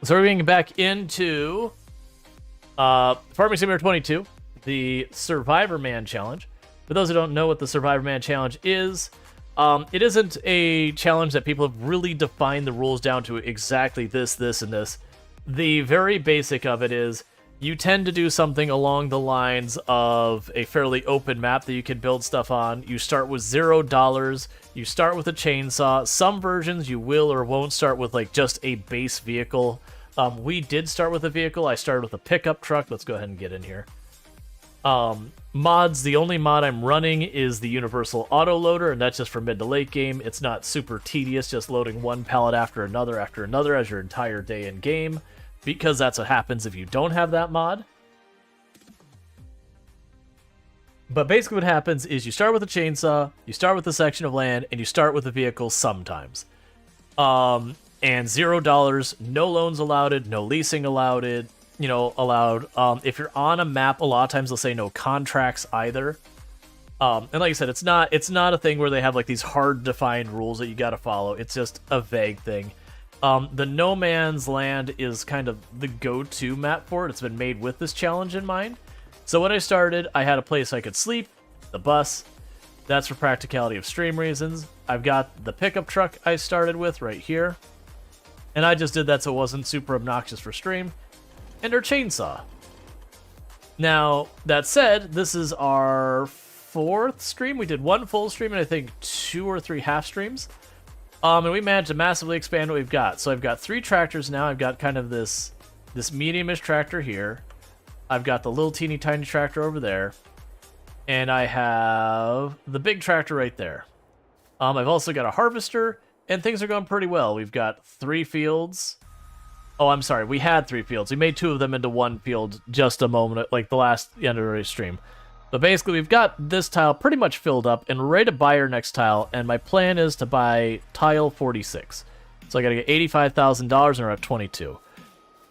So we're getting back into Farming Simulator 22, the Survivor Man Challenge. For those who don't know what the Survivor Man Challenge is, it isn't a challenge that people have really defined the rules down to exactly this, this, and this. The very basic of it is you tend to do something along the lines of a fairly open map that you can build stuff on. You start with $0. You start with a chainsaw. Some versions you will or won't start with like just a base vehicle. We did start with a vehicle. I started with a pickup truck. Let's go ahead and get in here. Mods, the only mod I'm running is the Universal Auto Loader, and that's just for mid to late game. It's not super tedious, just loading one pallet after another as your entire day in game, because that's what happens if you don't have that mod. But basically what happens is you start with a chainsaw, you start with a section of land, and you start with a vehicle sometimes. And $0, no loans allowed, no leasing allowed, if you're on a map, a lot of times they'll say no contracts either. And like I said, it's not a thing where they have like these hard defined rules that you got to follow. It's just a vague thing. The No Man's Land is kind of the go-to map for it. It's been made with this challenge in mind. So when I started, I had a place I could sleep, the bus. That's for practicality of stream reasons. I've got the pickup truck I started with right here. And I just did that so it wasn't super obnoxious for stream. And our chainsaw. Now, that said, this is our 4th stream. We did 1 full stream and I think 2 or 3 half streams. And we managed to massively expand what we've got. So I've got 3 tractors now. I've got kind of this medium-ish tractor here. I've got the little teeny tiny tractor over there. And I have the big tractor right there. I've also got a harvester, and things are going pretty well. We've got 3 fields. Oh, I'm sorry. We had 3 fields. We made 2 of them into 1 field just a moment, like the last end of the stream. But basically, we've got this tile pretty much filled up, and we're ready to buy our next tile, and my plan is to buy tile 46. So I gotta get $85,000, and we're at 22.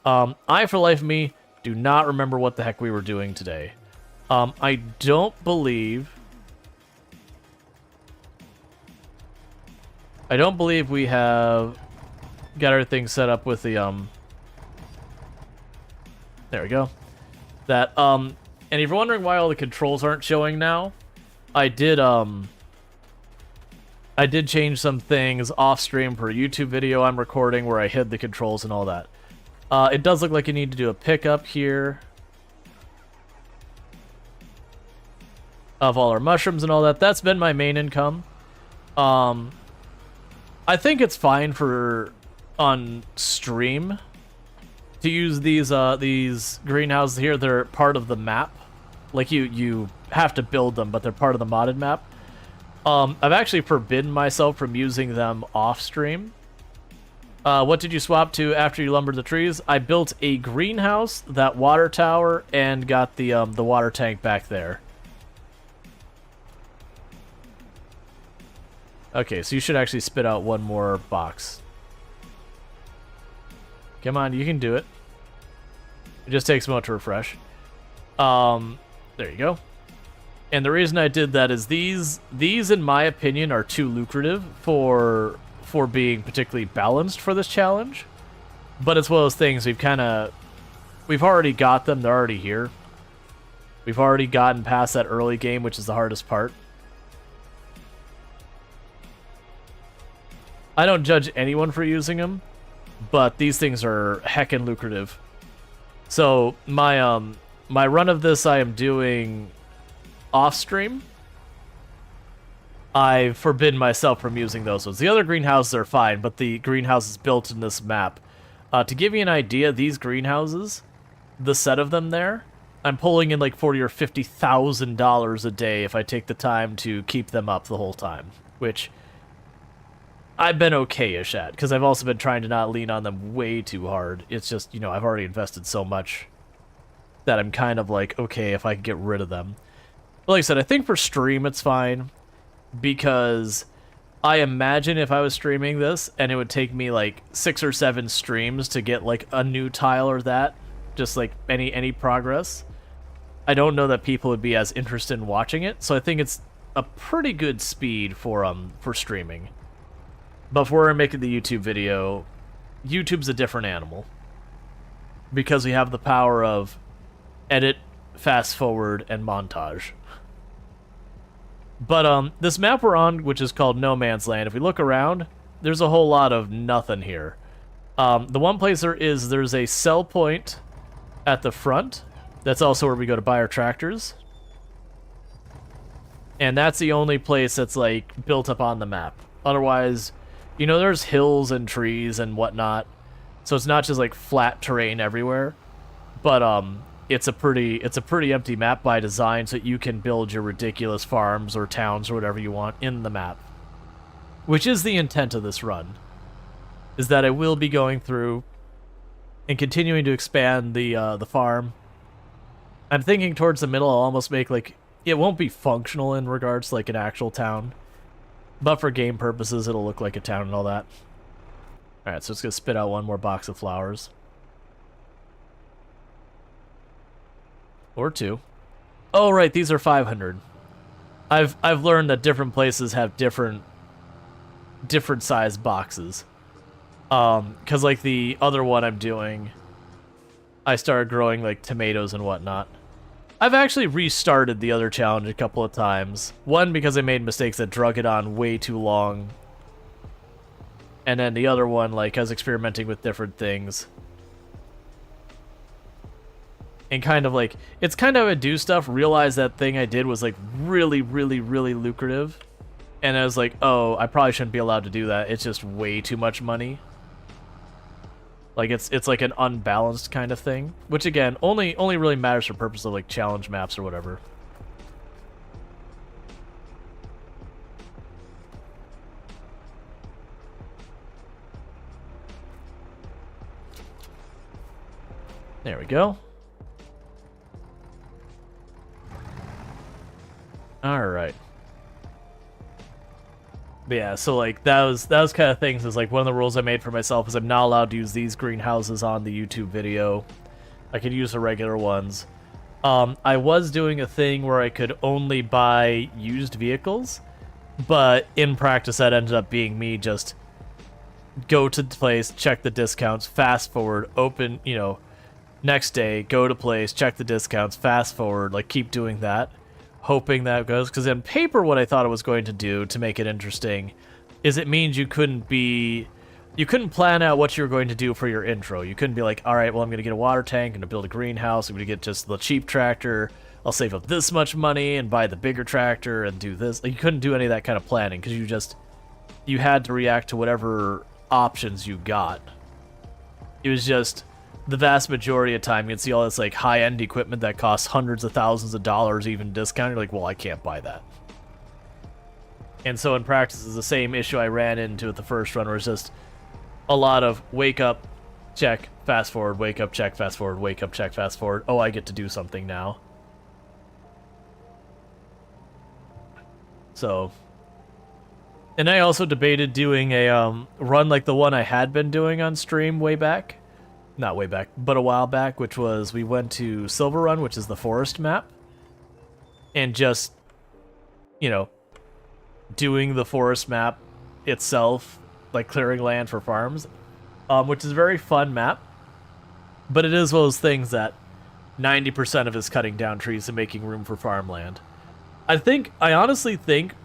I, for the life of me, do not remember what the heck we were doing today. I don't believe we have got everything set up with the, there we go. That, and if you're wondering why all the controls aren't showing now, I did change some things off stream for a YouTube video I'm recording where I hid the controls and all that. It does look like you need to do a pickup here of all our mushrooms and all that. That's been my main income. I think it's fine for on stream to use these greenhouses here. They're part of the map. Like you have to build them, but they're part of the modded map. I've actually forbidden myself from using them off stream. What did you swap to after you lumbered the trees? I built a greenhouse, that water tower, and got the water tank back there. Okay, so you should actually spit out 1 more box. Come on, you can do it. It just takes a moment to refresh. There you go. And the reason I did that is these in my opinion are too lucrative for being particularly balanced for this challenge. But it's one of those things we've already got them, they're already here. We've already gotten past that early game, which is the hardest part. I don't judge anyone for using them, but these things are heckin' lucrative. So my my run of this I am doing off stream. I've forbidden myself from using those ones. The other greenhouses are fine, but the greenhouses built in this map. To give you an idea, these greenhouses, the set of them there, I'm pulling in like $40,000 or $50,000 a day if I take the time to keep them up the whole time, which I've been okay-ish at, because I've also been trying to not lean on them way too hard. It's just, I've already invested so much that I'm kind of like, okay, if I can get rid of them. But like I said, I think for stream it's fine, because I imagine if I was streaming this, and it would take me like 6 or 7 streams to get like a new tile or that, just like any progress, I don't know that people would be as interested in watching it, so I think it's a pretty good speed for streaming. But if we're making the YouTube video, YouTube's a different animal. because we have the power of edit, fast forward, and montage. But this map we're on, which is called No Man's Land, if we look around, there's a whole lot of nothing here. The one place there's a sell point at the front. That's also where we go to buy our tractors. And that's the only place that's, like, built up on the map. Otherwise, you know, there's hills and trees and whatnot. So it's not just, like, flat terrain everywhere. But, it's a pretty empty map by design, so you can build your ridiculous farms or towns or whatever you want in the map. Which is the intent of this run. Is that I will be going through and continuing to expand the farm. I'm thinking towards the middle I'll almost make, like, it won't be functional in regards to, like, an actual town. But for game purposes, it'll look like a town and all that. Alright, so it's gonna spit out one more box of flowers. Or two. Oh, right, these are 500. I've learned that different places have different size boxes. Because, like, the other one I'm doing, I started growing, like, tomatoes and whatnot. I've actually restarted the other challenge a couple of times. One, because I made mistakes that drug it on way too long. And then the other one, like, I was experimenting with different things. And kind of, like, it's kind of a do stuff, realize that thing I did was, like, really, really, really lucrative. And I was like, oh, I probably shouldn't be allowed to do that. It's just way too much money. Like, it's like an unbalanced kind of thing. Which, again, only really matters for purpose of, like, challenge maps or whatever. There we go. Alright. But yeah, so, like, that was kind of things. Is like one of the rules I made for myself is I'm not allowed to use these greenhouses on the YouTube video. I could use the regular ones. I was doing a thing where I could only buy used vehicles, but in practice that ended up being me just go to the place, check the discounts, fast forward, open, you know, next day, go to place, check the discounts, fast forward, like, keep doing that. Hoping that goes, because in paper what I thought it was going to do to make it interesting is it means you couldn't plan out what you were going to do for your intro. You couldn't be like, alright, well, I'm going to get a water tank, I'm going to build a greenhouse, I'm going to get just the cheap tractor, I'll save up this much money and buy the bigger tractor and do this. Like, you couldn't do any of that kind of planning because you had to react to whatever options you got. It was just the vast majority of time you'd see all this, like, high-end equipment that costs hundreds of thousands of dollars, even discounted. You're like, well, I can't buy that. And so in practice, it's the same issue I ran into at the first run, where it's just a lot of wake up, check, fast forward, wake up, check, fast forward, wake up, check, fast forward. Oh, I get to do something now. So, and I also debated doing a run like the one I had been doing on stream way back. Not way back, but a while back, which was we went to Silver Run, which is the forest map, and just, you know, doing the forest map itself, like clearing land for farms, which is a very fun map, but it is one of those things that 90% of it is cutting down trees and making room for farmland. I honestly think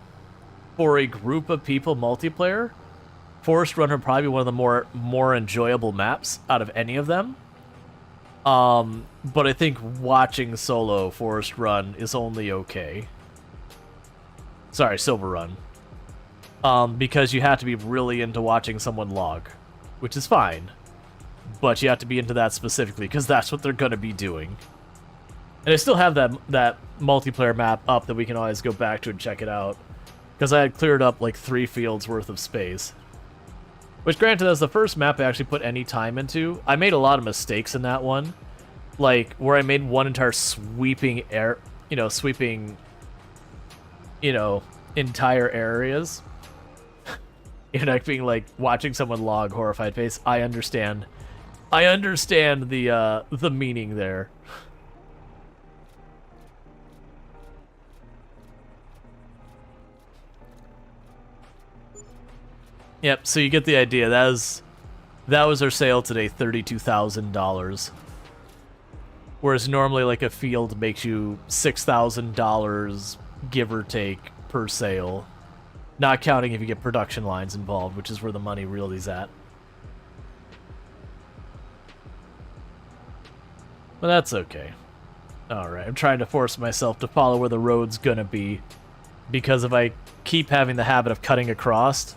for a group of people multiplayer, Forest Run would probably be one of the more enjoyable maps out of any of them. But I think watching solo Forest Run is only okay. Sorry, Silver Run. Because you have to be really into watching someone log, which is fine. But you have to be into that specifically, because that's what they're going to be doing. And I still have that multiplayer map up that we can always go back to and check it out. Because I had cleared up like 3 fields worth of space. Which, granted, that's the first map I actually put any time into. I made a lot of mistakes in that one. Like, where I made one entire sweeping entire areas. Like being like, watching someone log horrified face. I understand the meaning there. Yep, so you get the idea. That was our sale today, $32,000. Whereas normally, like, a field makes you $6,000, give or take, per sale. Not counting if you get production lines involved, which is where the money really is at. But that's okay. Alright, I'm trying to force myself to follow where the road's gonna be. Because if I keep having the habit of cutting across,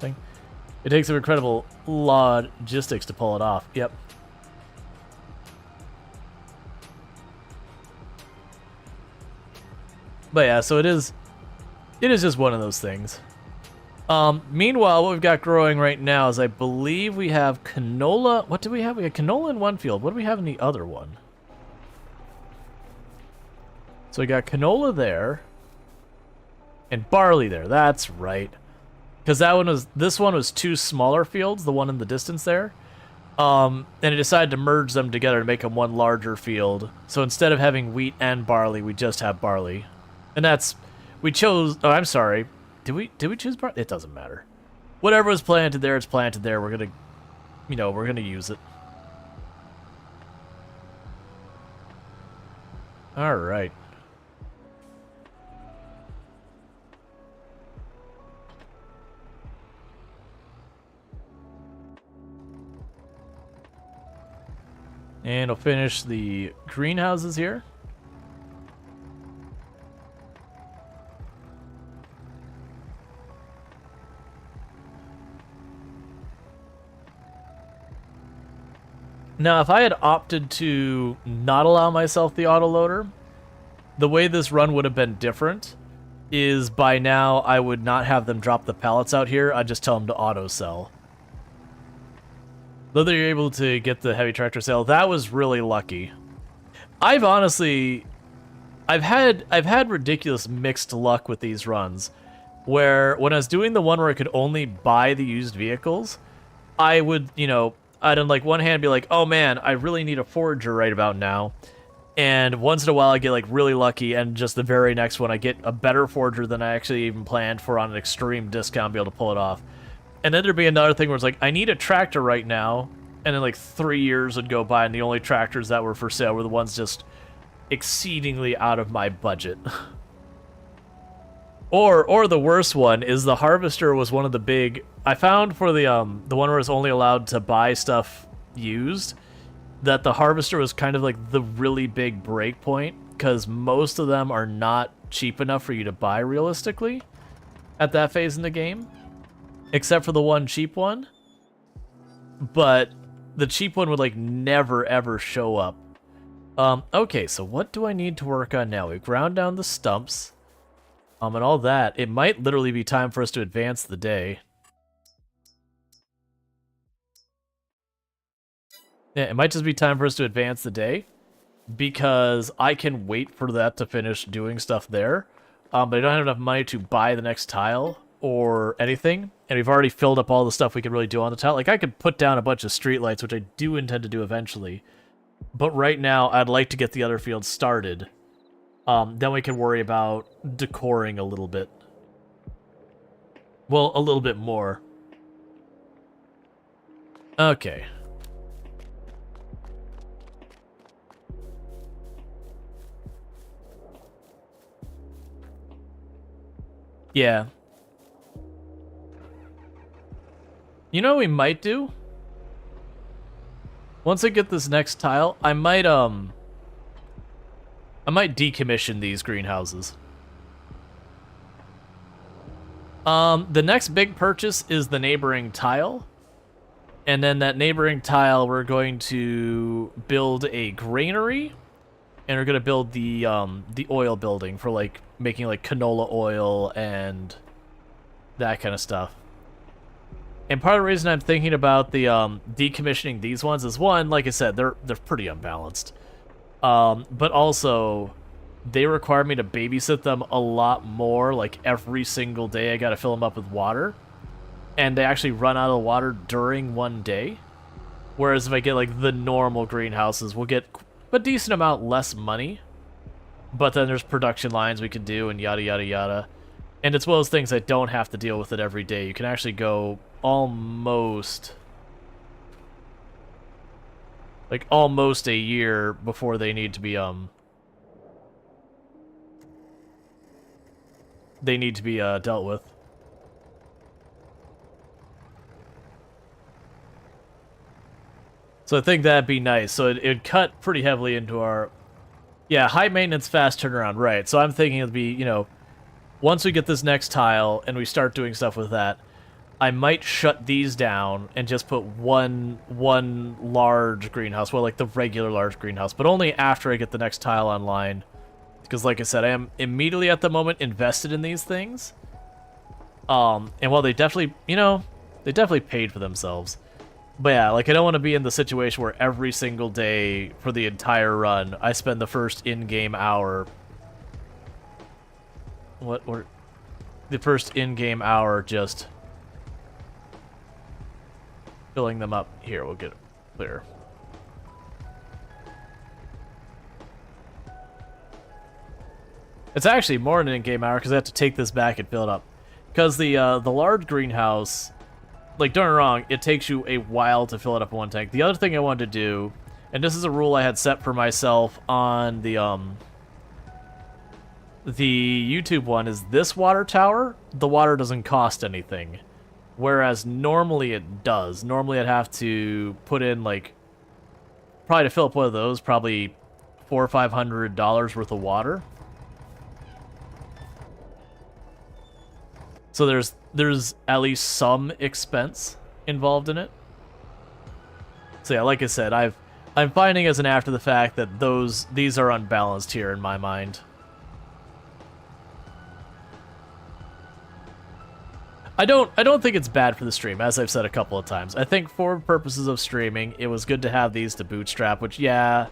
it takes some incredible logistics to pull it off. Yep. But yeah, so it is just one of those things. Meanwhile, what we've got growing right now is I believe we have canola. What do we have? We have canola in one field. What do we have in the other one? So we got canola there. And barley there. That's right. Because this one was two smaller fields, the one in the distance there. And it decided to merge them together to make them one larger field. So instead of having wheat and barley, we just have barley. And we chose, oh, I'm sorry. Did we choose barley? It doesn't matter. Whatever was planted there, it's planted there. We're going to, we're going to use it. All right. And I'll finish the greenhouses here. Now, if I had opted to not allow myself the autoloader, the way this run would have been different is by now I would not have them drop the pallets out here. I'd just tell them to auto-sell. Though you're able to get the heavy tractor sale, that was really lucky. I've had ridiculous mixed luck with these runs, where when I was doing the one where I could only buy the used vehicles, I would, I'd on like one hand be like, oh man, I really need a forager right about now. And once in a while I get like really lucky, and just the very next one I get a better forager than I actually even planned for on an extreme discount, be able to pull it off. And then there'd be another thing where it's like, I need a tractor right now, and then like 3 years would go by and the only tractors that were for sale were the ones just exceedingly out of my budget. Or the worst one is the harvester was one of the big... I found for the one where it's only allowed to buy stuff used, that the harvester was kind of like the really big break point, because most of them are not cheap enough for you to buy realistically at that phase in the game. Except for the one cheap one. But the cheap one would like never ever show up. Okay, so what do I need to work on now? We've ground down the stumps. And all that. It might literally be time for us to advance the day. Yeah, it might just be time for us to advance the day. Because I can wait for that to finish doing stuff there. But I don't have enough money to buy the next tile or anything, and we've already filled up all the stuff we could really do on the tile. Like, I could put down a bunch of streetlights, which I do intend to do eventually, but right now I'd like to get the other fields started. Then we can worry about decoring a little bit. Well, a little bit more. Okay. Yeah. You know what we might do? Once I get this next tile, I might decommission these greenhouses. The next big purchase is the neighboring tile. And then that neighboring tile, we're going to build a granary. And we're going to build the oil building for, like, making, like, canola oil and that kind of stuff. And part of the reason I'm thinking about the decommissioning these ones is, one, like I said, they're pretty unbalanced. But also, they require me to babysit them a lot more. Like, every single day I gotta fill them up with water. And they actually run out of water during one day. Whereas if I get, like, the normal greenhouses, we'll get a decent amount less money. But then there's production lines we can do and yada yada yada. And it's one of those things I don't have to deal with it every day. You can actually go almost... like almost a year before they need to be dealt with. So I think that'd be nice. So it'd cut pretty heavily into our... Yeah, high maintenance, fast turnaround, right. So I'm thinking it'd be, you know, once we get this next tile and we start doing stuff with that, I might shut these down and just put one large greenhouse, well, like the regular large greenhouse, but only after I get the next tile online. Because like I said, I am immediately at the moment invested in these things. And while they definitely, you know, they definitely paid for themselves. But yeah, like I don't want to be in the situation where every single day for the entire run, I spend the first in-game hour... the first in-game hour just filling them up. Here, we'll get it clear. It's actually more than an in-game hour because I have to take this back and fill it up. Because the large greenhouse, like, don't get me wrong, it takes you a while to fill it up in one tank. The other thing I wanted to do, and this is a rule I had set for myself on the YouTube one, is this water tower, the water doesn't cost anything. Whereas normally it does. Normally I'd have to put in, like, probably to fill up one of those, probably $400 or $500 worth of water. So there's at least some expense involved in it. So yeah, like I said, I'm finding as an after the fact that these are unbalanced here in my mind. I don't think it's bad for the stream, as I've said a couple of times. I think for purposes of streaming, it was good to have these to bootstrap, which, yeah,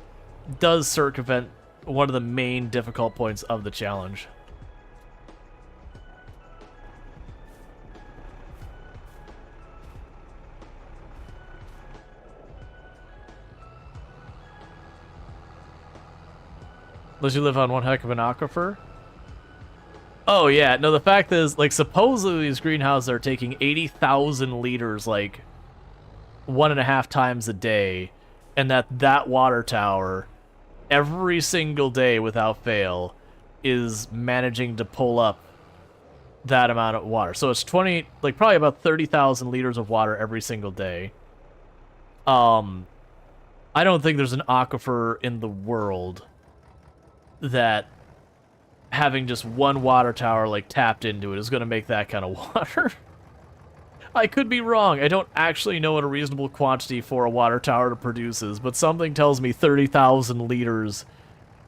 does circumvent one of the main difficult points of the challenge. Unless you live on one heck of an aquifer. Oh, yeah. No, the fact is, like, supposedly these greenhouses are taking 80,000 liters, like, 1.5 times a day, and that water tower, every single day without fail, is managing to pull up that amount of water. So it's probably about 30,000 liters of water every single day. I don't think there's an aquifer in the world that having just one water tower, like, tapped into it is going to make that kind of water. I could be wrong. I don't actually know what a reasonable quantity for a water tower to produce is, but something tells me 30,000 liters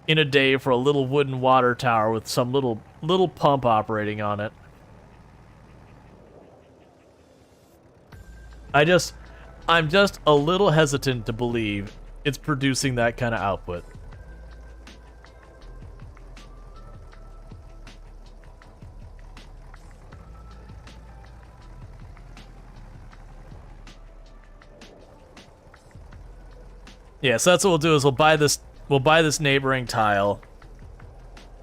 in a day for a little wooden water tower with some little pump operating on it. I'm just a little hesitant to believe it's producing that kind of output. Yeah, so that's what we'll do is we'll buy this neighboring tile,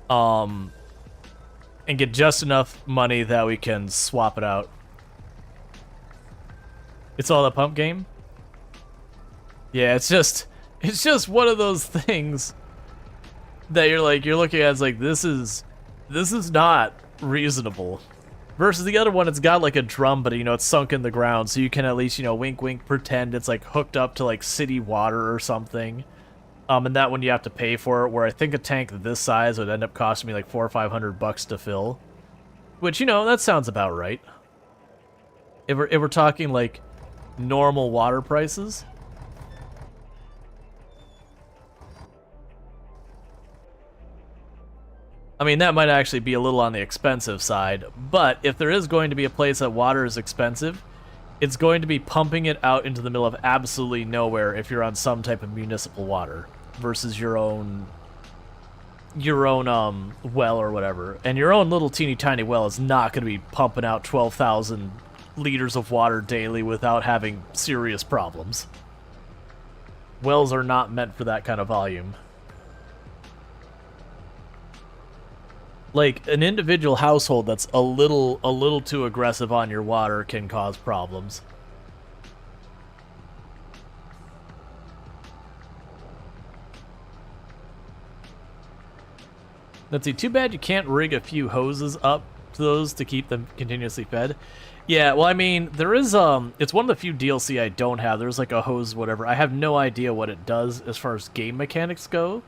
and get just enough money that we can swap it out. It's all a pump game? Yeah, it's just one of those things that you're looking at, it's like, this is not reasonable. Versus the other one, it's got like a drum, but, you know, it's sunk in the ground, so you can at least, you know, wink wink, pretend it's like hooked up to like city water or something. And that one you have to pay for it, where I think a tank this size would end up costing me like $400 or $500 to fill. Which, you know, that sounds about right. If we're talking like normal water prices. I mean, that might actually be a little on the expensive side, but if there is going to be a place that water is expensive, it's going to be pumping it out into the middle of absolutely nowhere if you're on some type of municipal water versus your own well or whatever. And your own little teeny tiny well is not going to be pumping out 12,000 liters of water daily without having serious problems. Wells are not meant for that kind of volume. Like, an individual household that's a little too aggressive on your water can cause problems. Let's see, too bad you can't rig a few hoses up to those to keep them continuously fed. Yeah, well, I mean, there is, it's one of the few DLC I don't have. There's like a hose, whatever. I have no idea what it does as far as game mechanics go.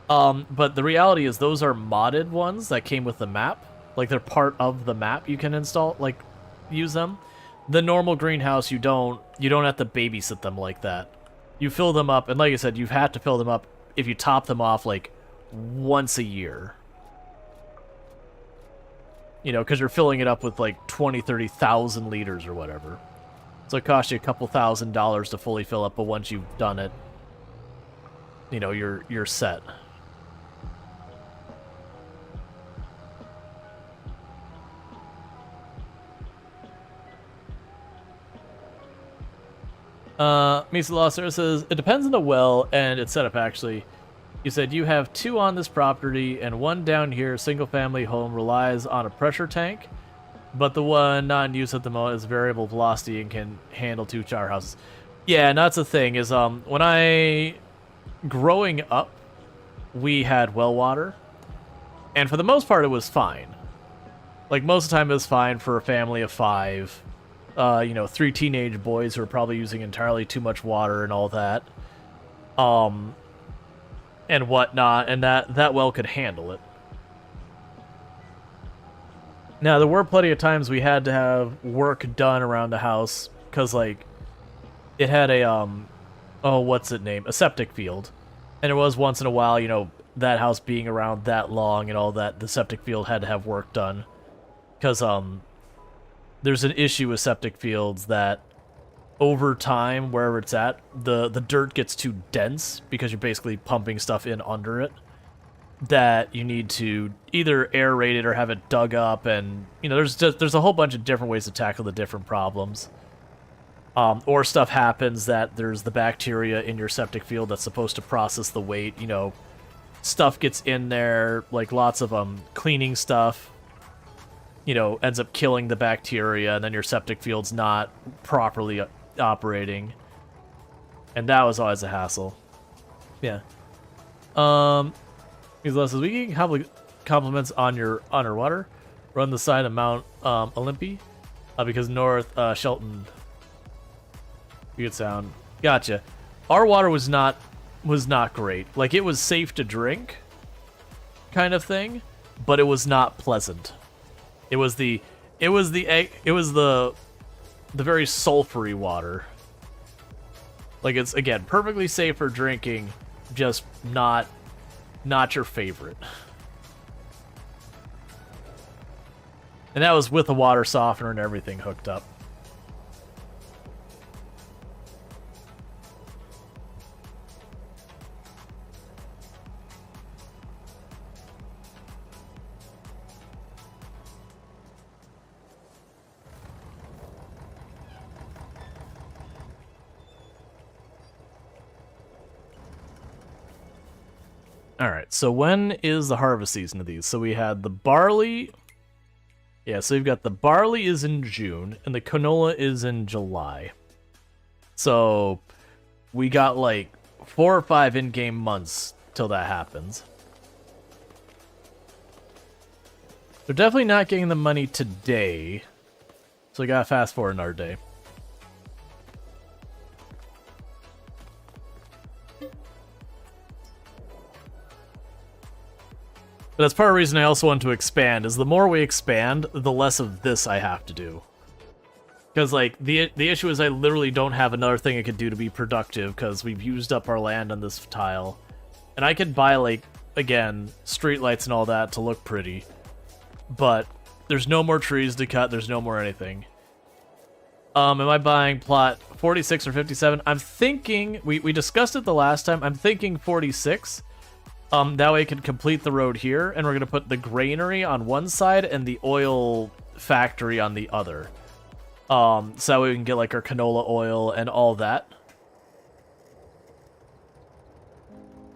But the reality is those are modded ones that came with the map. Like, they're part of the map. You can install, like, use them. The normal greenhouse, you don't have to babysit them like that. You fill them up, and like I said, you've had to fill them up if you top them off, like, once a year. You know, because you're filling it up with like 20, 30,000 liters or whatever. So it costs you a couple $1,000s to fully fill up, but once you've done it, you know, you're set. Misa Losser says, it depends on the well and its setup, actually. You said you have 2 on this property, and 1 down here, single-family home, relies on a pressure tank, but the one not in use at the moment is variable velocity and can handle 2 shower houses. Yeah, and that's the thing, is growing up, we had well water, and for the most part, it was fine. Like, most of the time, it was fine for a family of 5. You know, 3 teenage boys who are probably using entirely too much water and all that. And whatnot, and that well could handle it. Now, there were plenty of times we had to have work done around the house, because, like, it had a, a septic field. And it was once in a while, you know, that house being around that long and all that, the septic field had to have work done. Because, there's an issue with septic fields that over time, wherever it's at, the dirt gets too dense because you're basically pumping stuff in under it, that you need to either aerate it or have it dug up, and you know there's a whole bunch of different ways to tackle the different problems. Or stuff happens that there's the bacteria in your septic field that's supposed to process the weight, you know, stuff gets in there, like lots of cleaning stuff, you know, ends up killing the bacteria, and then your septic field's not properly operating, and that was always a hassle. Yeah. Says, we can compliments on your underwater. Run the side of Mount Olympi, because North Shelton. Good sound. Gotcha. Our water was not great. Like, it was safe to drink, kind of thing, but it was not pleasant. It was the very sulfury water. Like, it's, again, perfectly safe for drinking, just not your favorite. And that was with a water softener and everything hooked up. Alright, so when is the harvest season of these? So we had the barley. Yeah, so we've got the barley is in June, and the canola is in July. So we got like 4 or 5 in-game months till that happens. They're definitely not getting the money today, so we gotta fast forward another day. But that's part of the reason I also want to expand, is the more we expand, the less of this I have to do. Because, like, the issue is I literally don't have another thing I could do to be productive, because we've used up our land on this tile. And I could buy, like, again, streetlights and all that to look pretty. But there's no more trees to cut, there's no more anything. Am I buying plot 46 or 57? I'm thinking, we discussed it the last time, I'm thinking 46. That way I can complete the road here, and we're going to put the granary on one side and the oil factory on the other. So that way we can get, like, our canola oil and all that.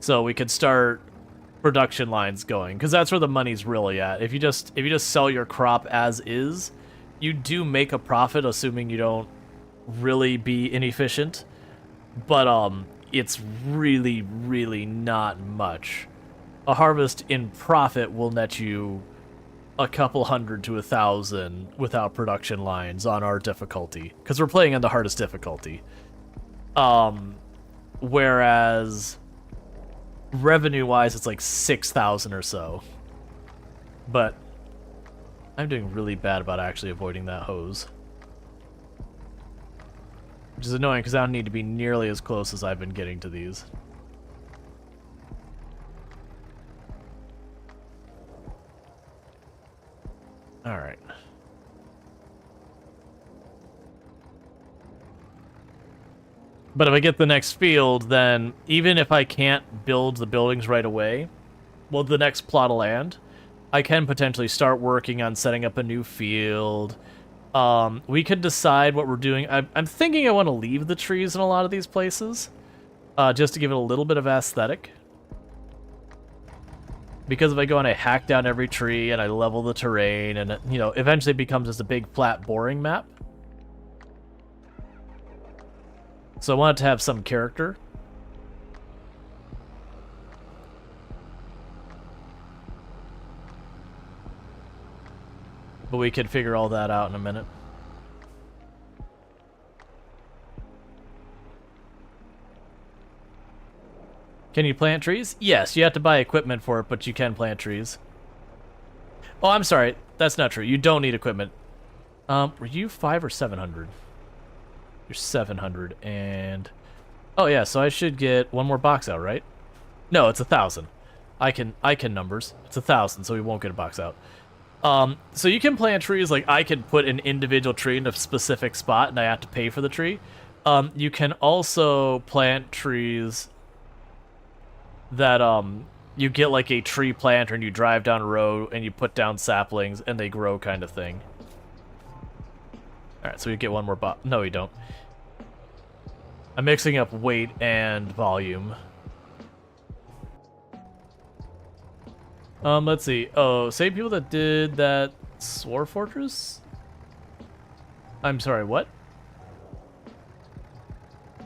So we could start production lines going, because that's where the money's really at. If you just sell your crop as is, you do make a profit, assuming you don't really be inefficient. But, it's really, really not much. a harvest in profit will net you a couple hundred to 1,000 without production lines on our difficulty, because we're playing on the hardest difficulty. Whereas revenue-wise, it's like 6,000 or so. But I'm doing really bad about actually avoiding that hose. Which is annoying, because I don't need to be nearly as close as I've been getting to these. Alright. But if I get the next field, then even if I can't build the buildings right away, well, the next plot of land, I can potentially start working on setting up a new field. We could decide what we're doing. I'm thinking I want to leave the trees in a lot of these places, just to give it a little bit of aesthetic. Because if I go and I hack down every tree and I level the terrain, and you know, eventually it becomes just a big, flat, boring map. So I want it to have some character. But we could figure all that out in a minute. Can you plant trees? Yes, you have to buy equipment for it, but you can plant trees. Oh, I'm sorry. That's not true. You don't need equipment. Were you 5 or 700? You're 700 and... Oh yeah, so I should get one more box out, right? No, it's 1,000. I can numbers. It's 1,000, so we won't get a box out. So you can plant trees, like I can put an individual tree in a specific spot and I have to pay for the tree. You can also plant trees that, you get like a tree planter and you drive down a road and you put down saplings and they grow kind of thing. Alright, so we get one more box. No, we don't. I'm mixing up weight and volume. Let's see. Oh, same people that did that Sword Fortress? I'm sorry, what?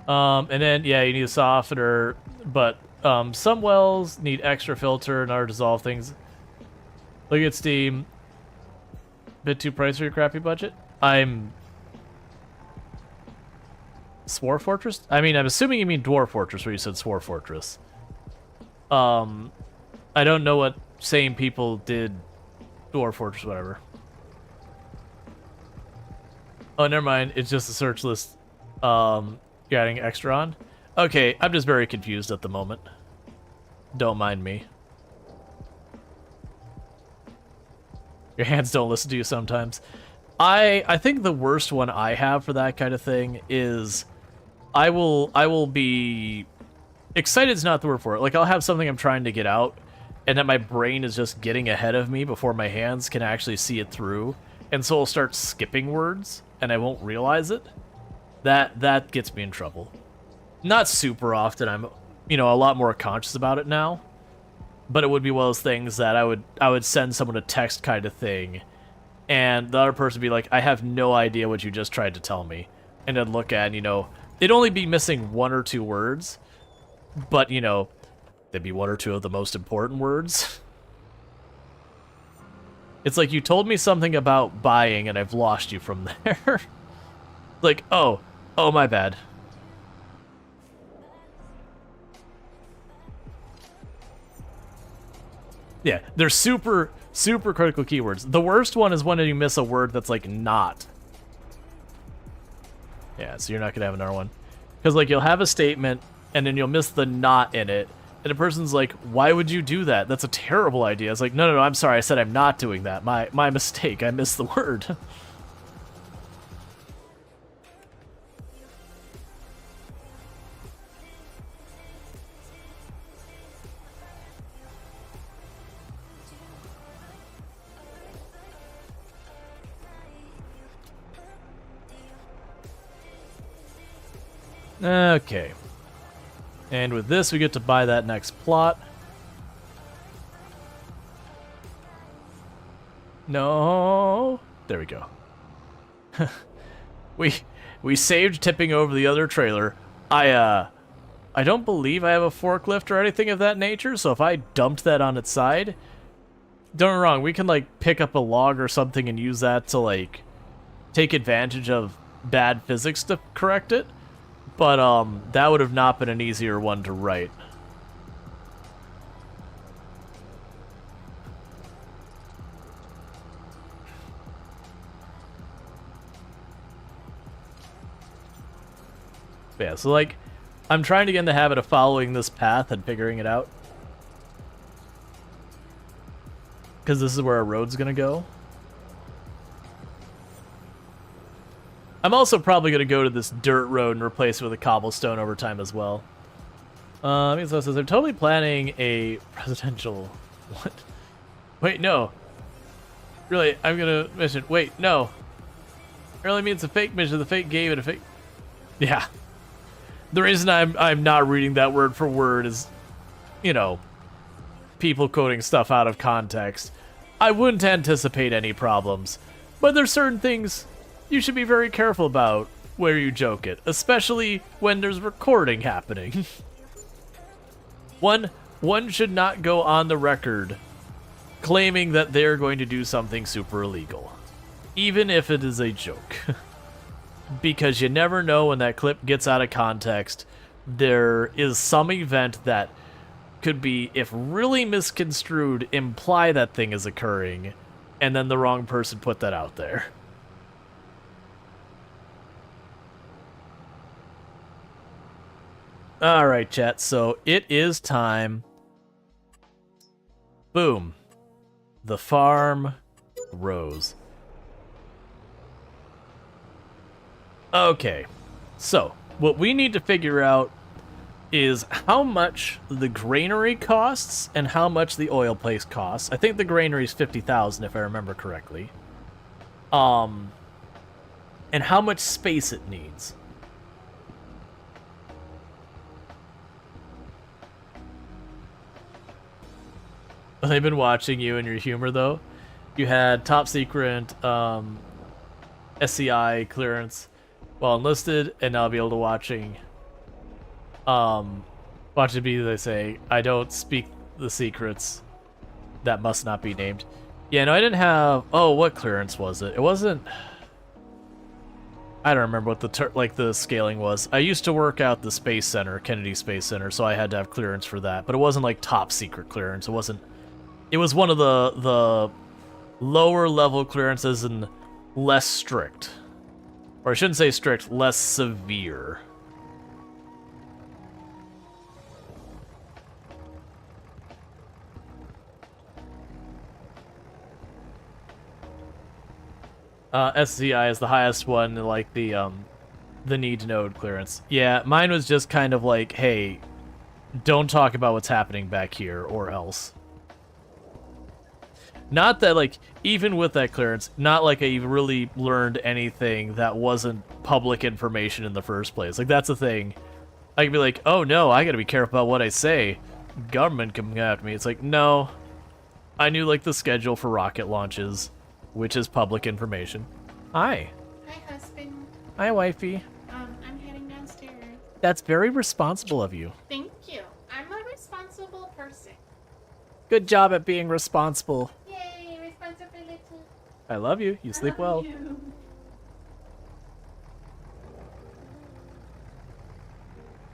And then, yeah, you need a softener, but, some wells need extra filter and other dissolve things. Look at Steam. Bit too pricey for your crappy budget? Sword Fortress? I mean, I'm assuming you mean Dwarf Fortress where you said Sword Fortress. I don't know what same people did Dwarf Fortress, whatever. Oh, never mind. It's just a search list. You're adding extra on? Okay, I'm just very confused at the moment. Don't mind me. Your hands don't listen to you sometimes. I think the worst one I have for that kind of thing is I will be excited is not the word for it. Like I'll have something I'm trying to get out and that my brain is just getting ahead of me before my hands can actually see it through. And so I'll start skipping words and I won't realize it. That gets me in trouble. Not super often. I'm, you know, a lot more conscious about it now. But it would be one of those things that I would send someone a text kind of thing, and the other person would be like, I have no idea what you just tried to tell me. And I'd look at, you know, they'd only be missing 1 or 2 words, but, you know, they'd be 1 or 2 of the most important words. It's like, you told me something about buying, and I've lost you from there. Like, oh, my bad. Yeah, they're super critical keywords. The worst one is when you miss a word that's like not. Yeah, so you're not gonna have another one. Because like you'll have a statement and then you'll miss the not in it. And the person's like, why would you do that? That's a terrible idea. It's like, no, I'm sorry. I said I'm not doing that. My mistake. I missed the word. Okay. And with this, we get to buy that next plot. No. There we go. we saved tipping over the other trailer. I I don't believe I have a forklift or anything of that nature, so if I dumped that on its side, don't get me wrong, we can, like, pick up a log or something and use that to, like, take advantage of bad physics to correct it, but, that would have not been an easier one to write. Yeah, so, like, I'm trying to get in the habit of following this path and figuring it out. Because this is where our road's gonna go. I'm also probably gonna go to this dirt road and replace it with a cobblestone over time as well. So it says they're totally planning a presidential... What? Wait, no. Really, I'm gonna mission. Wait, no. It really means a fake mission. The fake game and a fake... Yeah. The reason I'm not reading that word for word is, you know, people quoting stuff out of context. I wouldn't anticipate any problems, but there's certain things you should be very careful about where you joke it, especially when there's recording happening. One should not go on the record claiming that they're going to do something super illegal, even if it is a joke. Because you never know when that clip gets out of context. There is some event that could be, if really misconstrued, imply that thing is occurring, and then the wrong person put that out there. Alright, chat, so it is time. Boom. The farm rose. Okay, so what we need to figure out is how much the granary costs and how much the oil place costs. I think the granary is 50,000 if I remember correctly. And how much space it needs. I've been watching you and your humor though. You had top secret, SCI clearance while enlisted, and now I'll be able to watch it be, they say, I don't speak the secrets that must not be named. Yeah, no, I didn't have, oh, what clearance was it? It wasn't, I don't remember what the scaling was. I used to work out the Space Center, Kennedy Space Center, so I had to have clearance for that, but it wasn't like top secret clearance. It wasn't, it was one of the lower level clearances and less strict. Or I shouldn't say strict, less severe. SCI is the highest one, like the need to know clearance. Yeah, mine was just kind of like, hey, don't talk about what's happening back here or else. Not that, like, even with that clearance, not like I really learned anything that wasn't public information in the first place. Like, that's the thing. I could be like, oh no, I gotta be careful about what I say. Government coming after me. It's like, no. I knew, like, the schedule for rocket launches, which is public information. Hi. Hi, husband. Hi, wifey. I'm heading downstairs. That's very responsible of you. Thank you. I'm a responsible person. Good job at being responsible. Yay, responsibility. I love you. You sleep well. You.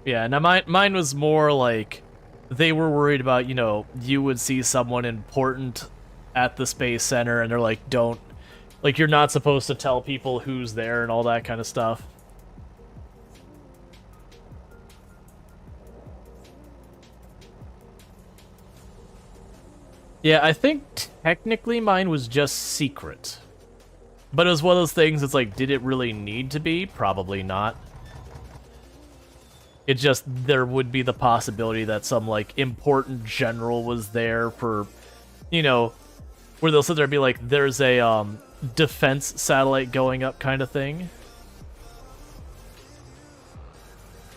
Yeah, now mine was more like they were worried about, you know, you would see someone important at the Space Center and they're like, don't, like, you're not supposed to tell people who's there and all that kind of stuff. Yeah, I think technically mine was just secret. But it was one of those things, it's like, did it really need to be? Probably not. It just, there would be the possibility that some, like, important general was there for, you know, where they'll sit there and be like, there's a, defense satellite going up kind of thing.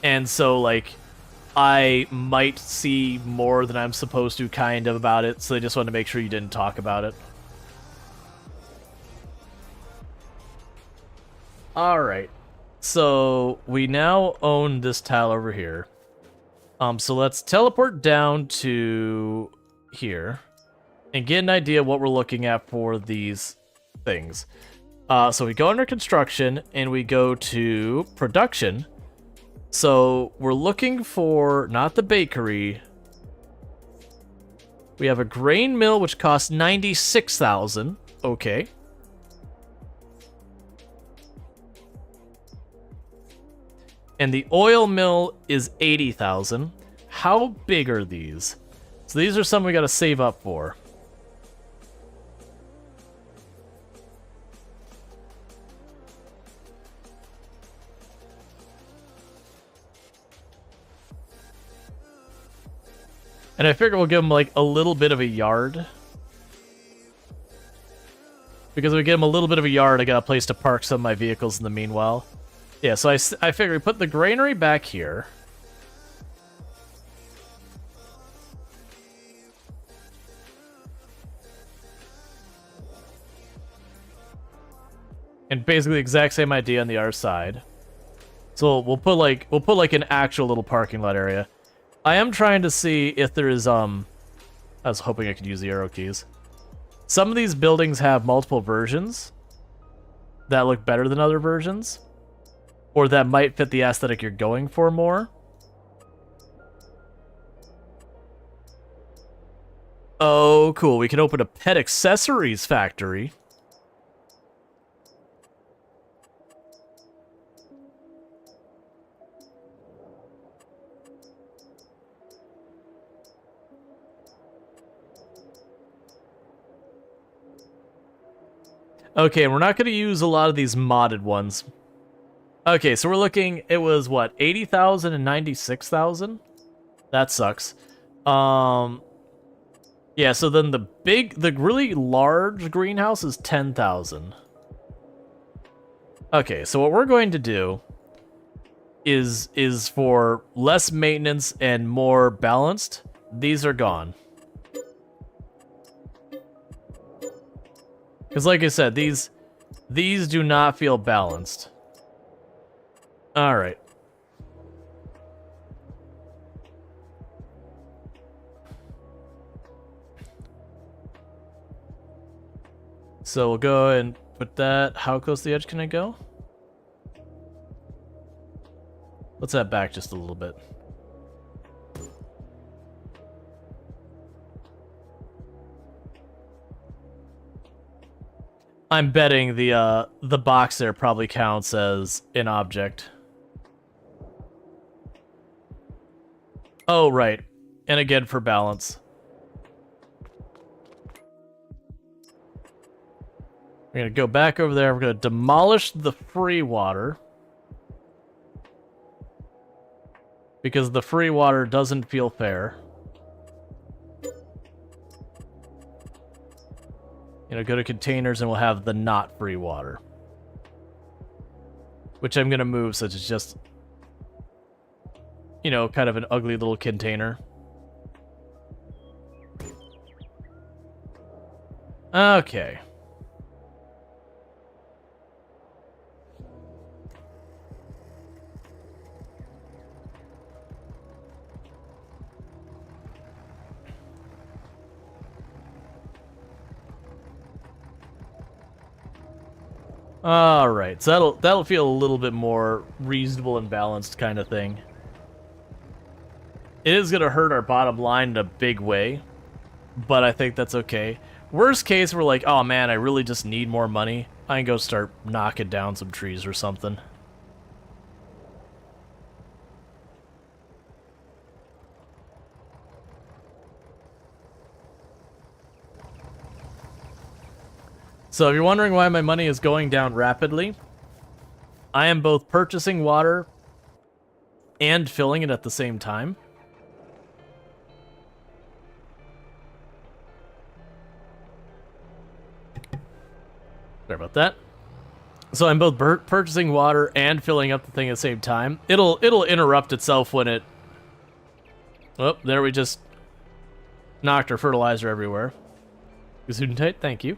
And so, like, I might see more than I'm supposed to kind of about it, so they just wanted to make sure you didn't talk about it. Alright. So, we now own this tile over here. So let's teleport down to here and get an idea what we're looking at for these things. So we go under construction and we go to production. So we're looking for not the bakery. We have a grain mill which costs 96,000. Okay. And the oil mill is 80,000. How big are these? So these are some we got to save up for. And I figure we'll give them like a little bit of a yard. Because if we give them a little bit of a yard, I got a place to park some of my vehicles in the meanwhile. Yeah, so I figure we put the granary back here. And basically the exact same idea on the other side. So we'll put like an actual little parking lot area. I am trying to see if there is I was hoping I could use the arrow keys. Some of these buildings have multiple versions that look better than other versions, or that might fit the aesthetic you're going for more. Oh, cool. We can open a pet accessories factory. Okay, we're not going to use a lot of these modded ones. Okay, so we're looking, it was what, 80,000 and 96,000? That sucks. Yeah, so then the really large greenhouse is 10,000. Okay, so what we're going to do is for less maintenance and more balanced, these are gone. Because like I said, these do not feel balanced. Alright. So we'll go and put that. How close to the edge can I go? Let's head back just a little bit. I'm betting the box there probably counts as an object. Oh, right. And again for balance. We're gonna go back over there. We're gonna demolish the free water. Because the free water doesn't feel fair. You know, go to containers and we'll have the not free water. Which I'm gonna move so it's just, you know, kind of an ugly little container. Okay. Alright, so that'll feel a little bit more reasonable and balanced kind of thing. It is gonna hurt our bottom line in a big way, but I think that's okay. Worst case, we're like, oh man, I really just need more money. I can go start knocking down some trees or something. So if you're wondering why my money is going down rapidly, I am both purchasing water and filling it at the same time. Sorry about that. So I'm both purchasing water and filling up the thing at the same time. It'll interrupt itself when it... Oh, there we just knocked our fertilizer everywhere. Gesundheit, thank you.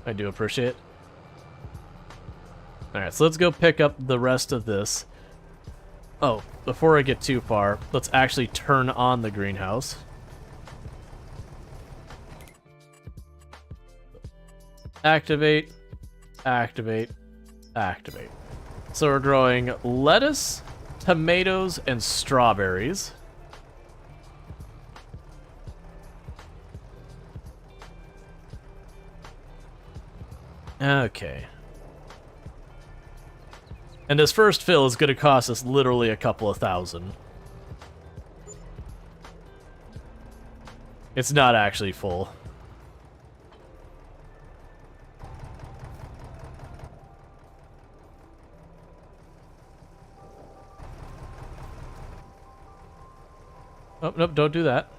I do appreciate it. Alright, so let's go pick up the rest of this. Oh, before I get too far, let's actually turn on the greenhouse. Activate, activate, activate. So we're growing lettuce, tomatoes, and strawberries. Okay. And this first fill is going to cost us literally a couple of thousand. It's not actually full. Oh, nope, don't do that.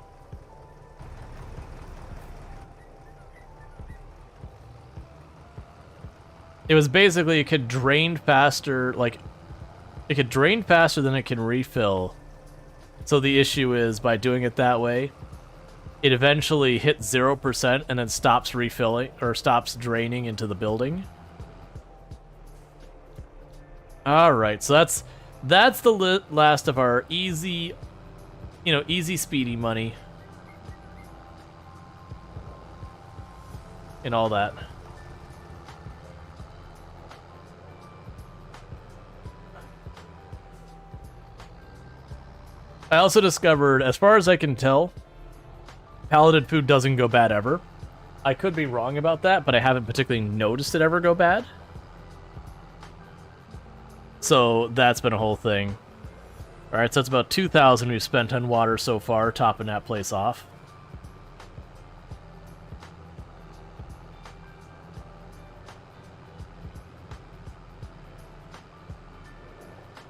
It was basically, it could drain faster, like, it could drain faster than it can refill. So the issue is, by doing it that way, it eventually hits 0% and then stops refilling, or stops draining into the building. Alright, so that's the last of our easy, you know, easy speedy money. And all that. I also discovered, as far as I can tell, Paladin food doesn't go bad ever. I could be wrong about that, but I haven't particularly noticed it ever go bad. So that's been a whole thing. Alright, so that's about 2,000 we've spent on water so far, topping that place off.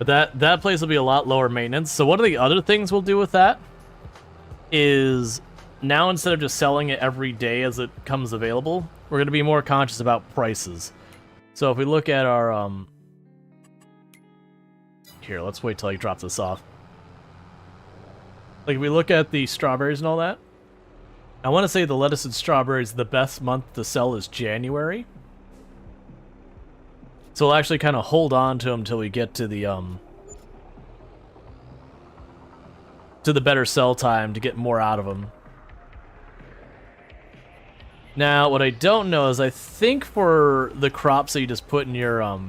But that place will be a lot lower maintenance. So one of the other things we'll do with that is, now instead of just selling it every day as it comes available, we're going to be more conscious about prices. So if we look at our... Here, let's wait till I drop this off. Like, if we look at the strawberries and all that, I want to say the lettuce and strawberries, the best month to sell is January. So we'll actually kind of hold on to them until we get to the better sell time to get more out of them. Now, what I don't know is, I think for the crops that you just put in your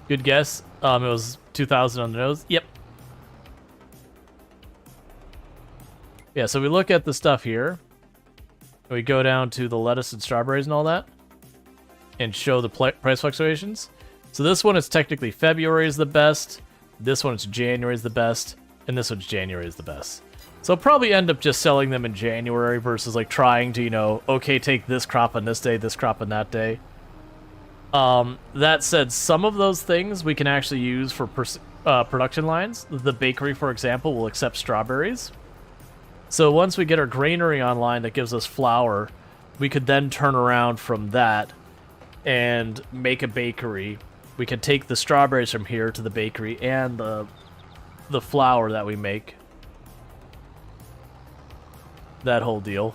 good guess, it was 2,000 on the nose. Yep. Yeah, so we look at the stuff here. We go down to the lettuce and strawberries and all that, and show the price fluctuations. So this one is technically February is the best, this one is January is the best, and this one's January is the best. So I'll probably end up just selling them in January versus like trying to, you know, okay, take this crop on this day, this crop on that day. That said, some of those things we can actually use for production lines. The bakery, for example, will accept strawberries. So once we get our granary online that gives us flour, we could then turn around from that and make a bakery. We can take the strawberries from here to the bakery and the flour that we make. That whole deal.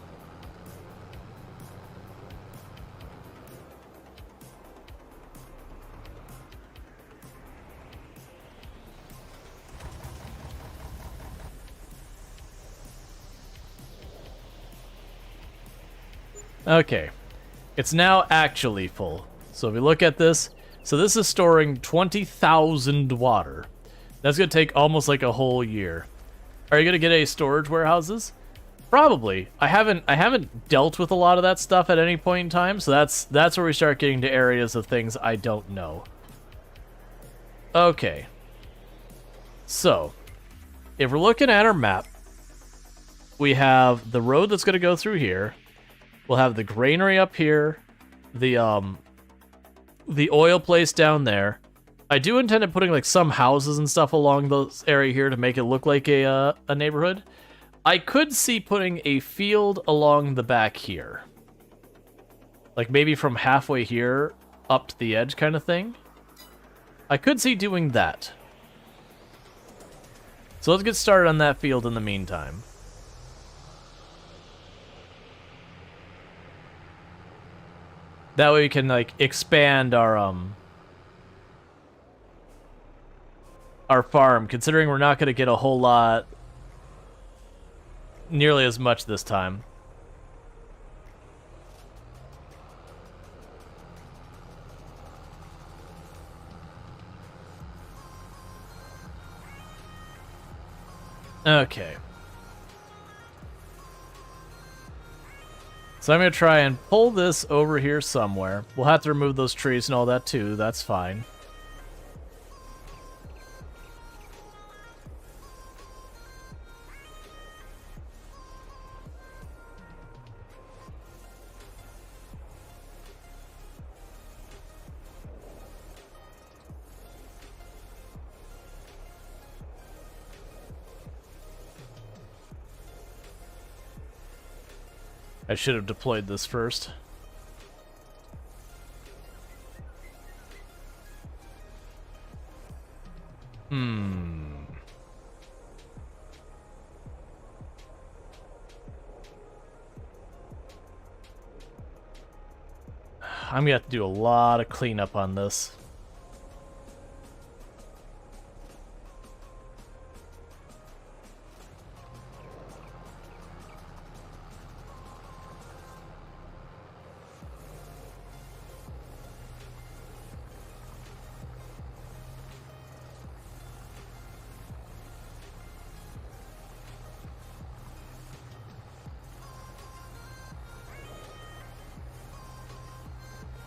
Okay. It's now actually full. So if we look at this, so this is storing 20,000 water. That's going to take almost like a whole year. Are you going to get any storage warehouses? Probably. I haven't dealt with a lot of that stuff at any point in time, so that's where we start getting to areas of things I don't know. Okay. So, if we're looking at our map, we have the road that's going to go through here. We'll have the granary up here, the oil place down there. I do intend on putting like some houses and stuff along this area here to make it look like a neighborhood. I could see putting a field along the back here. Like maybe from halfway here up to the edge kind of thing. I could see doing that. So let's get started on that field in the meantime. That way we can like expand our our farm, considering we're not going to get a whole lot, nearly as much this time. Okay. So I'm going to try and pull this over here somewhere. We'll have to remove those trees and all that too. That's fine. I should have deployed this first. I'm gonna have to do a lot of cleanup on this.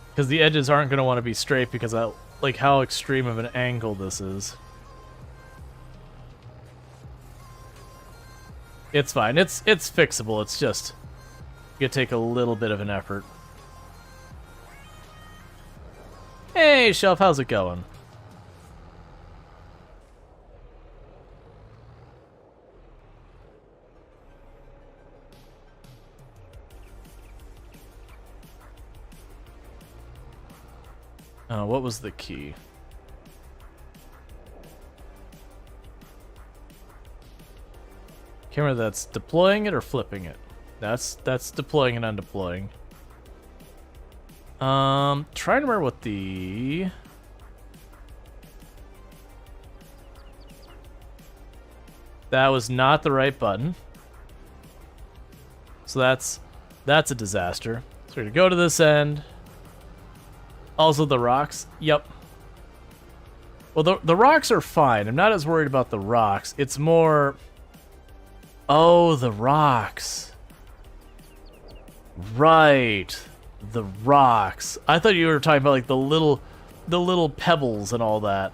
Because the edges aren't going to want to be straight because of, like, how extreme of an angle this is. It's fine. It's fixable. It's just gonna take a little bit of an effort. Hey, Shelf, how's it going? What was the key? Can't remember, that's deploying it or flipping it. That's deploying and undeploying. Trying to remember what the... That was not the right button. So that's a disaster. So we're gonna go to this end. Also the rocks. Yep. Well, the rocks are fine. I'm not as worried about the rocks. It's more... Oh, the rocks. Right. The rocks. I thought you were talking about like the little pebbles and all that.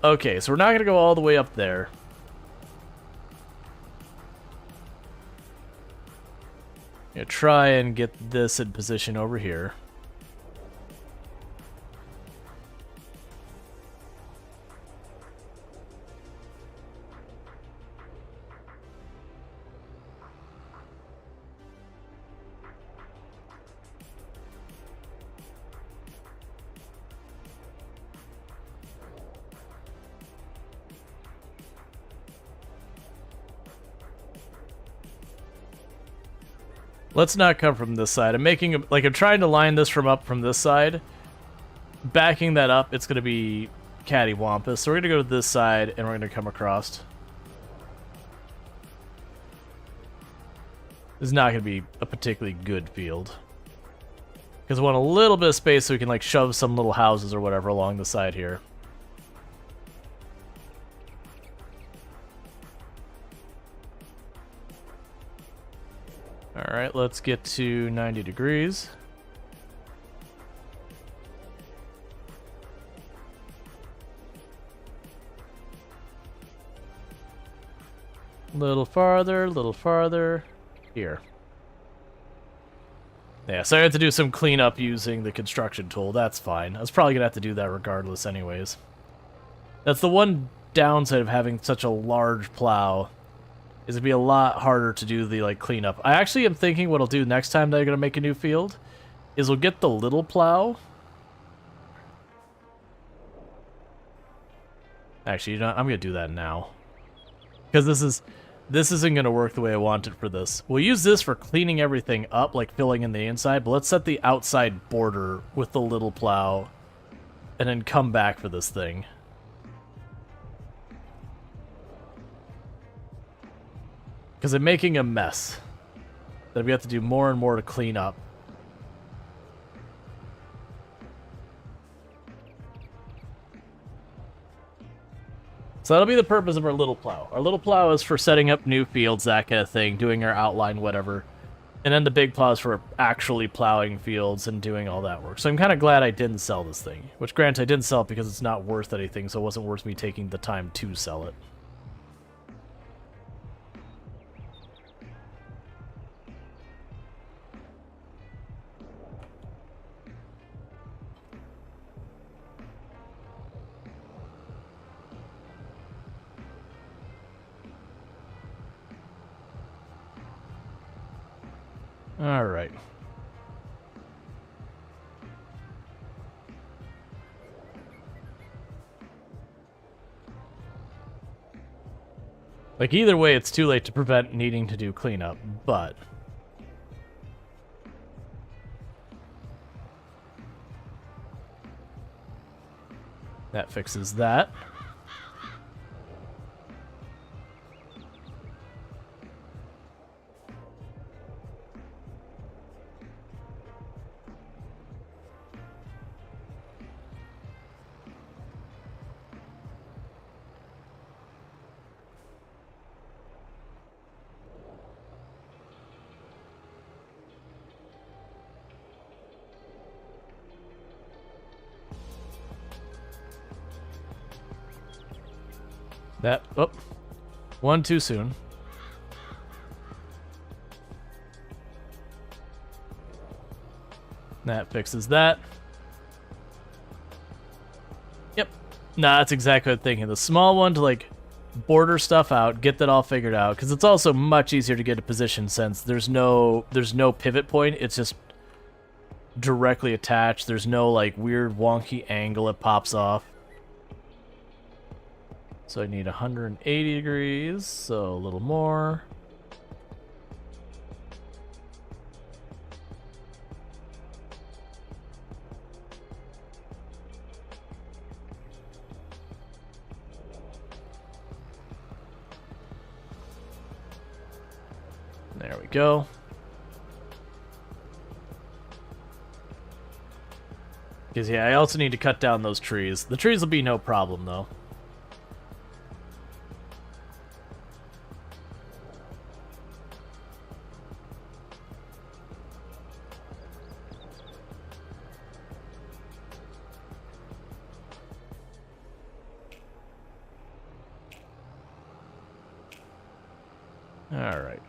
Okay, so we're not going to go all the way up there. Gonna try and get this in position over here. Let's not come from this side. I'm making, like, I'm trying to line this from this side. Backing that up, it's going to be cattywampus. So we're going to go to this side, and we're going to come across. This is not going to be a particularly good field. Because I want a little bit of space so we can, like, shove some little houses or whatever along the side here. Alright, let's get to 90 degrees. Little farther. Here. Yeah, so I had to do some cleanup using the construction tool. That's fine. I was probably going to have to do that regardless anyways. That's the one downside of having such a large plow. Is it'd be a lot harder to do the, like, cleanup. I actually am thinking what I'll do next time that I'm going to make a new field is we'll get the little plow. Actually, you know, I'm going to do that now. Because this isn't going to work the way I want it for this. We'll use this for cleaning everything up, like filling in the inside, but let's set the outside border with the little plow and then come back for this thing. Because I'm making a mess that we have to do more and more to clean up. So that'll be the purpose of our little plow. Our little plow is for setting up new fields, that kind of thing, doing our outline, whatever. And then the big plow is for actually plowing fields and doing all that work. So I'm kind of glad I didn't sell this thing. Which, granted, I didn't sell it because it's not worth anything, so it wasn't worth me taking the time to sell it. All right. Like, either way, it's too late to prevent needing to do cleanup, but... that fixes that. That, oh, one too soon. That fixes that. Yep. Nah, that's exactly what I'm thinking. The small one to, like, border stuff out, get that all figured out, because it's also much easier to get a position since there's no pivot point. It's just directly attached. There's no, like, weird wonky angle it pops off. So I need 180 degrees, so a little more. There we go. Because, yeah, I also need to cut down those trees. The trees will be no problem, though. All right.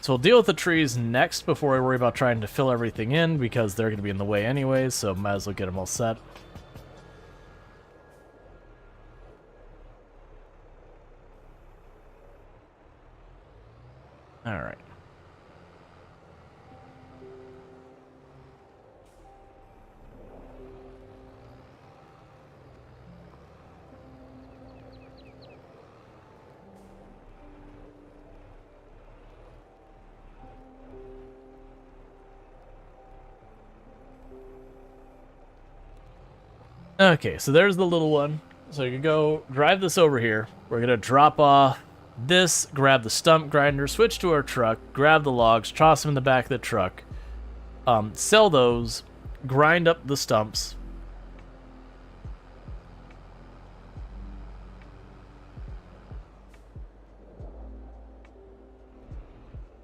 So we'll deal with the trees next before I worry about trying to fill everything in, because they're going to be in the way anyways, so might as well get them all set. Alright. Okay, so there's the little one. So you can go drive this over here. We're going to drop off this, grab the stump grinder, switch to our truck, grab the logs, toss them in the back of the truck, sell those, grind up the stumps.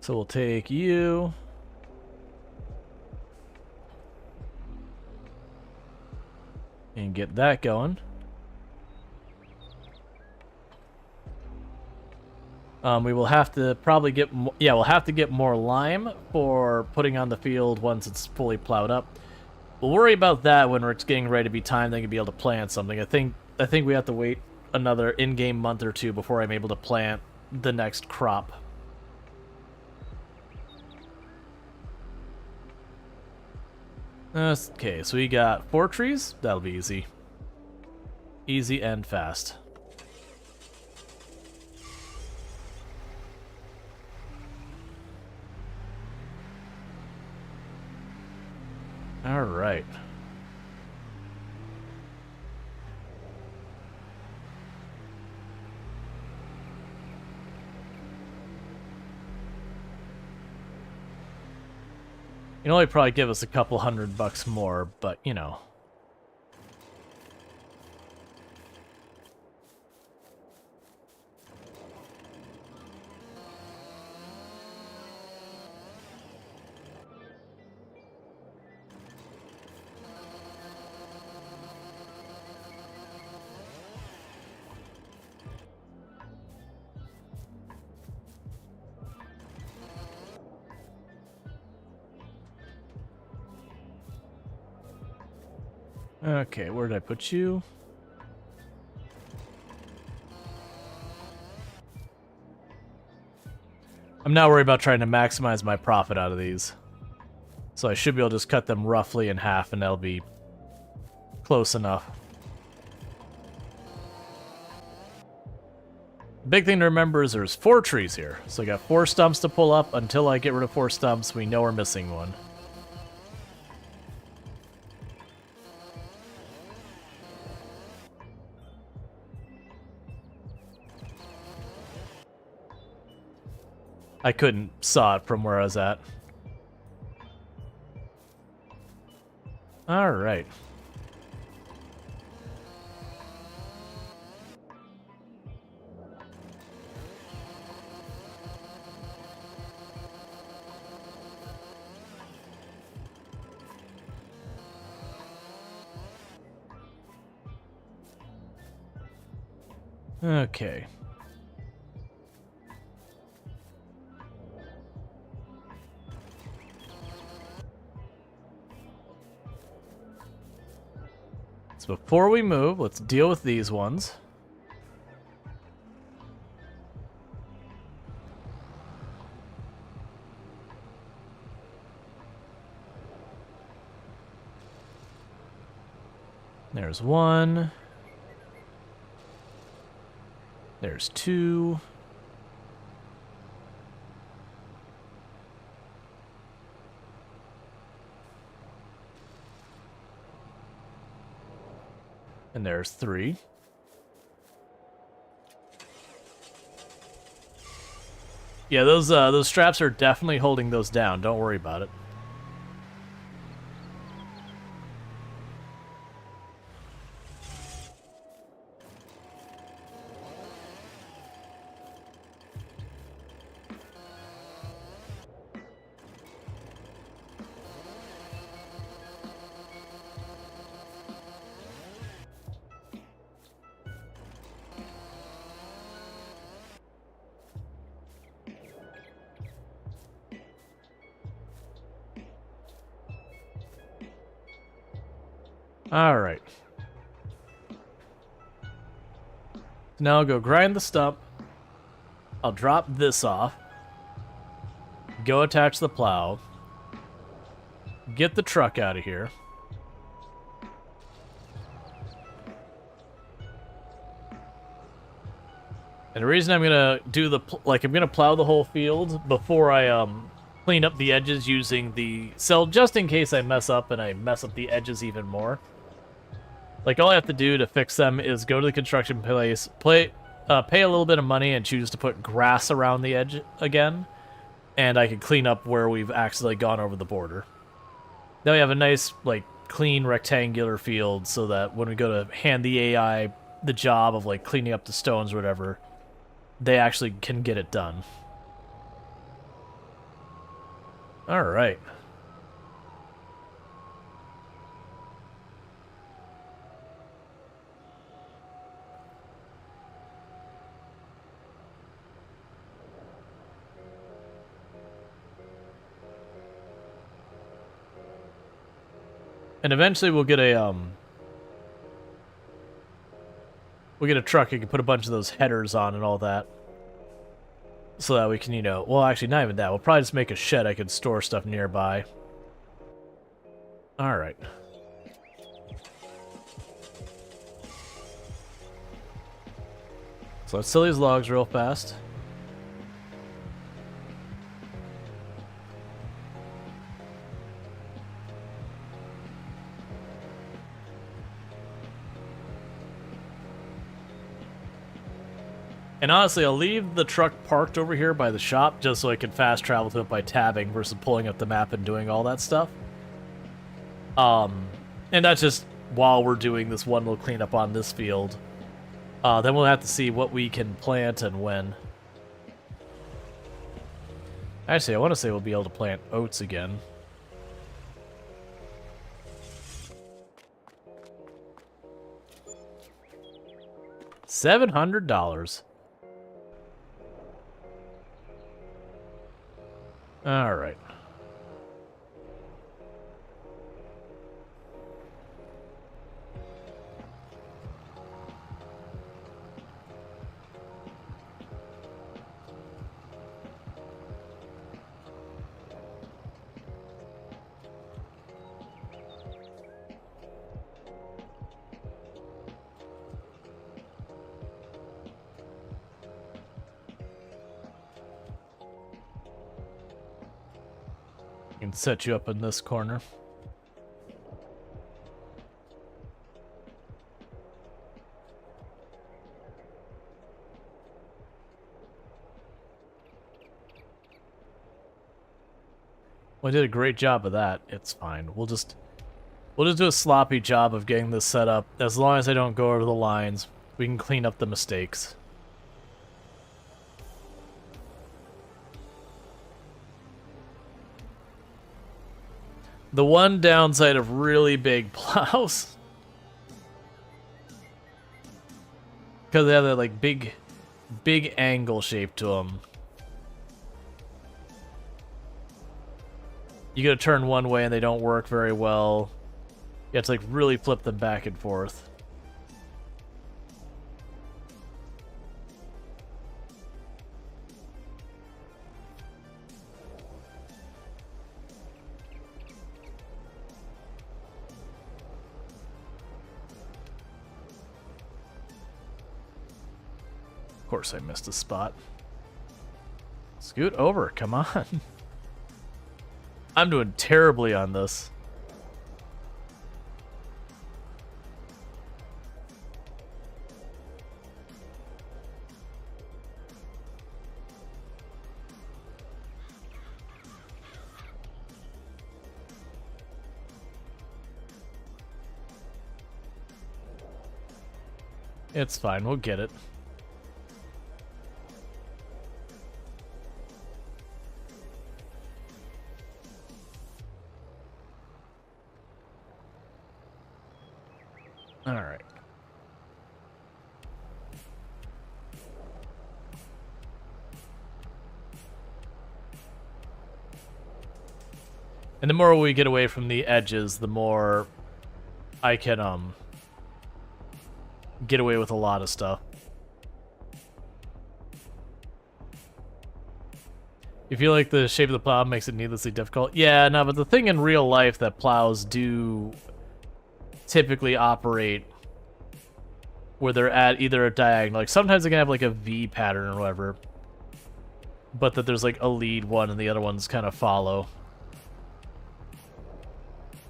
So we'll take you. And get that going. We will have to probably get we'll have to get more lime for putting on the field once it's fully plowed up. We'll worry about that when it's getting ready to be time they can be able to plant something. I think we have to wait another in-game month or two before I'm able to plant the next crop. Okay, so we got 4 trees. That'll be easy. Easy and fast. All right. You'd only probably give us a couple $100 more, but you know. Okay, where did I put you? I'm not worried about trying to maximize my profit out of these. So I should be able to just cut them roughly in half and that'll be close enough. Big thing to remember is there's 4 trees here. So I got 4 stumps to pull up. Until I get rid of 4 stumps, we know we're missing one. I couldn't saw it from where I was at. All right. Okay. So before we move, let's deal with these ones. There's 1. There's 2. And there's 3. Yeah, those straps are definitely holding those down. Don't worry about it. All right. Now I'll go grind the stump. I'll drop this off. Go attach the plow. Get the truck out of here. And the reason I'm gonna do I'm gonna plow the whole field before I clean up the edges using the cell, just in case I mess up and I mess up the edges even more. Like, all I have to do to fix them is go to the construction place, pay a little bit of money and choose to put grass around the edge again, and I can clean up where we've accidentally gone over the border. Then we have a nice, like, clean rectangular field so that when we go to hand the AI the job of, like, cleaning up the stones or whatever, they actually can get it done. All right. And eventually we'll get a truck you can put a bunch of those headers on and all that. So that we can, you know, well, actually, not even that. We'll probably just make a shed I can store stuff nearby. Alright. So let's sell these logs real fast. And honestly, I'll leave the truck parked over here by the shop just so I can fast travel to it by tabbing versus pulling up the map and doing all that stuff. And that's just while we're doing this one little cleanup on this field. Then we'll have to see what we can plant and when. Actually, I want to say we'll be able to plant oats again. $700. All right. Can set you up in this corner. Well, I did a great job of that. It's fine. We'll just do a sloppy job of getting this set up. As long as I don't go over the lines, we can clean up the mistakes. The one downside of really big plows, because they have that like big angle shape to them. You gotta turn one way and they don't work very well. You have to like really flip them back and forth. Of course I missed a spot. Scoot over, come on. I'm doing terribly on this. It's fine, we'll get it. All right. And the more we get away from the edges, the more I can get away with a lot of stuff. You feel like the shape of the plow makes it needlessly difficult? Yeah, no, but the thing in real life that plows do typically operate where they're at either a diagonal. Like sometimes they can have like a V pattern or whatever, but that there's like a lead one and the other ones kind of follow.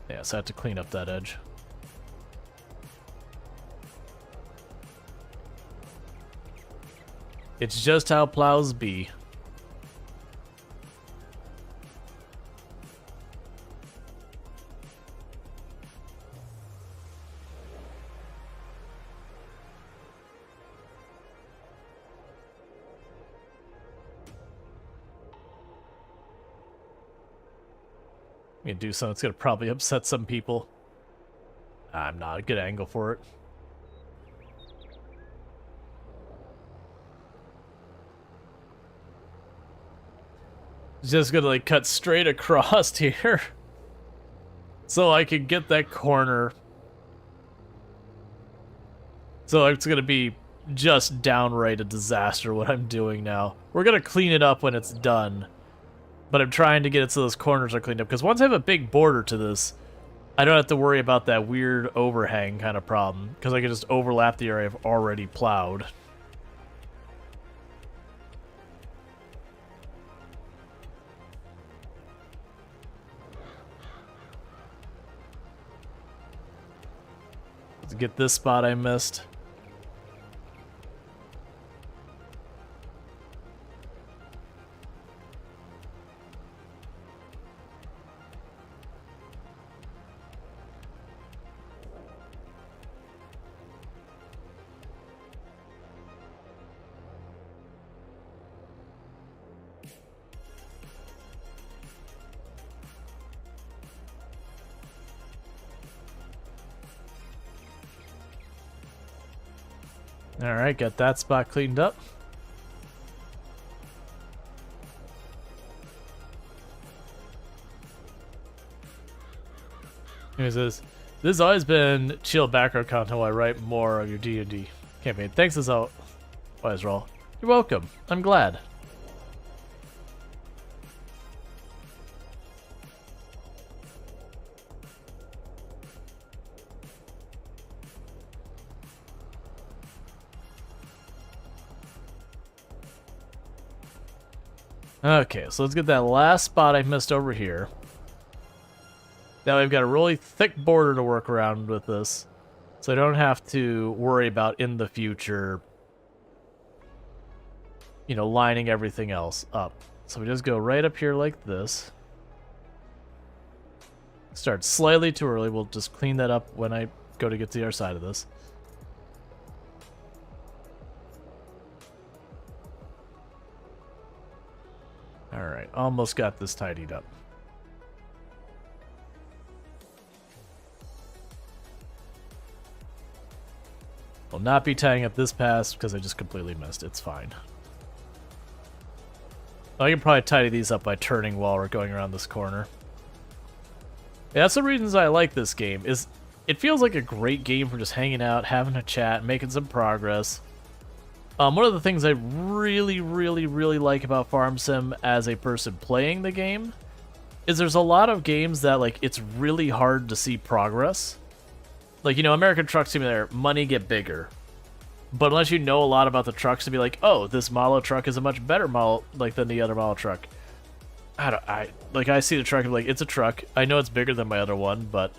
Yeah, so I have to clean up that edge. It's just how plows be. I'm gonna do something that's gonna probably upset some people. I'm not a good angle for it. Just gonna like cut straight across here. So I can get that corner. So it's going to be just downright a disaster what I'm doing now. We're going to clean it up when it's done. But I'm trying to get it so those corners are cleaned up. Because once I have a big border to this, I don't have to worry about that weird overhang kind of problem. Because I can just overlap the area I've already plowed. Let's get this spot I missed. Alright, got that spot cleaned up. Here's this. This has always been chill background content while I write more of your D&D campaign. Thanks as always, Rual. You're welcome. I'm glad. Okay, so let's get that last spot I missed over here. Now we've got a really thick border to work around with this, so I don't have to worry about in the future, you know, lining everything else up. So we just go right up here like this. Start slightly too early. We'll just clean that up when I go to get to the other side of this. Alright, almost got this tidied up. Will not be tying up this pass because I just completely missed. It's fine. I can probably tidy these up by turning while we're going around this corner. Yeah, that's the reasons I like this game. Is it feels like a great game for just hanging out, having a chat, making some progress. One of the things I really, really, really like about Farm Sim as a person playing the game is there's a lot of games that, like, it's really hard to see progress. Like, you know, American Truck Simulator, money get bigger. But unless you know a lot about the trucks to be like, oh, this model truck is a much better model, like, than the other model truck. I see the truck and be like, it's a truck. I know it's bigger than my other one, but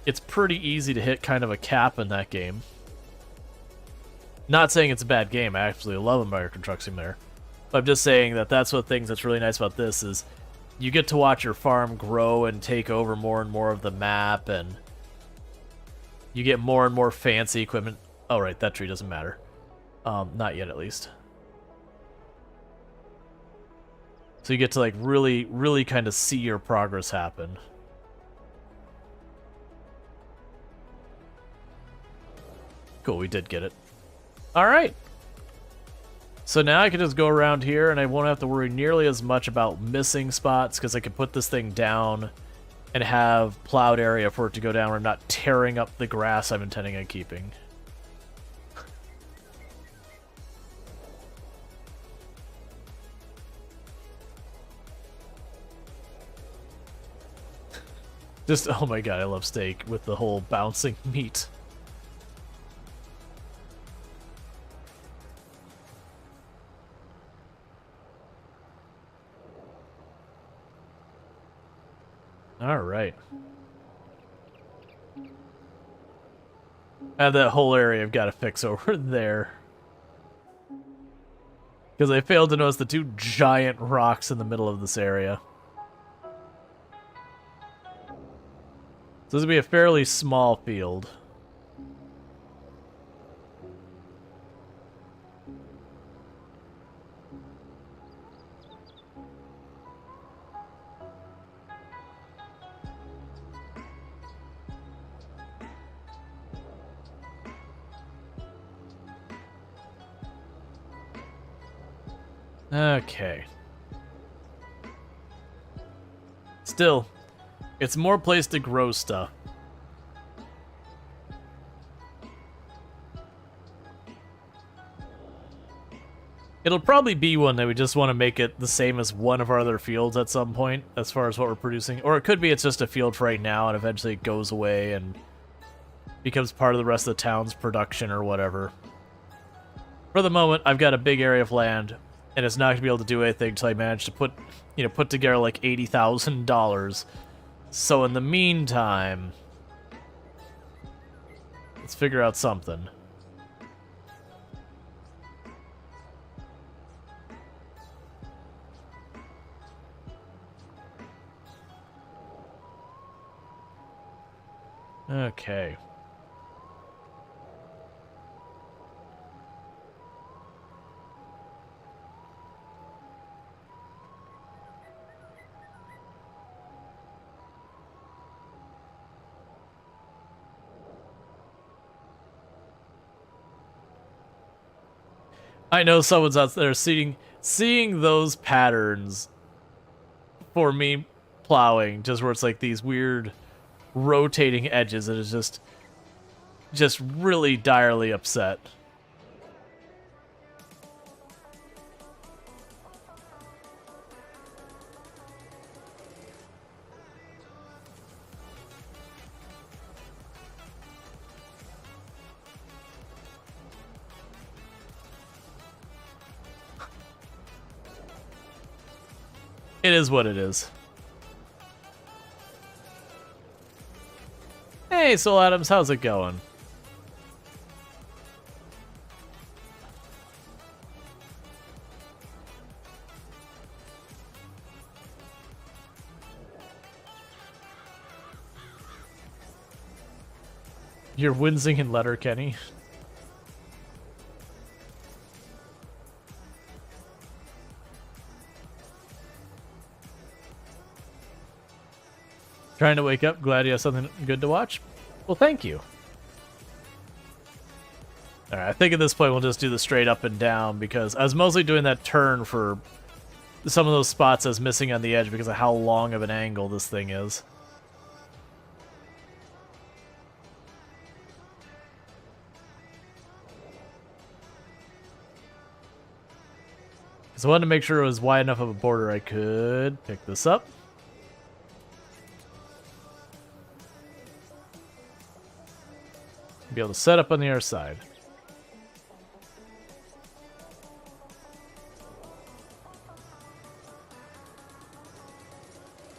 it's pretty easy to hit kind of a cap in that game. Not saying it's a bad game. I absolutely love American Truck Simulator. But I'm just saying that that's what things that's really nice about this is you get to watch your farm grow and take over more and more of the map, and you get more and more fancy equipment. Oh, right, that tree doesn't matter. Not yet, at least. So you get to, like, really, really kind of see your progress happen. Cool, we did get it. Alright. So now I can just go around here and I won't have to worry nearly as much about missing spots because I can put this thing down and have plowed area for it to go down where I'm not tearing up the grass I'm intending on keeping. Just, oh my god, I love steak with the whole bouncing meat. Alright. And that whole area I've got to fix over there. Because I failed to notice the two giant rocks in the middle of this area. So this will be a fairly small field. Okay. Still, It's more place to grow stuff. It'll probably be one that we just want to make it the same as one of our other fields at some point, as far as what we're producing. Or it could be it's just a field for right now, and eventually it goes away and becomes part of the rest of the town's production or whatever. For the moment, I've got a big area of land, and it's not going to be able to do anything until I manage to put together like $80,000. So in the meantime, let's figure out something. Okay. I know someone's out there seeing those patterns for me plowing, just where it's like these weird rotating edges, and is just really direly upset. It is what it is. Hey, Soul Adams, how's it going? You're wincing in Letterkenny. Trying to wake up. Glad you have something good to watch. Well, thank you. Alright, I think at this point we'll just do the straight up and down, because I was mostly doing that turn for some of those spots as missing on the edge because of how long of an angle this thing is. So I wanted to make sure it was wide enough of a border I could pick this up. Be able to set up on the other side.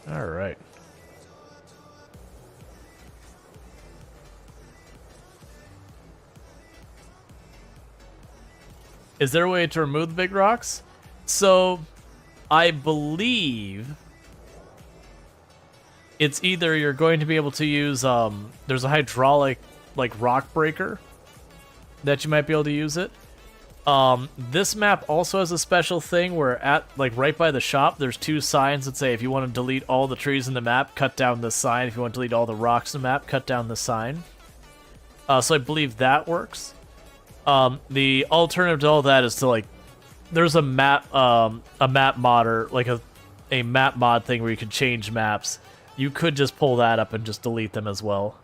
All right. Is there a way to remove the big rocks? So, I believe it's either you're going to be able to use, there's a hydraulic like rock breaker that you might be able to use it. This map also has a special thing where at like right by the shop there's two signs that say if you want to delete all the trees in the map, cut down this sign. If you want to delete all the rocks in the map, cut down the sign. So I believe that works. The alternative to all that is to like there's a map modder, like a map mod thing where you can change maps. You could just pull that up and just delete them as well.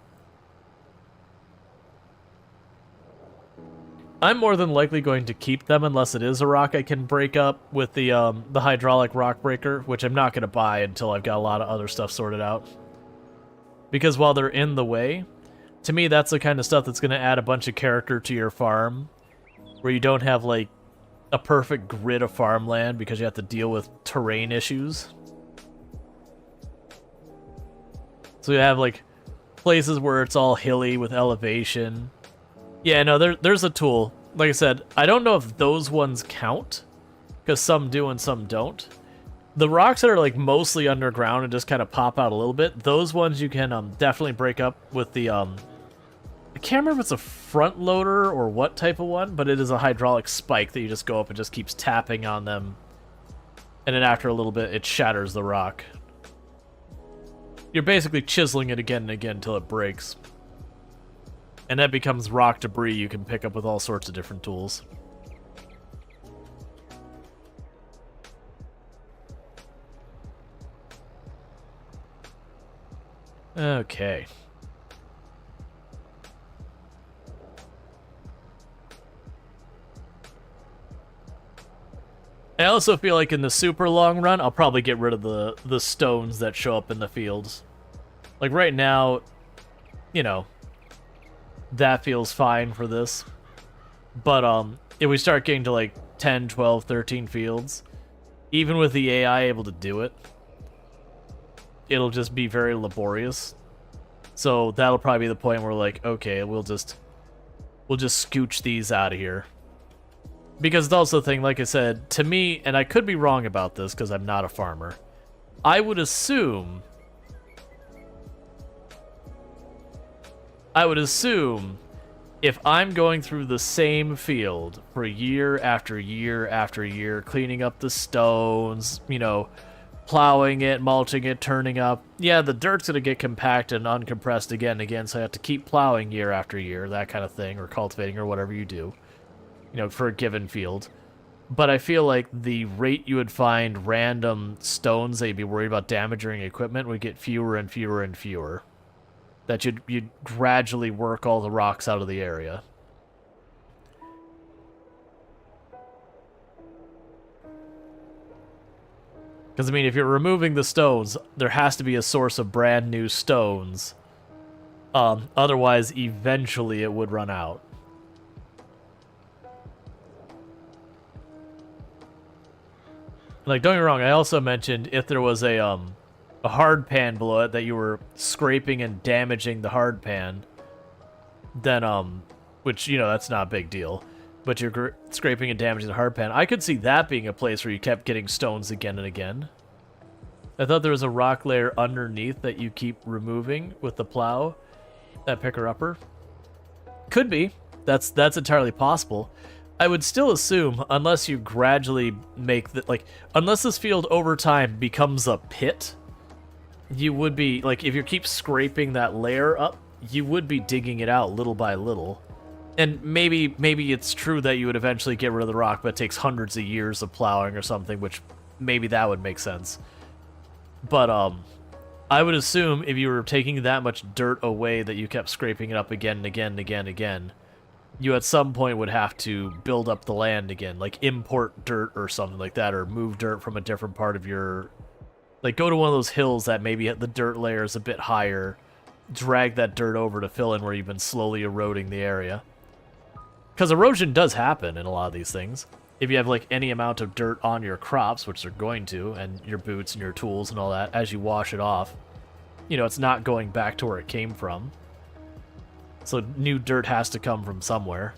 I'm more than likely going to keep them unless it is a rock I can break up with the hydraulic rock breaker, which I'm not going to buy until I've got a lot of other stuff sorted out. Because while they're in the way, to me that's the kind of stuff that's going to add a bunch of character to your farm, where you don't have like a perfect grid of farmland because you have to deal with terrain issues. So you have like places where it's all hilly with elevation. Yeah, no, there's a tool. Like I said, I don't know if those ones count, because some do and some don't. The rocks that are like mostly underground and just kind of pop out a little bit, those ones you can definitely break up with the I can't remember if it's a front loader or what type of one, but it is a hydraulic spike that you just go up and just keeps tapping on them, and then after a little bit it shatters the rock. You're basically chiseling it again and again until it breaks. And that becomes rock debris you can pick up with all sorts of different tools. Okay. I also feel like in the super long run, I'll probably get rid of the stones that show up in the fields. Like right now, you know, that feels fine for this. But if we start getting to like 10, 12, 13 fields, even with the AI able to do it, it'll just be very laborious. So that'll probably be the point where like, okay, we'll just scooch these out of here. Because it's also the thing, like I said, to me, and I could be wrong about this because I'm not a farmer, I would assume if I'm going through the same field for year after year after year, cleaning up the stones, you know, plowing it, mulching it, turning up, yeah, the dirt's going to get compacted and uncompressed again and again, so I have to keep plowing year after year, that kind of thing, or cultivating, or whatever you do, you know, for a given field. But I feel like the rate you would find random stones that you'd be worried about damaging equipment would get fewer and fewer and fewer. That you'd gradually work all the rocks out of the area. Because, I mean, if you're removing the stones, there has to be a source of brand new stones. Otherwise, eventually it would run out. Like, don't get me wrong, I also mentioned if there was a hard pan below it that you were scraping and damaging the hard pan, then, which, you know, that's not a big deal, but you're scraping and damaging the hard pan, I could see that being a place where you kept getting stones again and again. I thought there was a rock layer underneath that you keep removing with the plow, that picker-upper. Could be. That's entirely possible. I would still assume, unless you gradually make the, like, unless this field over time becomes a pit, you would be, like, if you keep scraping that layer up, you would be digging it out little by little. And maybe it's true that you would eventually get rid of the rock, but it takes hundreds of years of plowing or something, which maybe that would make sense. But, I would assume if you were taking that much dirt away that you kept scraping it up again and again and again and again, you at some point would have to build up the land again, like import dirt or something like that, or move dirt from a different part of your... Like, go to one of those hills that maybe the dirt layer is a bit higher, drag that dirt over to fill in where you've been slowly eroding the area. Because erosion does happen in a lot of these things. If you have, like, any amount of dirt on your crops, which they're going to, and your boots and your tools and all that, as you wash it off, you know, it's not going back to where it came from. So new dirt has to come from somewhere.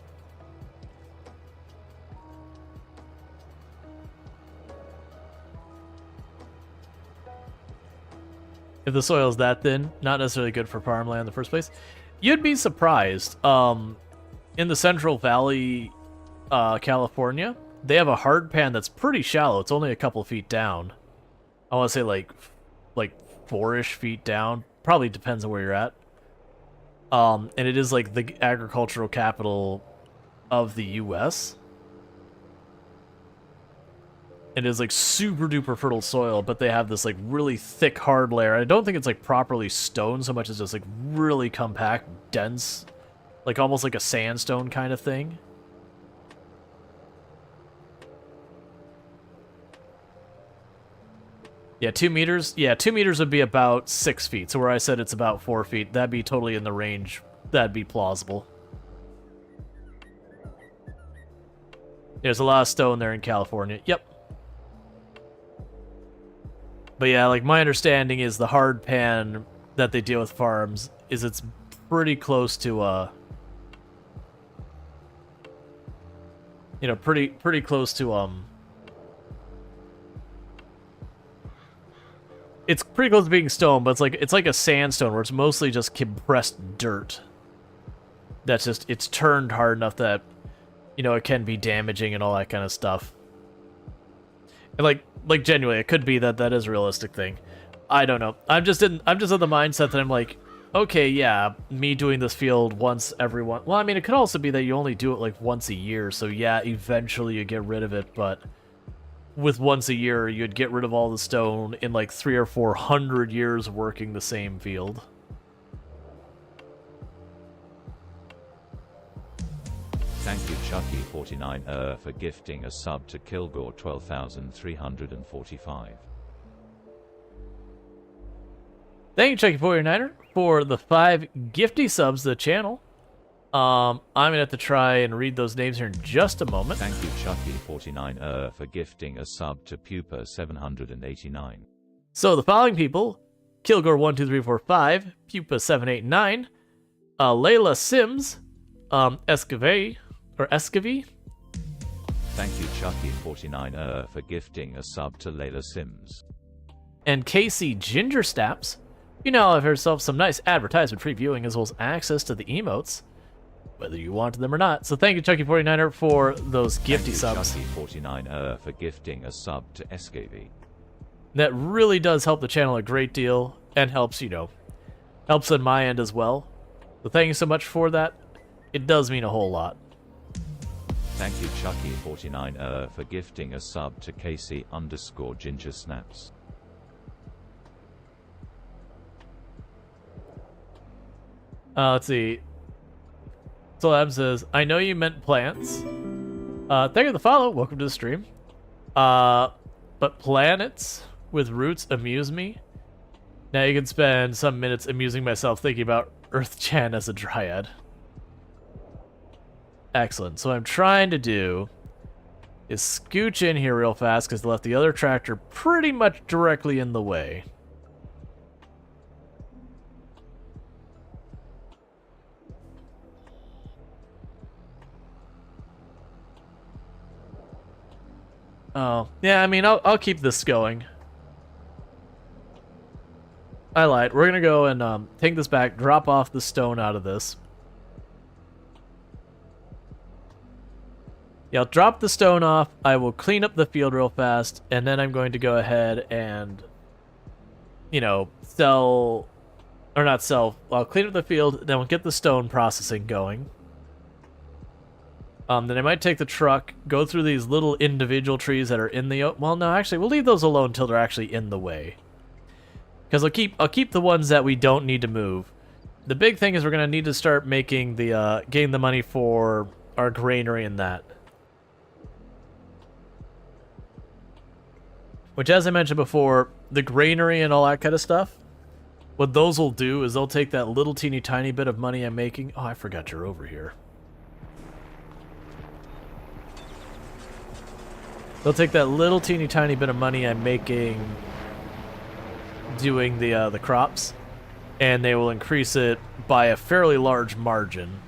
If the soil's that thin, not necessarily good for farmland in the first place. You'd be surprised. In the Central Valley, California, they have a hard pan that's pretty shallow. It's only a couple feet down. I want to say like 4-ish feet down. Probably depends on where you're at. And it is like the agricultural capital of the U.S. It is like super duper fertile soil, but they have this like really thick hard layer. I don't think it's like properly stone so much as just like really compact, dense, like almost like a sandstone kind of thing. Yeah, 2 meters. Yeah, 2 meters would be about 6 feet. So where I said it's about 4 feet, that'd be totally in the range. That'd be plausible. There's a lot of stone there in California. Yep. But yeah, like my understanding is the hard pan that they deal with farms is it's pretty close to you know, pretty close to it's pretty close to being stone, but it's like a sandstone where it's mostly just compressed dirt. That's just it's turned hard enough that, you know, it can be damaging and all that kind of stuff. And like genuinely, it could be that that is a realistic thing. I don't know. I'm just in the mindset that I'm like, okay, yeah, me doing this field once every one. Well, I mean, it could also be that you only do it like once a year, so yeah, eventually you get rid of it, but with once a year, you'd get rid of all the stone in like 300 or 400 years working the same field. Thank you Chucky49 for gifting a sub to Kilgore 12,345. Thank you, Chucky49er, for the 5 gifty subs to the channel. I'm gonna have to try and read those names here in just a moment. Thank you Chucky49 for gifting a sub to Pupa 789. So the following people: Kilgore12345, Pupa789, Layla Sims, Escave. Thank you Chucky49 for gifting a sub to Layla Sims. And Casey Ginger Snaps. You now have yourself some nice advertisement previewing as well as access to the emotes, whether you wanted them or not. So thank you, Chucky49er, for those gifty subs. Thank you, Chucky49 for gifting a sub to SKV. That really does help the channel a great deal, and helps, helps on my end as well. So thank you so much for that. It does mean a whole lot. Thank you, Chucky49 for gifting a sub to Casey_Ginger Snaps. Let's see. So Ab says, I know you meant plants. Thank you for the follow. Welcome to the stream. But planets with roots amuse me. Now you can spend some minutes amusing myself thinking about Earth-chan as a dryad. Excellent. So what I'm trying to do is scooch in here real fast because they left the other tractor pretty much directly in the way. Oh, yeah, I mean, I'll keep this going. I lied. We're gonna go and take this back, drop off the stone out of this. Yeah, I'll drop the stone off. I will clean up the field real fast, and then I'm going to go ahead and, sell, or not sell. I'll clean up the field, then we'll get the stone processing going. Then I might take the truck, go through these little individual trees that are in the... Well, no, actually, we'll leave those alone until they're actually in the way. Because I'll keep the ones that we don't need to move. The big thing is we're going to need to start making the, getting the money for our granary and that. Which, as I mentioned before, the granary and all that kind of stuff, what those will do is they'll take that little teeny tiny bit of money I'm making... Oh, I forgot you're over here. They'll take that little teeny tiny bit of money I'm making doing the crops, and they will increase it by a fairly large margin.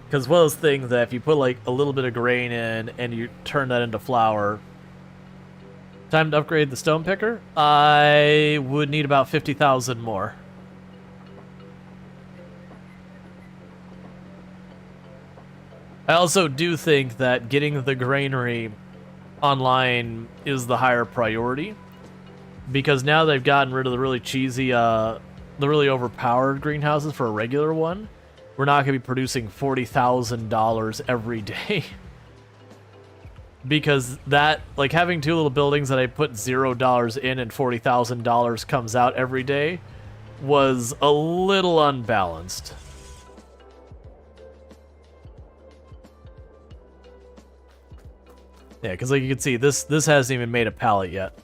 Because one of those things that if you put like a little bit of grain in and you turn that into flour, time to upgrade the stone picker, I would need about 50,000 more. I also do think that getting the granary online is the higher priority, because now they've gotten rid of the really cheesy, the really overpowered greenhouses for a regular one. We're not going to be producing $40,000 every day. Because that, like having 2 little buildings that I put $0 in and $40,000 comes out every day, was a little unbalanced. Yeah, because like you can see, this hasn't even made a pallet yet.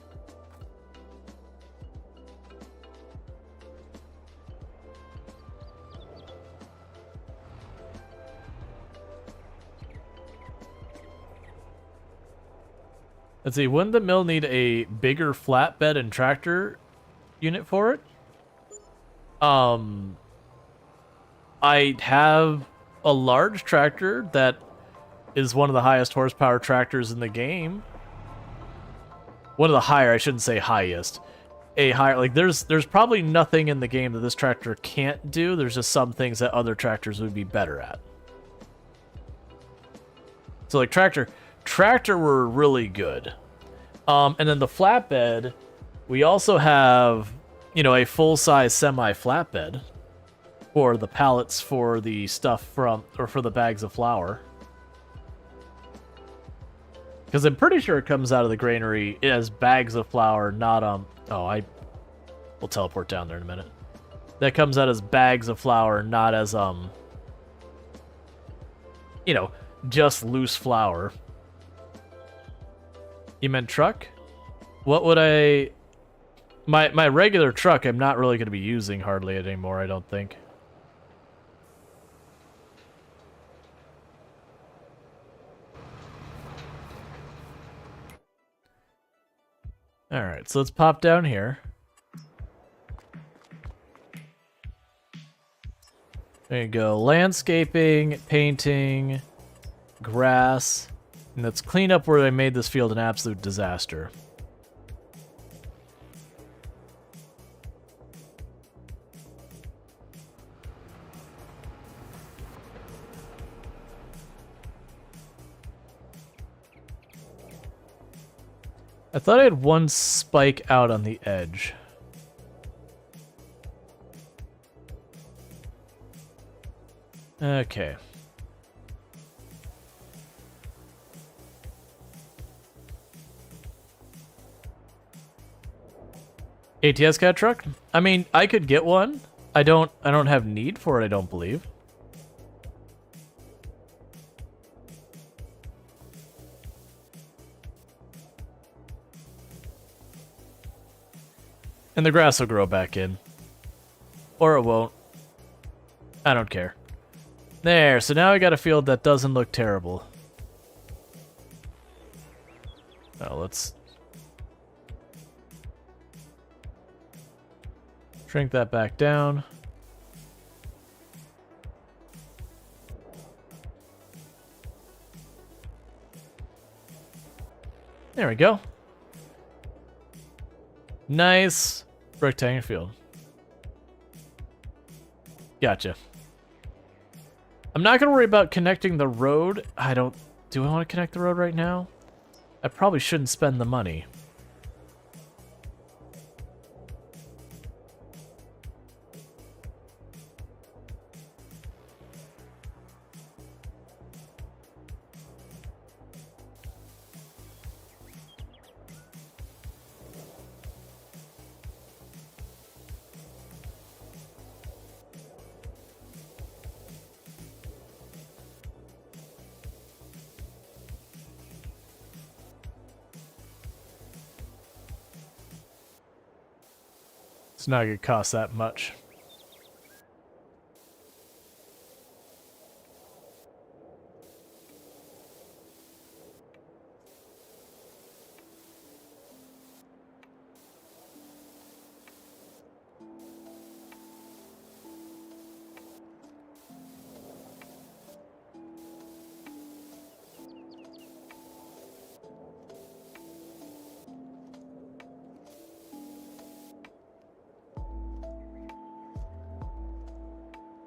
Let's see, wouldn't the mill need a bigger flatbed and tractor unit for it? I have a large tractor that is one of the highest horsepower tractors in the game. One of the higher, I shouldn't say highest. A higher, like there's probably nothing in the game that this tractor can't do. There's just some things that other tractors would be better at. So like tractor were really good. And then the flatbed, we also have, a full-size semi-flatbed for the pallets for the stuff for the bags of flour. Because I'm pretty sure it comes out of the granary as bags of flour, not, I will teleport down there in a minute. That comes out as bags of flour, not as, you know, just loose flour. You meant truck? What would I... My regular truck I'm not really going to be using hardly anymore, I don't think. Alright, so let's pop down here. There you go. Landscaping, painting, grass. And let's clean up where I made this field an absolute disaster. I thought I had one spike out on the edge. Okay. ATS cat truck? I mean, I could get one. I don't have need for it, I don't believe. And the grass will grow back in. Or it won't. I don't care. There, so now I got a field that doesn't look terrible. Now let's shrink that back down. There we go. Nice rectangular field. Gotcha. I'm not going to worry about connecting the road. Do I want to connect the road right now? I probably shouldn't spend the money. It's not going to cost that much.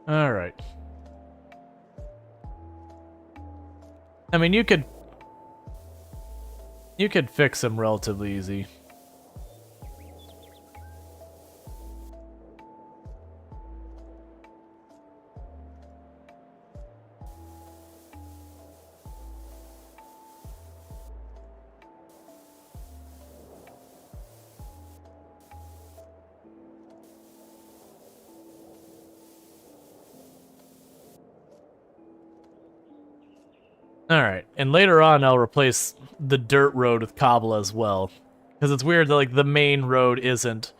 All right. I mean, you could fix them relatively easy. Alright, and later on I'll replace the dirt road with cobble as well. Because it's weird that like the main road isn't,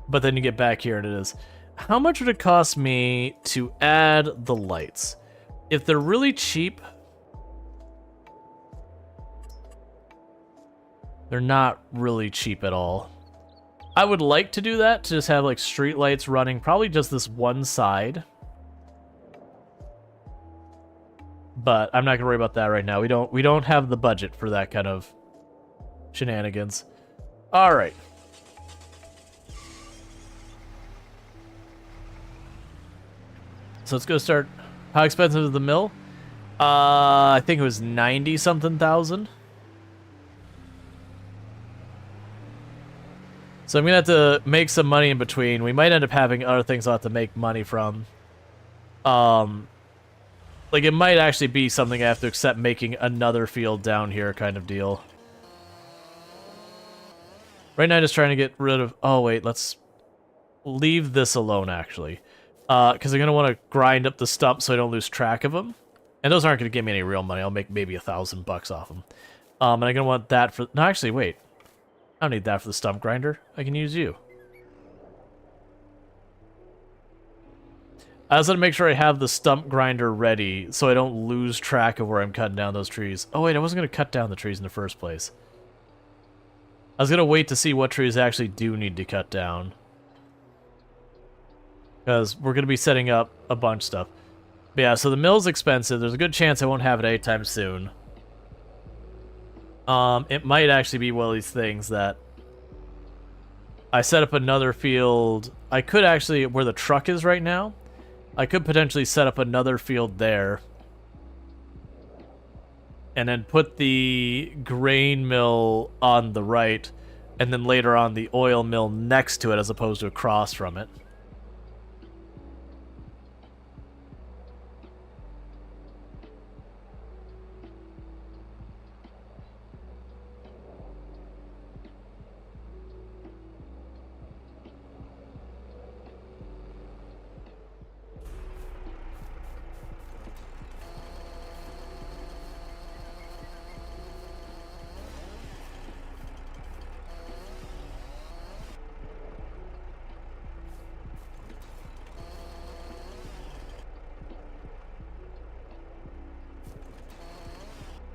but then you get back here and it is. How much would it cost me to add the lights? If they're really cheap, they're not really cheap at all. I would like to do that, to just have like street lights running probably just this one side. But I'm not gonna worry about that right now. We don't have the budget for that kind of shenanigans. All right. So let's go start. How expensive is the mill? I think it was 90-something thousand. So I'm gonna have to make some money in between. We might end up having other things I'll have to make money from. Like, it might actually be something I have to accept making another field down here kind of deal. Right now, I'm just trying to get rid of... Oh, wait, let's leave this alone, actually. Because I'm going to want to grind up the stumps so I don't lose track of them. And those aren't going to give me any real money. I'll make maybe $1,000 off them. And I'm going to want that for... No, actually, wait. I don't need that for the stump grinder. I can use you. I also want to make sure I have the stump grinder ready so I don't lose track of where I'm cutting down those trees. Oh, wait, I wasn't going to cut down the trees in the first place. I was going to wait to see what trees I actually do need to cut down. Because we're going to be setting up a bunch of stuff. But yeah, so the mill's expensive. There's a good chance I won't have it anytime soon. It might actually be one of these things that I set up another field. I could actually, where the truck is right now, I could potentially set up another field there. And then put the grain mill on the right, and then later on the oil mill next to it as opposed to across from it.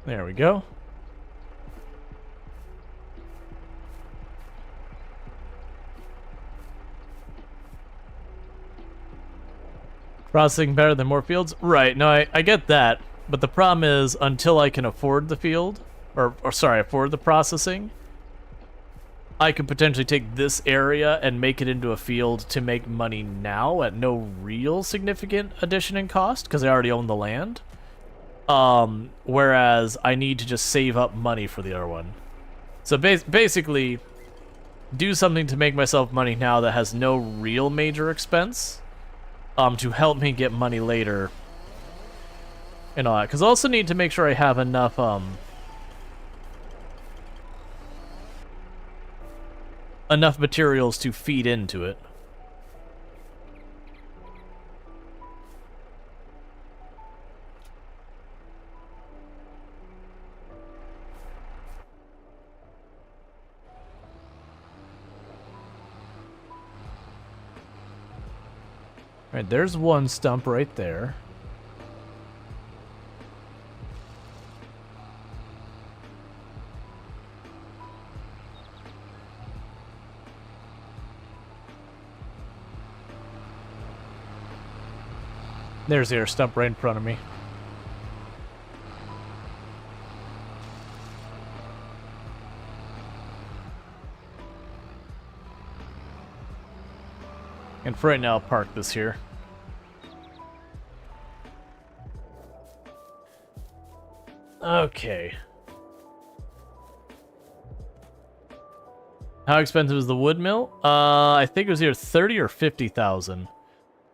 There we go. Processing better than more fields? Right, no, I get that. But the problem is, until I can afford the field, or sorry, afford the processing, I could potentially take this area and make it into a field to make money now at no real significant addition in cost, because I already own the land. Whereas I need to just save up money for the other one. So basically, do something to make myself money now that has no real major expense, to help me get money later, and all that. Because I also need to make sure I have enough, enough materials to feed into it. Alright, there's one stump right there. There's the air stump right in front of me. And for right now, I'll park this here. Okay. How expensive is the wood mill? I think it was either 30 or 50,000.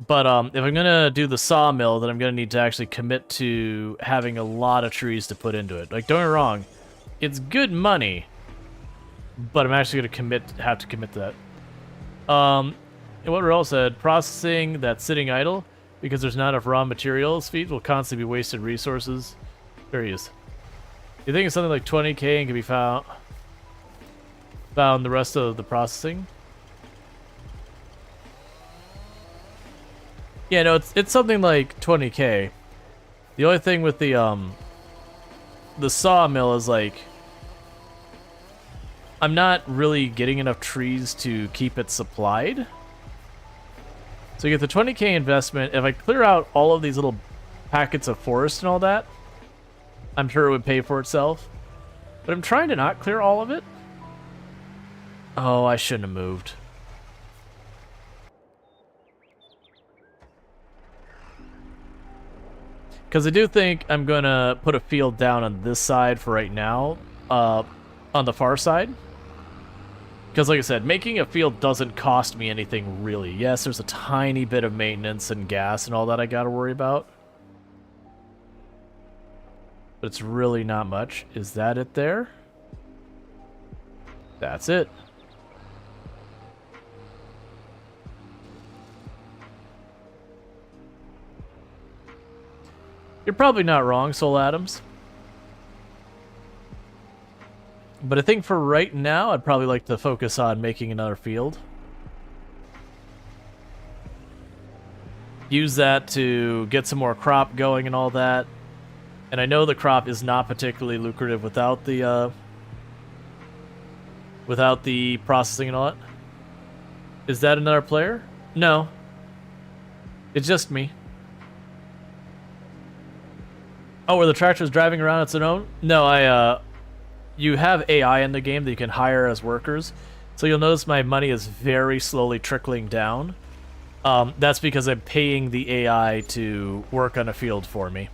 But if I'm gonna do the sawmill, then I'm gonna need to actually commit to having a lot of trees to put into it. Like, don't get me wrong, it's good money, but I'm actually gonna have to commit to that. And what Rual said, processing that's sitting idle because there's not enough raw materials feed will constantly be wasted resources. There he is. You think it's something like 20k and can be found the rest of the processing? Yeah, no, it's something like 20k. The only thing with the sawmill is like I'm not really getting enough trees to keep it supplied. So you get the 20k investment. If I clear out all of these little packets of forest and all that, I'm sure it would pay for itself. But I'm trying to not clear all of it. Oh, I shouldn't have moved. Because I do think I'm going to put a field down on this side for right now, on the far side. Because like I said, making a field doesn't cost me anything really. Yes, there's a tiny bit of maintenance and gas and all that I got to worry about. But it's really not much. Is that it there? That's it. You're probably not wrong, Soul Adams. But I think for right now, I'd probably like to focus on making another field. Use that to get some more crop going and all that. And I know the crop is not particularly lucrative without the processing and all that. Is that another player? No. It's just me. Oh, where the tractor's driving around its own? No, you have AI in the game that you can hire as workers. So you'll notice my money is very slowly trickling down. That's because I'm paying the AI to work on a field for me.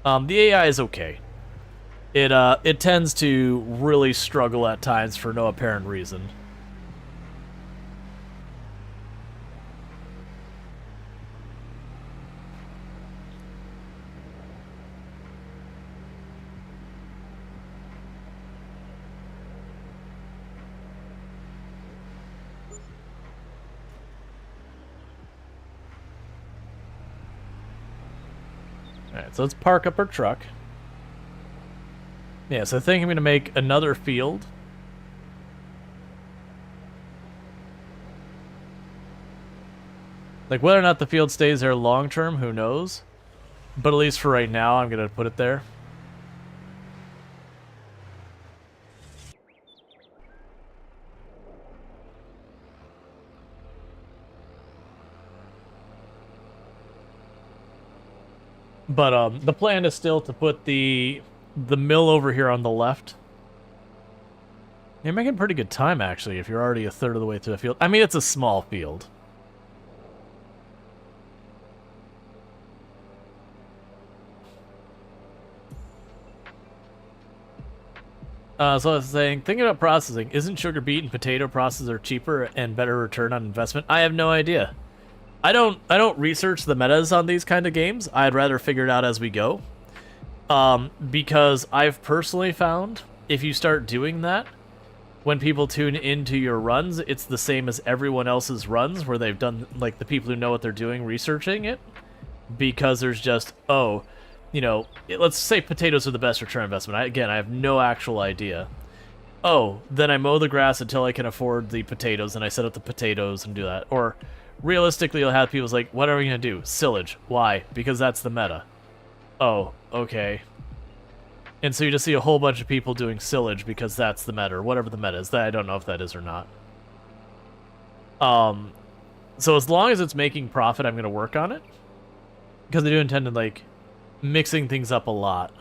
The AI is okay. It tends to really struggle at times for no apparent reason. Alright, so let's park up our truck. Yeah, so I think I'm going to make another field. Like, whether or not the field stays there long term, who knows? But at least for right now, I'm going to put it there. But the plan is still to put the mill over here on the left. You're making pretty good time, actually, if you're already a third of the way through the field. I mean, it's a small field. So I was saying, thinking about processing, isn't sugar beet and potato processor cheaper and better return on investment? I have no idea. I don't research the metas on these kind of games. I'd rather figure it out as we go. Because I've personally found if you start doing that, when people tune into your runs, it's the same as everyone else's runs where they've done, like, the people who know what they're doing researching it. Because there's just, oh, you know, let's say potatoes are the best return investment. I have no actual idea. Oh, then I mow the grass until I can afford the potatoes, and I set up the potatoes and do that. Or realistically, you'll have people like, what are we going to do? Silage. Why? Because that's the meta. Oh, okay. And so you just see a whole bunch of people doing silage because that's the meta, or whatever the meta is. I don't know if that is or not. So as long as it's making profit, I'm going to work on it. Because I do intend to, like, mixing things up a lot.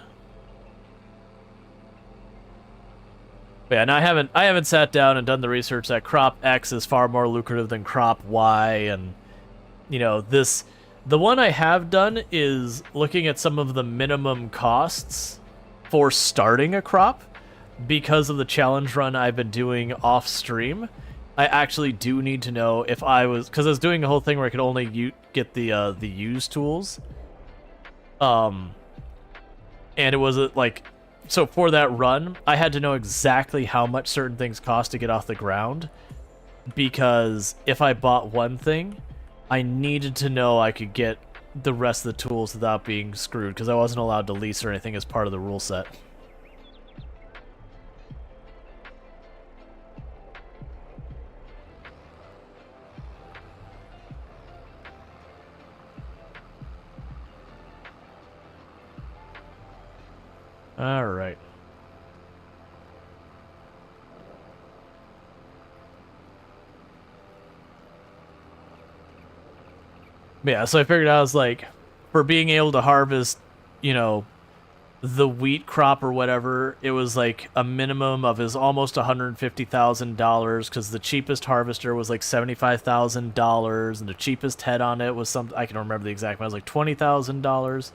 But yeah, and I haven't sat down and done the research that crop X is far more lucrative than crop Y, and you know, the one I have done is looking at some of the minimum costs for starting a crop. Because of the challenge run I've been doing off stream, I actually do need to know if because I was doing a whole thing where I could only get the use tools. And it was like, so for that run, I had to know exactly how much certain things cost to get off the ground, because if I bought one thing, I needed to know I could get the rest of the tools without being screwed, because I wasn't allowed to lease or anything as part of the rule set. All right. Yeah, so I figured I was like, for being able to harvest, you know, the wheat crop or whatever, it was like a minimum of almost $150,000, because the cheapest harvester was like $75,000, and the cheapest head on it was I can remember the exact amount, it was like $20,000.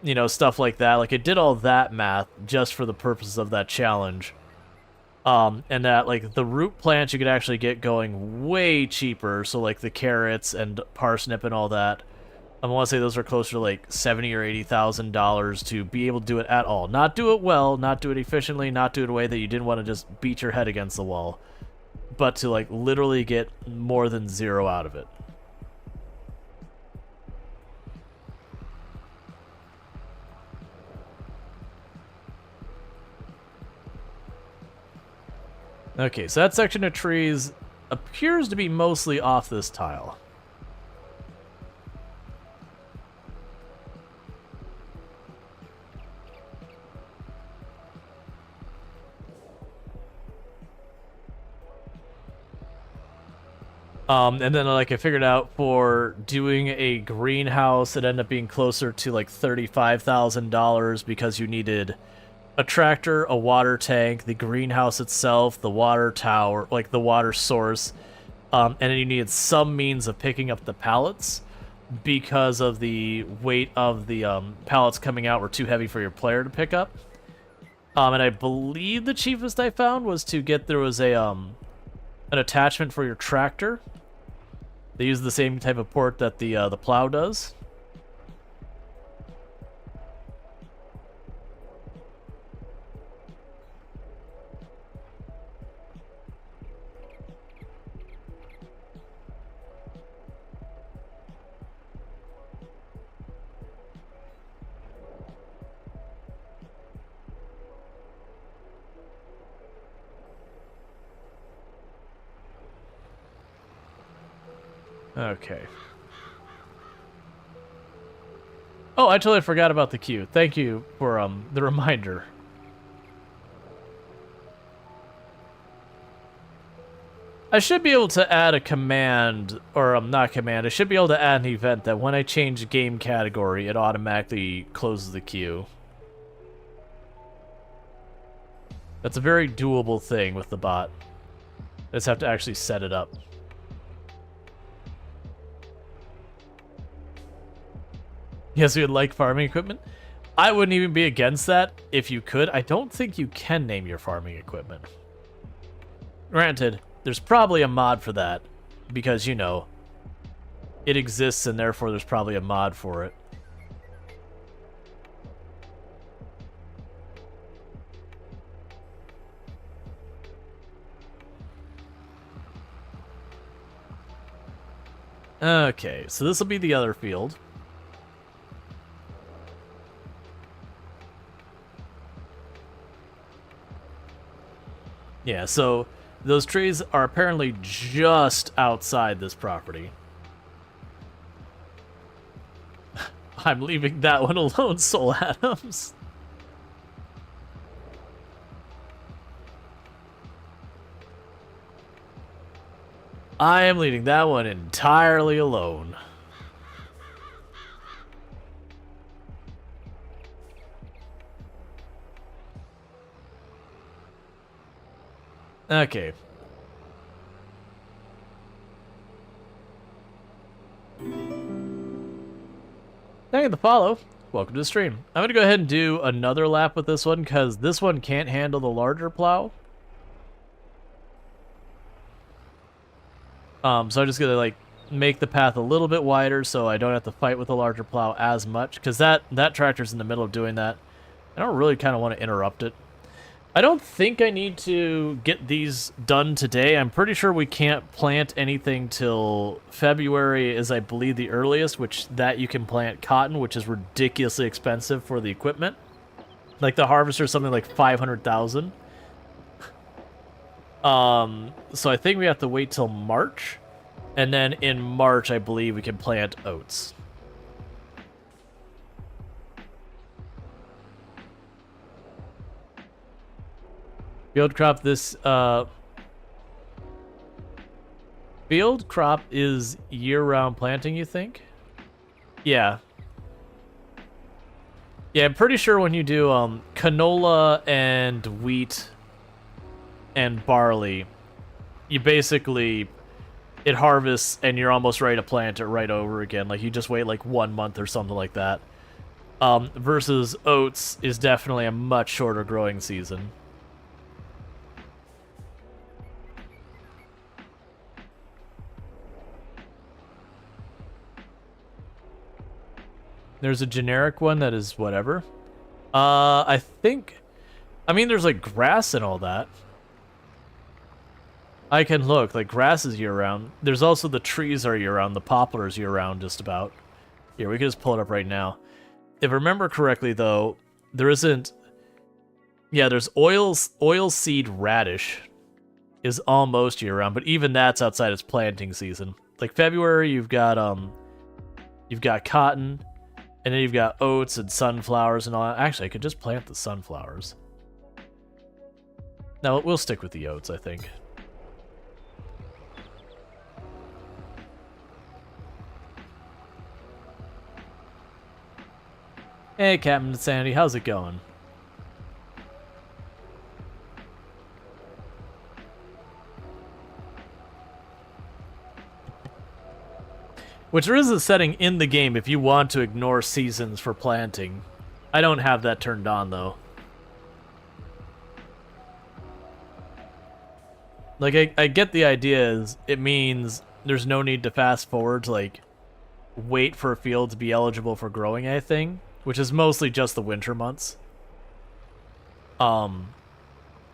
You know, stuff like that. Like, it did all that math just for the purposes of that challenge. And that, like, the root plants you could actually get going way cheaper. So, like, the carrots and parsnip and all that, I want to say those are closer to, like, $70,000 or $80,000 to be able to do it at all. Not do it well, not do it efficiently, not do it in a way that you didn't want to just beat your head against the wall. But to, like, literally get more than zero out of it. Okay, so that section of trees appears to be mostly off this tile. And then like I figured out for doing a greenhouse, it ended up being closer to like $35,000 because you needed a tractor, a water tank, the greenhouse itself, the water tower, like the water source, and then you needed some means of picking up the pallets because of the weight of the pallets coming out were too heavy for your player to pick up. And I believe the cheapest I found was to get there was a an attachment for your tractor. They use the same type of port that the plow does. Okay. Oh, I totally forgot about the queue. Thank you for the reminder. I should be able to add a command, or not command, I should be able to add an event that when I change game category, it automatically closes the queue. That's a very doable thing with the bot. I just have to actually set it up. Yes, we would like farming equipment. I wouldn't even be against that if you could. I don't think you can name your farming equipment. Granted, there's probably a mod for that because, you know, it exists and therefore there's probably a mod for it. Okay, so this will be the other field. Yeah, so those trees are apparently just outside this property. I'm leaving that one alone, Soul Adams. I am leaving that one entirely alone. Okay. Thank you for the follow. Welcome to the stream. I'm going to go ahead and do another lap with this one because this one can't handle the larger plow. So I'm just going to like make the path a little bit wider so I don't have to fight with the larger plow as much because that tractor's in the middle of doing that. I don't really kind of want to interrupt it. I don't think I need to get these done today. I'm pretty sure we can't plant anything till February is, I believe, the earliest, which that you can plant cotton, which is ridiculously expensive for the equipment. Like the harvester is something like 500,000. So I think we have to wait till March, and then in March, I believe we can plant oats. Field crop this, field crop is year-round planting, you think? Yeah. Yeah, I'm pretty sure when you do, canola and wheat and barley, you basically, it harvests and you're almost ready to plant it right over again. Like, you just wait like 1 month or something like that. Versus oats is definitely a much shorter growing season. There's a generic one that is whatever. I think... I mean, there's, like, grass and all that. I can look. Like, grass is year-round. There's also the trees are year-round. The poplars year-round, just about. Here, we can just pull it up right now. If I remember correctly, though, there isn't... Yeah, there's oil seed radish. is almost year-round, but even that's outside its planting season. Like February, you've got cotton, and then you've got oats and sunflowers and all that. Actually, I could just plant the sunflowers. No, we'll stick with the oats, I think. Hey, Captain Sandy, how's it going? Which there is a setting in the game if you want to ignore seasons for planting. I don't have that turned on, though. Like, I get the idea is it means there's no need to fast forward to, like, wait for a field to be eligible for growing anything, which is mostly just the winter months. I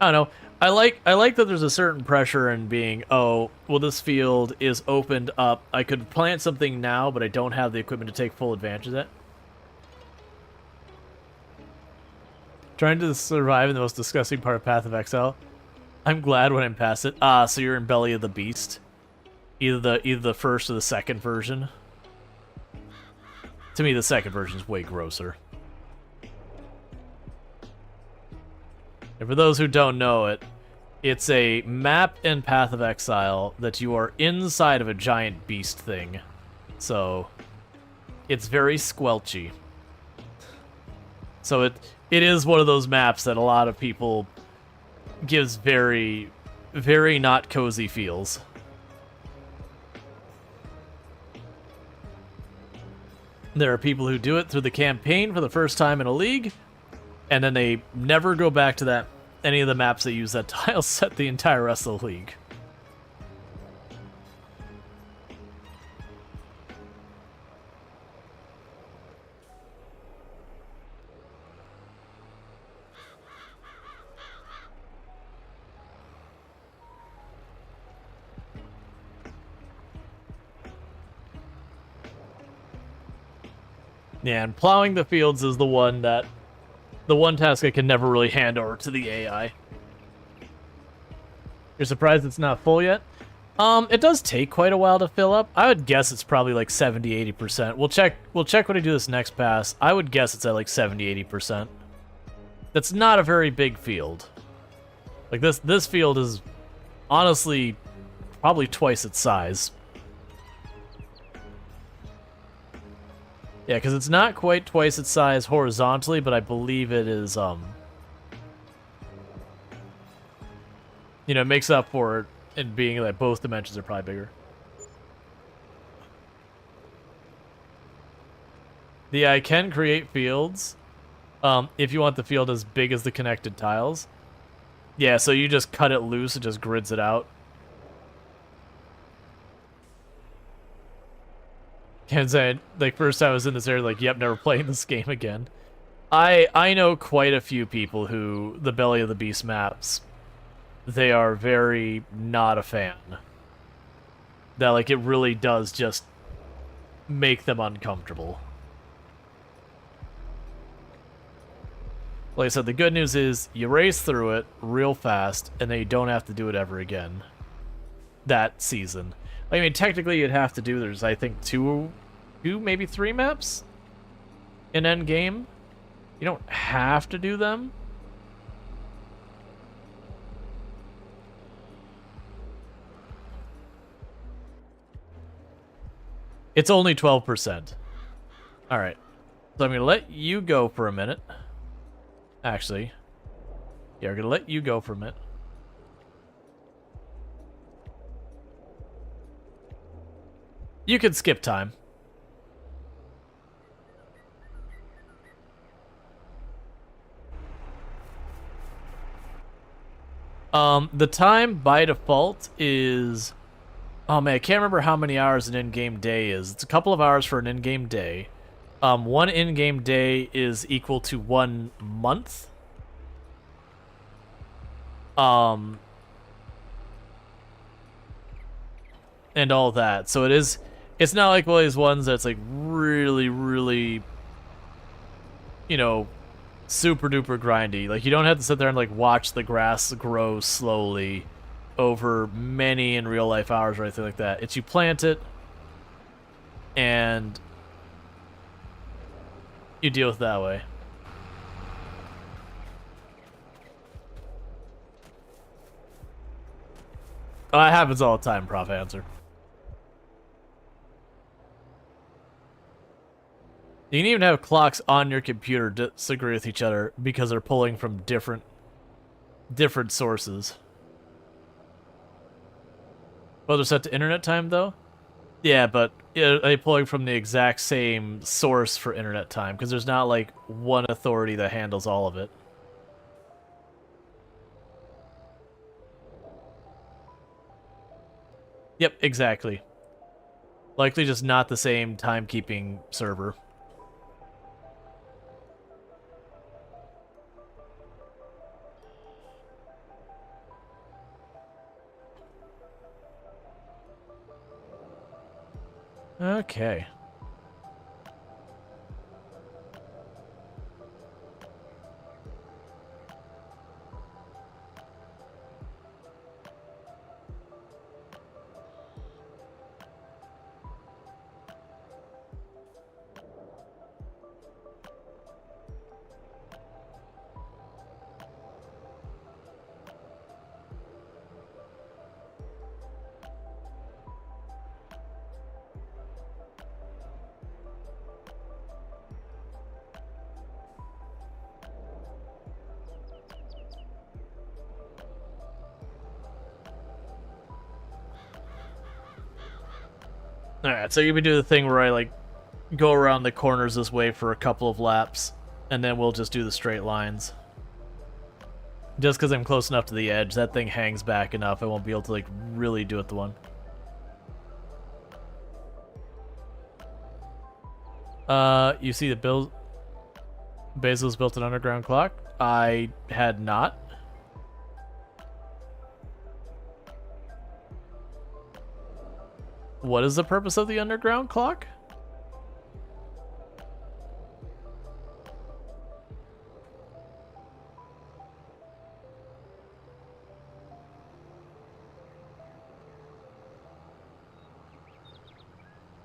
don't know. I like that there's a certain pressure in being, oh, well, this field is opened up. I could plant something now, but I don't have the equipment to take full advantage of it. Trying to survive in the most disgusting part of Path of Exile. I'm glad when I'm past it. Ah, so you're in Belly of the Beast. Either the first or the second version. To me, the second version is way grosser. And for those who don't know it, it's a map in Path of Exile that you are inside of a giant beast thing. So, it's very squelchy. So it is one of those maps that a lot of people gives very, very not cozy feels. There are people who do it through the campaign for the first time in a league, and then they never go back to any of the maps that use that tile set the entire rest of the league. Yeah, and plowing the fields is the one task I can never really hand over to the AI. You're surprised it's not full yet? It does take quite a while to fill up. I would guess it's probably like 70-80%. We'll check when I do this next pass. I would guess it's at like 70-80%. That's not a very big field. Like this field is honestly probably twice its size. Yeah, because it's not quite twice its size horizontally, but I believe it is, it makes up for it in being that both dimensions are probably bigger. Yeah, I can create fields, if you want the field as big as the connected tiles. Yeah, so you just cut it loose, it just grids it out. Can't say, like, first time I was in this area, like, yep, never playing this game again. I know quite a few people who, the Belly of the Beast maps, they are very not a fan. That, like, it really does just make them uncomfortable. Like I said, the good news is you race through it real fast, and then you don't have to do it ever again. That season. I mean, technically you'd have to do, there's, I think, two, maybe 3 maps in endgame. You don't have to do them. It's only 12%. Alright. So I'm going to let you go for a minute. Actually. Yeah, we're going to let you go for a minute. You can skip time. The time by default is... Oh man, I can't remember how many hours an in-game day is. It's a couple of hours for an in-game day. One in-game day is equal to 1 month. And all that. So it's not like one of these ones that's like really, really, super duper grindy. Like, you don't have to sit there and like watch the grass grow slowly over many in real life hours or anything like that. It's you plant it and you deal with it that way. Oh, that happens all the time, Prof. Answer. You can even have clocks on your computer disagree with each other because they're pulling from different sources. Well, they're set to internet time, though? Yeah, but are they pulling from the exact same source for internet time? Because there's not, like, one authority that handles all of it. Yep, exactly. Likely just not the same timekeeping server. Okay. Alright, so you can do the thing where I, like, go around the corners this way for a couple of laps, and then we'll just do the straight lines. Just because I'm close enough to the edge, that thing hangs back enough, I won't be able to, like, really do it the one. You see the Bezos built an underground clock? I had not. What is the purpose of the underground clock?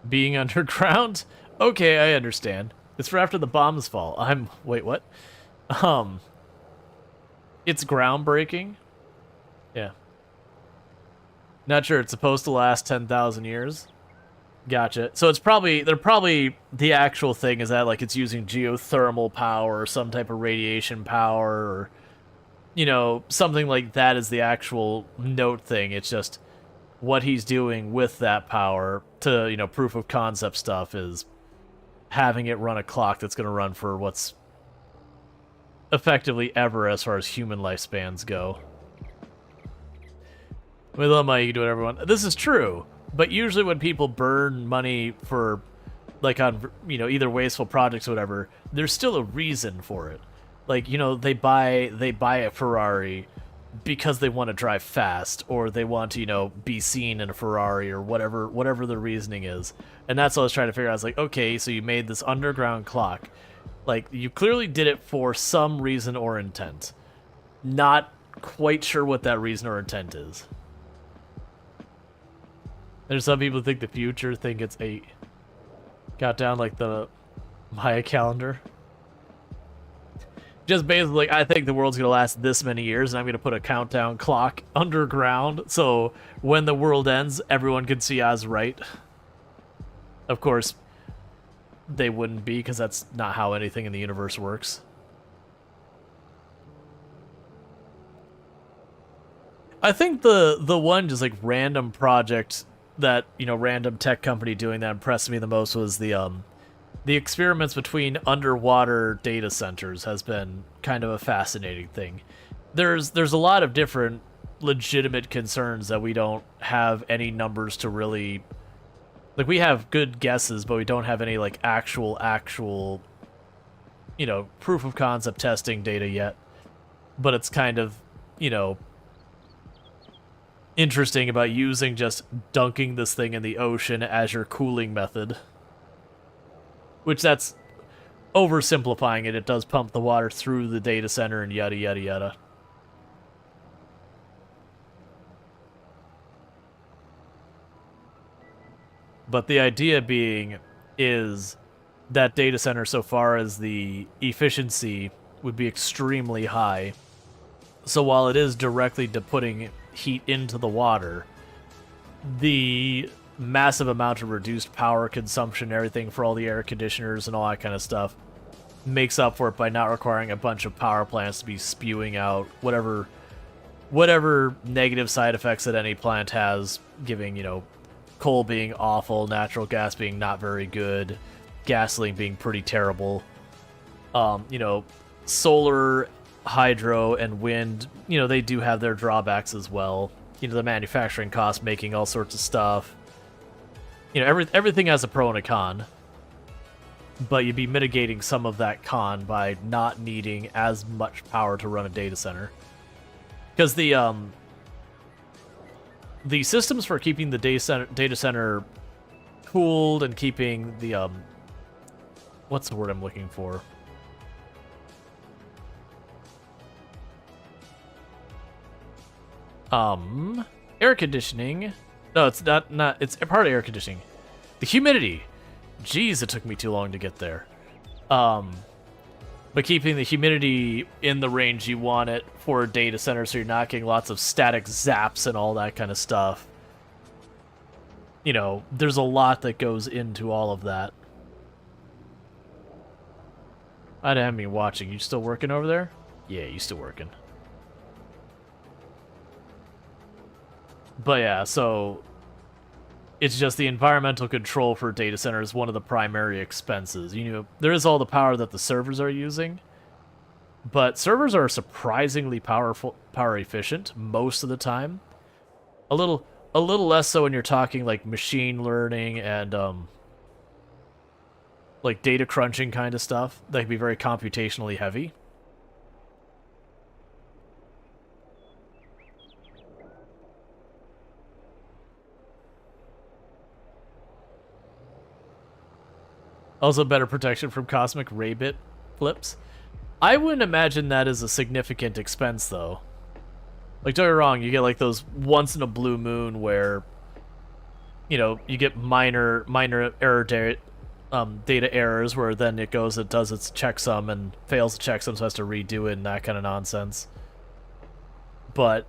Being underground? Okay, I understand. It's for after the bombs fall. Wait, what? It's groundbreaking? Yeah. Not sure. It's supposed to last 10,000 years. Gotcha. So the actual thing is that, like, it's using geothermal power or some type of radiation power or, you know, something like that is the actual note thing. It's just what he's doing with that power to, you know, proof of concept stuff is having it run a clock that's going to run for what's effectively ever as far as human lifespans go. With a little money, you can do whatever you want. This is true, but usually when people burn money for, like, on, you know, either wasteful projects or whatever, there's still a reason for it. Like, you know, they buy a Ferrari because they want to drive fast, or they want to, you know, be seen in a Ferrari, or whatever the reasoning is. And that's what I was trying to figure out. I was like, okay, so you made this underground clock. Like, you clearly did it for some reason or intent. Not quite sure what that reason or intent is. There's some people who think the future think it's 8. Got down like the Maya calendar. Just basically, like, I think the world's going to last this many years, and I'm going to put a countdown clock underground, so when the world ends, everyone can see I was right. Of course, they wouldn't be, because that's not how anything in the universe works. I think the one just, like, random project that, you know, random tech company doing that impressed me the most was the experiments between underwater data centers has been kind of a fascinating thing. There's a lot of different legitimate concerns that we don't have any numbers to really, like, we have good guesses, but we don't have any, like, actual, you know, proof of concept testing data yet. But it's kind of, you know, interesting about using just dunking this thing in the ocean as your cooling method. Which, that's oversimplifying it. It does pump the water through the data center and yada yada yada. But the idea being is that data center, so far as the efficiency, would be extremely high. So while it is directly to putting heat into the water, the massive amount of reduced power consumption, everything for all the air conditioners and all that kind of stuff, makes up for it by not requiring a bunch of power plants to be spewing out whatever negative side effects that any plant has, giving, you know, coal being awful, natural gas being not very good, gasoline being pretty terrible. You know, solar, hydro, and wind, you know, they do have their drawbacks as well. You know, the manufacturing costs, making all sorts of stuff. You know, everything has a pro and a con. But you'd be mitigating some of that con by not needing as much power to run a data center. Because the systems for keeping the data center cooled and keeping the what's the word I'm looking for? Air conditioning. No, it's not. It's part of air conditioning. The humidity. Jeez, it took me too long to get there. But keeping the humidity in the range you want it for a data center, so you're not getting lots of static zaps and all that kind of stuff. You know, there's a lot that goes into all of that. I didn't have me watching. You still working over there? Yeah, you still working. But yeah, so it's just the environmental control for data center is one of the primary expenses. You know, there is all the power that the servers are using, but servers are surprisingly power efficient most of the time. A little less so when you're talking like machine learning and like data crunching kind of stuff. That can be very computationally heavy. Also better protection from cosmic ray bit flips. I wouldn't imagine that is a significant expense, though. Like, don't get me wrong, you get like those once in a blue moon where, you know, you get minor data errors where then it goes, it does its checksum and fails the checksum, so has to redo it and that kind of nonsense. But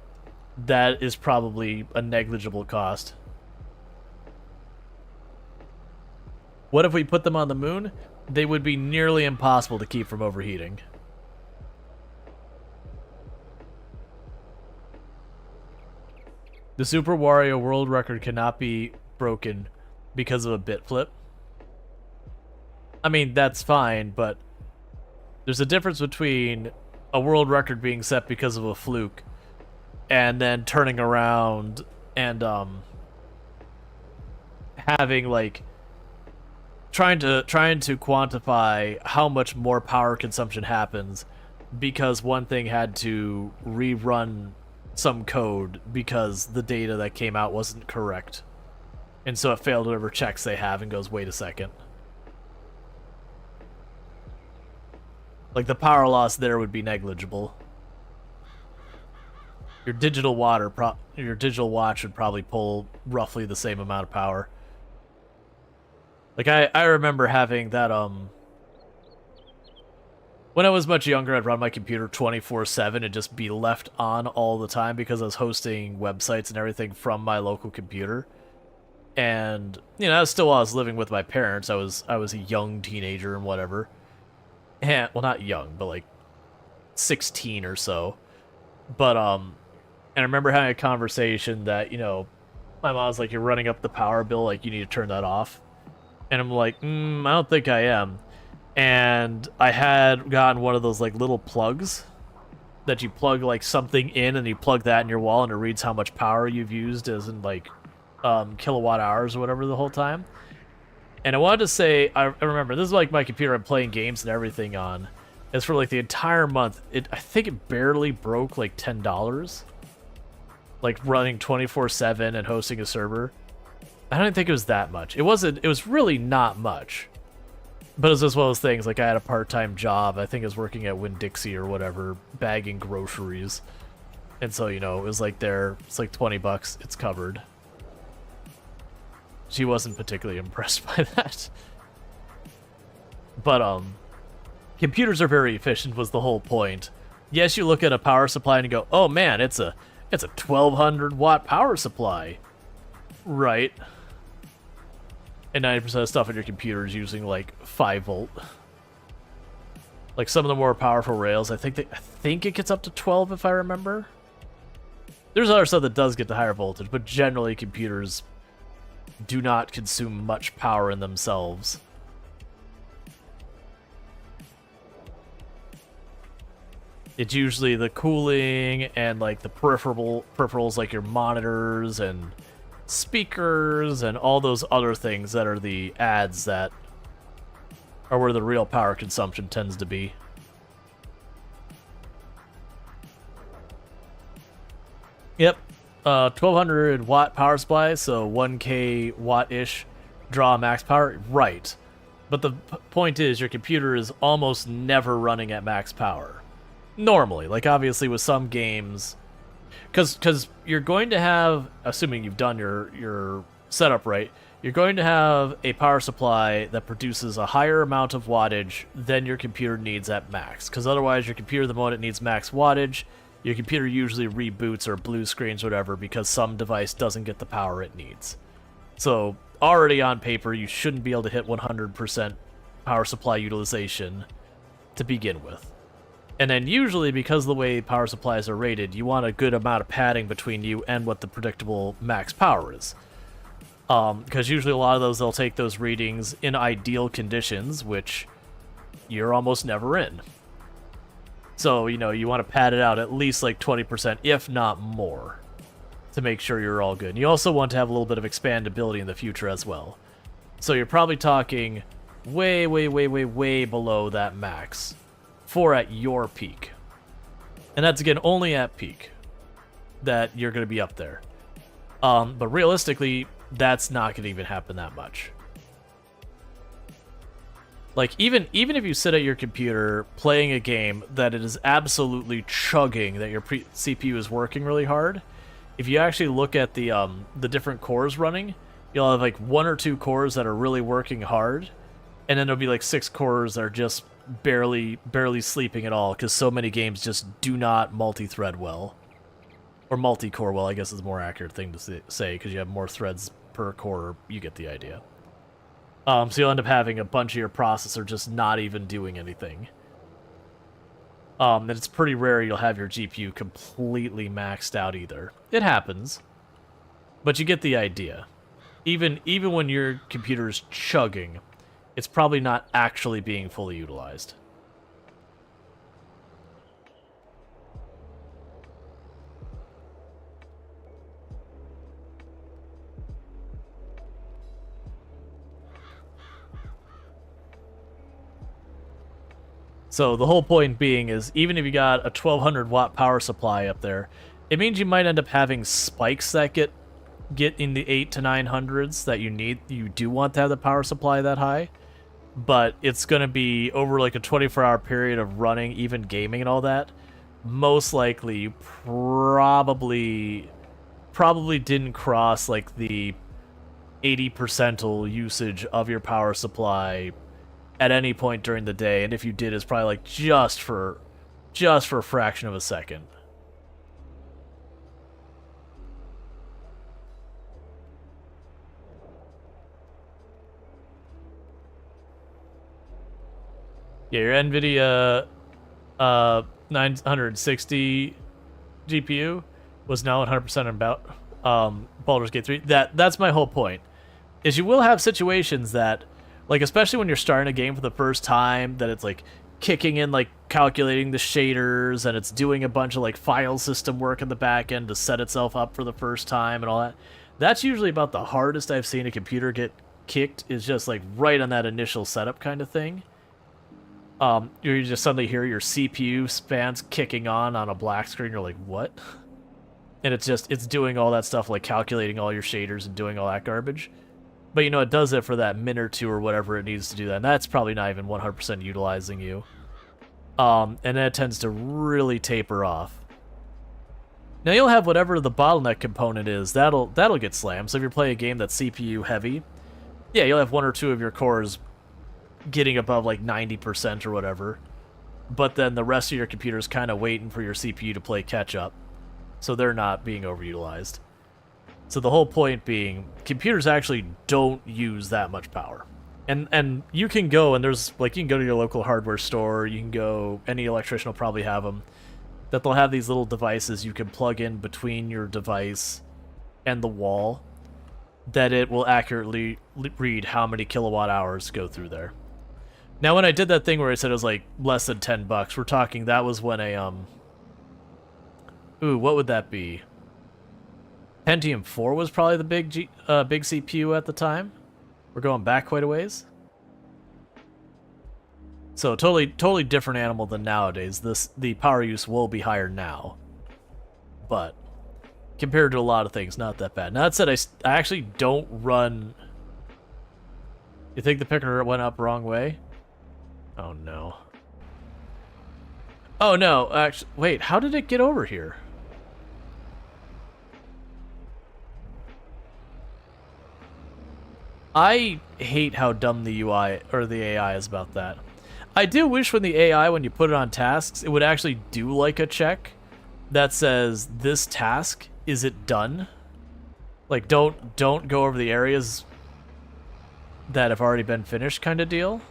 that is probably a negligible cost. What if we put them on the moon? They would be nearly impossible to keep from overheating. The Super Wario world record cannot be broken because of a bit flip. I mean, that's fine, but there's a difference between a world record being set because of a fluke and then turning around and having like trying to quantify how much more power consumption happens because one thing had to rerun some code because the data that came out wasn't correct. And so it failed whatever checks they have and goes, wait a second. Like, the power loss there would be negligible. Your digital watch would probably pull roughly the same amount of power. Like, I remember having that, when I was much younger, I'd run my computer 24/7 and just be left on all the time because I was hosting websites and everything from my local computer. And, you know, that was still while I was living with my parents. I was a young teenager and whatever. And, well, not young, but like 16 or so. But, and I remember having a conversation that, you know, my mom was like, you're running up the power bill, like, you need to turn that off. And I'm like, I don't think I am. And I had gotten one of those like little plugs that you plug like something in and you plug that in your wall and it reads how much power you've used as in like kilowatt hours or whatever the whole time. And I wanted to say, I remember, this is like my computer I'm playing games and everything on. It's for like the entire month. I think it barely broke like $10. Like running 24/7 and hosting a server. I don't think it was that much. It was really not much. But it was as well as things, like I had a part-time job. I think I was working at Winn-Dixie or whatever, bagging groceries. And so, you know, it was like it's like $20, it's covered. she wasn't particularly impressed by that. But computers are very efficient was the whole point. Yes, you look at a power supply and you go, "Oh man, it's a 1200 watt power supply." Right. And 90% of stuff on your computer is using like 5 volt. Like some of the more powerful rails, I think it gets up to 12 if I remember. There's other stuff that does get to higher voltage, but generally computers do not consume much power in themselves. It's usually the cooling and like the peripherals like your monitors and speakers and all those other things that are the adds that are where the real power consumption tends to be. Yep, 1200 watt power supply, so 1k watt-ish draw max power, right. But the point is your computer is almost never running at max power. Normally, like obviously with some games, because you're going to have, assuming you've done your setup right, you're going to have a power supply that produces a higher amount of wattage than your computer needs at max. Because otherwise your computer, the moment it needs max wattage, your computer usually reboots or blue screens or whatever because some device doesn't get the power it needs. So already on paper, you shouldn't be able to hit 100% power supply utilization to begin with. And then usually, because of the way power supplies are rated, you want a good amount of padding between you and what the predictable max power is. Because usually a lot of those, they'll take those readings in ideal conditions, which you're almost never in. So, you know, you want to pad it out at least like 20%, if not more, to make sure you're all good. And you also want to have a little bit of expandability in the future as well. So you're probably talking way, way, way, way, way below that max for at your peak. And that's, again, only at peak that you're going to be up there. But realistically, that's not going to even happen that much. Like, even if you sit at your computer playing a game that it is absolutely chugging, that your CPU is working really hard, if you actually look at the different cores running, you'll have like 1 or 2 cores that are really working hard, and then there'll be like 6 cores that are just barely sleeping at all, because so many games just do not multi-thread well. Or multi-core well, I guess is a more accurate thing to say, because you have more threads per core. You get the idea. So you'll end up having a bunch of your processor just not even doing anything. And it's pretty rare you'll have your GPU completely maxed out either. It happens, but you get the idea. Even when your computer is chugging, it's probably not actually being fully utilized. So the whole point being is, even if you got a 1200 watt power supply up there, it means you might end up having spikes that get in the 8 to 900s that you do want to have the power supply that high, but it's going to be over like a 24-hour period of running, even gaming and all that. Most likely you probably didn't cross like the 80% usage of your power supply at any point during the day, and if you did, it's probably like just for a fraction of a second. Yeah, your NVIDIA 960 GPU was now 100% about Baldur's Gate 3. That's my whole point. Is you will have situations that, like, especially when you're starting a game for the first time, that it's like kicking in, like calculating the shaders, and it's doing a bunch of like file system work in the back end to set itself up for the first time and all that. That's usually about the hardest I've seen a computer get kicked, is just like right on that initial setup kind of thing. You just suddenly hear your CPU fans kicking on a black screen. You're like, what? And it's doing all that stuff, like calculating all your shaders and doing all that garbage. But, you know, it does it for that minute or two or whatever it needs to do that. And that's probably not even 100% utilizing you. And then it tends to really taper off. Now you'll have whatever the bottleneck component is, that'll get slammed. So if you're playing a game that's CPU heavy, yeah, you'll have one or two of your cores getting above like 90% or whatever. But then the rest of your computer's kind of waiting for your CPU to play catch up. So they're not being overutilized. So the whole point being, computers actually don't use that much power. And you can go, and there's, like, you can go to your local hardware store, you can go, any electrician will probably have them, that they'll have these little devices you can plug in between your device and the wall, that it will accurately read how many kilowatt hours go through there. Now, when I did that thing where I said it was, like, less than $10, we're talking, that was when a, ooh, what would that be? Pentium 4 was probably the big CPU at the time. We're going back quite a ways. So totally different animal than nowadays. The power use will be higher now, but compared to a lot of things, not that bad. Now that said, I actually don't run. You think the picker went up wrong way? Oh no. Oh no. Actually, wait. How did it get over here? I hate how dumb the UI or the AI is about that. I do wish when the AI, when you put it on tasks, it would actually do like a check that says, this task, is it done? Like, don't go over the areas that have already been finished kind of deal.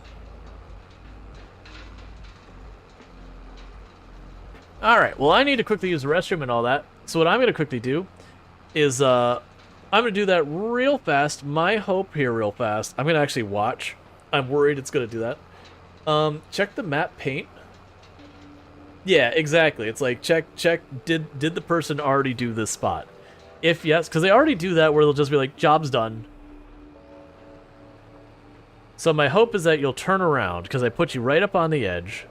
Alright, well I need to quickly use the restroom and all that. So what I'm going to quickly do is, I'm going to do that real fast. My hope here real fast. I'm going to actually watch. I'm worried it's going to do that. Check the map paint. Yeah, exactly. It's like, check, did the person already do this spot? If yes, because they already do that where they'll just be like, job's done. So my hope is that you'll turn around, because I put you right up on the edge.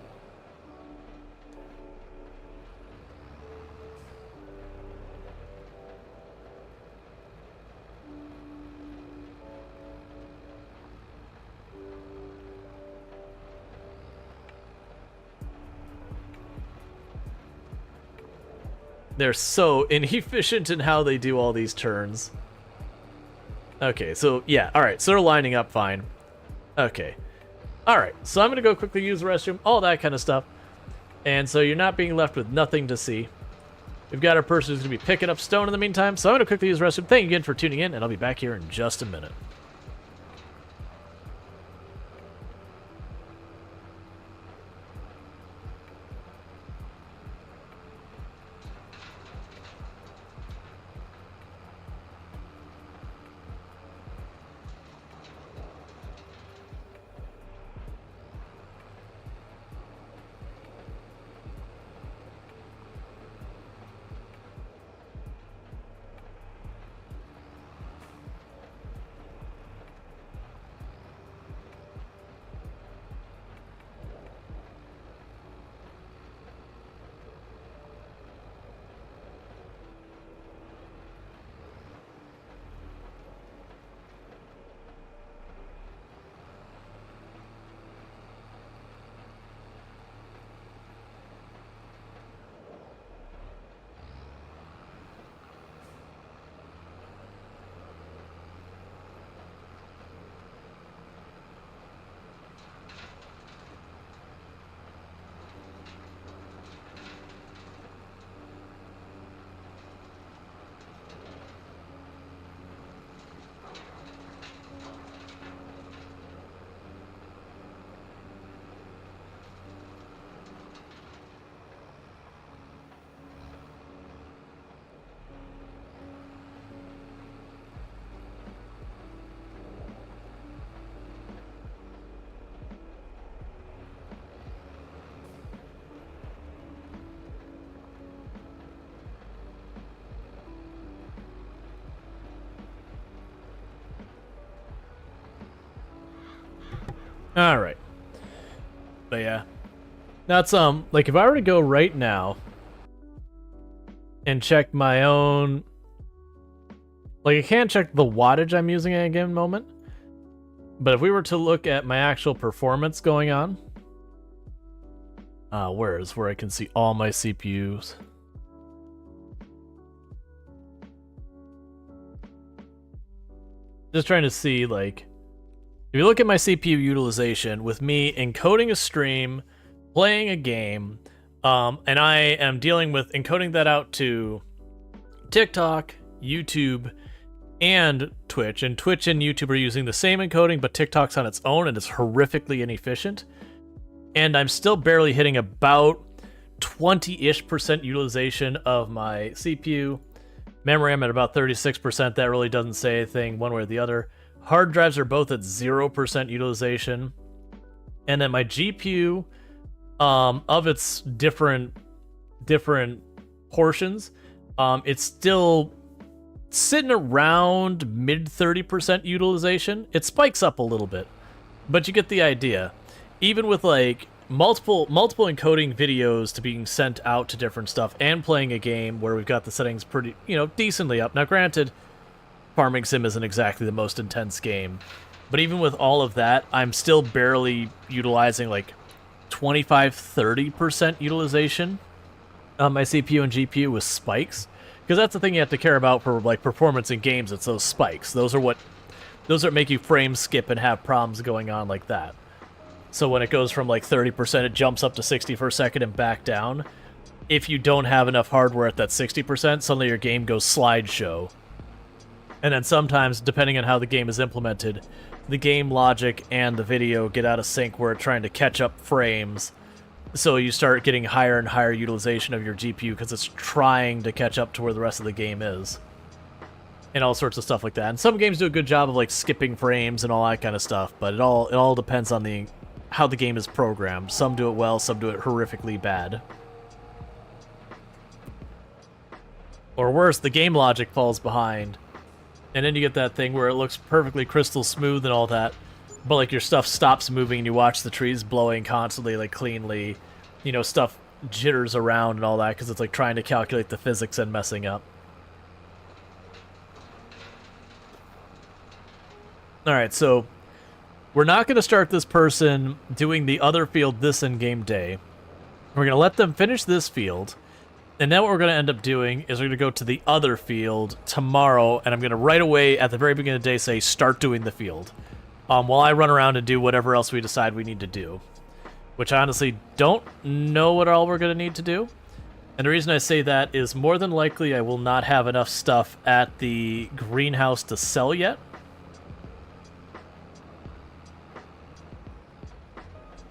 They're so inefficient in how they do all these turns. Okay, so yeah, alright, so they're lining up fine. Okay. Alright, so I'm going to go quickly use the restroom, all that kind of stuff. And so you're not being left with nothing to see. We've got our person who's going to be picking up stone in the meantime, so I'm going to quickly use the restroom. Thank you again for tuning in, and I'll be back here in just a minute. Alright. But yeah. That's, like, if I were to go right now and check my own... Like, I can't check the wattage I'm using at a given moment. But if we were to look at my actual performance going on... where I can see all my CPUs? Just trying to see, like, if you look at my CPU utilization with me encoding a stream, playing a game, and I am dealing with encoding that out to TikTok, YouTube, and Twitch. And Twitch and YouTube are using the same encoding, but TikTok's on its own, and it's horrifically inefficient. And I'm still barely hitting about 20-ish% utilization of my CPU. Memory, I'm at about 36%. That really doesn't say anything one way or the other. Hard drives are both at 0% utilization. And then my GPU, of its different portions, it's still sitting around mid 30% utilization. It spikes up a little bit, but you get the idea. Even with like multiple encoding videos to being sent out to different stuff and playing a game where we've got the settings pretty, decently up. Now, granted, Farming Sim isn't exactly the most intense game, but even with all of that, I'm still barely utilizing like 25-30% utilization on my CPU and GPU with spikes, because that's the thing you have to care about for like performance in games. It's those spikes. Those are what make you frame skip and have problems going on like that. So when it goes from like 30%, it jumps up to 60 for a second and back down. If you don't have enough hardware at that 60%, suddenly your game goes slideshow. And then sometimes, depending on how the game is implemented, the game logic and the video get out of sync where it's trying to catch up frames. So you start getting higher and higher utilization of your GPU because it's trying to catch up to where the rest of the game is. And all sorts of stuff like that. And some games do a good job of like skipping frames and all that kind of stuff, but it all depends on how the game is programmed. Some do it well, some do it horrifically bad. Or worse, the game logic falls behind. And then you get that thing where it looks perfectly crystal smooth and all that, but like your stuff stops moving and you watch the trees blowing constantly, like cleanly. Stuff jitters around and all that because it's like trying to calculate the physics and messing up. Alright, so we're not going to start this person doing the other field this in-game day. We're going to let them finish this field, and then what we're going to end up doing is we're going to go to the other field tomorrow, and I'm going to right away at the very beginning of the day say, start doing the field, while I run around and do whatever else we decide we need to do, which I honestly don't know what all we're going to need to do. And the reason I say that is more than likely I will not have enough stuff at the greenhouse to sell yet.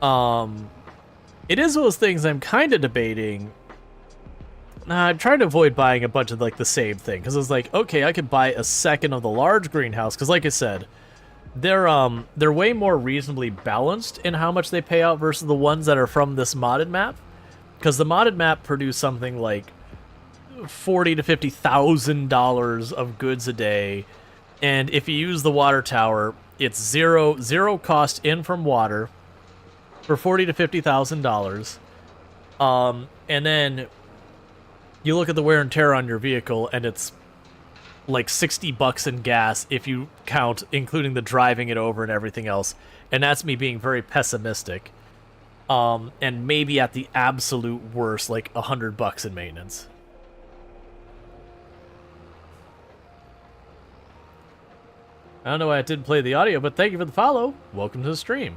It is one of those things I'm kind of debating. I'm trying to avoid buying a bunch of like the same thing, because it's like, okay, I could buy a second of the large greenhouse, because like I said, they're way more reasonably balanced in how much they pay out versus the ones that are from this modded map, because the modded map produced something like $40,000 to $50,000 of goods a day, and if you use the water tower, it's zero cost in from water for $40,000 to $50,000. And then you look at the wear and tear on your vehicle, and it's like $60 in gas if you count, including the driving it over and everything else. And that's me being very pessimistic. And maybe at the absolute worst, like $100 in maintenance. I don't know why I didn't play the audio, but thank you for the follow. Welcome to the stream.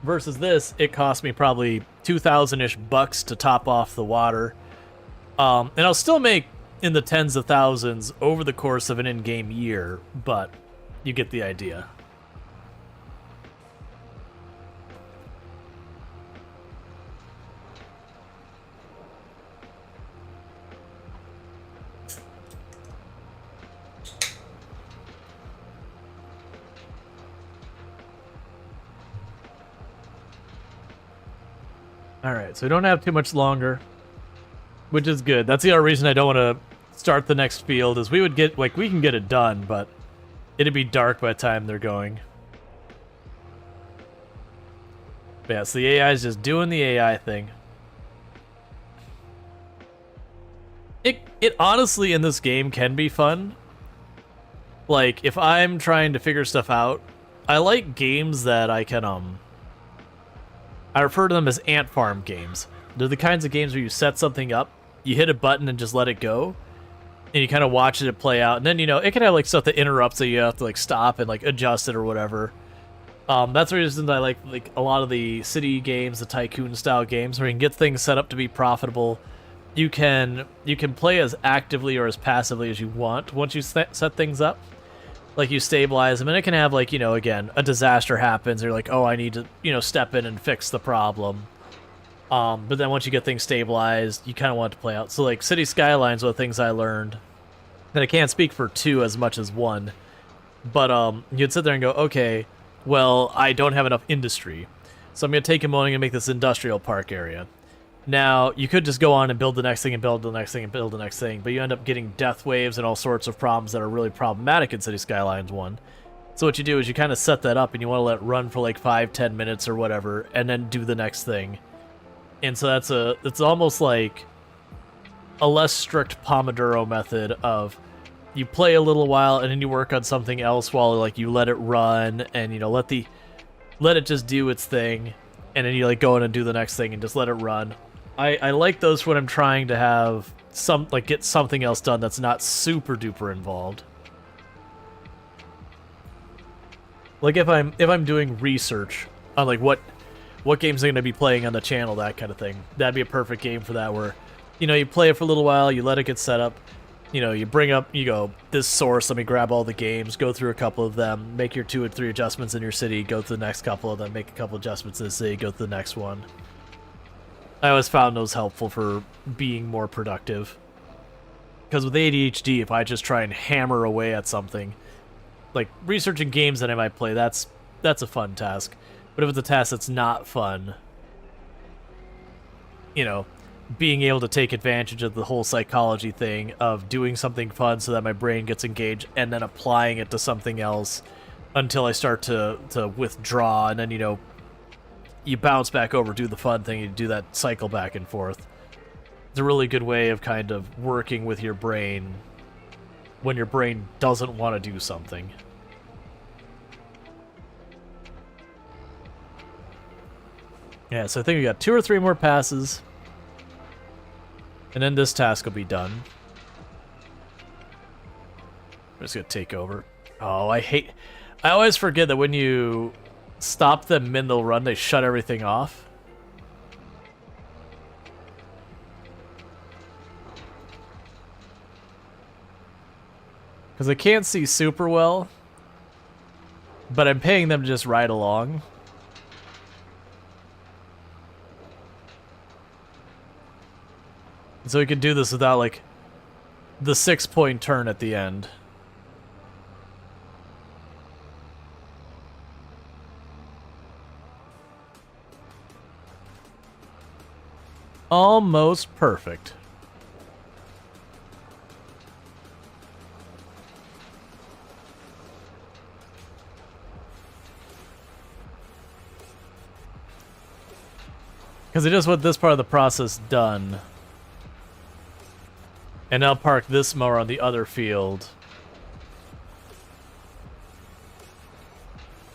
Versus this, it cost me probably 2,000-ish bucks to top off the water. And I'll still make in the tens of thousands over the course of an in-game year, but you get the idea. Alright, so we don't have too much longer, which is good. That's the other reason I don't want to start the next field, is we can get it done, but it'd be dark by the time they're going. But yeah, so the AI is just doing the AI thing. It honestly, in this game, can be fun. Like, if I'm trying to figure stuff out, I like games that I can, I refer to them as ant farm games. They're the kinds of games where you set something up, you hit a button and just let it go, and you kind of watch it play out, and then it can have like stuff that interrupts, so you have to like stop and like adjust it or whatever. That's the reason I like a lot of the city games, the tycoon style games, where you can get things set up to be profitable. You can play as actively or as passively as you want once you set things up. Like you stabilize them, and it can have like again, a disaster happens, or you're like, oh, I need to step in and fix the problem. But then once you get things stabilized, you kind of want it to play out. So like City Skylines, one of the things I learned, and I can't speak for 2 as much as 1, but you'd sit there and go, okay, well, I don't have enough industry, so I'm going to take a moment and make this industrial park area. Now, you could just go on and build the next thing and build the next thing and build the next thing, but you end up getting death waves and all sorts of problems that are really problematic in City Skylines 1. So what you do is you kind of set that up, and you want to let it run for like 5-10 minutes or whatever, and then do the next thing. And so it's almost like a less strict Pomodoro method of you play a little while and then you work on something else while like you let it run, and let it just do its thing, and then you like go in and do the next thing and just let it run. I like those when I'm trying to have get something else done that's not super duper involved. Like if I'm doing research on like what games I'm going to be playing on the channel, that kind of thing. That'd be a perfect game for that, where you play it for a little while, you let it get set up, you bring up, you go, this source, let me grab all the games, go through a couple of them, make your 2 or 3 adjustments in your city, go to the next couple of them, make a couple adjustments in the city, go to the next one. I always found those helpful for being more productive. Because with ADHD, if I just try and hammer away at something, like researching games that I might play, that's a fun task. But if it's a task that's not fun, being able to take advantage of the whole psychology thing of doing something fun so that my brain gets engaged, and then applying it to something else until I start to withdraw, and then, you bounce back over, do the fun thing, you do that cycle back and forth. It's a really good way of kind of working with your brain when your brain doesn't want to do something. Yeah, so I think we got 2 or 3 more passes, and then this task will be done. I'm just gonna take over. Oh, I always forget that when you stop them mid the run, they shut everything off. Because I can't see super well, but I'm paying them to just ride along. So we could do this without, like, the 6-point turn at the end. Almost perfect. Because I just want this part of the process done. And I'll park this mower on the other field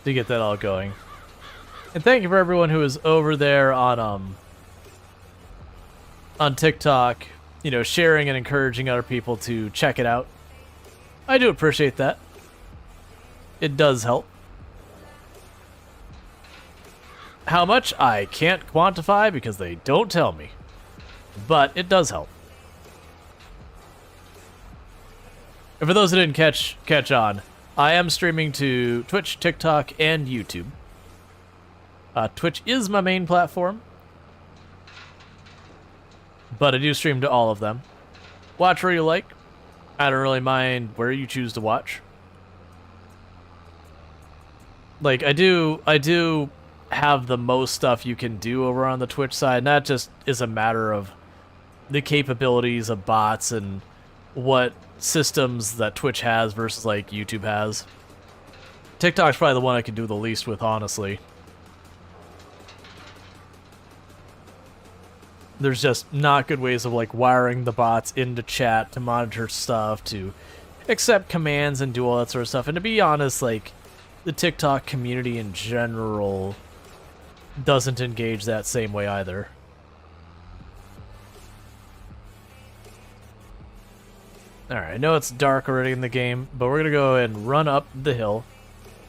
to get that all going. And thank you for everyone who is over there on TikTok, sharing and encouraging other people to check it out. I do appreciate that. It does help. How much, I can't quantify because they don't tell me. But it does help. And for those who didn't catch on, I am streaming to Twitch, TikTok, and YouTube. Twitch is my main platform, but I do stream to all of them. Watch where you like. I don't really mind where you choose to watch. Like, I do have the most stuff you can do over on the Twitch side, and that just is a matter of the capabilities of bots and what systems that Twitch has versus like YouTube has. TikTok's probably the one I can do the least with, honestly. There's just not good ways of like wiring the bots into chat to monitor stuff, to accept commands and do all that sort of stuff. And to be honest, like, the TikTok community in general doesn't engage that same way either. Alright, I know it's dark already in the game, but we're going to go and run up the hill.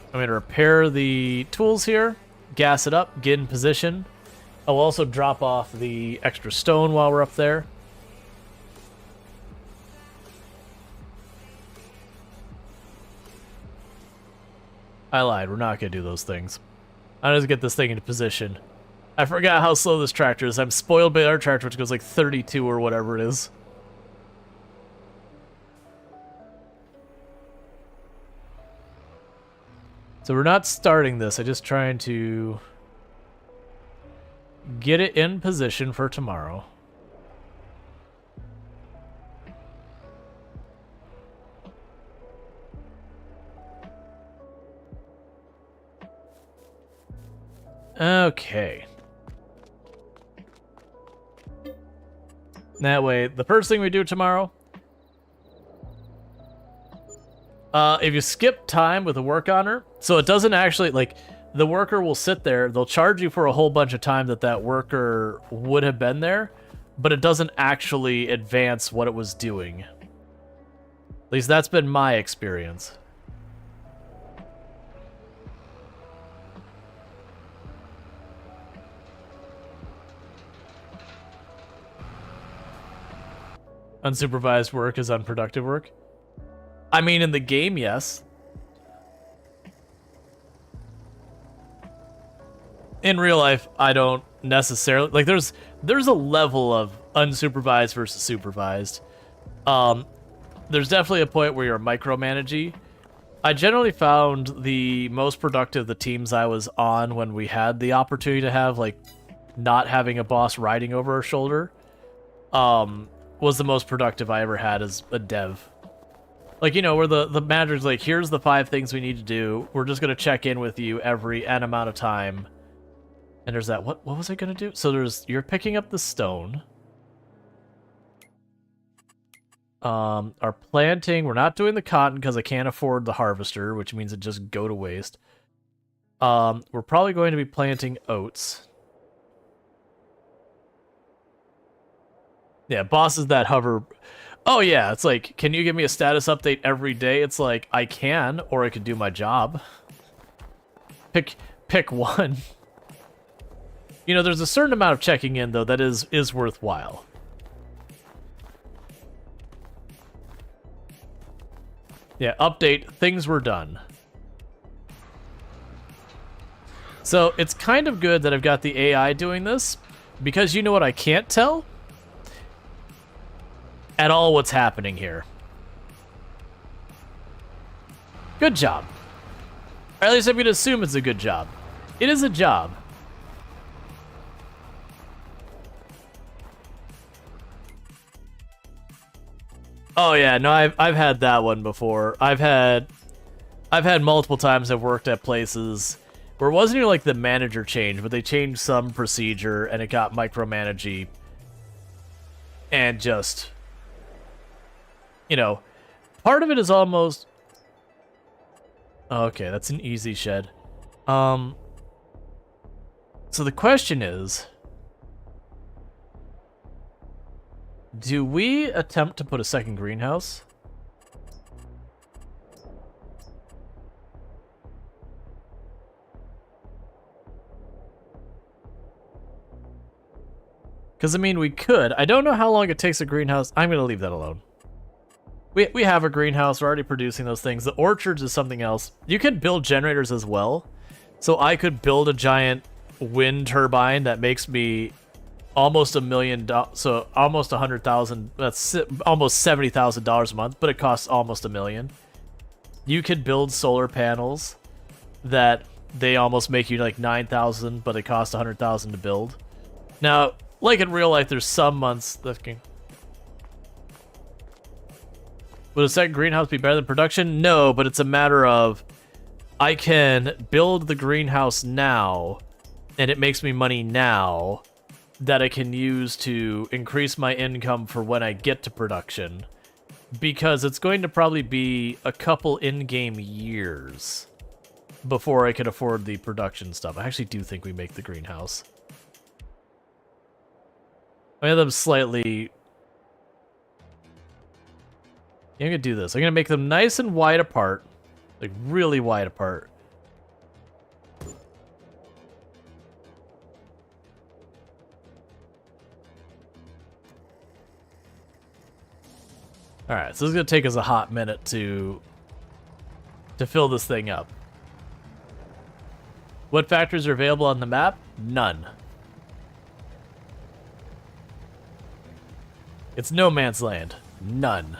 I'm going to repair the tools here, gas it up, get in position. I'll also drop off the extra stone while we're up there. I lied, we're not going to do those things. I'll just get this thing into position. I forgot how slow this tractor is. I'm spoiled by our tractor, which goes like 32 or whatever it is. So we're not starting this, I'm just trying to get it in position for tomorrow. Okay. That way, the first thing we do tomorrow, if you skip time with a work honor, so it doesn't actually, like, the worker will sit there, they'll charge you for a whole bunch of time that worker would have been there, but it doesn't actually advance what it was doing. At least that's been my experience. Unsupervised work is unproductive work. I mean, in the game, yes. In real life, I don't necessarily... Like, there's a level of unsupervised versus supervised. There's definitely a point where you're micromanaging. I generally found the most productive the teams I was on when we had the opportunity to have, like, not having a boss riding over our shoulder, was the most productive I ever had as a dev. Like, you know, where the manager's like, here's the 5 things we need to do. We're just going to check in with you every N amount of time. And there's that, what was I going to do? So you're picking up the stone. Our planting, we're not doing the cotton because I can't afford the harvester, which means it just go to waste. We're probably going to be planting oats. Yeah, bosses that hover... Oh yeah, it's like, can you give me a status update every day? It's like, I can, or I could do my job. Pick one. You know, there's a certain amount of checking in, though, that is worthwhile. Yeah, update, things were done. So, it's kind of good that I've got the AI doing this, because you know what I can't tell? At all what's happening here. Good job. Or at least I'm going to assume it's a good job. It is a job. Oh yeah, no, I've had that one before. I've had multiple times I've worked at places where it wasn't even like the manager changed, but they changed some procedure and it got micromanagey and just, you know, part of it is almost... Okay, that's an easy shed. So the question is, do we attempt to put a second greenhouse? Because, I mean, we could. I don't know how long it takes a greenhouse. I'm going to leave that alone. We have a greenhouse. We're already producing those things. The orchards is something else. You could build generators as well. So I could build a giant wind turbine that makes me almost $1 million. So almost 100,000. That's almost $70,000 a month, but it costs almost $1 million. You could build solar panels that they almost make you like 9,000, but it costs 100,000 to build. Now, like in real life, there's some months that can... Would a second greenhouse be better than production? No, but it's a matter of I can build the greenhouse now, and it makes me money now that I can use to increase my income for when I get to production, because it's going to probably be a couple in-game years before I can afford the production stuff. I actually do think we make the greenhouse. I have them slightly... I'm gonna do this. I'm gonna make them nice and wide apart, like really wide apart. All right, so this is gonna take us a hot minute to fill this thing up. What factories are available on the map? None. It's no man's land. None.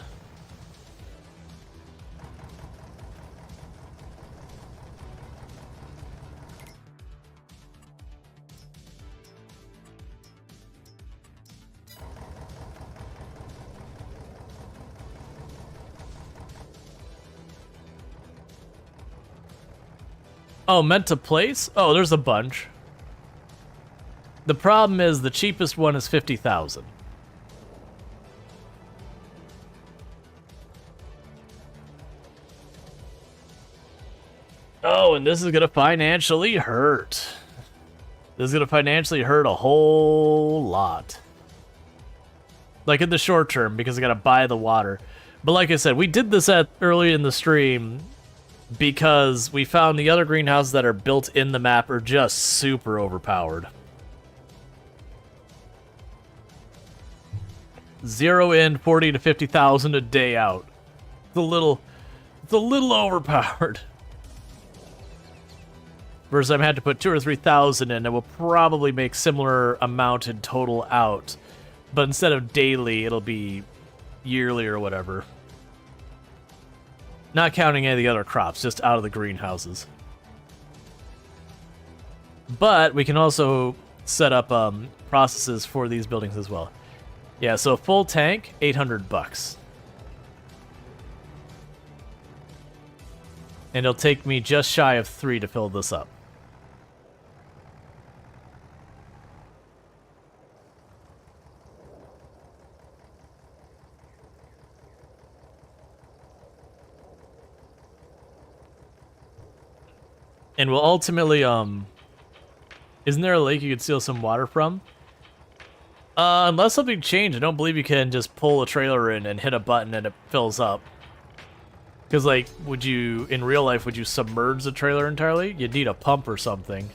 Oh, meant to place? Oh, there's a bunch. The problem is the cheapest one is 50,000. Oh, and this is gonna financially hurt. This is gonna financially hurt a whole lot. Like in the short term, because I gotta buy the water. But like I said, we did this early in the stream because we found the other greenhouses that are built in the map are just super overpowered. 0 in, 40 to 50,000 a day out. It's a little overpowered. Whereas I've had to put 2,000 or 3,000 in, it will probably make similar amount in total out. But instead of daily, it'll be yearly or whatever. Not counting any of the other crops, just out of the greenhouses. But we can also set up processes for these buildings as well. Yeah, so a full tank, 800 bucks. And it'll take me just shy of 3 to fill this up. And we'll ultimately, isn't there a lake you could steal some water from? Unless something changed, I don't believe you can just pull a trailer in and hit a button and it fills up. Because, like, in real life, would you submerge the trailer entirely? You'd need a pump or something.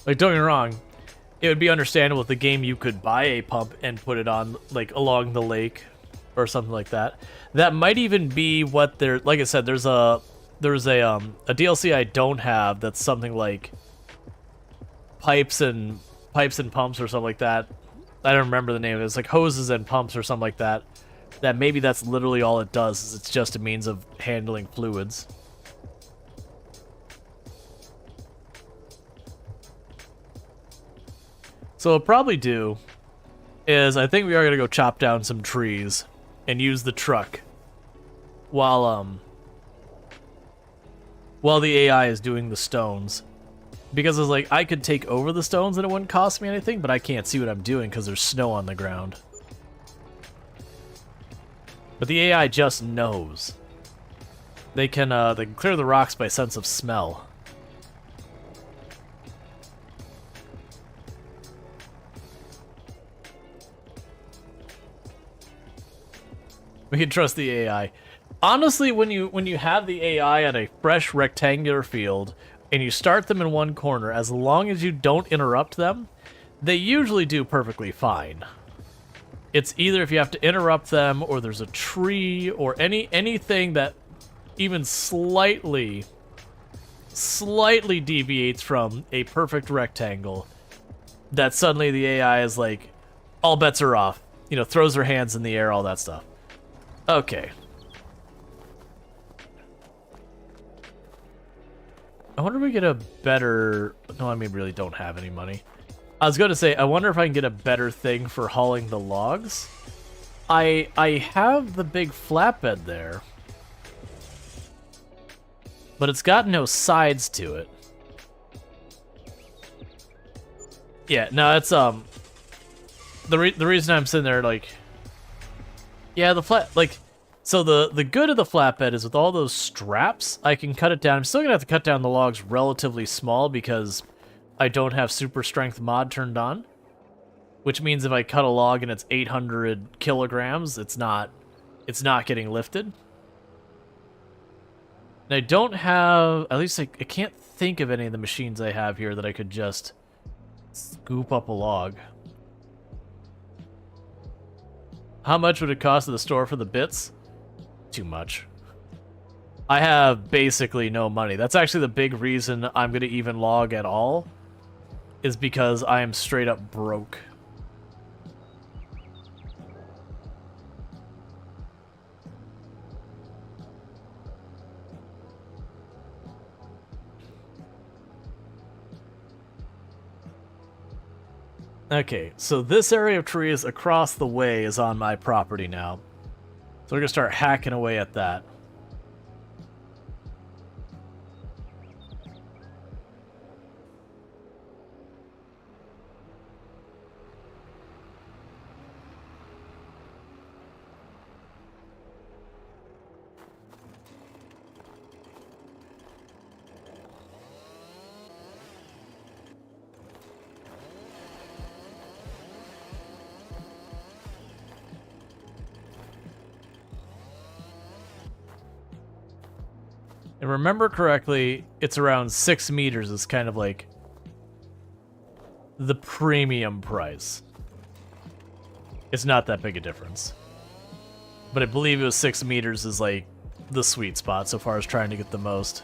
Like, don't get me wrong. It would be understandable if the game you could buy a pump and put it on, like, along the lake or something like that. That might even be what they're, like I said, there's a DLC I don't have that's something like pipes and pumps or something like that. I don't remember the name of it. It's like hoses and pumps or something like that. That maybe that's literally all it does, is it's just a means of handling fluids. So what I'll probably do is I think we are going to go chop down some trees and use the truck while the AI is doing the stones. Because it's like, I could take over the stones and it wouldn't cost me anything, but I can't see what I'm doing because there's snow on the ground. But the AI just knows. They can clear the rocks by sense of smell. We can trust the AI. Honestly, when you have the AI on a fresh rectangular field and you start them in one corner, as long as you don't interrupt them, they usually do perfectly fine. It's either if you have to interrupt them, or there's a tree, or anything that even slightly deviates from a perfect rectangle, that suddenly the AI is like, all bets are off. You know, throws her hands in the air, all that stuff. Okay. I wonder if we get a better... No, I mean, really don't have any money. I was going to say, I wonder if I can get a better thing for hauling the logs. I have the big flatbed there, but it's got no sides to it. Yeah, no, it's, the reason I'm sitting there, like... Yeah, so the good of the flatbed is with all those straps, I can cut it down. I'm still gonna have to cut down the logs relatively small because I don't have super strength mod turned on, which means if I cut a log and it's 800 kilograms, it's not getting lifted. And I don't have, at least I can't think of any of the machines I have here that I could just scoop up a log. How much would it cost at the store for the bits? Too much. I have basically no money. That's actually the big reason I'm going to even log at all, is because I am straight up broke. Okay, so this area of trees across the way is on my property now. So we're going to start hacking away at that. And remember correctly, it's around 6 meters is kind of like the premium price. It's not that big a difference. But I believe it was 6 meters is like the sweet spot so far as trying to get the most.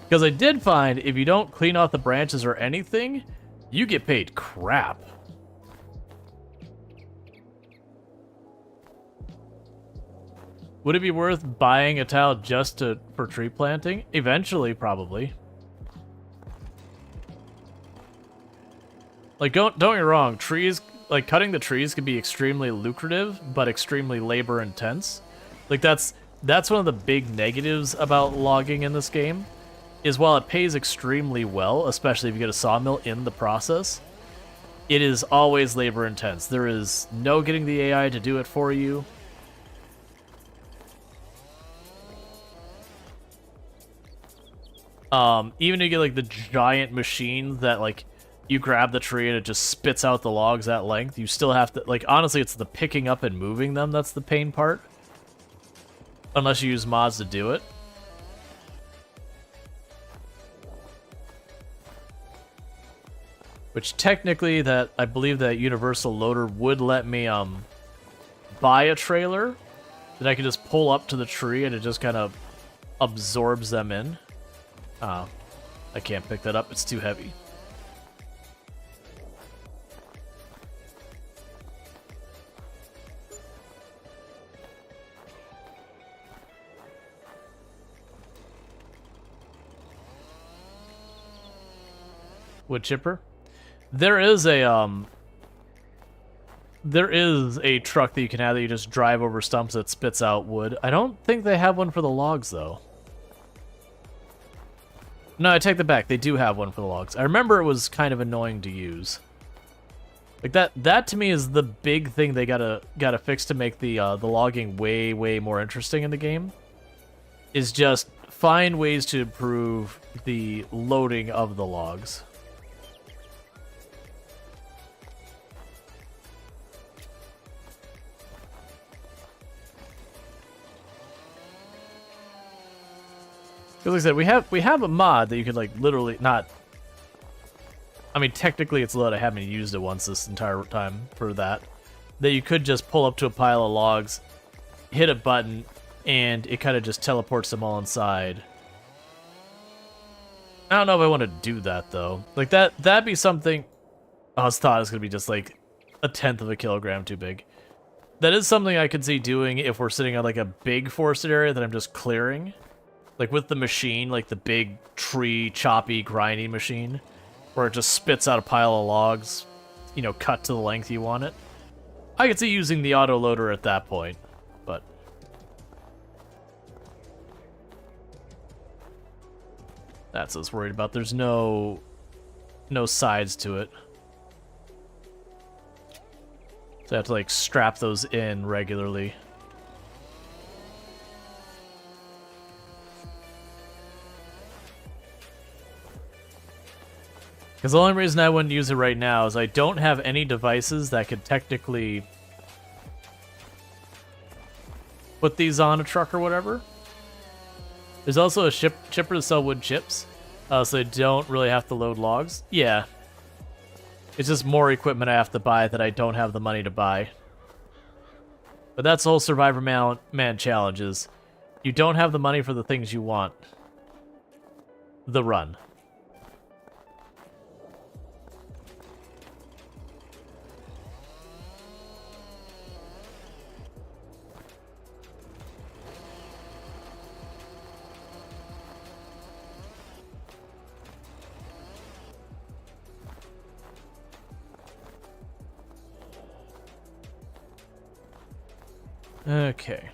Because I did find if you don't clean off the branches or anything, you get paid crap. Would it be worth buying a tile just for tree planting? Eventually, probably. Like, don't get me wrong, trees, like, cutting the trees can be extremely lucrative, but extremely labor intense. Like, that's one of the big negatives about logging in this game, is while it pays extremely well, especially if you get a sawmill in the process, it is always labor intense. There is no getting the AI to do it for you. Even if you get like the giant machines that like you grab the tree and it just spits out the logs at length, you still have to, like, honestly, it's the picking up and moving them that's the pain part. Unless you use mods to do it. Which technically that, I believe that Universal Loader would let me buy a trailer that I could just pull up to the tree and it just kind of absorbs them in. I can't pick that up, it's too heavy. Wood chipper? There is a truck that you can have that you just drive over stumps that spits out wood. I don't think they have one for the logs though. No, I take that back. They do have one for the logs. I remember it was kind of annoying to use. Like that to me is the big thing they gotta fix to make the logging way more interesting in the game. Is just find ways to improve the loading of the logs. Because like I said, we have a mod that you could like literally not. I mean, technically it's loaded. I haven't used it once this entire time for that. That you could just pull up to a pile of logs, hit a button, and it kind of just teleports them all inside. I don't know if I want to do that though. Like that'd be something. I was thought it was gonna be just like 1/10 of a kilogram too big. That is something I could see doing if we're sitting on like a big forested area that I'm just clearing. Like with the machine, like the big tree, choppy, grinding machine, where it just spits out a pile of logs, you know, cut to the length you want it. I could see using the auto loader at that point, but that's what I was worried about. There's no sides to it. So I have to like strap those in regularly. Because the only reason I wouldn't use it right now is I don't have any devices that could technically put these on a truck or whatever. There's also a chipper to sell wood chips, so they don't really have to load logs. Yeah. It's just more equipment I have to buy that I don't have the money to buy. But that's the whole Survivor Man challenge is you don't have the money for the things you want. The run. Okay.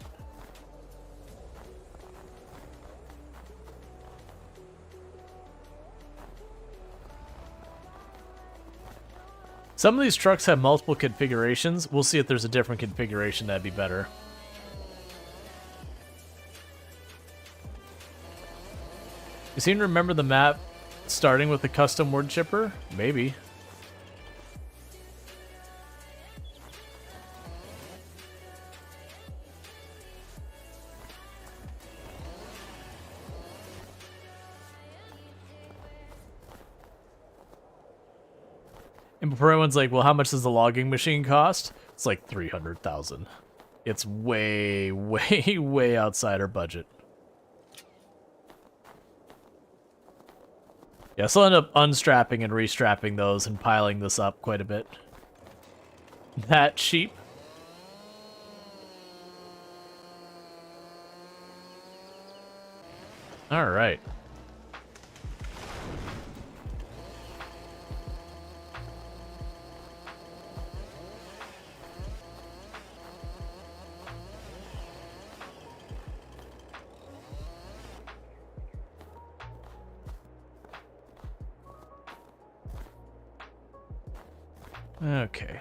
Some of these trucks have multiple configurations. We'll see if there's a different configuration that'd be better. You seem to remember the map starting with the custom wood chipper? Maybe. And before everyone's like, well, how much does the logging machine cost? It's like 300,000. It's way, way, way outside our budget. Yeah, so I'll end up unstrapping and restrapping those and piling this up quite a bit. That cheap. All right. Okay.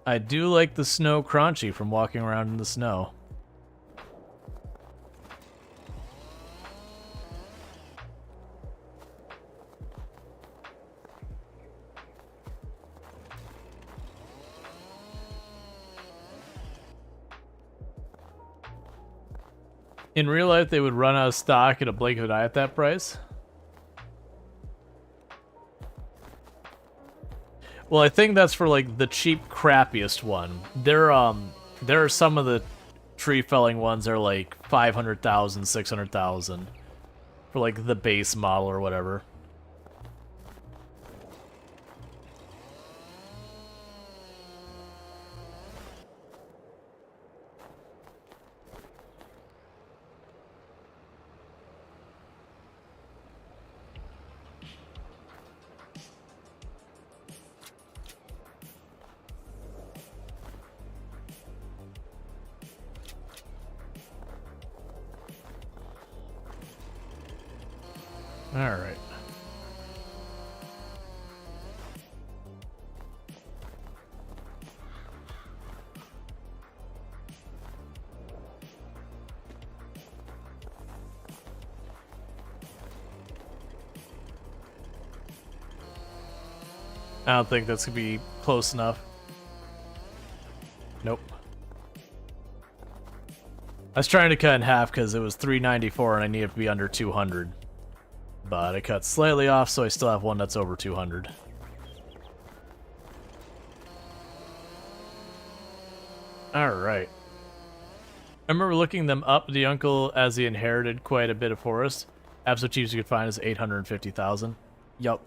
I do like the snow crunchy from walking around in the snow. In real life, they would run out of stock at a blink of an eye at that price. Well, I think that's for like the cheap, crappiest one. There are some of the tree felling ones that are like 500,000, 600,000 for like the base model or whatever. All right. I don't think that's gonna be close enough. Nope. I was trying to cut in half because it was 394 and I needed to be under 200. But I cut slightly off, so I still have one that's over 200. Alright. I remember looking them up. The uncle, as he inherited quite a bit of forest, absolute cheapest you could find is 850,000. Yup.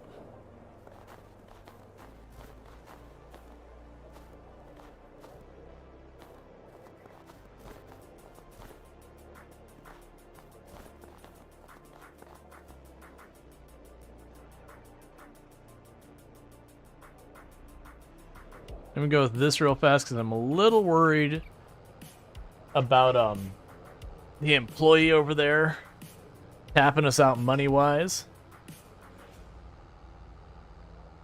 Let me go with this real fast because I'm a little worried about the employee over there tapping us out money-wise.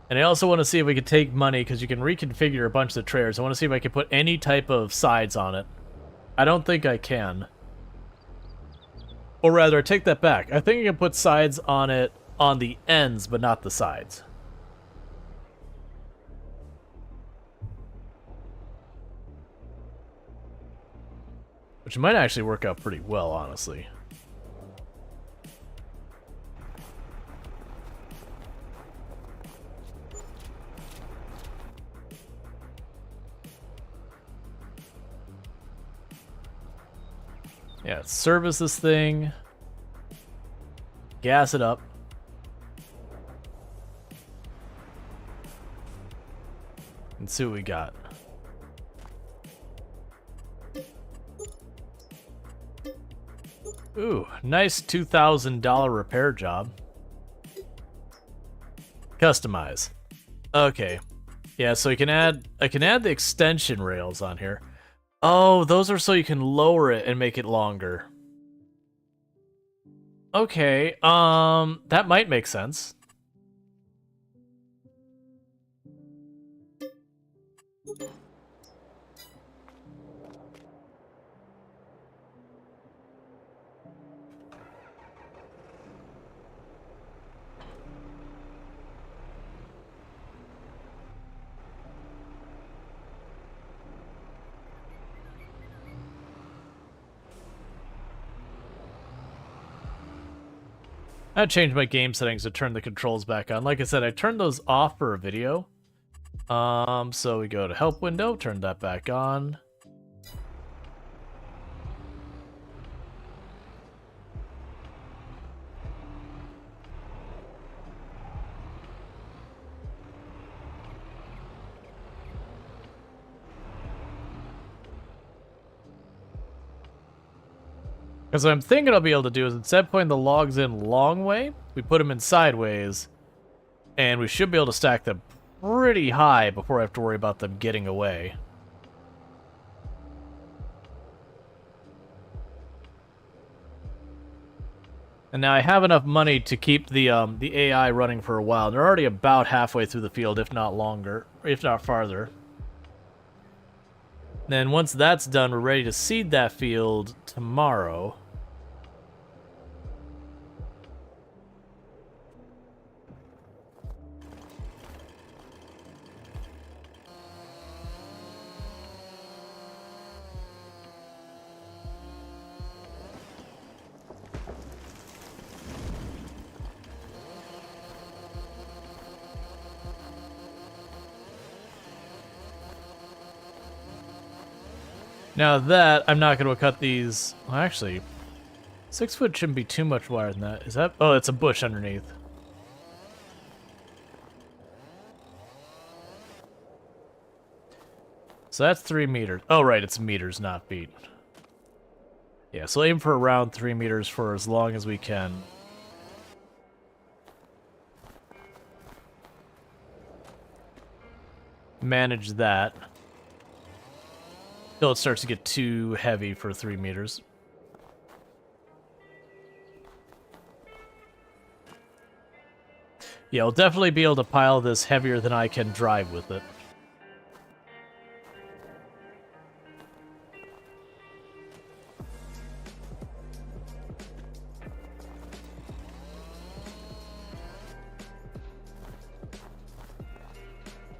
And I also want to see if we can take money, because you can reconfigure a bunch of the trailers. I want to see if I can put any type of sides on it. I don't think I can. Or rather, I take that back. I think I can put sides on it on the ends, but not the sides. Which might actually work out pretty well, honestly. Yeah, service this thing. Gas it up. And see what we got. Ooh, nice $2,000 repair job. Customize. Okay. Yeah, so I can add the extension rails on here. Oh, those are so you can lower it and make it longer. Okay, that might make sense. I changed my game settings to turn the controls back on. Like I said, I turned those off for a video. So we go to help window, turn that back on. Because what I'm thinking I'll be able to do is instead of putting the logs in long way, we put them in sideways, and we should be able to stack them pretty high before I have to worry about them getting away. And now I have enough money to keep the AI running for a while. They're already about halfway through the field, if not longer, if not farther. Then once that's done, we're ready to seed that field tomorrow. Now that, I'm not going to cut these... Well, actually, 6 foot shouldn't be too much wider than that. Is that... Oh, it's a bush underneath. So that's 3 meters. Oh, right, it's meters, not feet. Yeah, so aim for around 3 meters for as long as we can. Manage that. Till it starts to get too heavy for 3 meters. Yeah, I'll definitely be able to pile this heavier than I can drive with it.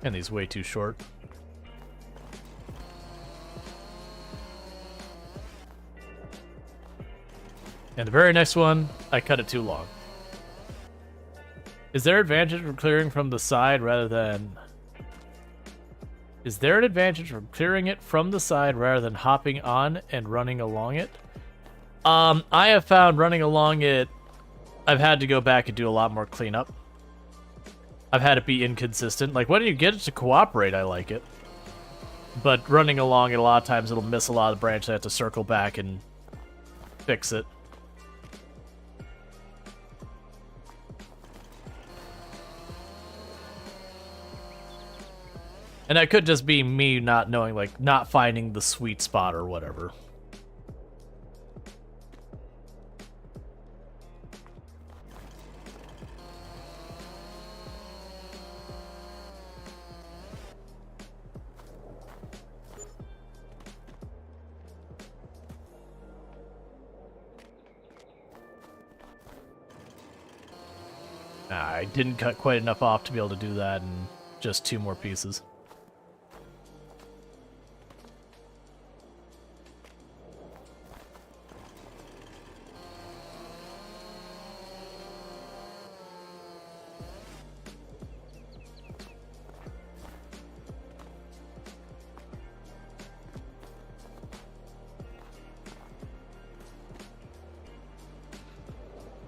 And he's way too short. And the very next one, I cut it too long. Is there advantage from clearing from the side rather than... Is there an advantage from clearing it from the side rather than hopping on and running along it? I have found running along it, I've had to go back and do a lot more cleanup. I've had it be inconsistent. Like, when you get it to cooperate, I like it. But running along it, a lot of times it'll miss a lot of the branches. I have to circle back and fix it. And that could just be me not knowing, like, not finding the sweet spot or whatever. I didn't cut quite enough off to be able to do that, and just 2 more pieces.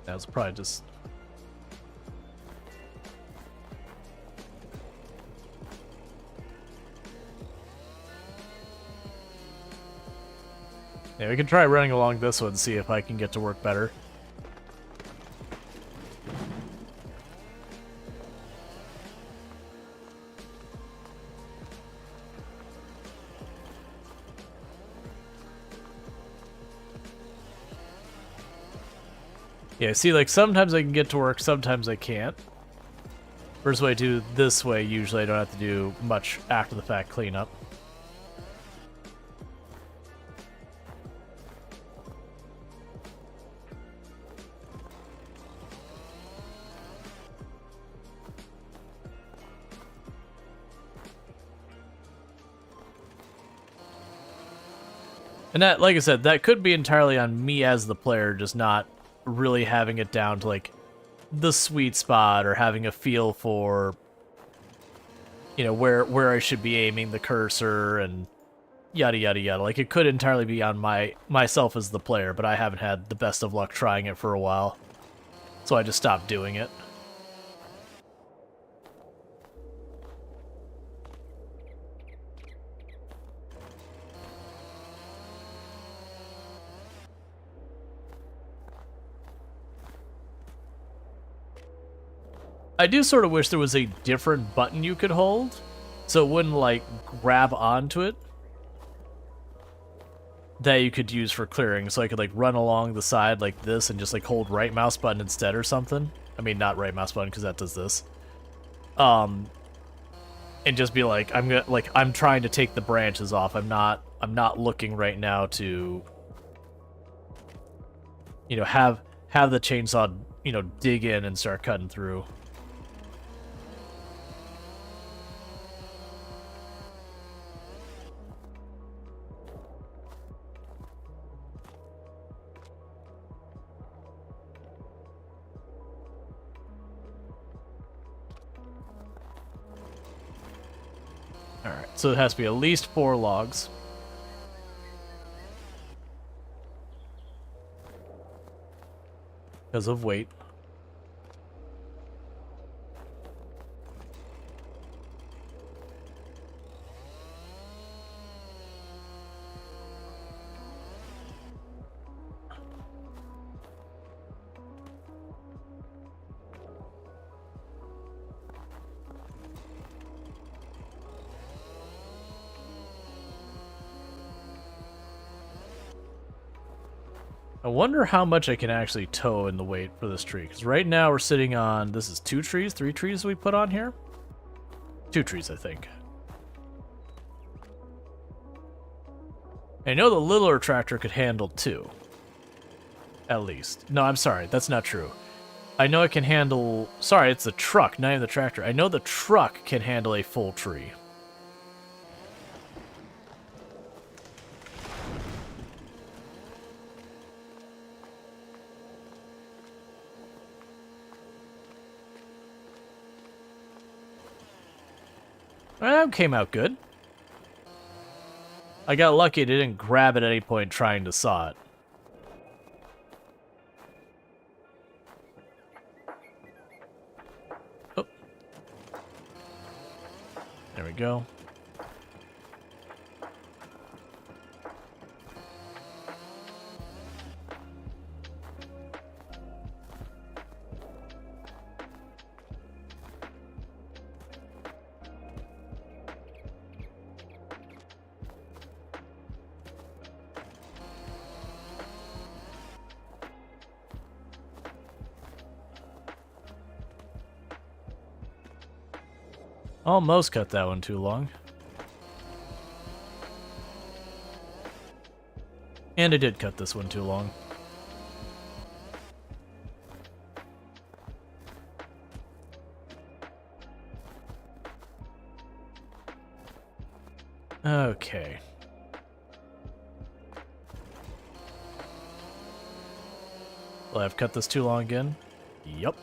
That was probably just... Yeah, we can try running along this one and see if I can get to work better. Yeah, see, like, sometimes I can get to work, sometimes I can't. First way I do this way, usually I don't have to do much after the fact cleanup. And that, like I said, that could be entirely on me as the player, just not really having it down to, like, the sweet spot or having a feel for, you know, where I should be aiming the cursor and yada yada yada. Like, it could entirely be on myself as the player, but I haven't had the best of luck trying it for a while, so I just stopped doing it. I do sort of wish there was a different button you could hold, so it wouldn't, like, grab onto it, that you could use for clearing, so I could, like, run along the side like this and just, like, hold right mouse button instead or something. I mean, not right mouse button, because that does this. And just be like, I'm trying to take the branches off. I'm not looking right now to, you know, have the chainsaw, you know, dig in and start cutting through. Alright, so it has to be at least 4 logs. Because of weight. I wonder how much I can actually tow in the weight for this tree. Because right now we're sitting on, this is 2 trees, 3 trees we put on here? 2 trees, I think. I know the littler tractor could handle 2. At least. No, I'm sorry, that's not true. I know it can handle... Sorry, it's the truck, not even the tractor. I know the truck can handle a full tree. That came out good. I got lucky it didn't grab it at any point trying to saw it. Oh. There we go. Almost cut that one too long. And I did cut this one too long. Okay. Will I have cut this too long again? Yup.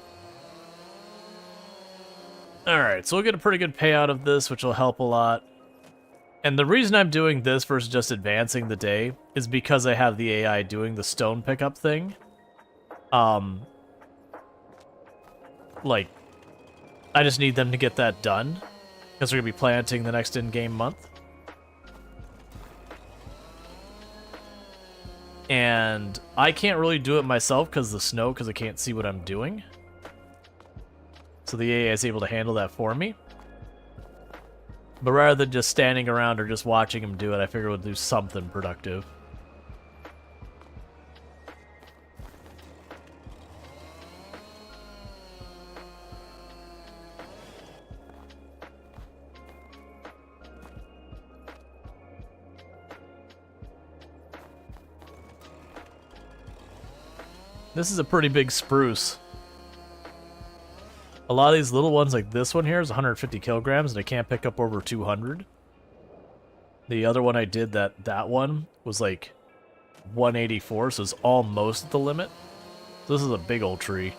Alright, so we'll get a pretty good payout of this, which will help a lot. And the reason I'm doing this versus just advancing the day is because I have the AI doing the stone pickup thing. Like, I just need them to get that done, because we're going to be planting the next in-game month. And I can't really do it myself because of the snow, because I can't see what I'm doing. So the AI is able to handle that for me. But rather than just standing around or just watching him do it, I figure we'll do something productive. This is a pretty big spruce. A lot of these little ones, like this one here, is 150 kilograms, and I can't pick up over 200. The other one I did, that one, was like 184, so it's almost the limit. So this is a big old tree.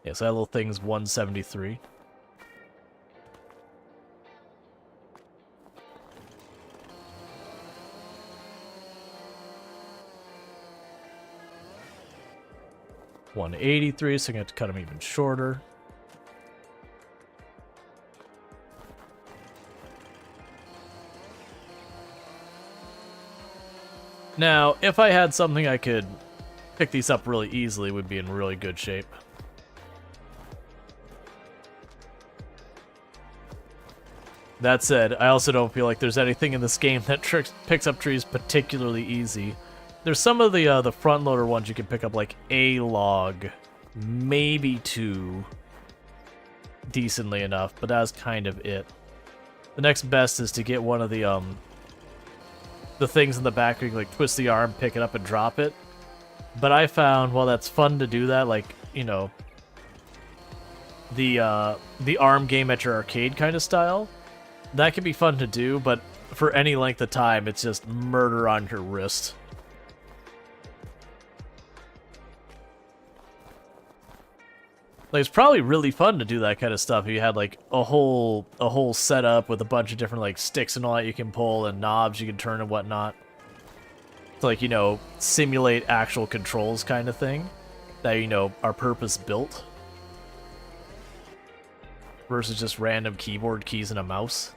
Yeah, so that little thing's 173. $183, so I'm gonna have to cut them even shorter. Now, if I had something I could pick these up really easily, we'd be in really good shape. That said, I also don't feel like there's anything in this game that picks up trees particularly easy. There's some of the front loader ones you can pick up, like a log, maybe 2, decently enough, but that's kind of it. The next best is to get one of the things in the back where you can, like, twist the arm, pick it up, and drop it. But I found, while that's fun to do that, like, you know, the arm game at your arcade kind of style, that can be fun to do, but for any length of time, it's just murder on your wrist. Like, it's probably really fun to do that kind of stuff if you had, like, a whole setup with a bunch of different, like, sticks and all that you can pull and knobs you can turn and whatnot. To, like, you know, simulate actual controls kind of thing that, you know, are purpose-built versus just random keyboard keys and a mouse.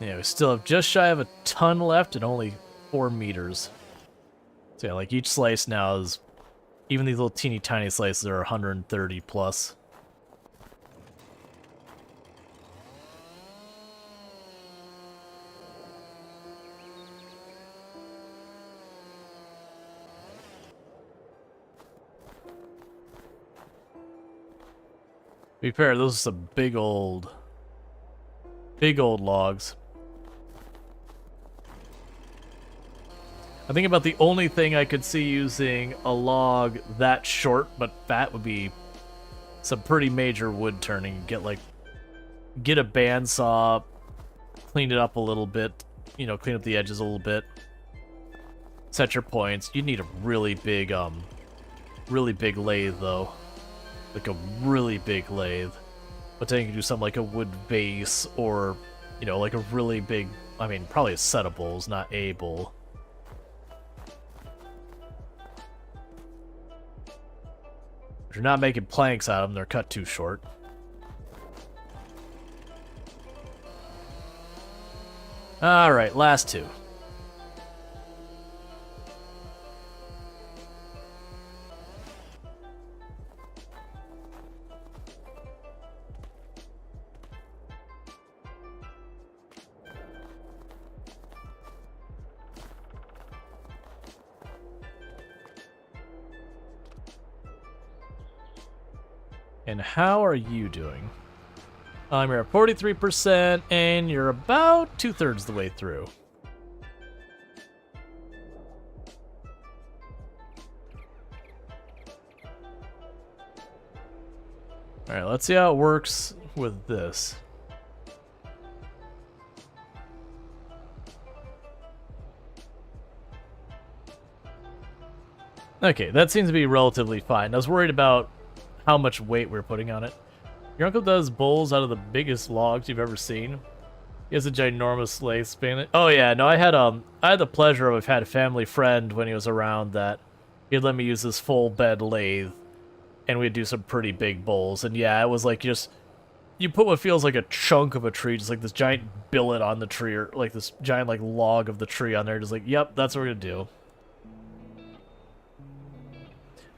Yeah, we still have just shy of a ton left and only 4 meters. So yeah, like each slice now is, even these little teeny tiny slices are 130 plus. To be fair, those are some big old logs. I think about the only thing I could see using a log that short but fat would be some pretty major wood turning. Get a bandsaw, clean it up a little bit, you know, clean up the edges a little bit. Set your points. You need a really big lathe though. Like a really big lathe. But then you can do something like a wood base or, you know, like a really big, I mean, probably a set of bowls, not a bowl. If you're not making planks out of them, they're cut too short. Alright, last 2. And how are you doing? You're at 43%, and you're about 2/3 the way through. Alright, let's see how it works with this. Okay, that seems to be relatively fine. I was worried about how much weight we're putting on it. Your uncle does bowls out of the biggest logs you've ever seen. He has a ginormous lathe span. Oh yeah, no, I had the pleasure of had a family friend when he was around that he'd let me use this full bed lathe, and we'd do some pretty big bowls. And yeah, it was like just you put what feels like a chunk of a tree, just like this giant billet on the tree, or like this giant like log of the tree on there, just like, yep, that's what we're gonna do.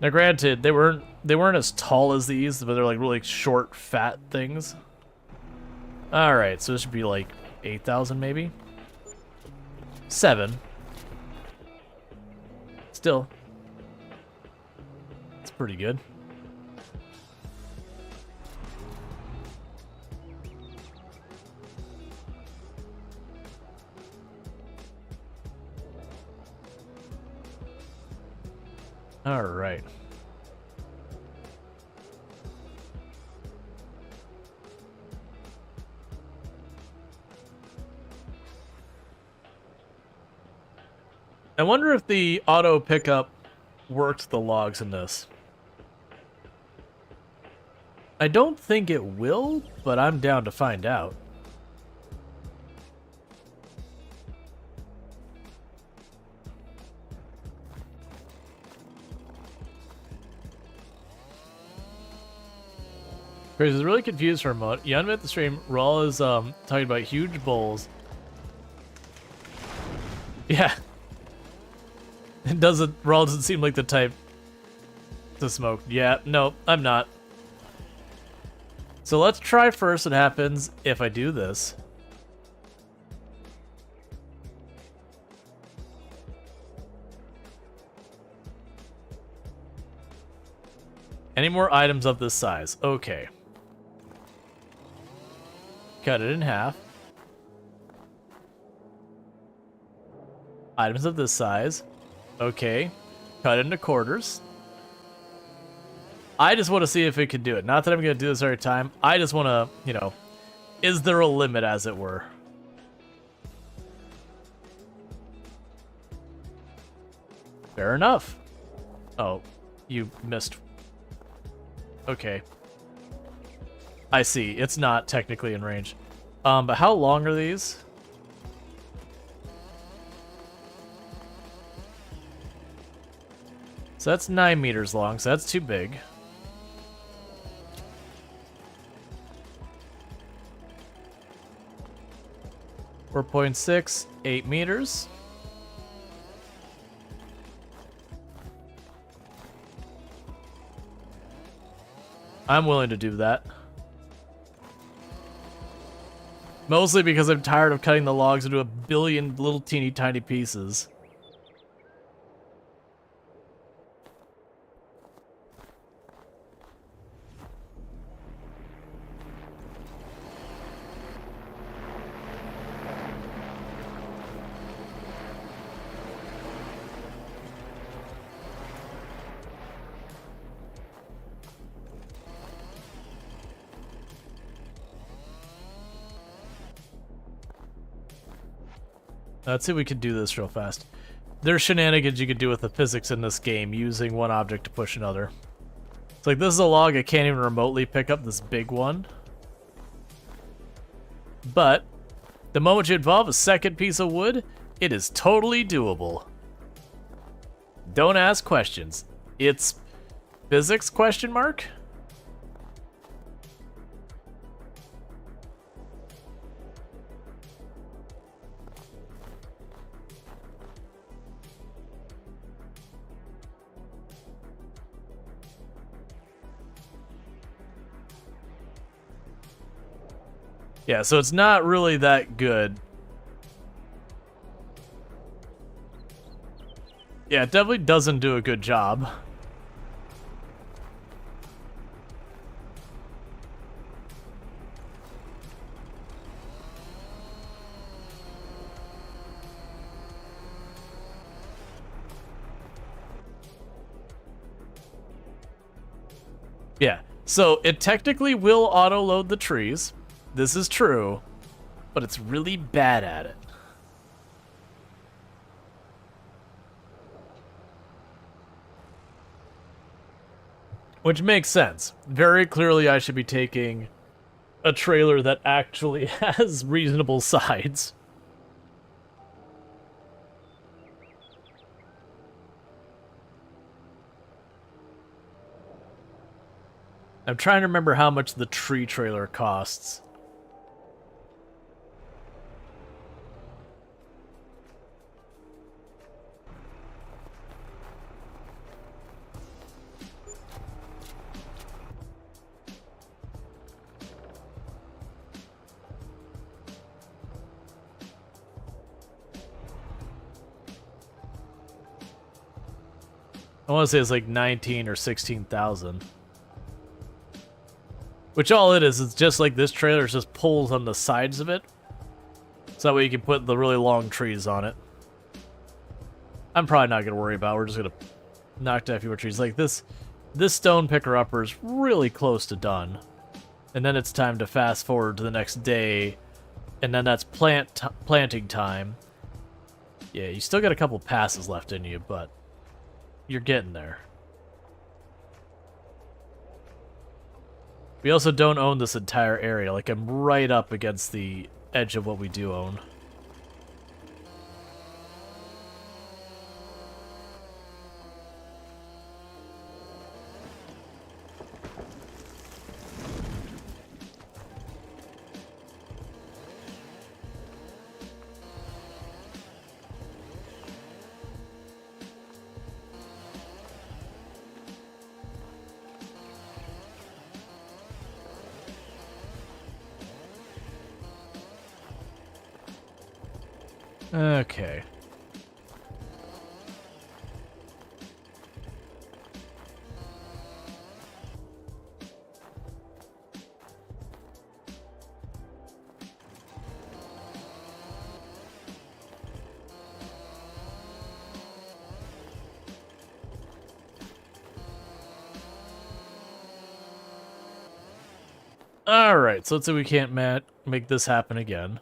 Now, granted, they weren't as tall as these, but they're like really short, fat things. All right, so this should be like 8,000 maybe. 7. Still, it's pretty good. All right. I wonder if the auto pickup works the logs in this. I don't think it will, but I'm down to find out. Crazy is really confused for a moment. You unmute the stream. Rual is talking about huge bowls. Yeah. It doesn't. Rual doesn't seem like the type to smoke. Yeah, no, I'm not. So let's try first what happens if I do this. Any more items of this size? Okay. Cut it in half. Items of this size. Okay. Cut it into quarters. I just want to see if it can do it. Not that I'm going to do this every time. I just want to, you know, is there a limit, as it were? Fair enough. Oh, you missed. Okay. I see. It's not technically in range. But how long are these? So that's 9 meters long, so that's too big. .6, 8 meters. I'm willing to do that. Mostly because I'm tired of cutting the logs into a billion little teeny tiny pieces. Let's see if we can do this real fast. There's shenanigans you can do with the physics in this game using one object to push another. It's like this is a log I can't even remotely pick up, this big one. But the moment you involve a second piece of wood, it is totally doable. Don't ask questions. It's physics question mark? Yeah, so it's not really that good. Yeah, it definitely doesn't do a good job. Yeah, so it technically will auto-load the trees. This is true, but it's really bad at it. Which makes sense. Very clearly I should be taking a trailer that actually has reasonable sides. I'm trying to remember how much the tree trailer costs. I want to say it's like 19 or 16,000. Which all it is just like this trailer just pulls on the sides of it. So that way you can put the really long trees on it. I'm probably not going to worry about it. We're just going to knock down a few more trees. Like this stone picker-upper is really close to done. And then it's time to fast forward to the next day. And then that's planting time. Yeah, you still got a couple passes left in you, but you're getting there. We also don't own this entire area. Like, I'm right up against the edge of what we do own. Okay. Alright, so let's say we can't make this happen again.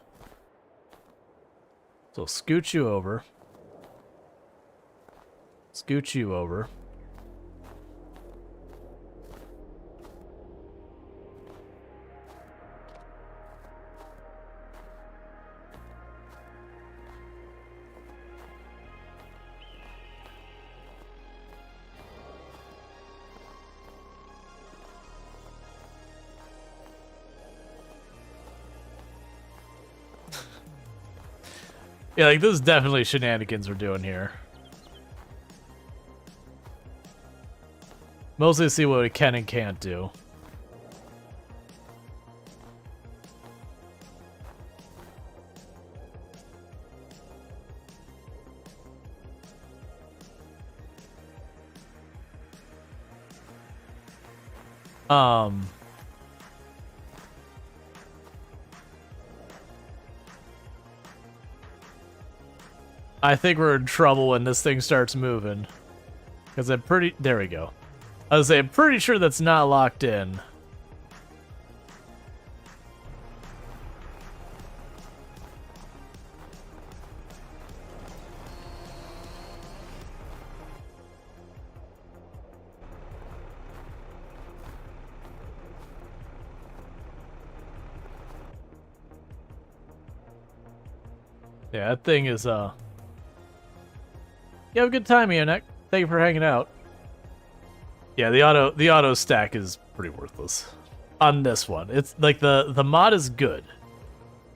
So scoot you over. Scoot you over. Yeah, like, this is definitely shenanigans we're doing here. Mostly to see what we can and can't do. I think we're in trouble when this thing starts moving. Because I'm pretty... There we go. I was saying, I'm pretty sure that's not locked in. Yeah, that thing is, You have a good time, Ionek. Thank you for hanging out. Yeah, the auto stack is pretty worthless on this one. It's like the mod is good.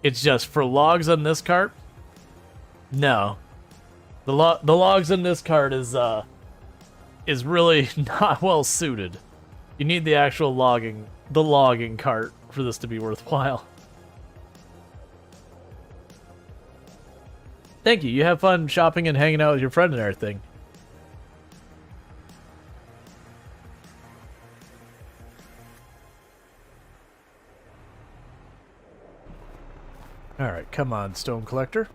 It's just for logs on this cart. No, the logs on this cart is really not well suited. You need the actual logging cart for this to be worthwhile. Thank you. You have fun shopping and hanging out with your friend and everything. Alright, come on, Stone Collector.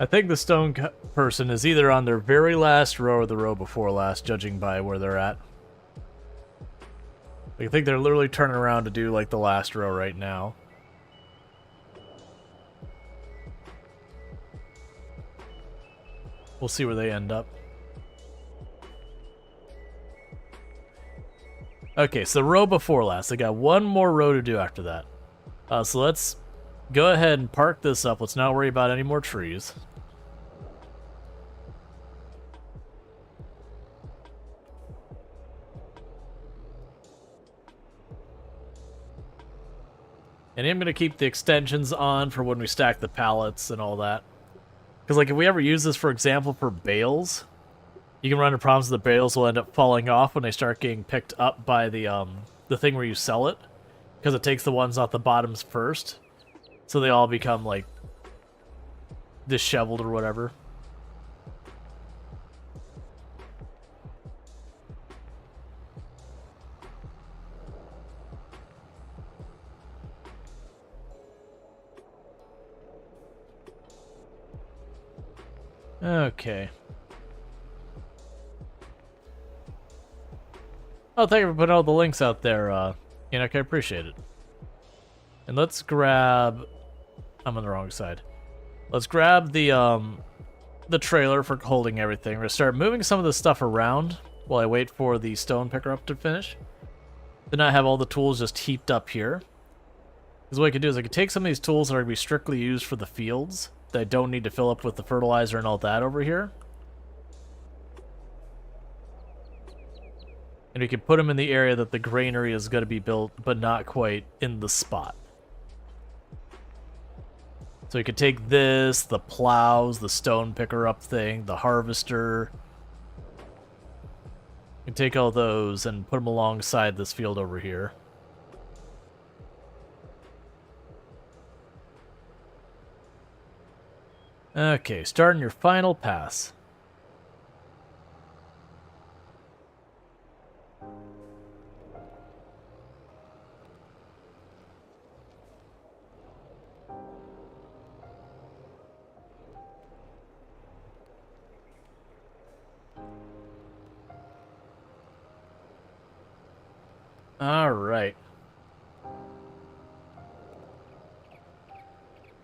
I think the stone person is either on their very last row or the row before last, judging by where they're at. I think they're literally turning around to do, like, the last row right now. We'll see where they end up. Okay, so row before last. They got one more row to do after that. So let's go ahead and park this up. Let's not worry about any more trees. And I'm going to keep the extensions on for when we stack the pallets and all that. Because, like, if we ever use this, for example, for bales, you can run into problems that the bales will end up falling off when they start getting picked up by the thing where you sell it. Because it takes the ones off the bottoms first. So they all become, like, disheveled or whatever. Okay. Oh, thank you for putting all the links out there, Enoch. I appreciate it. And let's grab... I'm on the wrong side. Let's grab the trailer for holding everything. We're going to start moving some of this stuff around while I wait for the stone picker up to finish. Then I have all the tools just heaped up here. Because what I could do is I could take some of these tools that are going to be strictly used for the fields that I don't need to fill up with the fertilizer and all that over here. And we can put them in the area that the granary is going to be built, but not quite in the spot. So you could take this, the plows, the stone picker up thing, the harvester. You can take all those and put them alongside this field over here. Okay, starting your final pass. All right.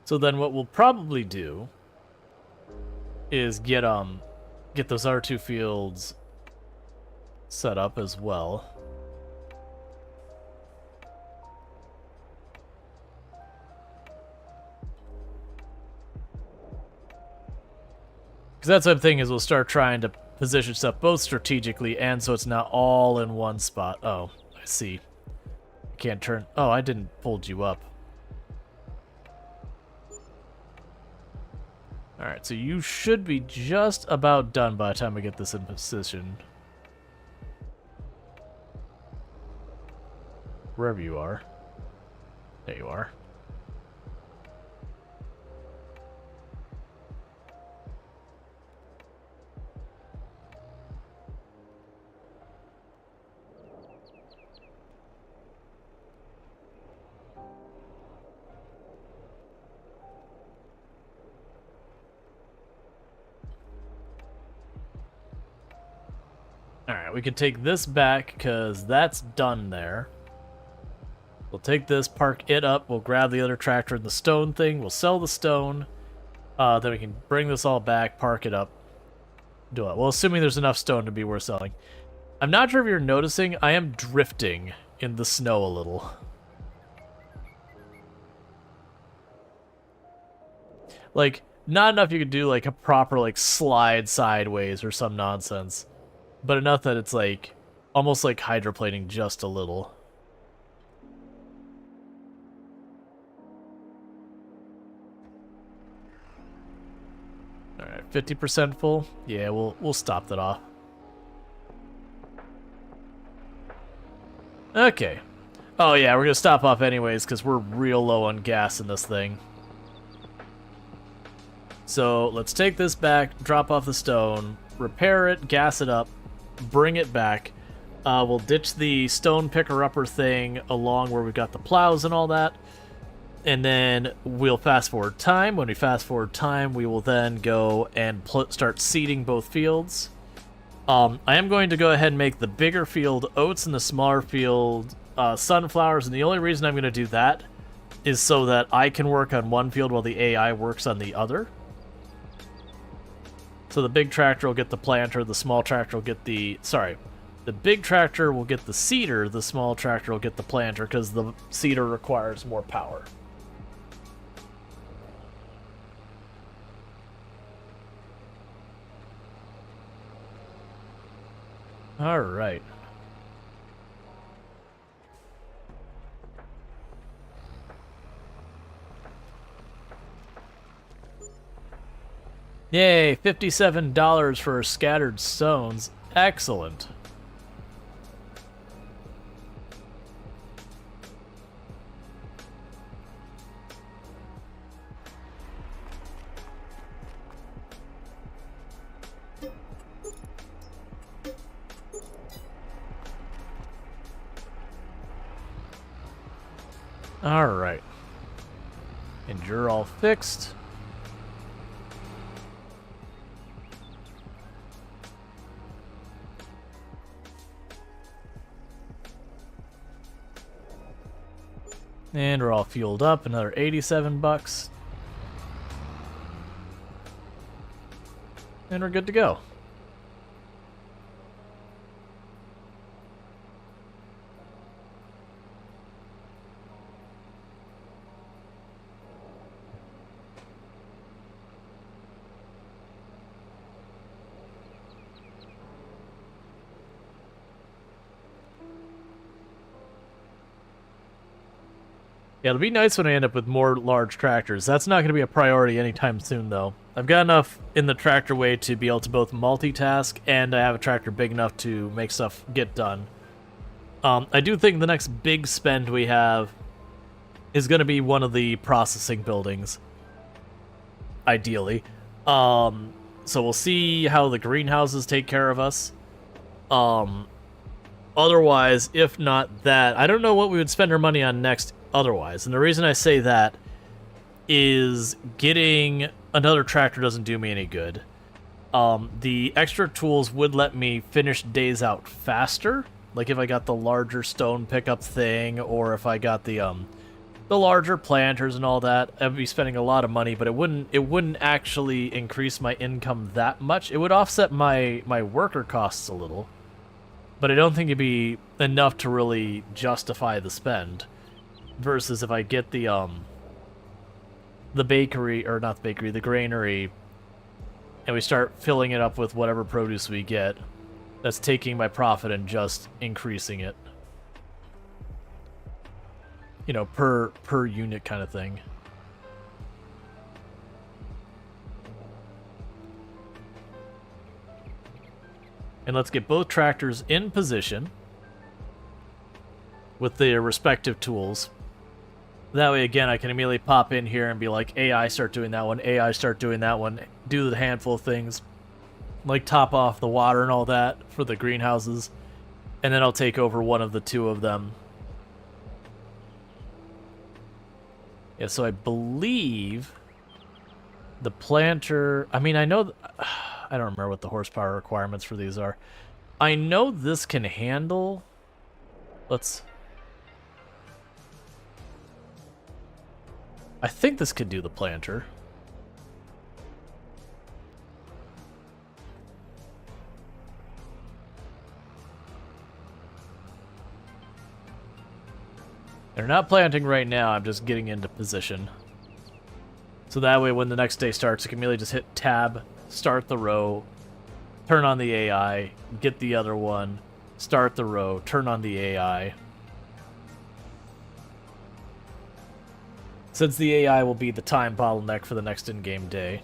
So then what we'll probably do is get those R2 fields set up as well. Because that's the thing is we'll start trying to position stuff both strategically and so it's not all in one spot. Oh, I see. I can't turn... Oh, I didn't fold you up. Alright, so you should be just about done by the time I get this in position. Wherever you are. There you are. Alright, we can take this back because that's done there. We'll take this, park it up, we'll grab the other tractor and the stone thing, we'll sell the stone, then we can bring this all back, park it up, do it. Well, assuming there's enough stone to be worth selling. I'm not sure if you're noticing, I am drifting in the snow a little. Like, not enough you could do like a proper like slide sideways or some nonsense. But enough that it's like, almost like hydroplaning just a little. Alright, 50% full? Yeah, we'll stop that off. Okay. Oh yeah, we're gonna stop off anyways, because we're real low on gas in this thing. So, let's take this back, drop off the stone, repair it, gas it up, bring it back. We'll ditch the stone picker-upper thing along where we've got the plows and all that. And then we'll fast forward time. When we fast forward time, we will then go and start seeding both fields. I am going to go ahead and make the bigger field oats and the smaller field sunflowers. And the only reason I'm going to do that is so that I can work on one field while the AI works on the other. So the big tractor will get the planter, the small tractor will get the... Sorry. The big tractor will get the seeder, the small tractor will get the planter, because the seeder requires more power. Alright. Yay, $57 for scattered stones. Excellent. Alright. And you're all fixed. And we're all fueled up, another 87 bucks. And we're good to go. Yeah, it'll be nice when I end up with more large tractors. That's not going to be a priority anytime soon, though. I've got enough in the tractorway to be able to both multitask, and I have a tractor big enough to make stuff get done. I do think the next big spend we have is going to be one of the processing buildings, ideally. So we'll see how the greenhouses take care of us. Otherwise, if not that, I don't know what we would spend our money on next otherwise. And the reason I say that is getting another tractor doesn't do me any good. The extra tools would let me finish days out faster. Like if I got the larger stone pickup thing, or if I got the larger planters and all that, I'd be spending a lot of money, but it wouldn't actually increase my income that much. It would offset my worker costs a little, but I don't think it'd be enough to really justify the spend. Versus if I get the bakery, or not the bakery, the granary, and we start filling it up with whatever produce we get, that's taking my profit and just increasing it. You know, per unit kind of thing. And let's get both tractors in position with their respective tools. That way, again, I can immediately pop in here and be like, AI, start doing that one, AI, start doing that one, do the handful of things, like top off the water and all that for the greenhouses, and then I'll take over one of the two of them. Yeah, so I believe the planter... I mean, I know... I don't remember what the horsepower requirements for these are. I know this can handle... Let's... I think this could do the planter. They're not planting right now, I'm just getting into position. So that way when the next day starts, I can merely just hit tab, start the row, turn on the AI, get the other one, start the row, turn on the AI. Since the AI will be the time bottleneck for the next in-game day.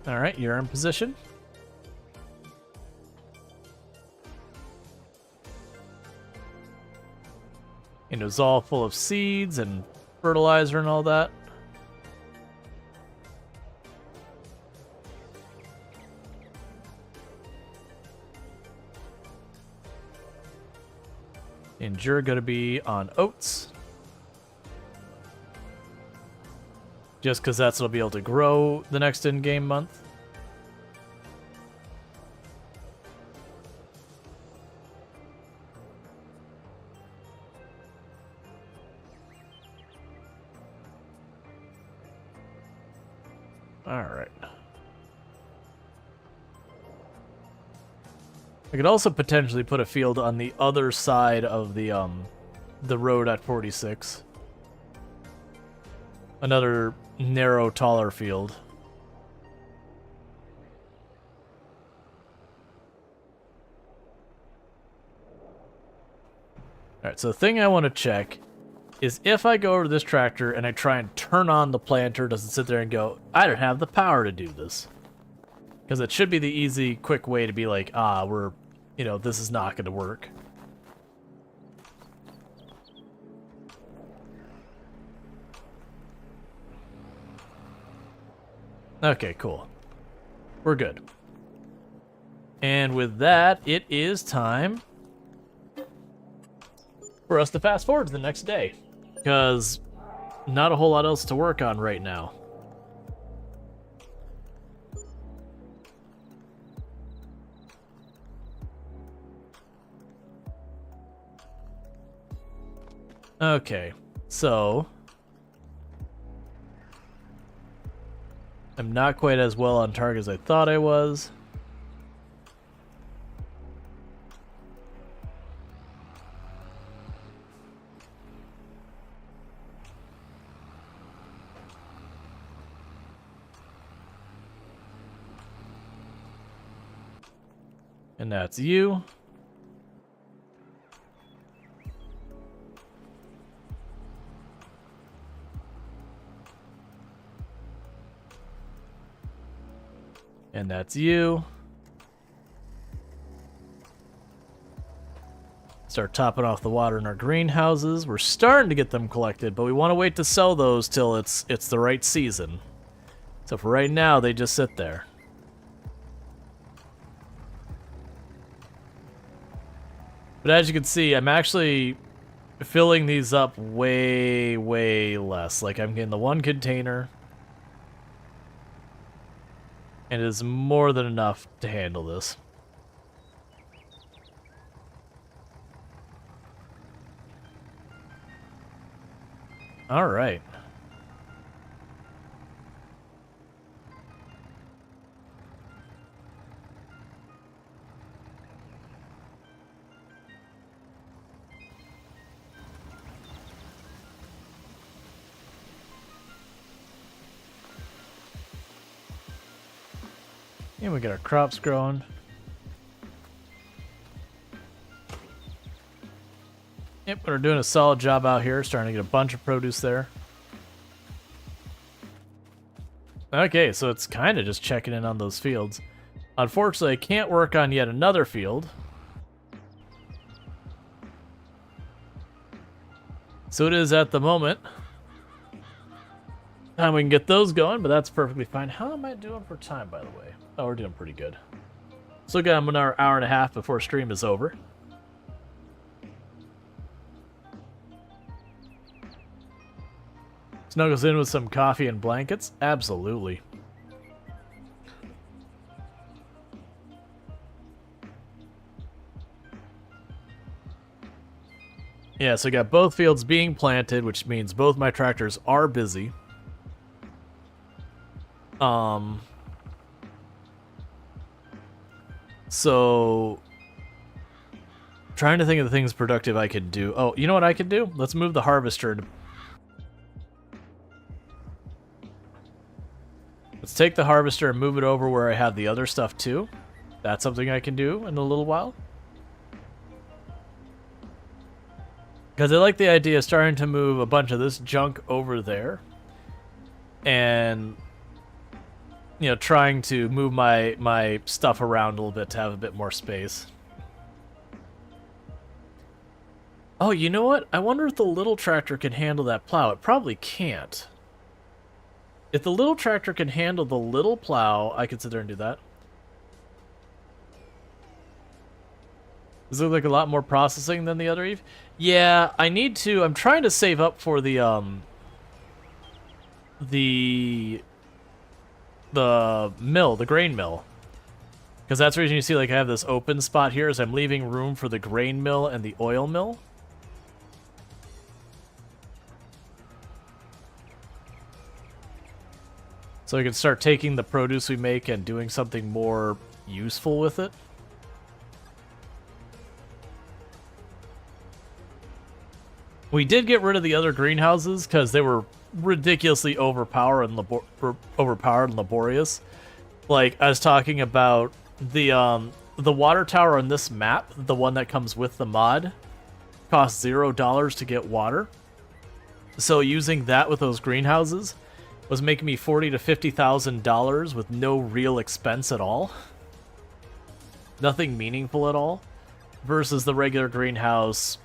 All right, you're in position. And it was all full of seeds and fertilizer and all that. And you're going to be on oats. Just because that's what'll be able to grow the next in-game month. Alright. I could also potentially put a field on the other side of the road at 46. Another narrow, taller field. Alright, so the thing I want to check is if I go over to this tractor and I try and turn on the planter, does it sit there and go, I don't have the power to do this? Because it should be the easy, quick way to be like, this is not going to work. Okay, cool. We're good. And with that, it is time for us to fast forward to the next day. Because not a whole lot else to work on right now. Okay, so I'm not quite as well on target as I thought I was. And that's you. And that's you. Start topping off the water in our greenhouses. We're starting to get them collected, but we want to wait to sell those till it's the right season. So for right now, they just sit there. But as you can see, I'm actually filling these up way, way less. Like, I'm getting the one container. And it is more than enough to handle this. All right. And we get our crops growing. Yep, we're doing a solid job out here, starting to get a bunch of produce there. Okay, so it's kind of just checking in on those fields. Unfortunately, I can't work on yet another field. So it is at the moment. And we can get those going, but that's perfectly fine. How am I doing for time, by the way? Oh, we're doing pretty good. So we got another hour and a half before stream is over. Snuggles in with some coffee and blankets? Absolutely. Yeah, so I got both fields being planted, which means both my tractors are busy. So, trying to think of the things productive I could do. Oh, you know what I could do? Let's move the harvester. Let's take the harvester and move it over where I have the other stuff too. That's something I can do in a little while. Because I like the idea of starting to move a bunch of this junk over there. And trying to move my stuff around a little bit to have a bit more space. Oh, you know what? I wonder if the little tractor can handle that plow. It probably can't. If the little tractor can handle the little plow, I could sit there and do that. Does it look like a lot more processing than the other Eve? Yeah, I need to. I'm trying to save up for the mill, the grain mill. Because that's the reason you see like I have this open spot here is I'm leaving room for the grain mill and the oil mill. So I can start taking the produce we make and doing something more useful with it. We did get rid of the other greenhouses because they were ridiculously overpowered and laborious. Like I was talking about the water tower on this map, the one that comes with the mod, costs $0 to get water. So using that with those greenhouses was making me $40,000 to $50,000 with no real expense at all. Nothing meaningful at all. Versus the regular greenhouse,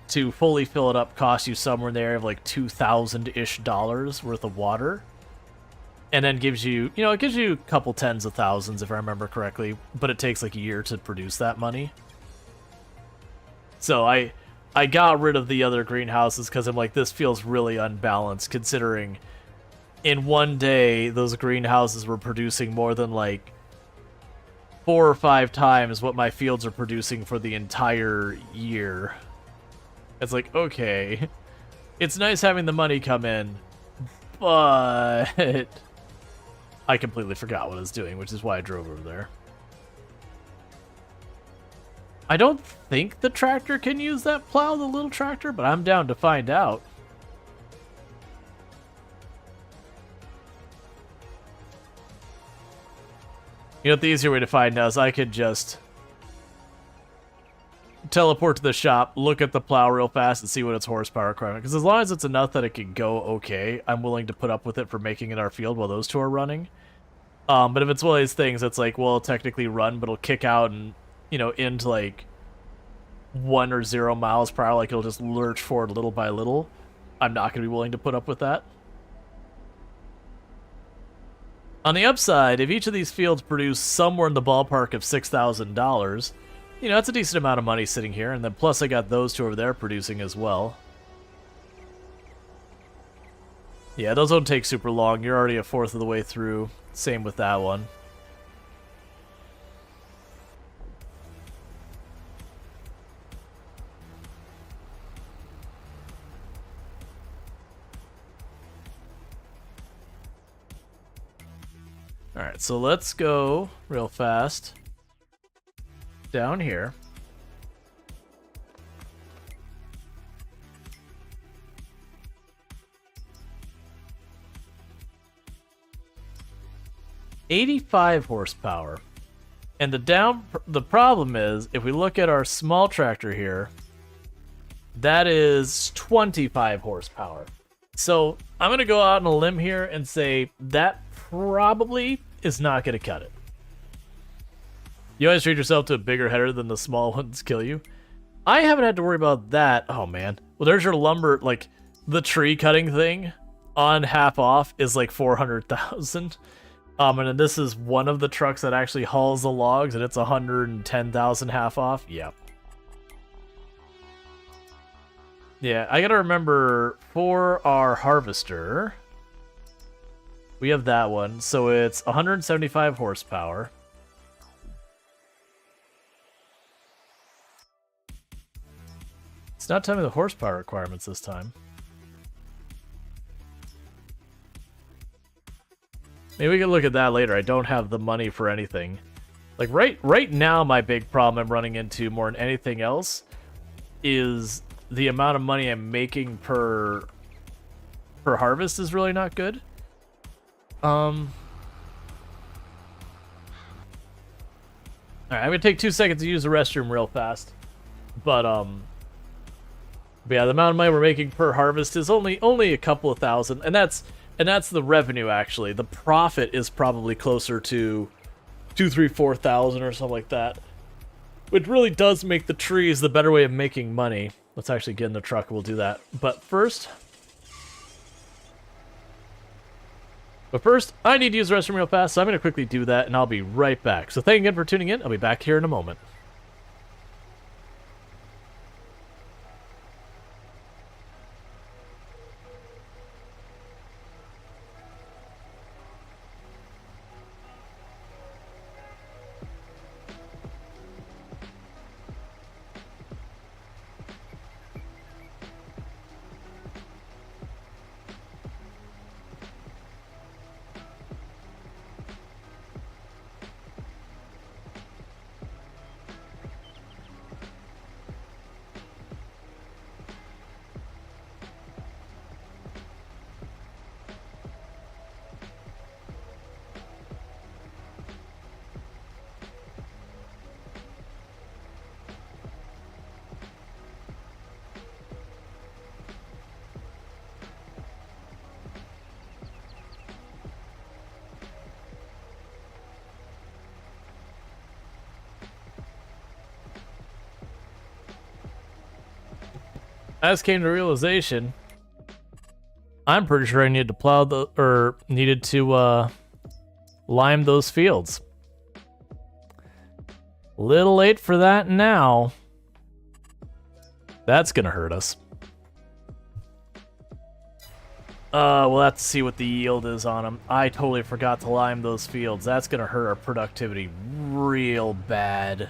to fully fill it up costs you somewhere in the area of like $2,000-ish worth of water. And then gives you, it gives you a couple tens of thousands if I remember correctly, but it takes like a year to produce that money. So I got rid of the other greenhouses because I'm like, this feels really unbalanced considering in one day those greenhouses were producing more than like 4 or 5 times what my fields are producing for the entire year. It's like, okay, it's nice having the money come in, but I completely forgot what I was doing, which is why I drove over there. I don't think the tractor can use that plow, the little tractor, but I'm down to find out. You know what the easier way to find out is I could just teleport to the shop, look at the plow real fast, and see what its horsepower requirement. Because as long as it's enough that it can go okay, I'm willing to put up with it for making it our field while those two are running. But if it's one of these things that's like, well, it'll technically run, but it'll kick out and, into like 1 or 0 miles per hour, like it'll just lurch forward little by little, I'm not going to be willing to put up with that. On the upside, if each of these fields produce somewhere in the ballpark of $6,000, that's a decent amount of money sitting here, and then plus I got those two over there producing as well. Yeah, those don't take super long. You're already a fourth of the way through. Same with that one. Alright, so let's go real fast down here. $85 horsepower. And the problem is, if we look at our small tractor here, that is 25 horsepower. So I'm going to go out on a limb here and say that probably is not going to cut it. You always treat yourself to a bigger header than the small ones kill you. I haven't had to worry about that. Oh, man. Well, there's your lumber, like, the tree cutting thing on half off is like 400,000. And then this is one of the trucks that actually hauls the logs, and it's 110,000 half off. Yep. Yeah, I gotta remember for our harvester, we have that one, so it's 175 horsepower. It's not telling me the horsepower requirements this time. Maybe we can look at that later. I don't have the money for anything. Like right now, my big problem I'm running into more than anything else is the amount of money I'm making per harvest is really not good. Alright, I'm gonna take 2 seconds to use the restroom real fast. But yeah, the amount of money we're making per harvest is only a couple of thousand, and that's And that's the revenue, actually. The profit is probably closer to 2, 3, 4,000 or something like that. Which really does make the trees the better way of making money. Let's actually get in the truck and we'll do that. But first, I need to use the restroom real fast, so I'm going to quickly do that, and I'll be right back. So thank you again for tuning in. I'll be back here in a moment. I just came to the realization I'm pretty sure I needed to plow needed to lime those fields. Little late for that now. That's gonna hurt us. We'll have to see what the yield is on them. I totally forgot to lime those fields. That's gonna hurt our productivity real bad.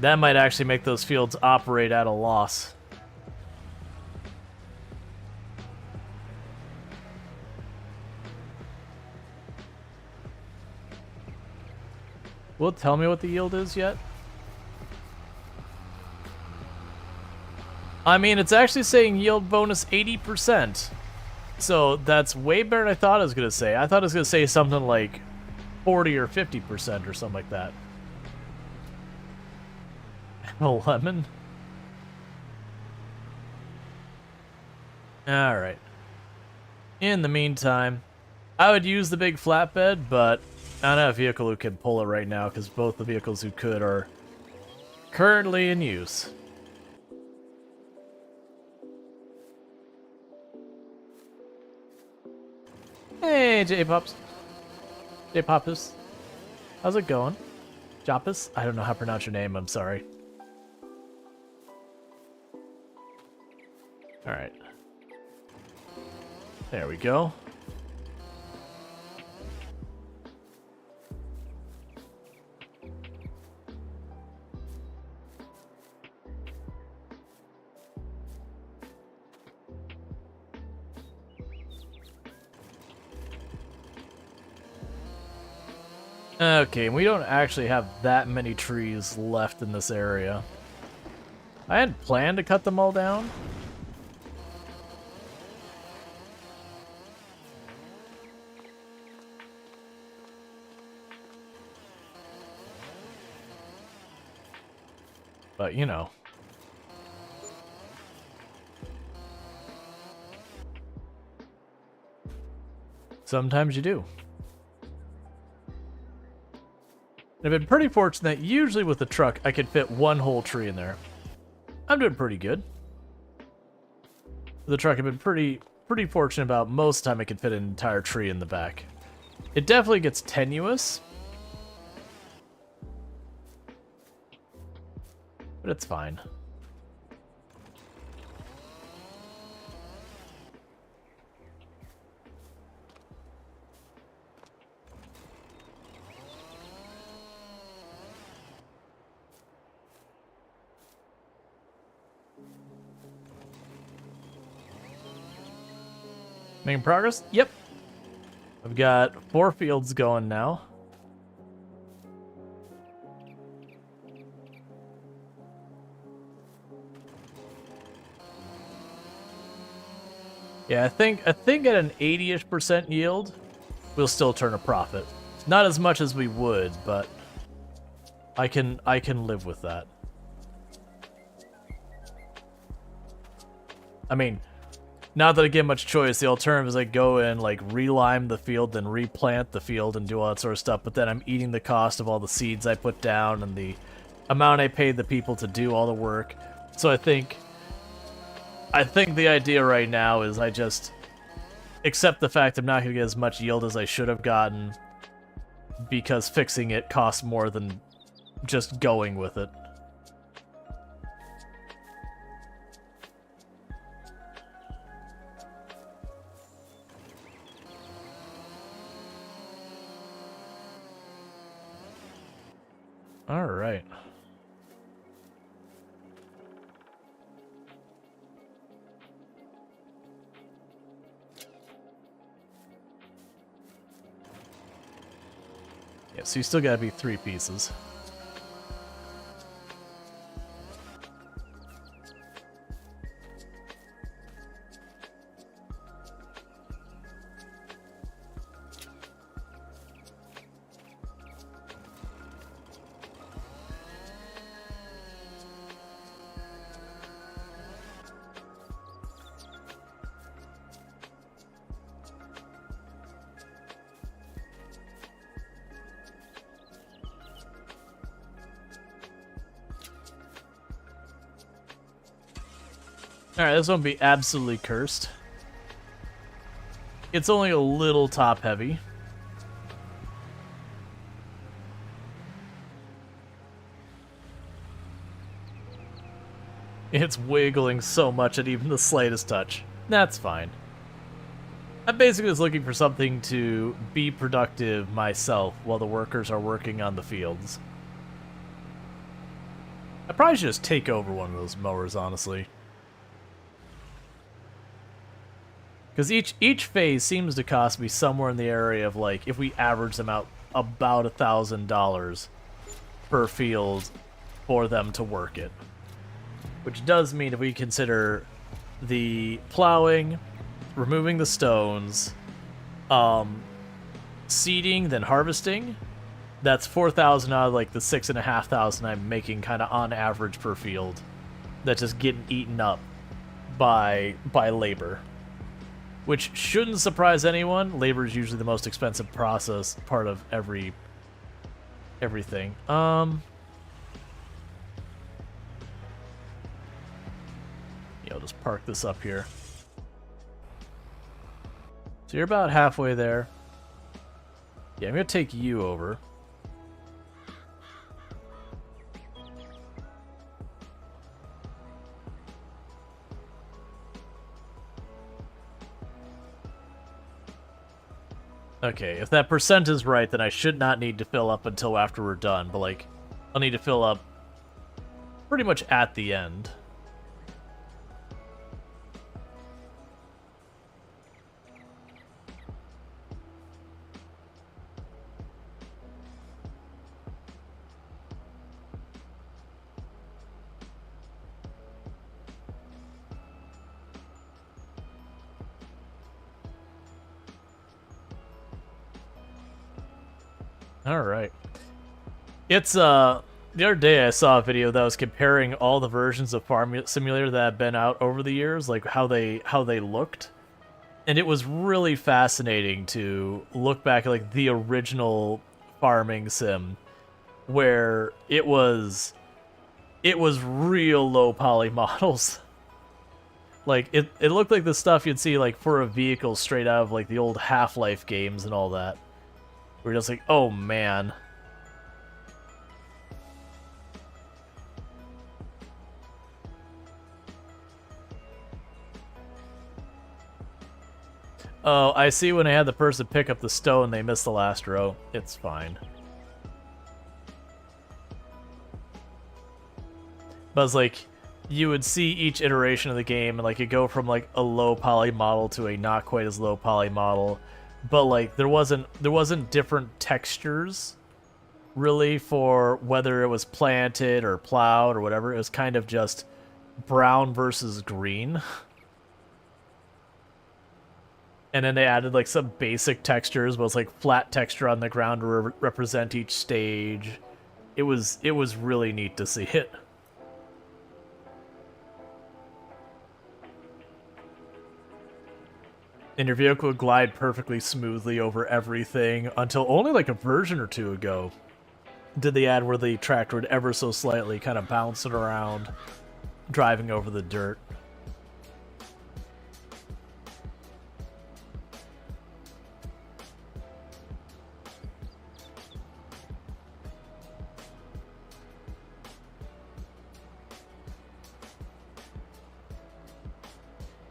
That might actually make those fields operate at a loss. Will it tell me what the yield is yet? I mean, it's actually saying yield bonus 80%. So that's way better than I thought it was going to say. I thought it was going to say something like 40 or 50% or something like that. A lemon? Alright. In the meantime, I would use the big flatbed, but I don't have a vehicle who can pull it right now because both the vehicles who could are currently in use. Hey, J-Pops. J-Popus. How's it going? Jopus? I don't know how to pronounce your name, I'm sorry. Alright. There we go. Okay, we don't actually have that many trees left in this area. I hadn't planned to cut them all down. But, you know. Sometimes you do. I've been pretty fortunate that usually with the truck I can fit one whole tree in there. I'm doing pretty good. With the truck I've been pretty fortunate about most of the time I can fit an entire tree in the back. It definitely gets tenuous. But it's fine. Making progress? Yep. I've got 4 fields going now. Yeah, I think at an 80-ish% yield, we'll still turn a profit. Not as much as we would, but I can live with that. I mean, not that I get much choice. The alternative is I go and like relime the field, then replant the field and do all that sort of stuff. But then I'm eating the cost of all the seeds I put down and the amount I paid the people to do all the work. So I think the idea right now is I just accept the fact I'm not going to get as much yield as I should have gotten because fixing it costs more than just going with it. All right. Yeah, so you still gotta be 3 pieces. Alright, this won't be absolutely cursed. It's only a little top heavy. It's wiggling so much at even the slightest touch. That's fine. I'm basically just looking for something to be productive myself while the workers are working on the fields. I probably should just take over one of those mowers, honestly. Because each phase seems to cost me somewhere in the area of, like, if we average them out, about $1,000 per field for them to work it. Which does mean if we consider the plowing, removing the stones, seeding, then harvesting, that's 4,000 out of, like, the 6,500 I'm making kind of on average per field. That's just getting eaten up by labor. Which shouldn't surprise anyone. Labor is usually the most expensive part of everything. Yeah, I'll just park this up here. So you're about halfway there. Yeah, I'm gonna take you over. Okay, if that percent is right, then I should not need to fill up until after we're done, but, like, I'll need to fill up pretty much at the end. Alright. It's, the other day I saw a video that was comparing all the versions of Farm Simulator that have been out over the years, like how they looked. And it was really fascinating to look back at, like, the original farming sim, where it was real low poly models. Like, it looked like the stuff you'd see, like, for a vehicle straight out of, like, the old Half-Life games and all that. We're just like, oh man. Oh, I see when I had the person pick up the stone, they missed the last row. It's fine. But it's like, you would see each iteration of the game, and, like, it go from, like, a low poly model to a not quite as low poly model. But, like, there wasn't different textures, really, for whether it was planted or plowed or whatever. It was kind of just brown versus green. And then they added, like, some basic textures, but it was, like, flat texture on the ground to represent each stage. It was really neat to see it. And your vehicle would glide perfectly smoothly over everything until only like a version or two ago did they add where the tractor would ever so slightly kind of bounce it around, driving over the dirt.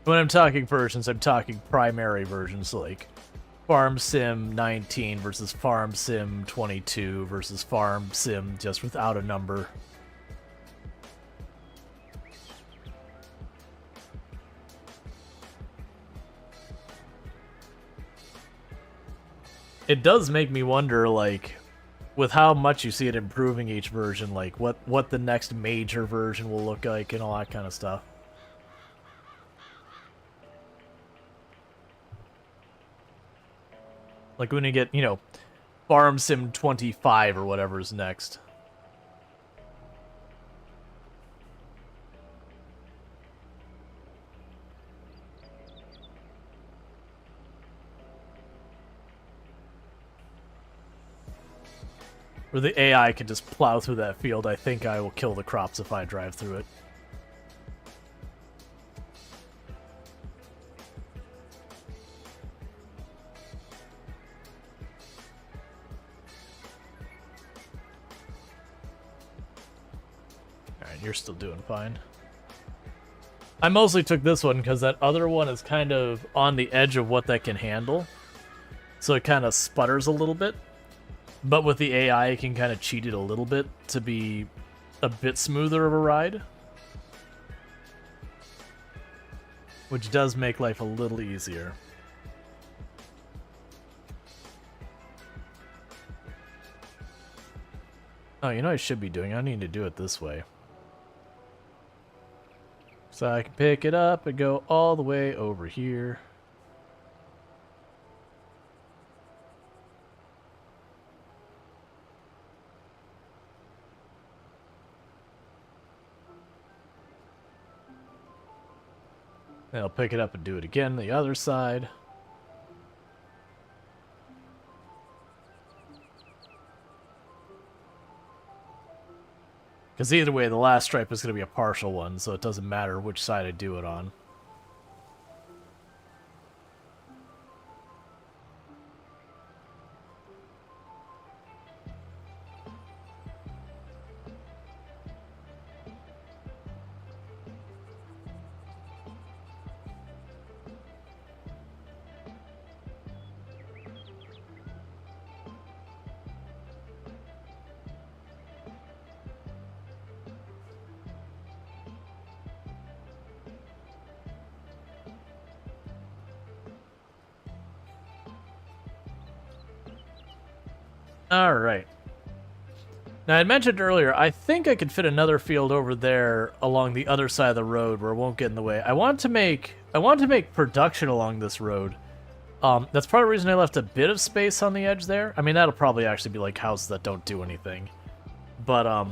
When I'm talking versions, I'm talking primary versions like Farm Sim 19 versus Farm Sim 22 versus Farm Sim just without a number. It does make me wonder, like, with how much you see it improving each version, like what the next major version will look like and all that kind of stuff. Like when you get, you know, Farm Sim 25 or whatever's next. Where the AI can just plow through that field, I think I will kill the crops if I drive through it. Alright, you're still doing fine. I mostly took this one because that other one is kind of on the edge of what that can handle. So it kind of sputters a little bit. But with the AI, it can kind of cheat it a little bit to be a bit smoother of a ride. Which does make life a little easier. Oh, you know what I should be doing? I need to do it this way. So I can pick it up and go all the way over here. Then I'll pick it up and do it again the other side. Because either way, the last stripe is going to be a partial one, so it doesn't matter which side I do it on. Alright. Now, I mentioned earlier, I think I could fit another field over there along the other side of the road where it won't get in the way. I want to make production along this road. That's part of the reason I left a bit of space on the edge there. I mean, that'll probably actually be like houses that don't do anything. But, I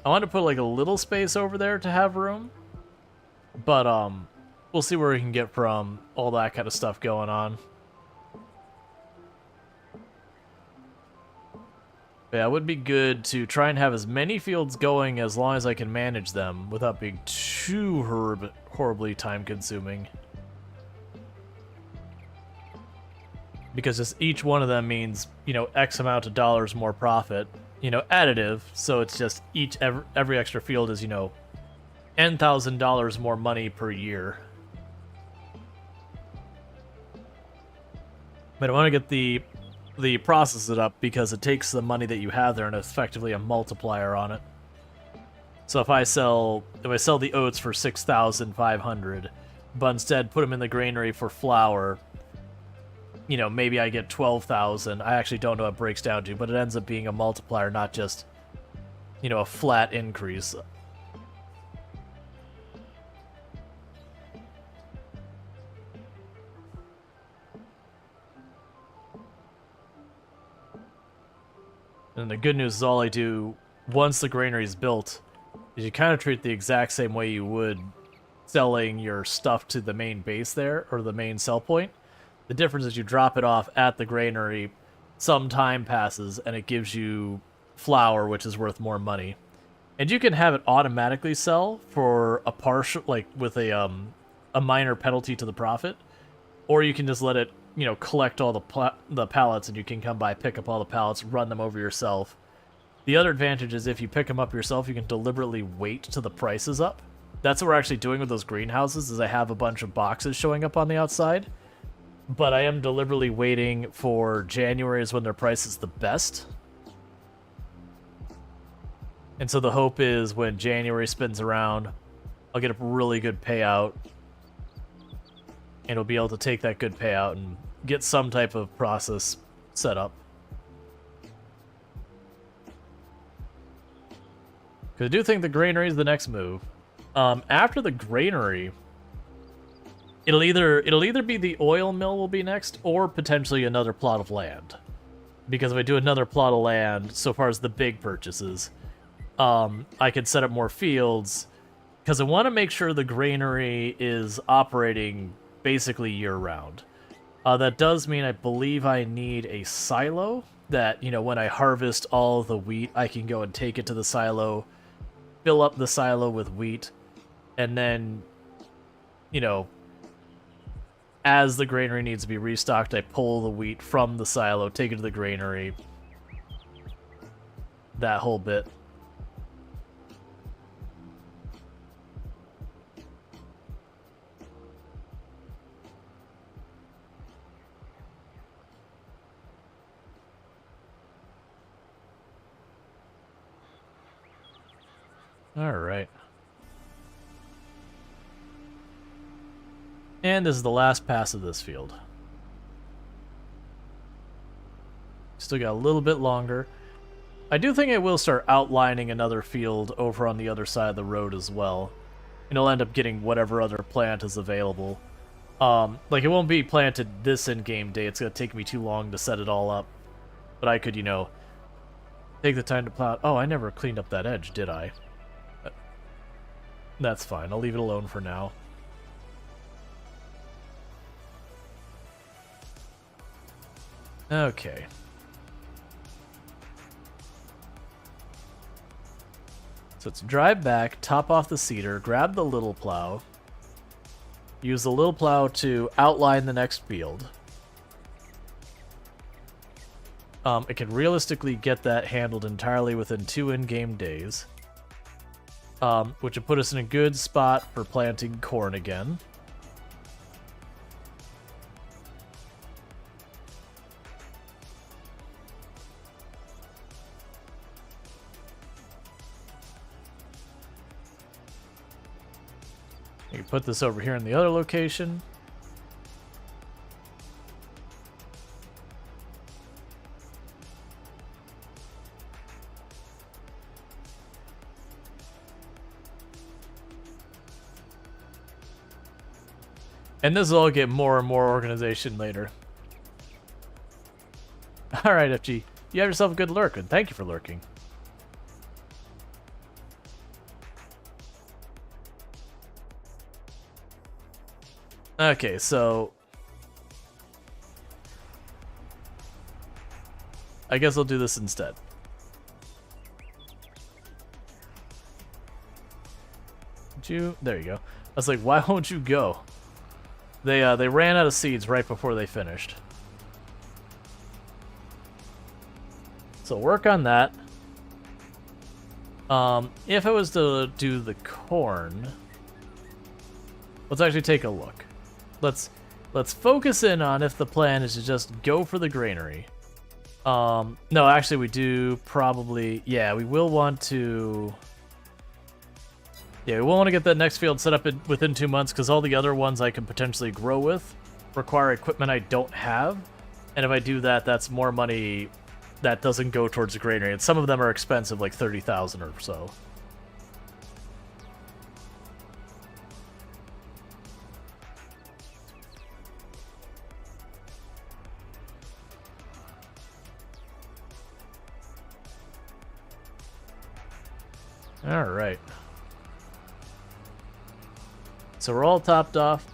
want to put like a little space over there to have room. But, we'll see where we can get from all that kind of stuff going on. Yeah, it would be good to try and have as many fields going as long as I can manage them without being too horribly time-consuming. Because just each one of them means, you know, X amount of dollars more profit. You know, additive, so it's just every extra field is, you know, $10,000 more money per year. But I want to get the process it up because it takes the money that you have there and it's effectively a multiplier on it. So if I sell the oats for 6,500, but instead put them in the granary for flour, you know, maybe I get 12,000. I actually don't know what it breaks down to, but it ends up being a multiplier, not just, you know, a flat increase. And the good news is all I do once the granary is built is you kind of treat the exact same way you would selling your stuff to the main base there, or the main sell point. The difference is you drop it off at the granary, some time passes, and it gives you flour, which is worth more money. And you can have it automatically sell for a partial, like with a minor penalty to the profit, or you can just let it, you know, collect all the pallets, and you can come by, pick up all the pallets, run them over yourself. The other advantage is if you pick them up yourself, you can deliberately wait till the price is up. That's what we're actually doing with those greenhouses, is I have a bunch of boxes showing up on the outside, but I am deliberately waiting for January is when their price is the best. And so the hope is when January spins around, I'll get a really good payout, and I'll be able to take that good payout and get some type of process set up. Because I do think the granary is the next move. After the granary, it'll either be the oil mill will be next, or potentially another plot of land. Because if I do another plot of land, so far as the big purchases, I could set up more fields, because I want to make sure the granary is operating basically year-round. That does mean I believe I need a silo that, you know, when I harvest all the wheat, I can go and take it to the silo, fill up the silo with wheat, and then, you know, as the granary needs to be restocked, I pull the wheat from the silo, take it to the granary, that whole bit. Alright. And this is the last pass of this field. Still got a little bit longer. I do think I will start outlining another field over on the other side of the road as well. And I'll end up getting whatever other plant is available. Like, it won't be planted this in-game day. It's going to take me too long to set it all up. But I could, you know, take the time to plow. Oh, I never cleaned up that edge, did I? That's fine. I'll leave it alone for now. Okay. So let's drive back, top off the cedar, grab the little plow, use the little plow to outline the next field. I can realistically get that handled entirely within 2 in-game days. Which would put us in a good spot for planting corn again. You can put this over here in the other location. And this will all get more and more organization later. Alright, FG. You have yourself a good lurk, and thank you for lurking. Okay, so I guess I'll do this instead. There you go. I was like, why won't you go? They ran out of seeds right before they finished. So work on that. If I was to do the corn, let's actually take a look. Let's focus in on if the plan is to just go for the granary. No, actually we do probably, yeah, we will want to. Yeah, we will want to get that next field set up within 2 months, because all the other ones I can potentially grow with require equipment I don't have. And if I do that, that's more money that doesn't go towards the granary. And some of them are expensive, like 30,000 or so. All right. So we're all topped off.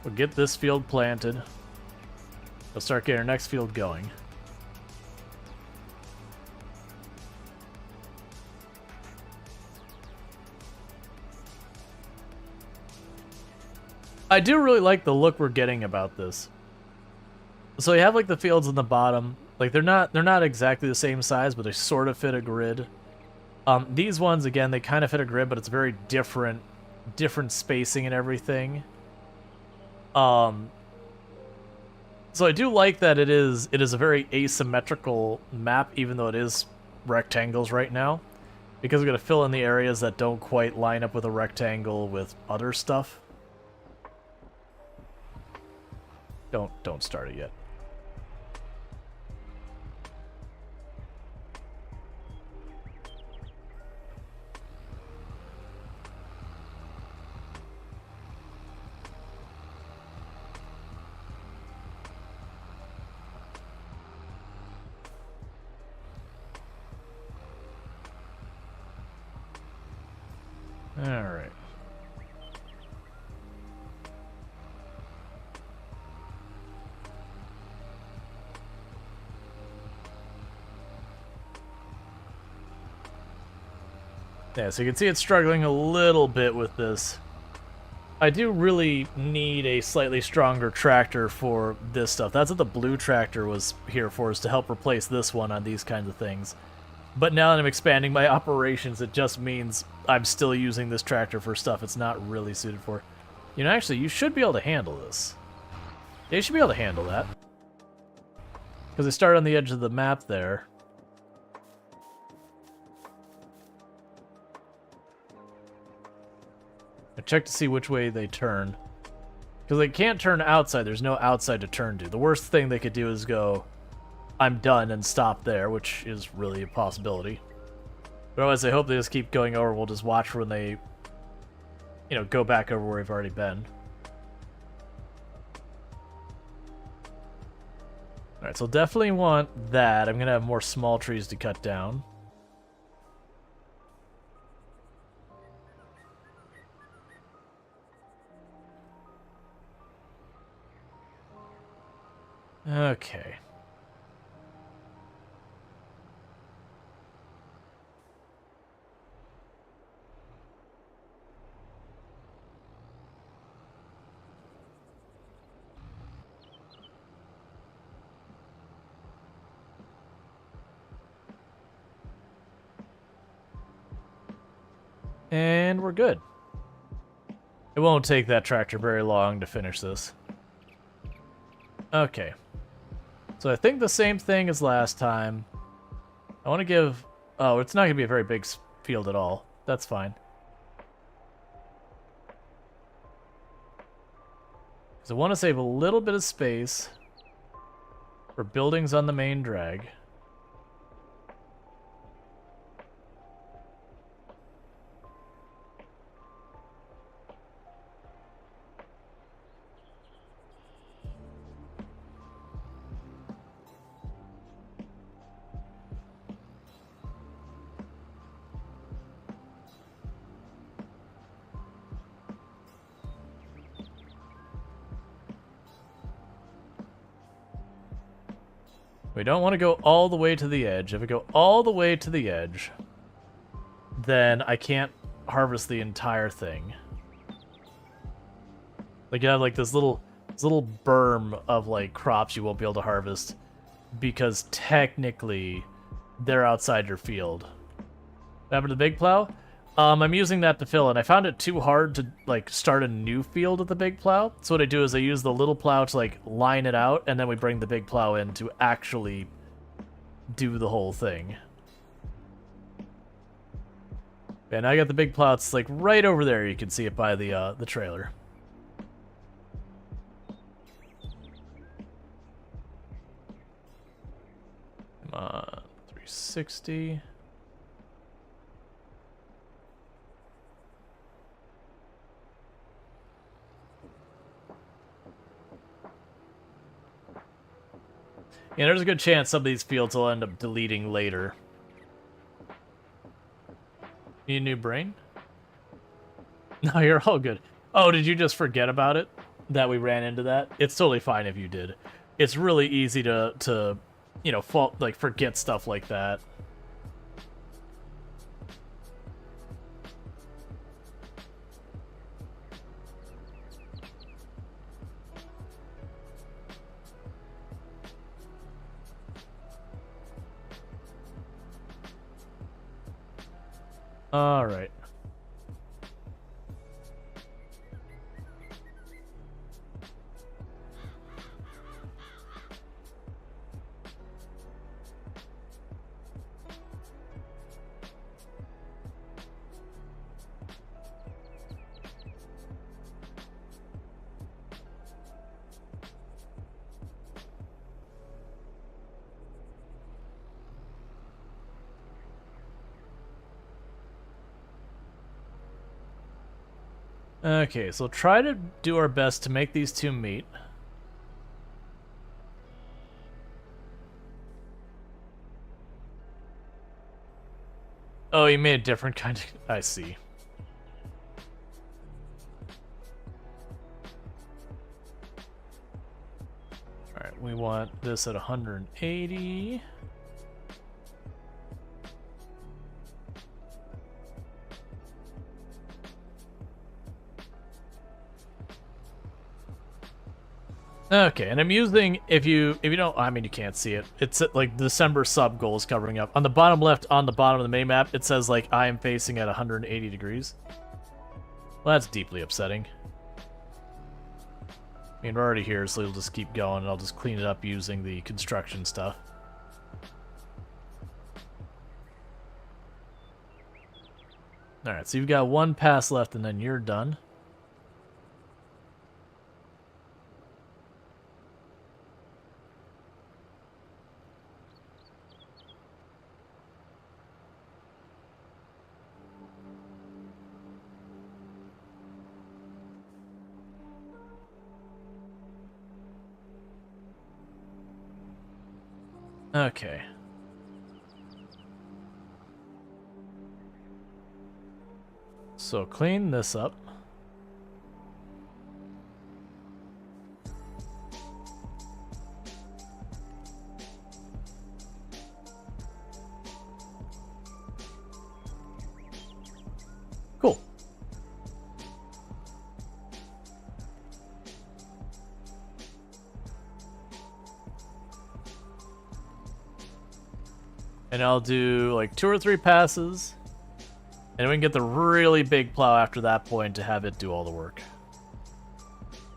We'll get this field planted. We'll start getting our next field going. I do really like the look we're getting about this. So you have like the fields in the bottom. Like they're not exactly the same size, but they sort of fit a grid. These ones again, they kind of fit a grid, but it's very different spacing and everything. So I do like that it is a very asymmetrical map, even though it is rectangles right now, because we're gonna fill in the areas that don't quite line up with a rectangle with other stuff. Don't start it yet. All right. Yeah, so you can see it's struggling a little bit with this. I do really need a slightly stronger tractor for this stuff. That's what the blue tractor was here for, is to help replace this one on these kinds of things. But now that I'm expanding my operations, it just means I'm still using this tractor for stuff it's not really suited for. You know, actually, you should be able to handle this. Yeah, you should be able to handle that. Because I started on the edge of the map there. I check to see which way they turn. Because they can't turn outside. There's no outside to turn to. The worst thing they could do is go, I'm done, and stop there, which is really a possibility. But otherwise, I hope they just keep going over. We'll just watch when they, you know, go back over where we've already been. Alright, so definitely want that. I'm going to have more small trees to cut down. Okay. And we're good. It won't take that tractor very long to finish this. Okay. So I think the same thing as last time. I want to give... Oh, it's not going to be a very big field at all. That's fine. Because I want to save a little bit of space for buildings on the main drag. We don't want to go all the way to the edge. If we go all the way to the edge, then I can't harvest the entire thing. Like you have like this little berm of like crops you won't be able to harvest because technically they're outside your field. Remember the big plow? I'm using that to fill, and I found it too hard to like start a new field with the big plow. So what I do is I use the little plow to like line it out, and then we bring the big plow in to actually do the whole thing. And I got the big plow. It's like right over there. You can see it by the trailer. Come on, 360. Yeah, there's a good chance some of these fields will end up deleting later. Need a new brain? No, you're all good. Oh, did you just forget about it? That we ran into that? It's totally fine if you did. It's really easy to you know, forget stuff like that. All right. Okay, so try to do our best to make these two meet. Oh, you made a different kind of... I see. Alright, we want this at 180. Okay, and I'm using, if you don't, I mean, you can't see it. It's like the December sub goal is covering up. On the bottom left, on the bottom of the main map, it says like I am facing at 180 degrees. Well, that's deeply upsetting. I mean, we're already here, so we'll just keep going, and I'll just clean it up using the construction stuff. Alright, so you've got one pass left, and then you're done. Okay. So clean this up. Cool. And I'll do like 2 or 3 passes. And we can get the really big plow after that point to have it do all the work.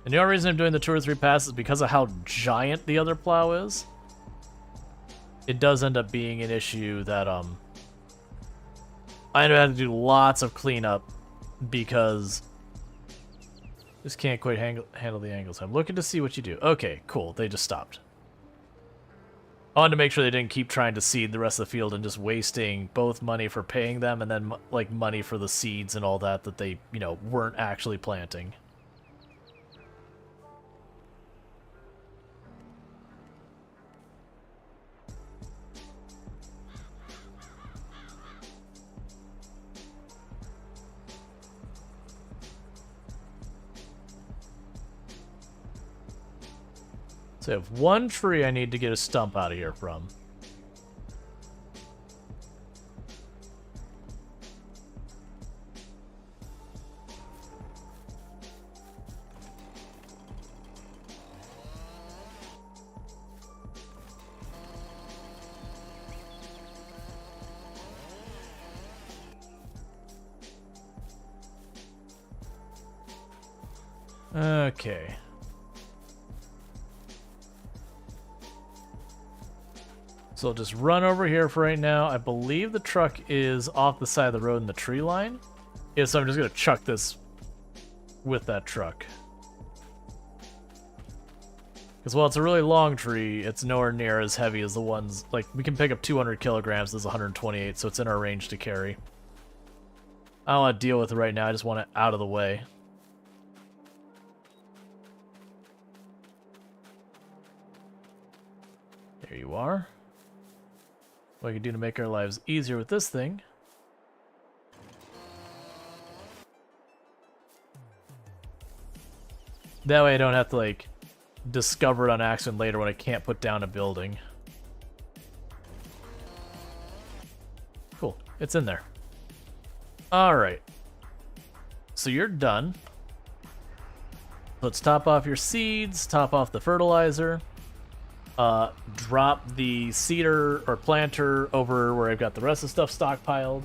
And the only reason I'm doing the 2 or 3 passes is because of how giant the other plow is. It does end up being an issue that I end up having to do lots of cleanup because just can't quite handle the angles. I'm looking to see what you do. Okay, cool. They just stopped. I wanted to make sure they didn't keep trying to seed the rest of the field and just wasting both money for paying them and then like money for the seeds and all that they, you know, weren't actually planting. So I have one tree I need to get a stump out of here from. Okay. So I'll just run over here for right now. I believe the truck is off the side of the road in the tree line. Yeah, so I'm just going to chuck this with that truck. Because while it's a really long tree, it's nowhere near as heavy as the ones... Like, we can pick up 200 kilograms. This is 128, so it's in our range to carry. I don't want to deal with it right now. I just want it out of the way. There you are. What I can do to make our lives easier with this thing. That way I don't have to, like, discover it on accident later when I can't put down a building. Cool. It's in there. Alright. So you're done. Let's top off your seeds, top off the fertilizer. Drop the seeder or planter over where I've got the rest of the stuff stockpiled.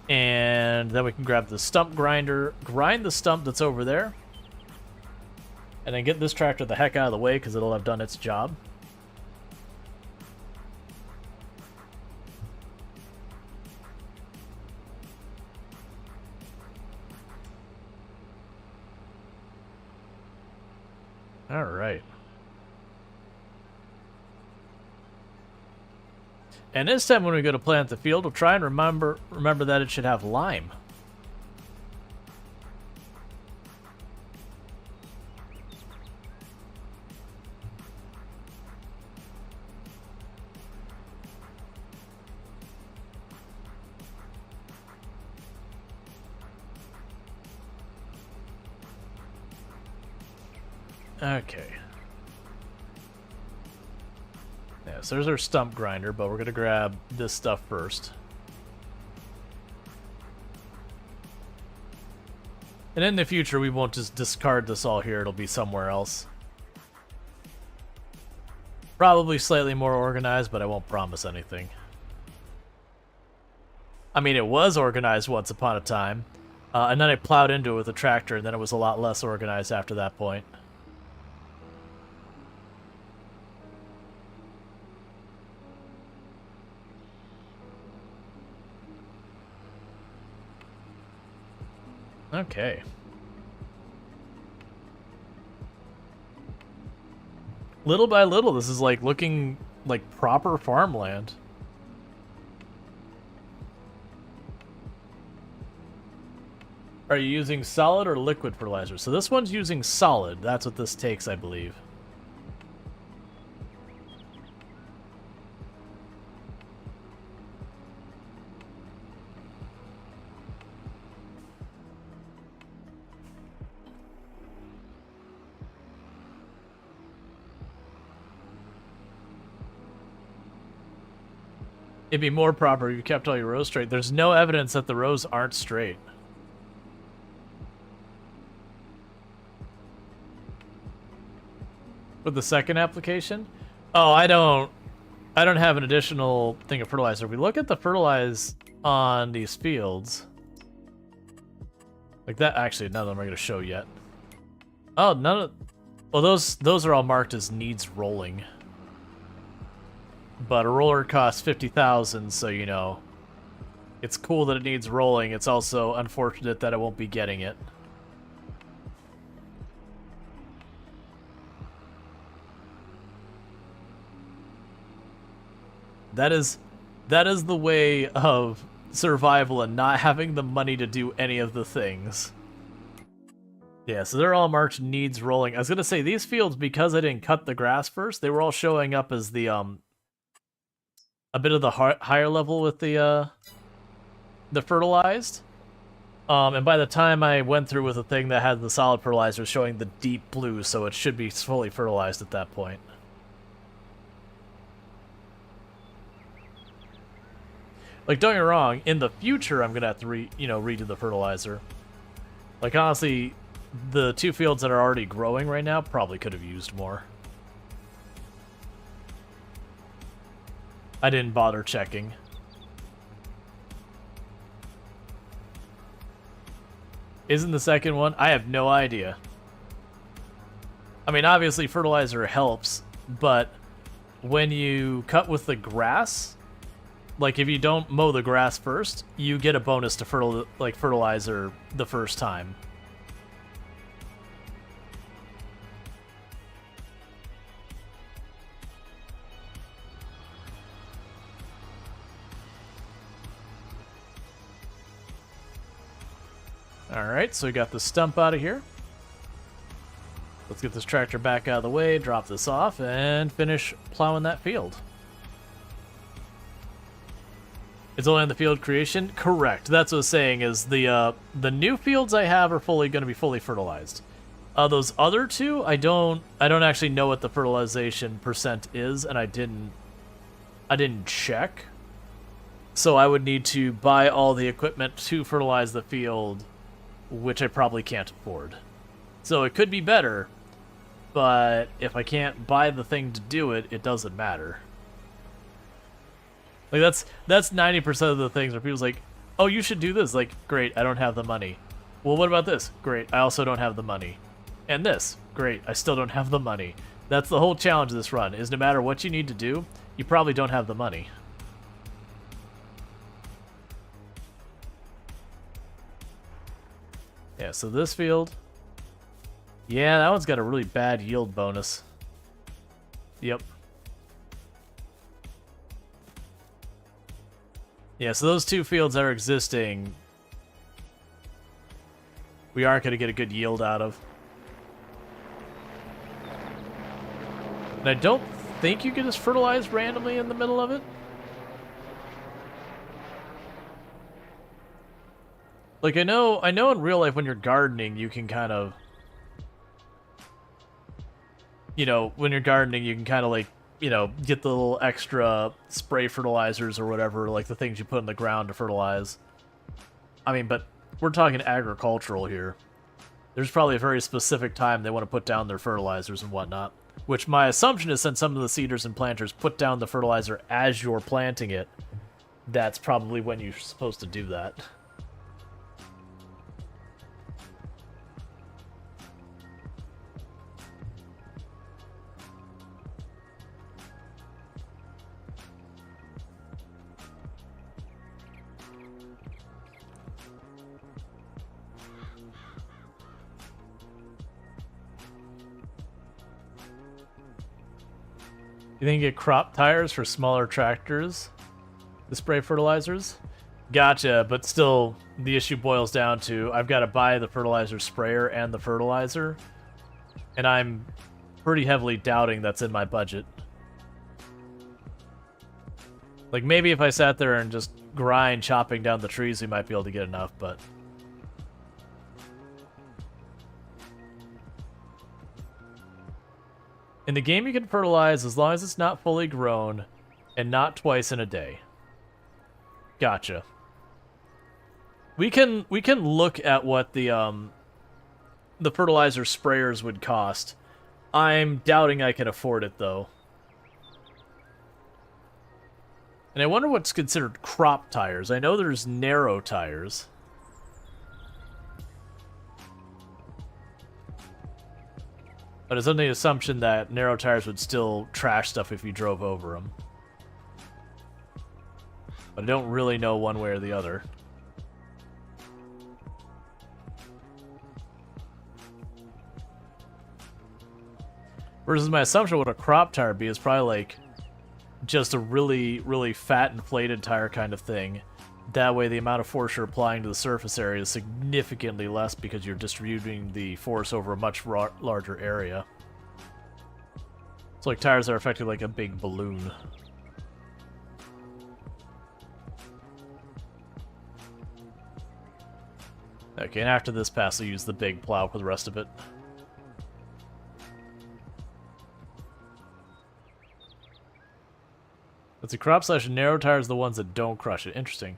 And then we can grab the stump grinder, grind the stump that's over there. And then get this tractor the heck out of the way because it'll have done its job. All right. And this time when we go to plant the field, we'll try and remember that it should have lime. Okay. Yeah, so there's our stump grinder, but we're going to grab this stuff first. And in the future, we won't just discard this all here. It'll be somewhere else. Probably slightly more organized, but I won't promise anything. I mean, it was organized once upon a time. And then I plowed into it with a tractor, and then it was a lot less organized after that point. Okay. Little by little, this is like looking like proper farmland. Are you using solid or liquid fertilizer? So this one's using solid. That's what this takes, I believe. It'd be more proper if you kept all your rows straight. There's no evidence that the rows aren't straight. With the second application? Oh, I don't have an additional thing of fertilizer. If we look at the fertilize on these fields, like that, actually, none of them are going to show yet. Oh, none of, well, those are all marked as needs rolling. But a roller costs 50,000, so, you know, it's cool that it needs rolling. It's also unfortunate that I won't be getting it. That is the way of survival and not having the money to do any of the things. Yeah, so they're all marked needs rolling. I was gonna say, these fields, because I didn't cut the grass first, they were all showing up as the, a bit of the higher level with the fertilized. And by the time I went through with a thing that had the solid fertilizer showing the deep blue, so it should be fully fertilized at that point. Like, don't get me wrong, in the future I'm gonna have to redo the fertilizer. Like, honestly, the two fields that are already growing right now probably could have used more. I didn't bother checking. Isn't the second one? I have no idea. I mean, obviously fertilizer helps, but when you cut with the grass, like if you don't mow the grass first, you get a bonus to fertilizer the first time. Alright, so we got the stump out of here. Let's get this tractor back out of the way, drop this off, and finish plowing that field. It's only on the field creation? Correct. That's what I was saying, is the new fields I have are going to be fully fertilized. Those other two, I don't actually know what the fertilization percent is, and I didn't check. So I would need to buy all the equipment to fertilize the field, which I probably can't afford. So it could be better, but if I can't buy the thing to do it, it doesn't matter. Like that's 90% of the things where people's like, "Oh, you should do this." Like, great, I don't have the money. Well, what about this? Great, I also don't have the money. And this, great, I still don't have the money. That's the whole challenge of this run, is no matter what you need to do, you probably don't have the money. Yeah, so this field... Yeah, that one's got a really bad yield bonus. Yep. Yeah, so those two fields that are existing, we aren't going to get a good yield out of. And I don't think you can just fertilize randomly in the middle of it. Like, I know in real life when you're gardening, you can kind of... You know, when you're gardening, you can kind of, like, you know, get the little extra spray fertilizers or whatever, like the things you put in the ground to fertilize. I mean, but we're talking agricultural here. There's probably a very specific time they want to put down their fertilizers and whatnot. Which my assumption is, since some of the seeders and planters put down the fertilizer as you're planting it, that's probably when you're supposed to do that. You think you get crop tires for smaller tractors to spray fertilizers? Gotcha, but still, the issue boils down to I've got to buy the fertilizer sprayer and the fertilizer, and I'm pretty heavily doubting that's in my budget. Like, maybe if I sat there and just grind chopping down the trees, we might be able to get enough, but... In the game, you can fertilize as long as it's not fully grown and not twice in a day. Gotcha. We can look at what the fertilizer sprayers would cost. I'm doubting I can afford it, though. And I wonder what's considered crop tires. I know there's narrow tires. But it's under the assumption that narrow tires would still trash stuff if you drove over them. But I don't really know one way or the other. Versus my assumption what a crop tire would be is probably like just a really, really fat inflated tire kind of thing. That way the amount of force you're applying to the surface area is significantly less because you're distributing the force over a much larger area. It's like tires that are effectively like a big balloon. Okay, and after this pass, I'll use the big plow for the rest of it. Let's see, crop slash narrow tires are the ones that don't crush it. Interesting.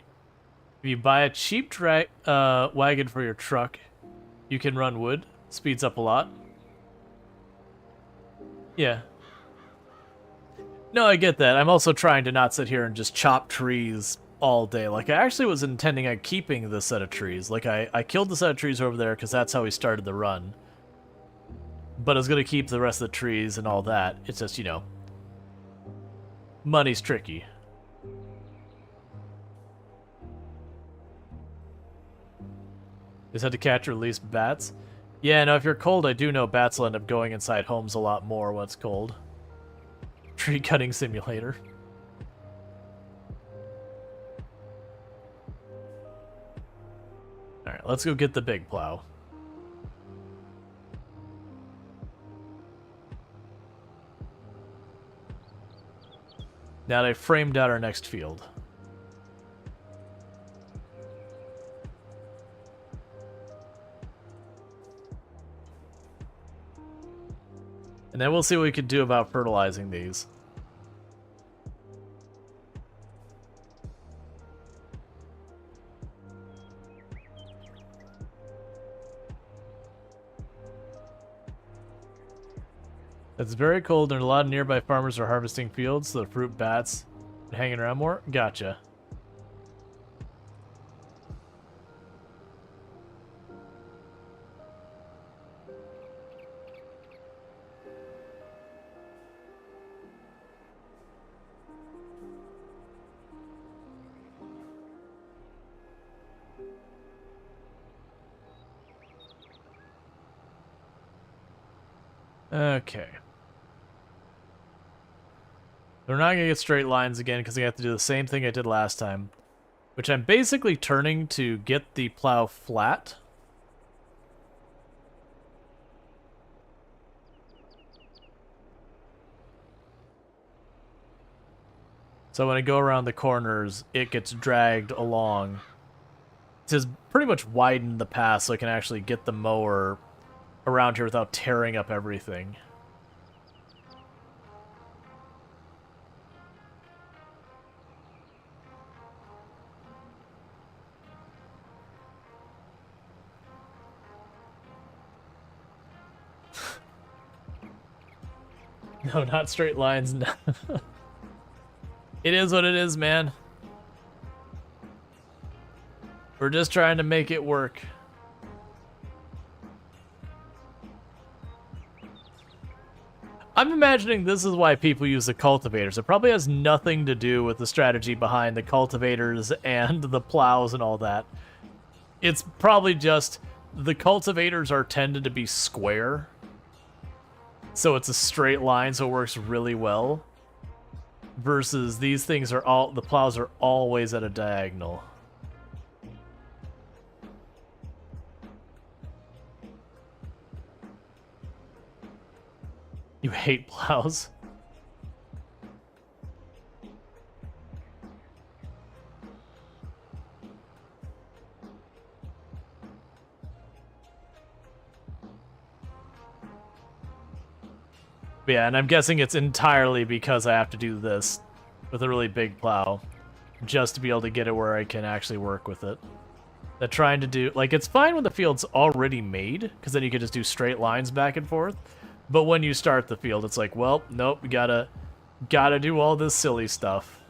If you buy a cheap wagon for your truck, you can run wood. Speeds up a lot. Yeah. No, I get that. I'm also trying to not sit here and just chop trees all day. Like, I actually was intending on keeping this set of trees. Like, I killed the set of trees over there because that's how we started the run. But I was going to keep the rest of the trees and all that. It's just, you know, money's tricky. Just had to catch or release bats. Yeah, no, if you're cold, I do know bats will end up going inside homes a lot more when it's cold. Tree cutting simulator. Alright, let's go get the big plow. Now that I've framed out our next field. And then we'll see what we can do about fertilizing these. It's very cold and a lot of nearby farmers are harvesting fields, so the fruit bats hanging around more. Gotcha. Okay. We're not going to get straight lines again because I have to do the same thing I did last time, which I'm basically turning to get the plow flat. So when I go around the corners, it gets dragged along. It has pretty much widened the path so I can actually get the mower around here without tearing up everything. No, not straight lines. No. It is what it is, man. We're just trying to make it work. I'm imagining this is why people use the cultivators. It probably has nothing to do with the strategy behind the cultivators and the plows and all that. It's probably just the cultivators are tended to be square. So it's a straight line, so it works really well. Versus these things are all, the plows are always at a diagonal. You hate plows? Yeah, and I'm guessing it's entirely because I have to do this with a really big plow just to be able to get it where I can actually work with it. That trying to do, like, it's fine when the field's already made, because then you can just do straight lines back and forth. But when you start the field, it's like, well, nope, we gotta do all this silly stuff.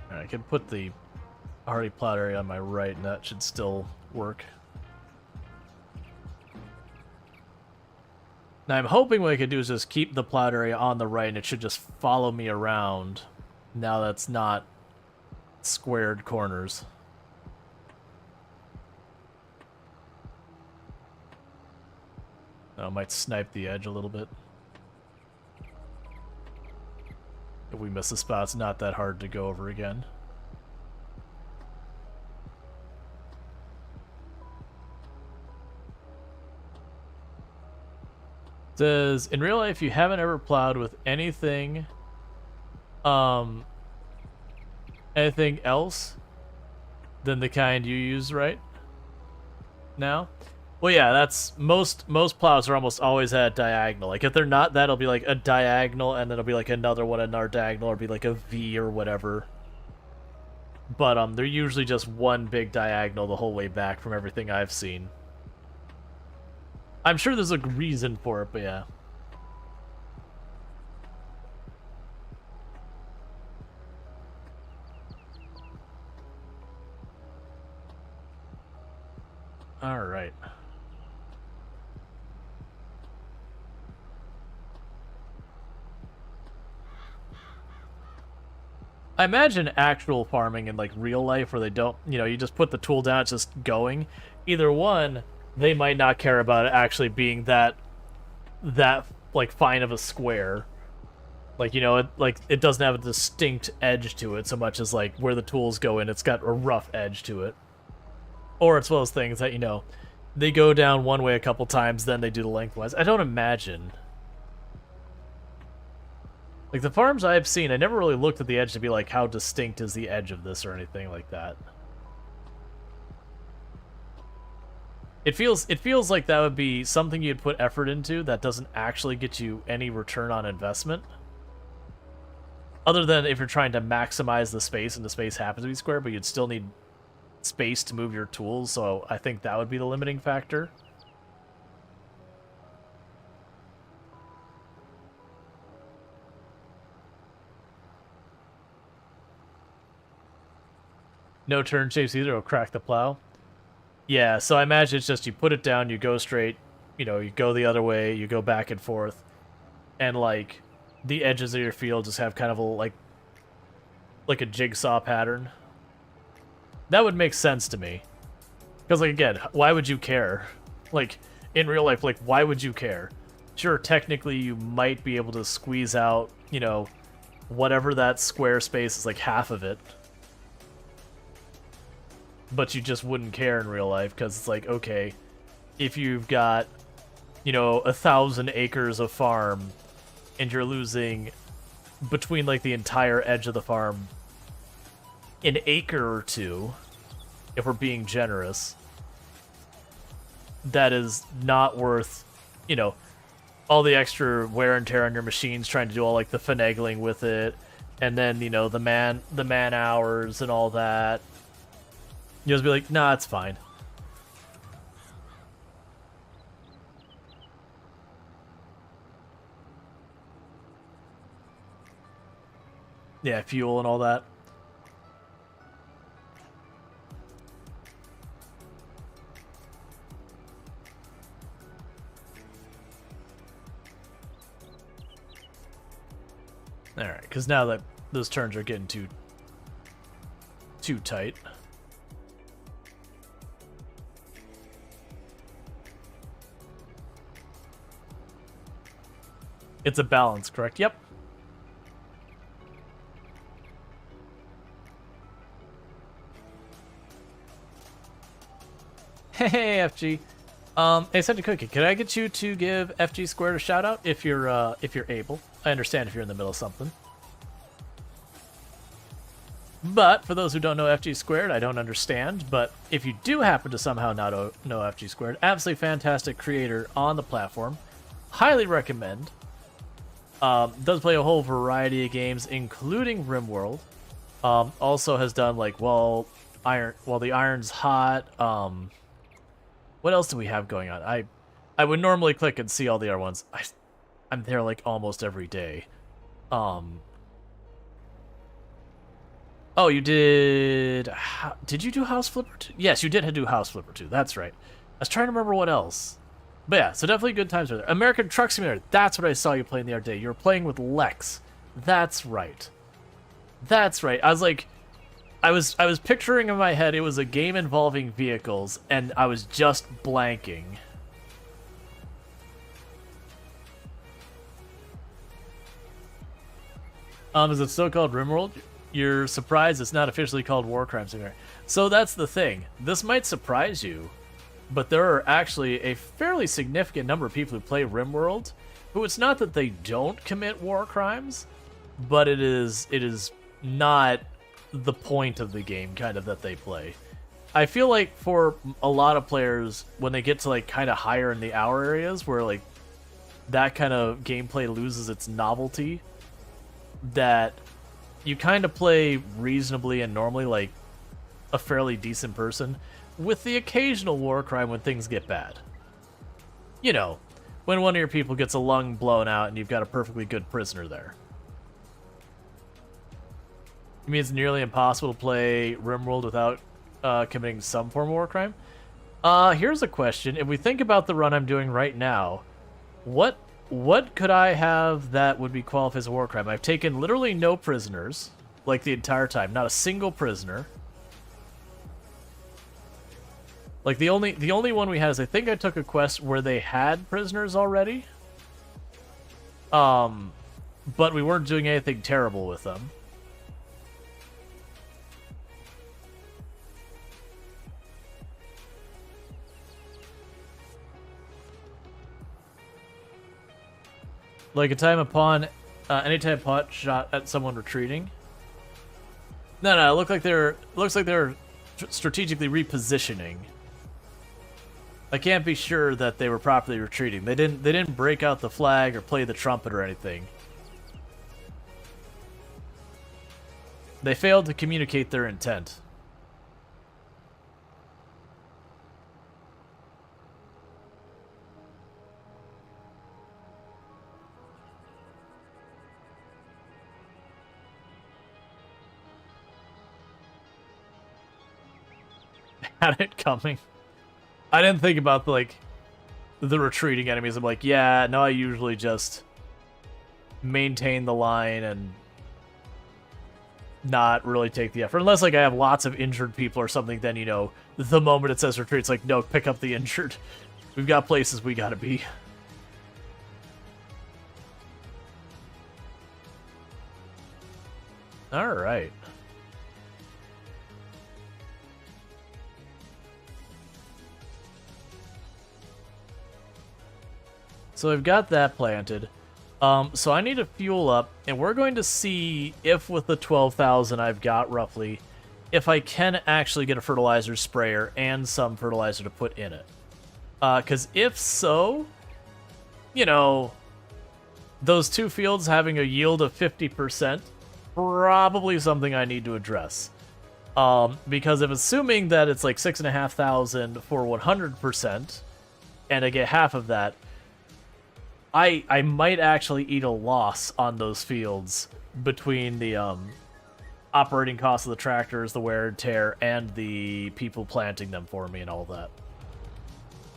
Alright, I can put the already plowed area on my right, and that should still work. Now I'm hoping what I could do is just keep the plowed area on the right, and it should just follow me around. Now that's not squared corners. I might snipe the edge a little bit. If we miss a spot, it's not that hard to go over again. It says, in real life, you haven't ever plowed with anything, anything else than the kind you use right now? Well, yeah, that's most plows are almost always at diagonal. Like, if they're not that, it'll be like a diagonal, and then it'll be like another one, another diagonal, or be like a V or whatever. But they're usually just one big diagonal the whole way back from everything I've seen. I'm sure there's a reason for it, but yeah. All right. I imagine actual farming in like real life where they don't, you know, you just put the tool down, it's just going. Either one, they might not care about it actually being that like fine of a square. Like, you know, it doesn't have a distinct edge to it so much as like where the tools go in, it's got a rough edge to it. Or it's one of those things that, you know, they go down one way a couple times, then they do the lengthwise. I don't imagine Like, the farms I've seen, I never really looked at the edge to be like, how distinct is the edge of this or anything like that. It feels like that would be something you'd put effort into that doesn't actually get you any return on investment. Other than if you're trying to maximize the space and the space happens to be square, but you'd still need space to move your tools, so I think that would be the limiting factor. No turn shapes either, will crack the plow. Yeah, so I imagine it's just you put it down, you go straight, you know, you go the other way, you go back and forth, and like the edges of your field just have kind of a like a jigsaw pattern. That would make sense to me. Because, like, again, why would you care? Like, in real life, like, why would you care? Sure, technically you might be able to squeeze out, you know, whatever that square space is, like half of it. But you just wouldn't care in real life, because it's like, okay, if you've got, you know, 1,000 acres of farm, and you're losing between, like, the entire edge of the farm an acre or two, if we're being generous, that is not worth, you know, all the extra wear and tear on your machines trying to do all, like, the finagling with it, and then, you know, the man hours and all that. You just be like, nah, it's fine. Yeah, fuel and all that. Alright, because now that those turns are getting too tight. It's a balance, correct? Yep. Hey, FG. Hey, Send a Cookie. Can I get you to give FG Squared a shout out if you're able? I understand if you're in the middle of something. But for those who don't know FG Squared, I don't understand. But if you do happen to somehow not know FG Squared, absolutely fantastic creator on the platform. Highly recommend. Does play a whole variety of games, including RimWorld. Also has done like While the Iron's Hot. What else do we have going on? I would normally click and see all the other ones. I'm there like almost every day. Oh, you did. Did you do House Flipper 2? Yes, you did do House Flipper 2. That's right. I was trying to remember what else. But yeah, so definitely good times there. American Truck Simulator. That's what I saw you playing the other day. You were playing with Lex. That's right. That's right. I was like, I was picturing in my head it was a game involving vehicles, and I was just blanking. Is it still called RimWorld? You're surprised it's not officially called War Crime Simulator. So that's the thing. This might surprise you, but there are actually a fairly significant number of people who play RimWorld who it's not that they don't commit war crimes, but it is not the point of the game kind of that they play. I feel like for a lot of players, when they get to like kind of higher in the hour areas where like that kind of gameplay loses its novelty, that you kind of play reasonably and normally like a fairly decent person, with the occasional war crime when things get bad. You know, when one of your people gets a lung blown out and you've got a perfectly good prisoner there. You mean it's nearly impossible to play RimWorld without committing some form of war crime? Here's a question. If we think about the run I'm doing right now, what could I have that would be qualified as a war crime? I've taken literally no prisoners, like the entire time. Not a single prisoner. Like the only one we had is I think I took a quest where they had prisoners already. But we weren't doing anything terrible with them. Like a time upon Anytime pot shot at someone retreating. No, it looks like they're strategically repositioning. I can't be sure that they were properly retreating. They didn't break out the flag or play the trumpet or anything. They failed to communicate their intent. Had it coming. I didn't think about the retreating enemies. I'm like, yeah, no, I usually just maintain the line and not really take the effort. Unless like I have lots of injured people or something, then you know, the moment it says retreat, it's like, no, pick up the injured. We've got places we gotta be. Alright. So we've got that planted. So I need to fuel up, and we're going to see if with the 12,000 I've got roughly, if I can actually get a fertilizer sprayer and some fertilizer to put in it. Because if so, you know, those two fields having a yield of 50%, probably something I need to address. Because if assuming that it's like 6,500 for 100%, and I get half of that, I might actually eat a loss on those fields between the operating costs of the tractors, the wear and tear, and the people planting them for me and all that.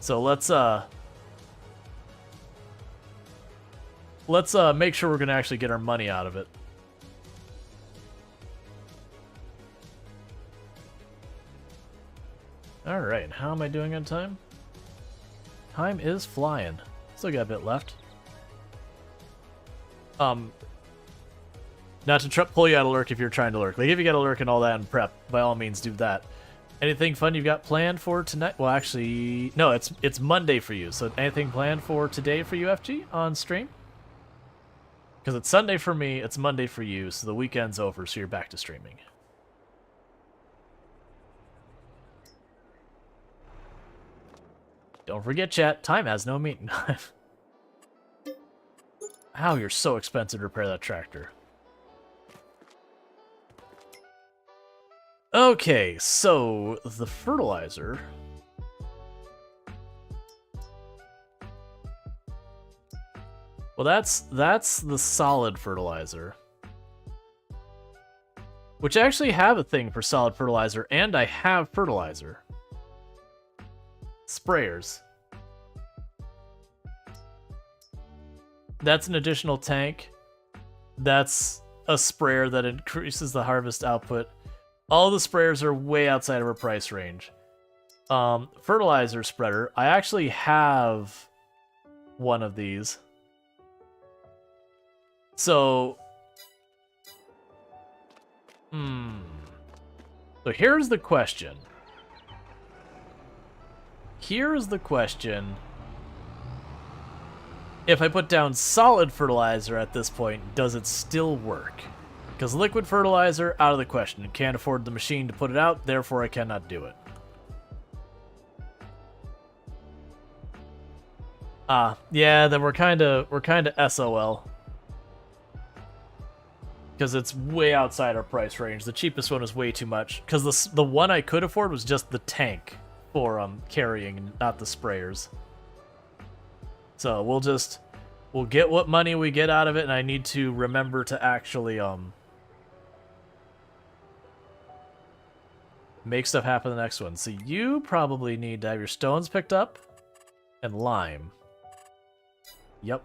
So let's make sure we're gonna actually get our money out of it. All right, how am I doing on time? Time is flying. Still got a bit left. Not to pull you out of lurk if you're trying to lurk. Like, if you got to lurk and all that and prep, by all means do that. Anything fun you've got planned for tonight? Well, actually, no, it's Monday for you. So anything planned for today for you, FG, on stream? Because it's Sunday for me, it's Monday for you, so the weekend's over, so you're back to streaming. Don't forget, chat, time has no meaning. Ow, you're so expensive to repair that tractor. Okay, so the fertilizer. Well, that's the solid fertilizer. Which I actually have a thing for solid fertilizer, and I have fertilizer. Sprayers. That's an additional tank. That's a sprayer that increases the harvest output. All the sprayers are way outside of our price range. Fertilizer spreader. I actually have one of these. So... So here's the question. Here's the question. If I put down solid fertilizer at this point, does it still work? Because liquid fertilizer, out of the question. Can't afford the machine to put it out, therefore I cannot do it. Yeah, then we're kinda SOL. Because it's way outside our price range. The cheapest one is way too much. Because the one I could afford was just the tank for carrying, not the sprayers. So we'll get what money we get out of it, and I need to remember to actually make stuff happen the next one. So you probably need to have your stones picked up and lime. Yep.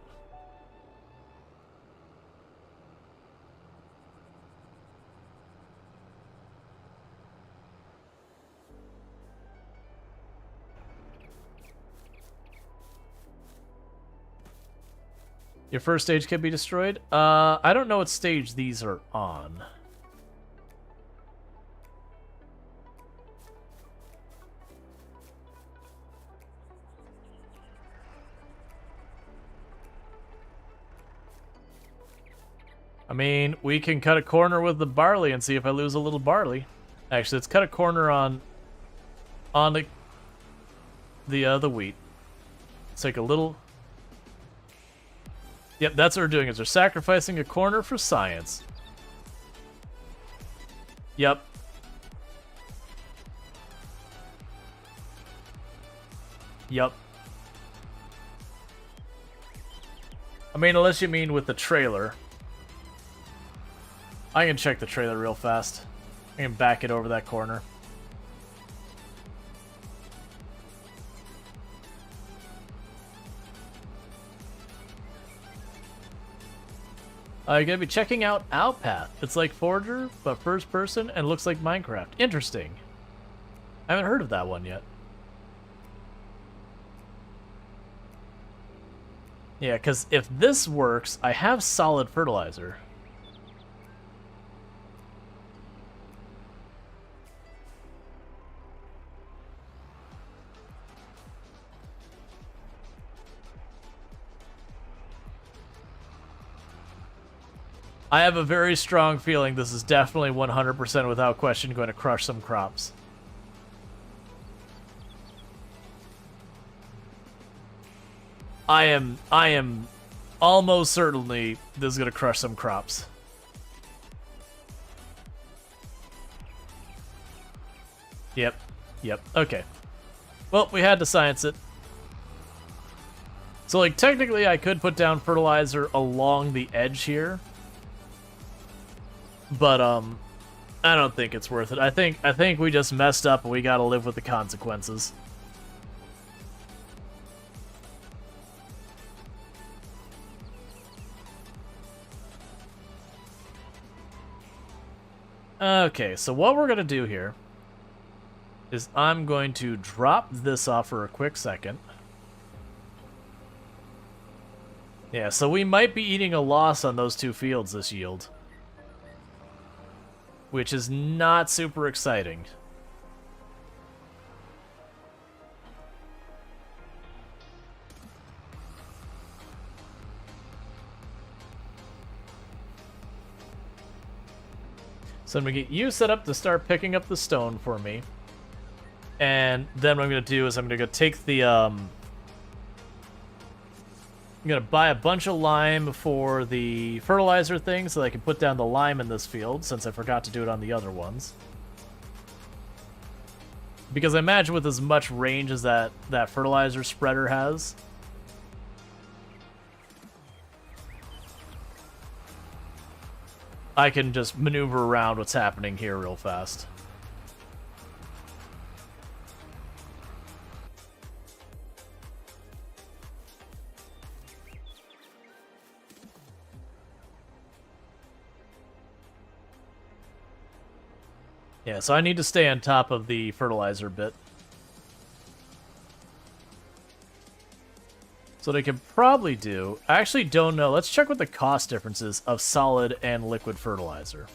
Your first stage can be destroyed? I don't know what stage these are on. I mean, we can cut a corner with the barley and see if I lose a little barley. Actually, let's cut a corner on the wheat. Let's take a little. Yep, that's what we're doing. Is we're sacrificing a corner for science. Yep. Yep. I mean, unless you mean with the trailer. I can check the trailer real fast. I can back it over that corner. You're gonna be checking out Outpath. It's like Forger, but first person and looks like Minecraft. Interesting. I haven't heard of that one yet. Yeah, because if this works, I have solid fertilizer. I have a very strong feeling this is definitely 100% without question going to crush some crops. I am almost certainly this is going to crush some crops. Yep. Okay. Well, we had to science it. So, like, technically I could put down fertilizer along the edge here. But, I don't think it's worth it. I think we just messed up and we gotta live with the consequences. Okay, so what we're gonna do here is I'm going to drop this off for a quick second. Yeah, so we might be eating a loss on those two fields this yield. Which is not super exciting. So I'm going to get you set up to start picking up the stone for me. And then what I'm going to do is I'm going to go take the... I'm going to buy a bunch of lime for the fertilizer thing so that I can put down the lime in this field, since I forgot to do it on the other ones. Because I imagine with as much range as that fertilizer spreader has, I can just maneuver around what's happening here real fast. Yeah, so I need to stay on top of the fertilizer bit. So what I could probably do... I actually don't know. Let's check what the cost difference is of solid and liquid fertilizer.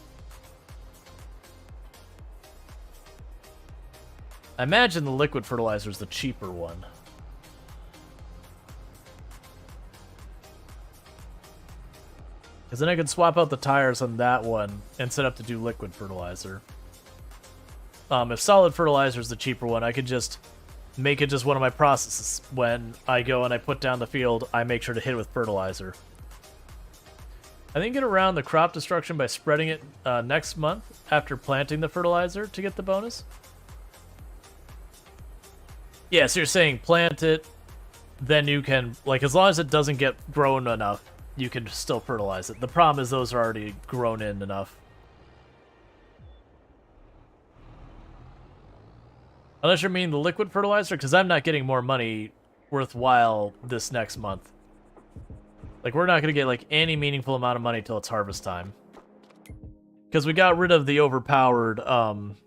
I imagine the liquid fertilizer is the cheaper one. Because then I could swap out the tires on that one and set up to do liquid fertilizer. If solid fertilizer is the cheaper one, I could just make it just one of my processes. When I go and I put down the field, I make sure to hit it with fertilizer. I think get around the crop destruction by spreading it next month after planting the fertilizer to get the bonus. Yeah, so you're saying plant it, then you can, like, as long as it doesn't get grown enough, you can still fertilize it. The problem is those are already grown in enough. Unless you mean the liquid fertilizer, because I'm not getting more money worthwhile this next month. Like, we're not going to get, like, any meaningful amount of money till it's harvest time. Because we got rid of the overpowered, I'm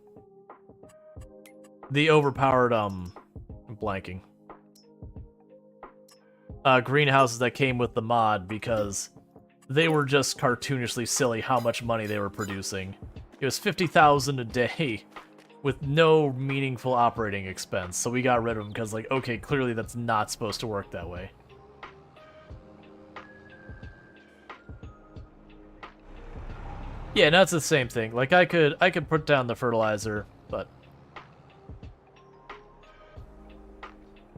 blanking. Greenhouses that came with the mod, because they were just cartoonishly silly how much money they were producing. It was 50,000 a day. With no meaningful operating expense, so we got rid of them because, like, okay, clearly that's not supposed to work that way. Yeah, no, it's the same thing. Like I could put down the fertilizer, but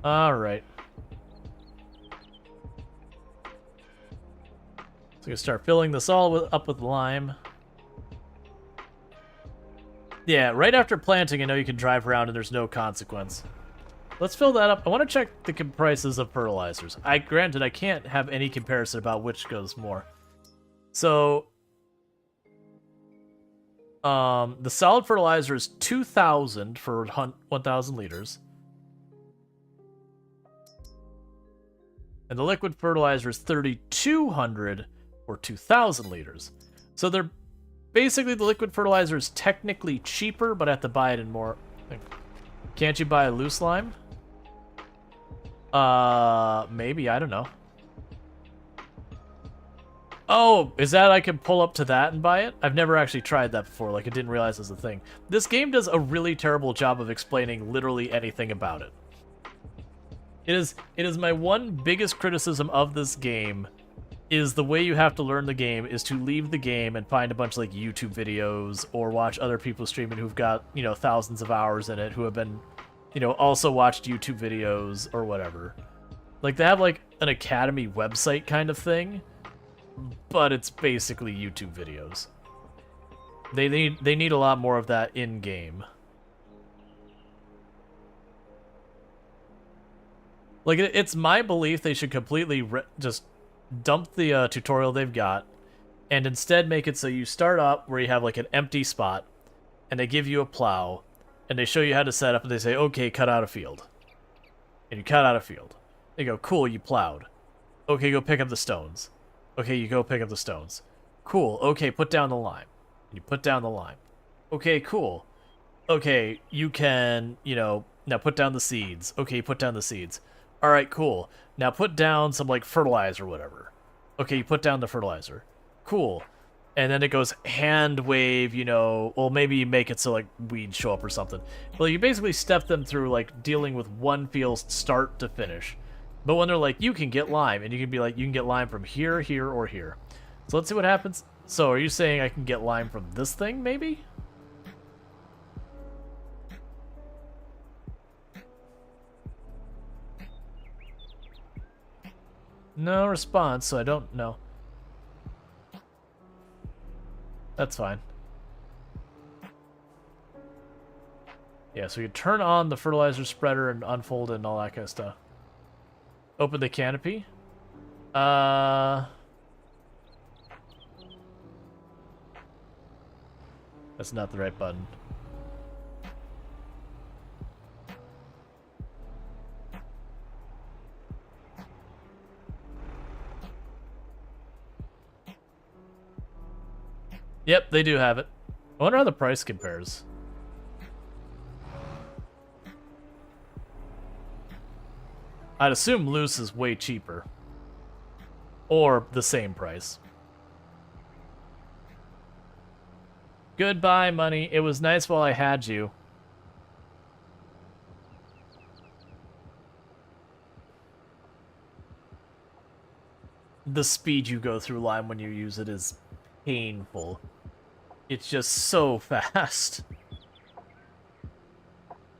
all right. So we start filling this all up with lime. Yeah, right after planting, I know you can drive around and there's no consequence. Let's fill that up. I want to check the prices of fertilizers. Granted, I can't have any comparison about which goes more. So, the solid fertilizer is 2,000 for 1,000 liters. And the liquid fertilizer is 3,200 or 2,000 liters. So they're basically, the liquid fertilizer is technically cheaper, but I have to buy it in more. Can't you buy a loose lime? Maybe, I don't know. Oh, is that I can pull up to that and buy it? I've never actually tried that before, like I didn't realize it was a thing. This game does a really terrible job of explaining literally anything about it. It is my one biggest criticism of this game, is the way you have to learn the game is to leave the game and find a bunch of like YouTube videos or watch other people streaming who've got, you know, thousands of hours in it, who have been, you know, also watched YouTube videos or whatever. Like they have like an Academy website kind of thing, but it's basically YouTube videos. They need a lot more of that in game. Like it's my belief they should completely just dump the tutorial they've got, and instead make it so you start up where you have like an empty spot, and they give you a plow, and they show you how to set up, and they say, okay, cut out a field. And you cut out a field. They go, cool, you plowed. Okay, go pick up the stones. Okay, you go pick up the stones. Cool, okay, put down the lime. And you put down the lime. Okay, cool. Okay, you can, you know, now put down the seeds. Okay, you put down the seeds. Alright, cool. Now put down some, like, fertilizer or whatever. Okay, you put down the fertilizer. Cool. And then it goes hand wave, you know, well, maybe you make it so, like, weeds show up or something. Well, you basically step them through, like, dealing with one field start to finish. But when they're like, you can get lime, and you can be like, you can get lime from here, here, or here. So let's see what happens. So are you saying I can get lime from this thing, maybe? No response, so I don't know. That's fine. Yeah, so you turn on the fertilizer spreader and unfold it and all that kind of stuff. Open the canopy. That's not the right button. Yep, they do have it. I wonder how the price compares. I'd assume loose is way cheaper. Or the same price. Goodbye, money. It was nice while I had you. The speed you go through lime when you use it is painful. It's just so fast.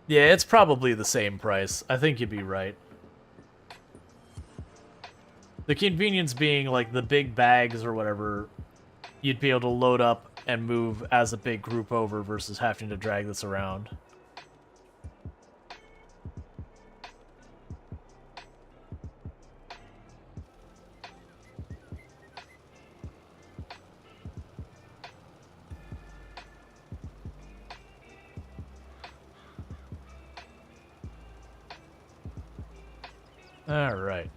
Yeah, it's probably the same price. I think you'd be right. The convenience being, like, the big bags or whatever, you'd be able to load up and move as a big group over versus having to drag this around. All right.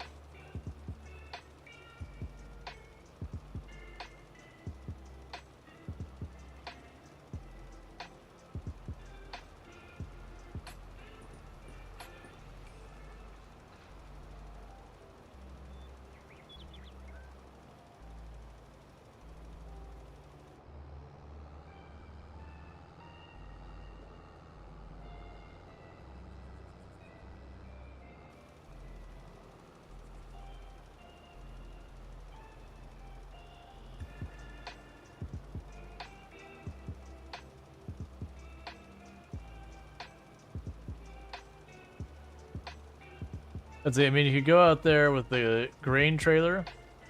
Let's see, I mean, you could go out there with the grain trailer,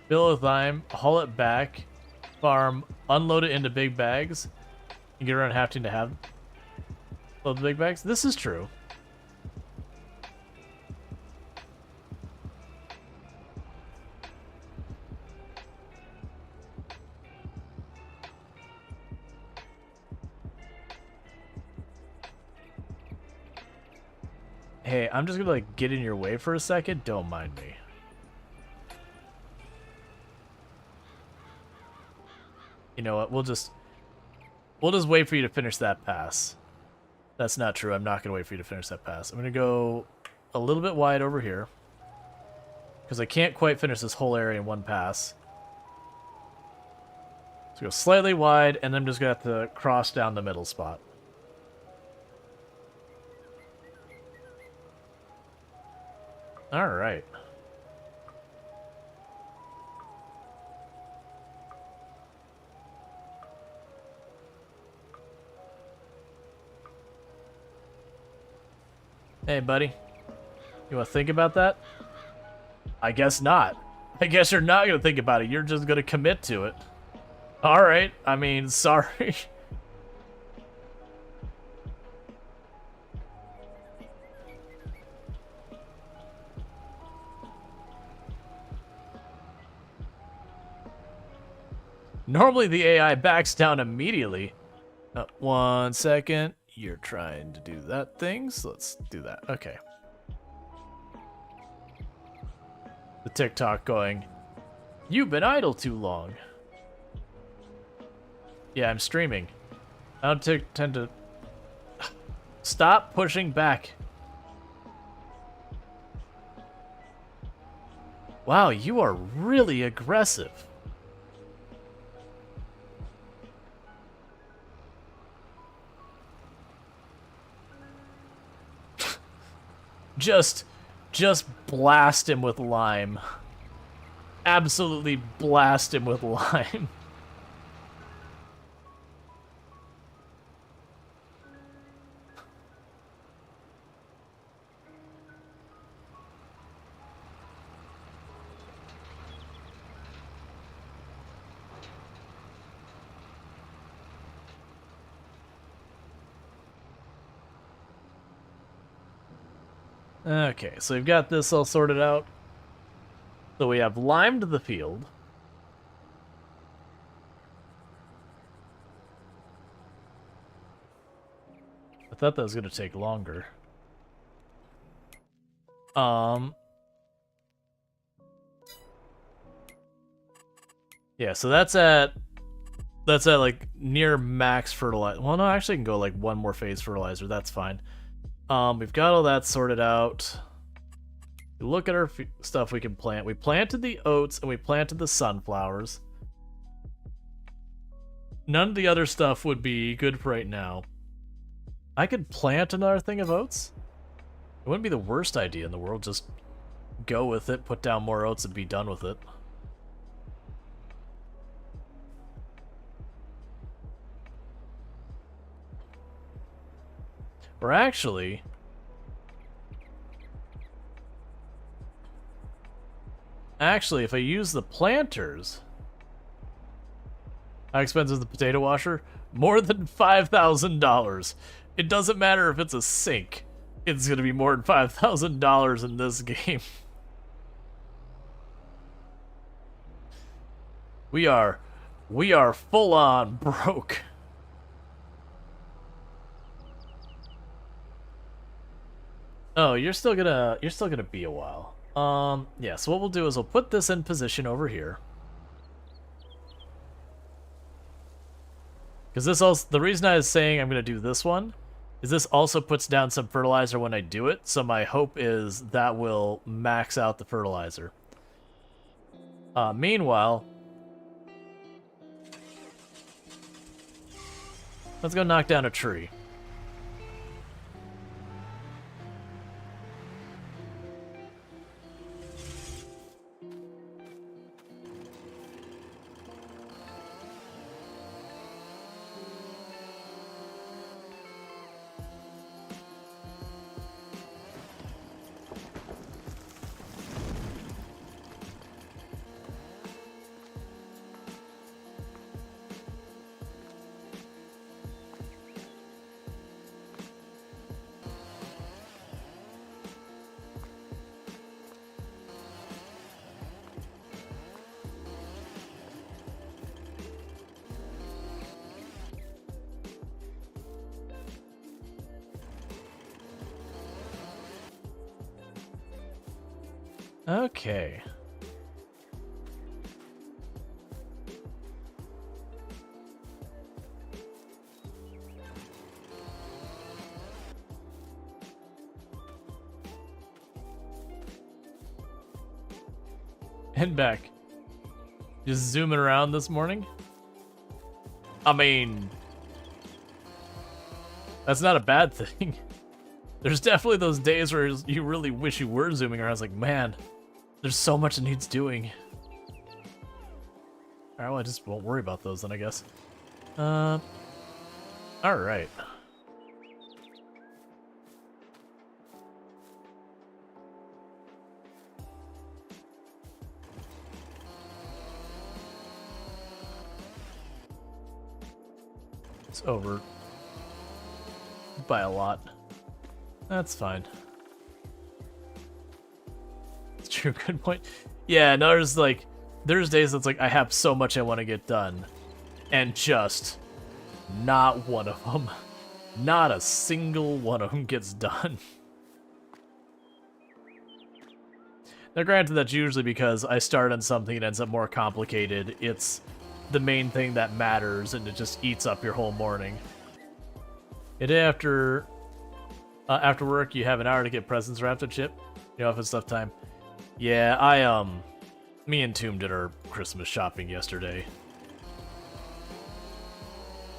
fill it with lime, haul it back, farm, unload it into big bags, and get around having to have load the big bags. This is true. Hey, I'm just gonna like get in your way for a second. Don't mind me. You know what? We'll just wait for you to finish that pass. That's not true. I'm not gonna wait for you to finish that pass. I'm gonna go a little bit wide over here because I can't quite finish this whole area in one pass. So go slightly wide, and then I'm just gonna have to cross down the middle spot. All right. Hey, buddy. You want to think about that? I guess not. I guess you're not going to think about it. You're just going to commit to it. All right. I mean, sorry. Normally the AI backs down immediately. 1 second. You're trying to do that thing, so let's do that. Okay. The TikTok going, you've been idle too long. Yeah, I'm streaming. I don't tend to... Stop pushing back. Wow, you are really aggressive. Just blast him with lime. Absolutely blast him with lime. Okay, so we've got this all sorted out. So we have limed the field. I thought that was going to take longer. Yeah, so that's at like near max fertilizer. Well, no, actually I can go like one more phase fertilizer. That's fine. We've got all that sorted out. Look at our stuff we can plant. We planted the oats and we planted the sunflowers. None of the other stuff would be good for right now. I could plant another thing of oats. It wouldn't be the worst idea in the world. Just go with it, put down more oats, and be done with it. Or actually... if I use the planters... How expensive is the potato washer? More than $5,000. It doesn't matter if it's a sink. It's going to be more than $5,000 in this game. We are full on broke. Oh, you're still gonna be a while. Yeah, so what we'll do is we'll put this in position over here. Because this also, the reason I was saying I'm gonna do this one is this also puts down some fertilizer when I do it, so my hope is that will max out the fertilizer. Meanwhile, let's go knock down a tree. Okay. And back. Just zooming around this morning? I mean, that's not a bad thing. There's definitely those days where you really wish you were zooming around. It's like, man, there's so much that needs doing. Alright, well, I just won't worry about those then, I guess. Alright. It's over by a lot. That's fine. It's true, good point. Yeah, no, there's days that's like I have so much I want to get done, and just not one of them, not a single one of them gets done. Now, granted, that's usually because I start on something that ends up more complicated. It's the main thing that matters, and it just eats up your whole morning. A day after work, you have an hour to get presents wrapped and ship. You know, if it's stuff time. Yeah, me and Tomb did our Christmas shopping yesterday,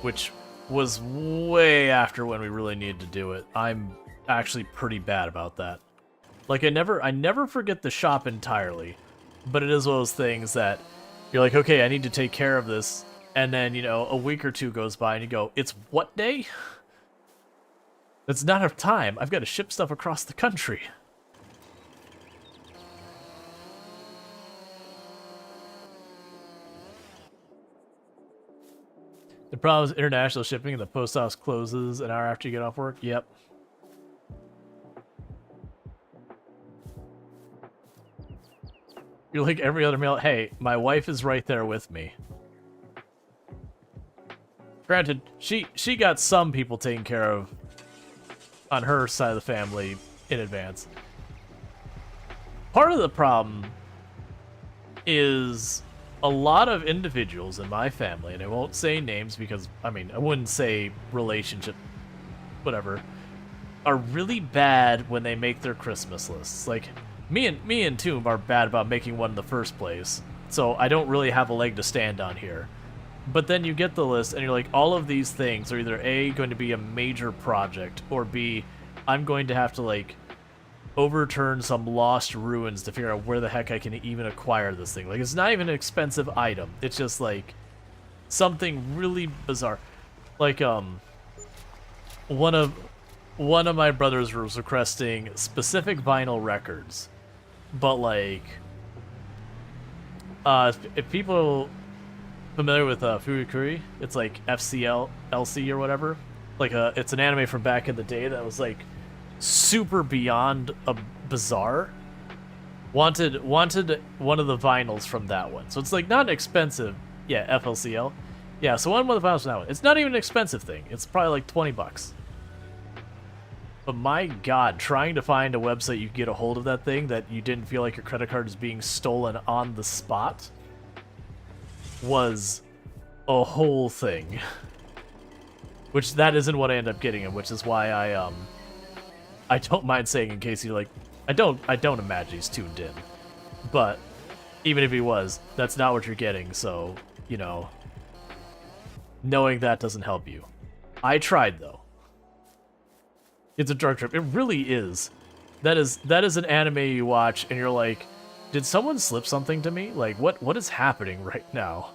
which was way after when we really needed to do it. I'm actually pretty bad about that. Like, I never forget the shop entirely, but it is one of those things that you're like, okay, I need to take care of this, and then, you know, a week or two goes by and you go, it's what day? That's not enough time. I've got to ship stuff across the country. The problem is international shipping and the post office closes an hour after you get off work. Yep. You're like every other mail. Hey, my wife is right there with me. Granted, she got some people taken care of on her side of the family in advance. Part of the problem is a lot of individuals in my family, and I won't say names because, I mean, I wouldn't say relationship, whatever, are really bad when they make their Christmas lists. Like, me and Tomb are bad about making one in the first place, so I don't really have a leg to stand on here. But then you get the list, and you're like, all of these things are either A, going to be a major project, or B, I'm going to have to, like, overturn some lost ruins to figure out where the heck I can even acquire this thing. Like, it's not even an expensive item. It's just, like, something really bizarre. Like, one of my brothers was requesting specific vinyl records. But, like, if people familiar with Furikuri, it's like FCL, LC or whatever. Like, it's an anime from back in the day that was, like, super beyond bizarre. Wanted one of the vinyls from that one. So it's, like, not expensive. Yeah, FLCL. Yeah, so one of the vinyls from that one. It's not even an expensive thing. It's probably, like, $20. But my god, trying to find a website you can get a hold of that thing that you didn't feel like your credit card is being stolen on the spot was a whole thing. Which that isn't what I end up getting him, which is why I don't mind saying, in case you're like, I don't imagine he's tuned in. But even if he was, that's not what you're getting, so, you know, knowing that doesn't help you. I tried though. It's a dark trip. It really is. That is an anime you watch and you're like, did someone slip something to me? Like, what is happening right now?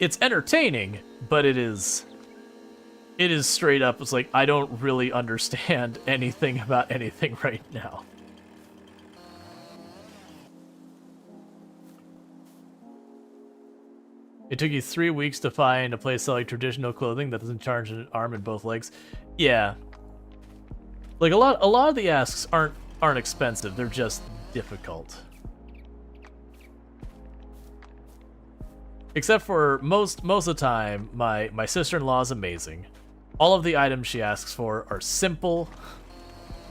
It's entertaining, but it is straight up, it's like, I don't really understand anything about anything right now. It took you 3 weeks to find a place selling traditional clothing that doesn't charge an arm and both legs. Yeah. Like, a lot of the asks aren't expensive, they're just difficult. Except for most of the time, my sister-in-law is amazing. All of the items she asks for are simple.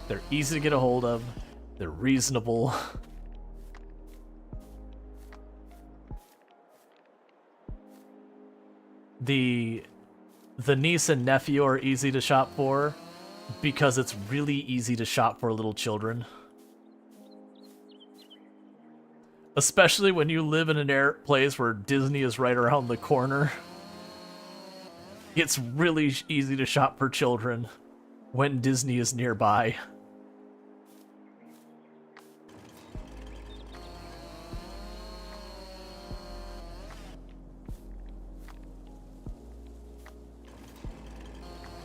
They're easy to get a hold of. They're reasonable. The niece and nephew are easy to shop for because it's really easy to shop for little children. Especially when you live in an place where Disney is right around the corner. It's really easy to shop for children when Disney is nearby.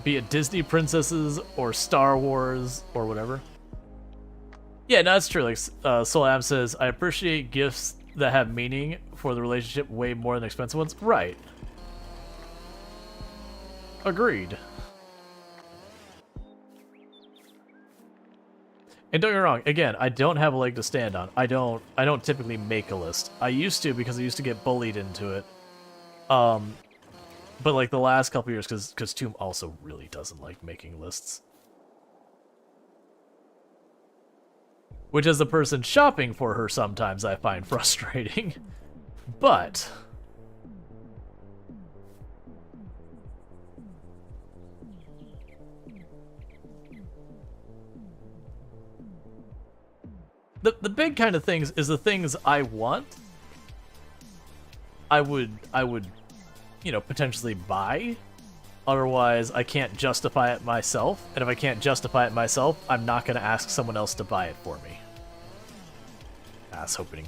Be it Disney princesses or Star Wars or whatever. Yeah, no, that's true. Like Soul Am says, I appreciate gifts that have meaning for the relationship way more than expensive ones. Right. Agreed. And don't get me wrong, again, I don't have a leg to stand on. I don't typically make a list. I used to because I used to get bullied into it. But like the last couple years, because Tomb also really doesn't like making lists. Which as a person shopping for her sometimes I find frustrating. But the big kind of things is the things I want. I would you know, potentially buy. Otherwise, I can't justify it myself. And if I can't justify it myself, I'm not going to ask someone else to buy it for me. Ass opening.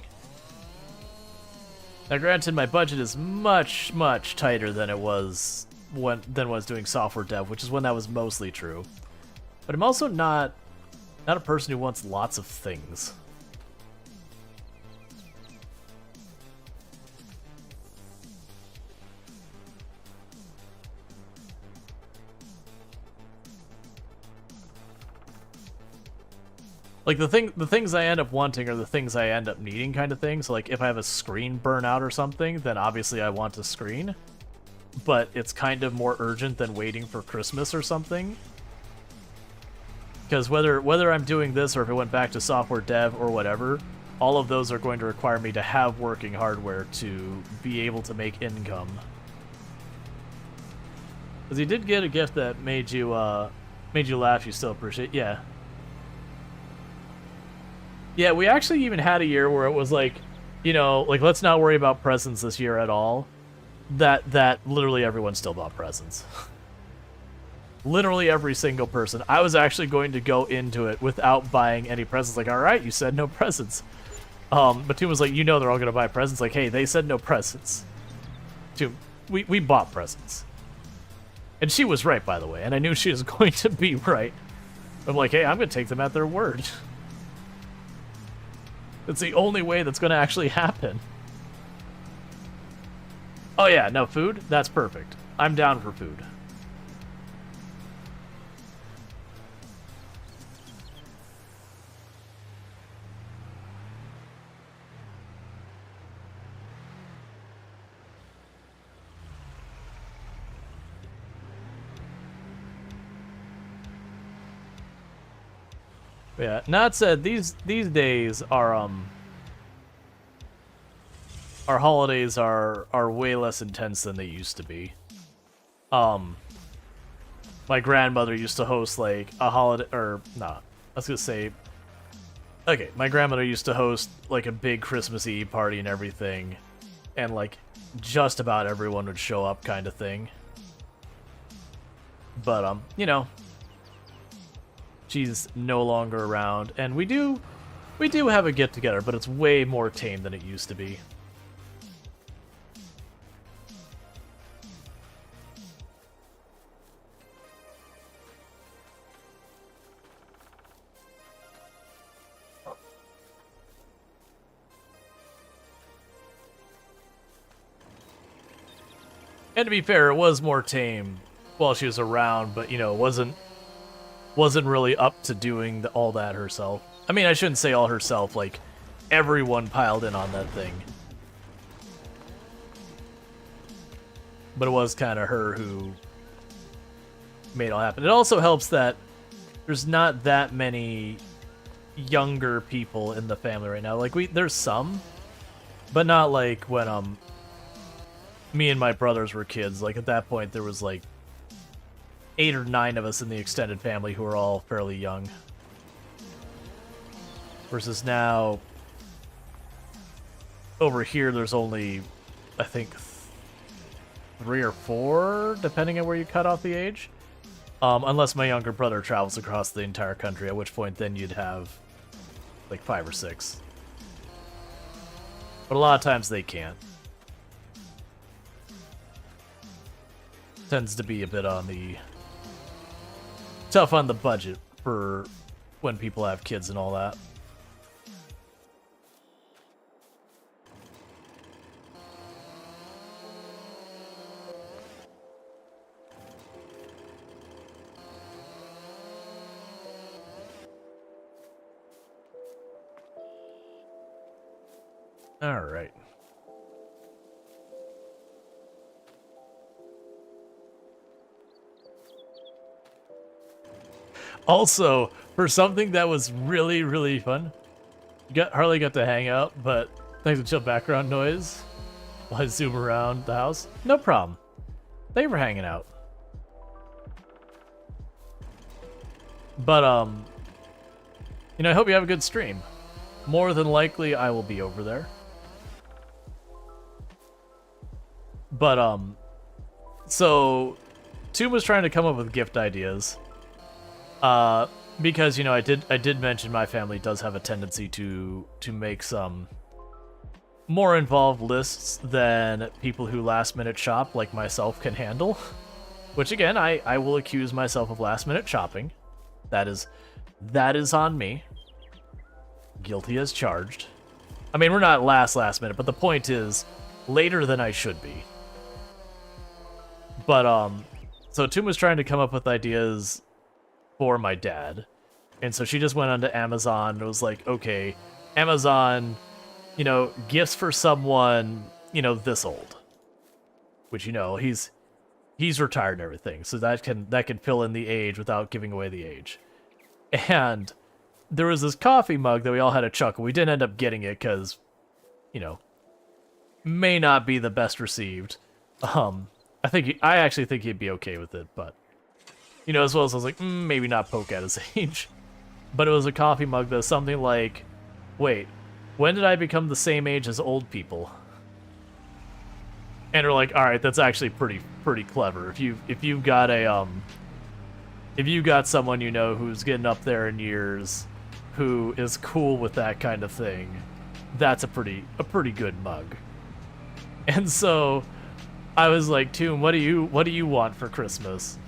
Now, granted, my budget is much, much tighter than it was when doing software dev, which is when that was mostly true. But I'm also not a person who wants lots of things. Like, the things I end up wanting are the things I end up needing kind of thing. So, like, if I have a screen burnout or something, then obviously I want a screen. But it's kind of more urgent than waiting for Christmas or something. Because whether I'm doing this or if it went back to software dev or whatever, all of those are going to require me to have working hardware to be able to make income. Because you did get a gift that made you laugh, you still appreciate, yeah. Yeah, we actually even had a year where it was like, you know, like, let's not worry about presents this year at all. That literally everyone still bought presents. Literally every single person. I was actually going to go into it without buying any presents. Like, all right, you said no presents. But Toom was like, you know they're all going to buy presents. Like, hey, they said no presents. Toom, we bought presents. And she was right, by the way. And I knew she was going to be right. I'm like, hey, I'm going to take them at their word. It's the only way that's going to actually happen. Oh yeah, no, food? That's perfect. I'm down for food. Yeah, not said, these days our holidays are way less intense than they used to be. My grandmother used to host like a holiday, or nah, I was gonna say, okay, my grandmother used to host like a big Christmas Eve party and everything, and like just about everyone would show up, kind of thing. But you know, she's no longer around, and we do have a get together, but it's way more tame than it used to be. And to be fair, it was more tame while she was around, but you know, it wasn't really up to doing all that herself. I mean, I shouldn't say all herself, like, everyone piled in on that thing. but it was kind of her who made it all happen. It also helps that there's not that many younger people in the family right now. Like there's some, but not like when me and my brothers were kids. Like at that point there was like 8 or 9 of us in the extended family who were all fairly young. Versus now over here there's only I think 3 or 4 depending on where you cut off the age. Unless my younger brother travels across the entire country, at which point then you'd have like 5 or 6. But a lot of times they can't. Tends to be a bit on the tough on the budget for when people have kids and all that. All right. Also, for something that was really, really fun, Harley got to hang out, but thanks to chill background noise while I zoom around the house. No problem. They were hanging out. But, you know, I hope you have a good stream. More than likely, I will be over there. But, so, Toon was trying to come up with gift ideas. Because, you know, I did mention my family does have a tendency to make some more involved lists than people who last-minute shop like myself can handle. Which, again, I will accuse myself of last-minute shopping. That is on me. Guilty as charged. I mean, we're not last minute, but the point is later than I should be. But, so Toon was trying to come up with ideas for my dad. And so she just went onto Amazon and was like, okay, Amazon, you know, gifts for someone, you know, this old. Which, you know, he's retired and everything, so that can fill in the age without giving away the age. And there was this coffee mug that we all had a chuckle. We didn't end up getting it because, you know, may not be the best received. I actually think he'd be okay with it, but, you know, as well as I was like, maybe not poke at his age. But it was a coffee mug that's something like, wait, when did I become the same age as old people? And we're like, all right, that's actually pretty clever. If you've got someone you know who's getting up there in years, who is cool with that kind of thing, that's a pretty good mug. And so I was like, Toon, what do you want for Christmas?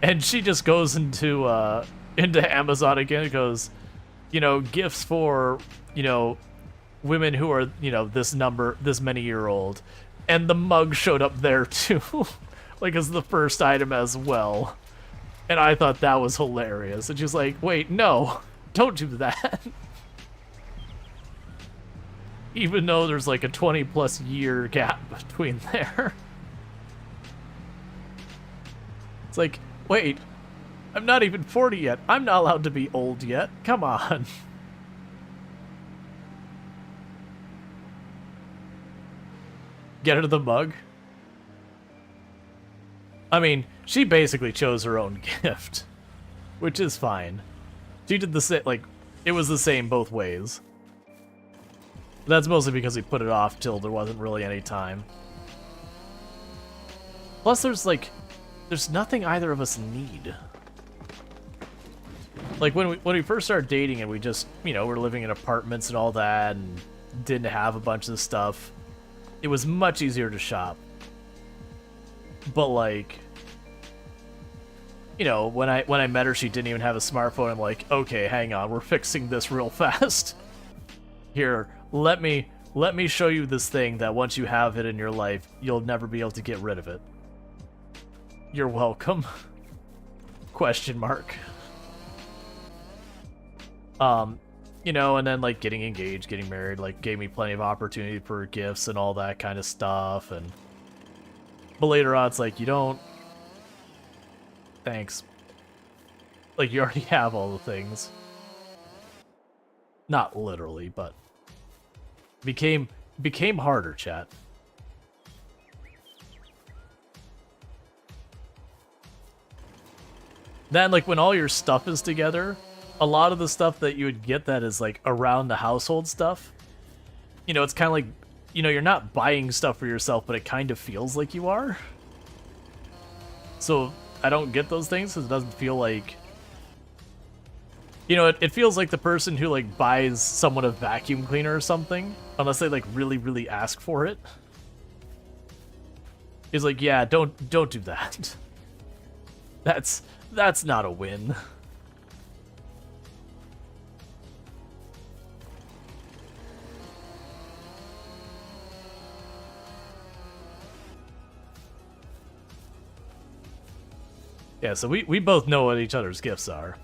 And she just goes into Amazon again and goes, you know, gifts for, you know, women who are, you know, this many year old. And the mug showed up there too, like as the first item as well. And I thought that was hilarious. And she's like, wait, no, don't do that. Even though there's like a 20+ year gap between there. It's like, wait, I'm not even 40 yet. I'm not allowed to be old yet. Come on. Get her the mug. I mean, she basically chose her own gift, which is fine. She did the same, like, it was the same both ways. That's mostly because we put it off till there wasn't really any time. Plus, there's nothing either of us need. Like, when we first started dating and we just, you know, we're living in apartments and all that and didn't have a bunch of stuff, it was much easier to shop. But, like, you know, when I met her, she didn't even have a smartphone. I'm like, okay, hang on, we're fixing this real fast. Here, let me show you this thing that once you have it in your life, you'll never be able to get rid of it. You're welcome. Question mark. You know, and then, like, getting engaged, getting married, like, gave me plenty of opportunity for gifts and all that kind of stuff, and But later on, it's like, you don't... Thanks. Like, you already have all the things. Not literally, but... Became harder, chat. Then, like, when all your stuff is together, a lot of the stuff that you would get that is, like, around the household stuff, you know, it's kind of like, you know, you're not buying stuff for yourself, but it kind of feels like you are. So, I don't get those things because it doesn't feel like... You know, it feels like the person who, like, buys someone a vacuum cleaner or something, unless they, like, really, really ask for it. Is like, yeah, don't do that. That's not a win. Yeah, so we both know what each other's gifts are.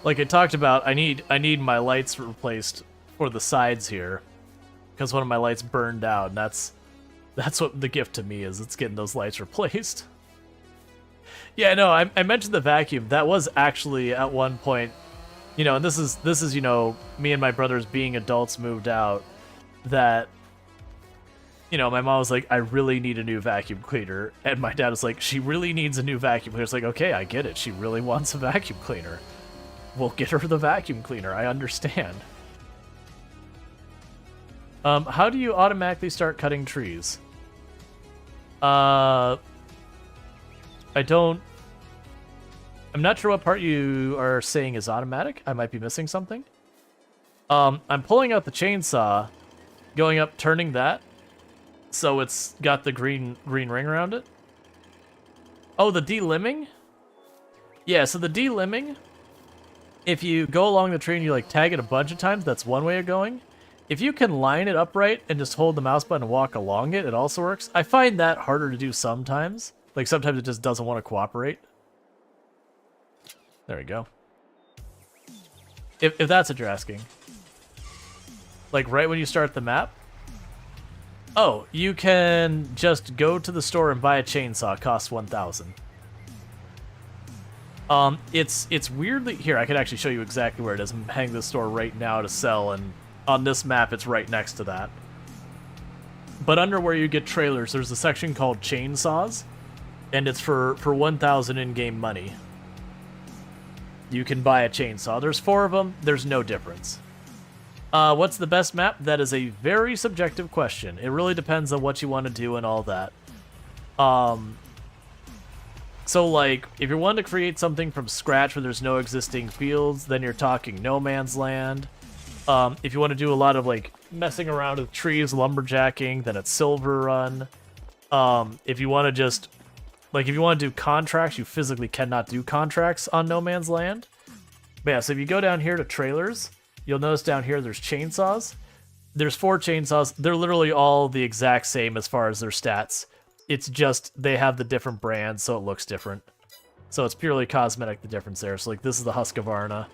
Like I talked about, I need my lights replaced for the sides here, because one of my lights burned out, and that's what the gift to me is. It's getting those lights replaced. Yeah, no, I mentioned the vacuum. That was actually at one point, you know, and this is you know, me and my brothers being adults moved out, that, you know, my mom was like, I really need a new vacuum cleaner, and my dad was like, she really needs a new vacuum cleaner. It's like, okay, I get it. She really wants a vacuum cleaner. We'll get her the vacuum cleaner. I understand. How do you automatically start cutting trees? I'm not sure what part you are saying is automatic. I might be missing something. I'm pulling out the chainsaw, going up, turning that, so it's got the green ring around it. Oh, the delimbing? Yeah, so the delimbing, if you go along the tree and you like tag it a bunch of times, that's one way of going. If you can line it upright and just hold the mouse button and walk along it, it also works. I find that harder to do sometimes. Like sometimes it just doesn't want to cooperate. There we go. If that's what you're asking. Like right when you start the map. Oh, you can just go to the store and buy a chainsaw. It costs 1,000. It's weirdly... Here, I can actually show you exactly where it is. I'm hanging the store right now to sell, and on this map, it's right next to that. But under where you get trailers, there's a section called chainsaws, and it's for 1,000 in-game money. You can buy a chainsaw. There's 4 of them. There's no difference. What's the best map? That is a very subjective question. It really depends on what you want to do and all that. So, like, if you're wanting to create something from scratch where there's no existing fields, then you're talking No Man's Land. If you want to do a lot of, like, messing around with trees, lumberjacking, then it's Silver Run. If you want to just... Like, if you want to do contracts, you physically cannot do contracts on No Man's Land. But yeah, so if you go down here to trailers, you'll notice down here there's chainsaws. There's 4 chainsaws. They're literally all the exact same as far as their stats. It's just they have the different brands, so it looks different. So it's purely cosmetic, the difference there. So like this is the Husqvarna.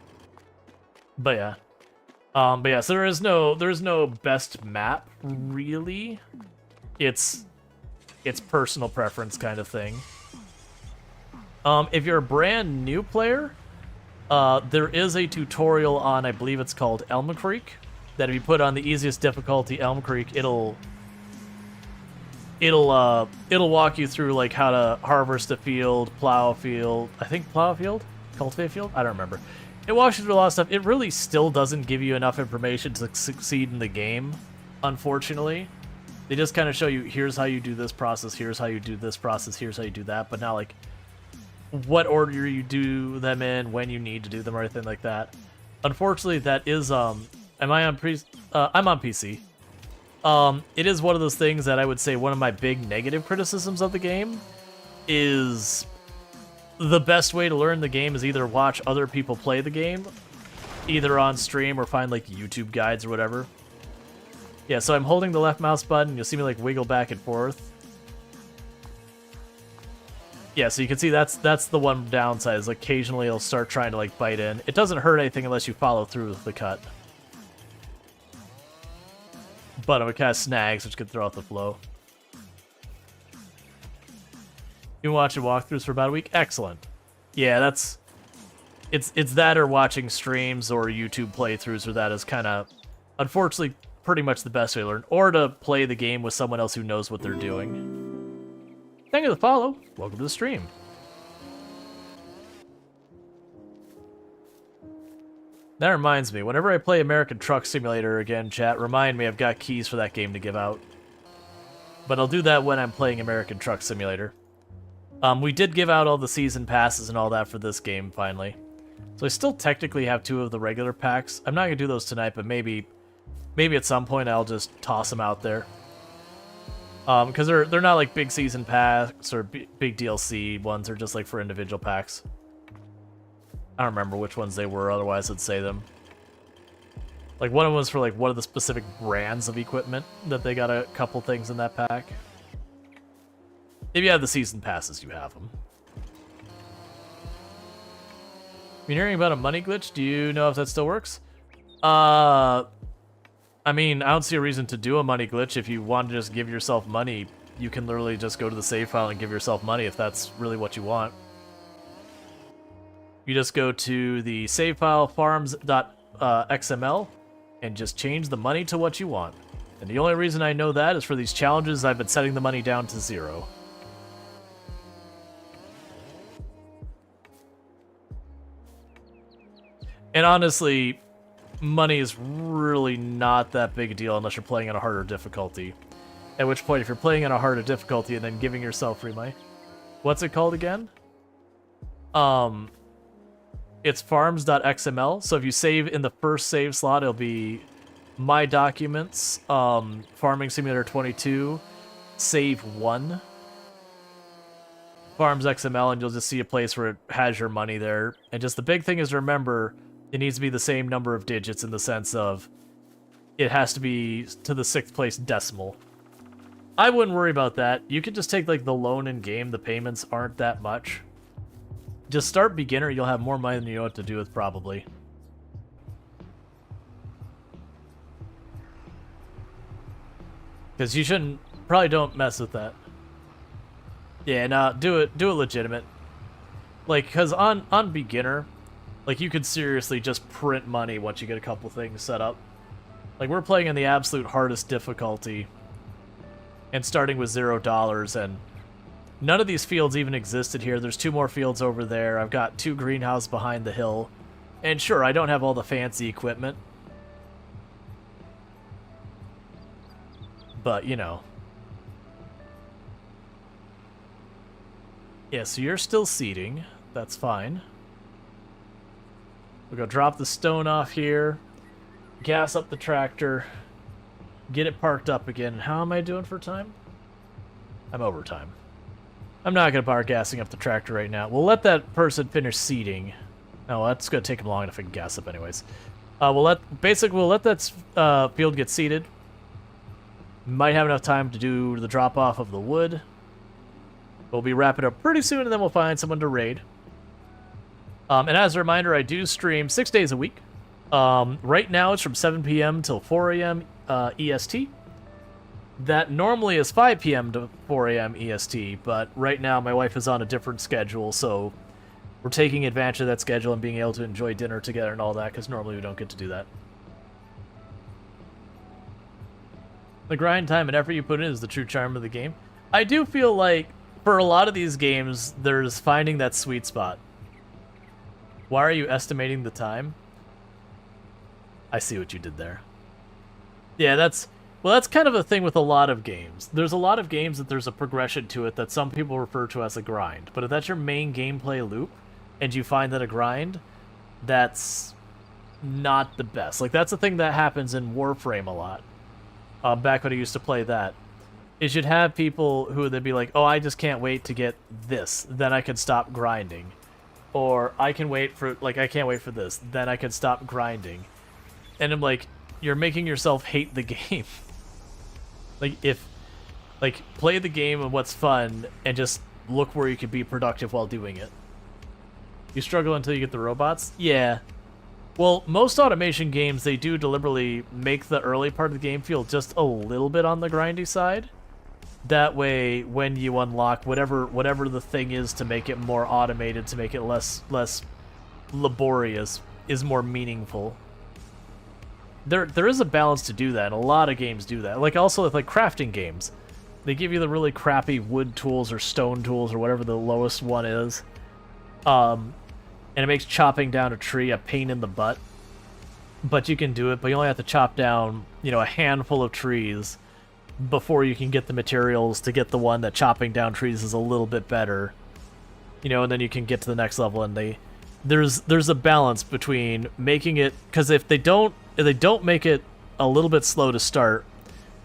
But yeah. So there is no best map really. It's personal preference kind of thing. If you're a brand new player, there is a tutorial on, I believe it's called Elm Creek, that if you put on the easiest difficulty, Elm Creek, it'll walk you through like how to harvest a field, plow a field. I think plow a field, cultivate a field. I don't remember. It walks you through a lot of stuff. It really still doesn't give you enough information to succeed in the game, unfortunately. They just kind of show you, here's how you do this process, here's how you do this process, here's how you do that, but not like what order you do them in, when you need to do them, or anything like that. Unfortunately, that is I'm on PC. It is one of those things that I would say one of my big negative criticisms of the game is the best way to learn the game is either watch other people play the game, either on stream or find like YouTube guides or whatever. Yeah, so I'm holding the left mouse button. You'll see me like wiggle back and forth. Yeah, so you can see that's the one downside is occasionally it'll start trying to like bite in. It doesn't hurt anything unless you follow through with the cut. But I'm gonna cast Snags, which could throw off the flow. You been watching walkthroughs for about a week? Excellent. Yeah, that's... It's that or watching streams or YouTube playthroughs, or that is kind of, unfortunately, pretty much the best way to learn. Or to play the game with someone else who knows what they're doing. Thank you for the follow. Welcome to the stream. That reminds me, whenever I play American Truck Simulator again, chat, remind me I've got keys for that game to give out. But I'll do that when I'm playing American Truck Simulator. We did give out all the season passes and all that for this game, finally. So I still technically have 2 of the regular packs. I'm not going to do those tonight, but maybe at some point I'll just toss them out there. Because they're not like big season packs or big DLC ones. They're just like for individual packs. I don't remember which ones they were, otherwise I'd say them. Like one of them was for like one of the specific brands of equipment that they got a couple things in that pack. If you have the season passes, you have them. Been hearing about a money glitch? Do you know if that still works? I mean, I don't see a reason to do a money glitch. If you want to just give yourself money, you can literally just go to the save file and give yourself money if that's really what you want. You just go to the save file farms.xml and just change the money to what you want. And the only reason I know that is for these challenges I've been setting the money down to 0. And honestly, money is really not that big a deal unless you're playing on a harder difficulty. At which point, if you're playing on a harder difficulty and then giving yourself free money... What's it called again? It's farms.xml. So if you save in the first save slot, it'll be My Documents, Farming Simulator 22, Save 1. Farms XML, and you'll just see a place where it has your money there. And just the big thing is to remember... It needs to be the same number of digits in the sense of it has to be to the 6th place decimal. I wouldn't worry about that. You could just take like the loan in game. The payments aren't that much. Just start beginner. You'll have more money than you know what to do with probably. Because you shouldn't, probably don't mess with that. Yeah, no, do it legitimate. Like, because on beginner... Like, you could seriously just print money once you get a couple things set up. Like, we're playing in the absolute hardest difficulty. And starting with $0, and none of these fields even existed here. There's 2 more fields over there. I've got 2 greenhouses behind the hill. And sure, I don't have all the fancy equipment. But, you know. Yeah, so you're still seeding. That's fine. We'll go drop the stone off here, gas up the tractor, get it parked up again. How am I doing for time? I'm over time. I'm not going to bother gassing up the tractor right now. We'll let that person finish seeding. Oh, that's going to take him long enough I can gas up anyways. We'll let that field get seeded. Might have enough time to do the drop-off of the wood. We'll be wrapping up pretty soon, and then we'll find someone to raid. And as a reminder, I do stream 6 days a week. Right now, it's from 7 p.m. till 4 a.m. EST. That normally is 5 p.m. to 4 a.m. EST, but right now my wife is on a different schedule, so we're taking advantage of that schedule and being able to enjoy dinner together and all that, because normally we don't get to do that. The grind time and effort you put in is the true charm of the game. I do feel like, for a lot of these games, there's finding that sweet spot. Why are you estimating the time? I see what you did there. Yeah, that's kind of a thing with a lot of games. There's a lot of games that there's a progression to it that some people refer to as a grind. But if that's your main gameplay loop, and you find that a grind, that's not the best. Like, that's a thing that happens in Warframe a lot. Back when I used to play that. Is you'd have people who they'd be like, oh, I just can't wait to get this. Then I can stop grinding. Or I can't wait for this. Then I can stop grinding. And I'm like, you're making yourself hate the game. Play the game and what's fun, and just look where you can be productive while doing it. You struggle until you get the robots? Yeah. Well, most automation games, they do deliberately make the early part of the game feel just a little bit on the grindy side. That way, when you unlock whatever the thing is to make it more automated, to make it less laborious, is more meaningful. There is a balance to do that, and a lot of games do that. Like also with like crafting games, they give you the really crappy wood tools or stone tools or whatever the lowest one is. And it makes chopping down a tree a pain in the butt. But you can do it, but you only have to chop down, you know, a handful of trees before you can get the materials to get the one that chopping down trees is a little bit better. You know, and then you can get to the next level, and there's a balance between making it, because if they don't make it a little bit slow to start,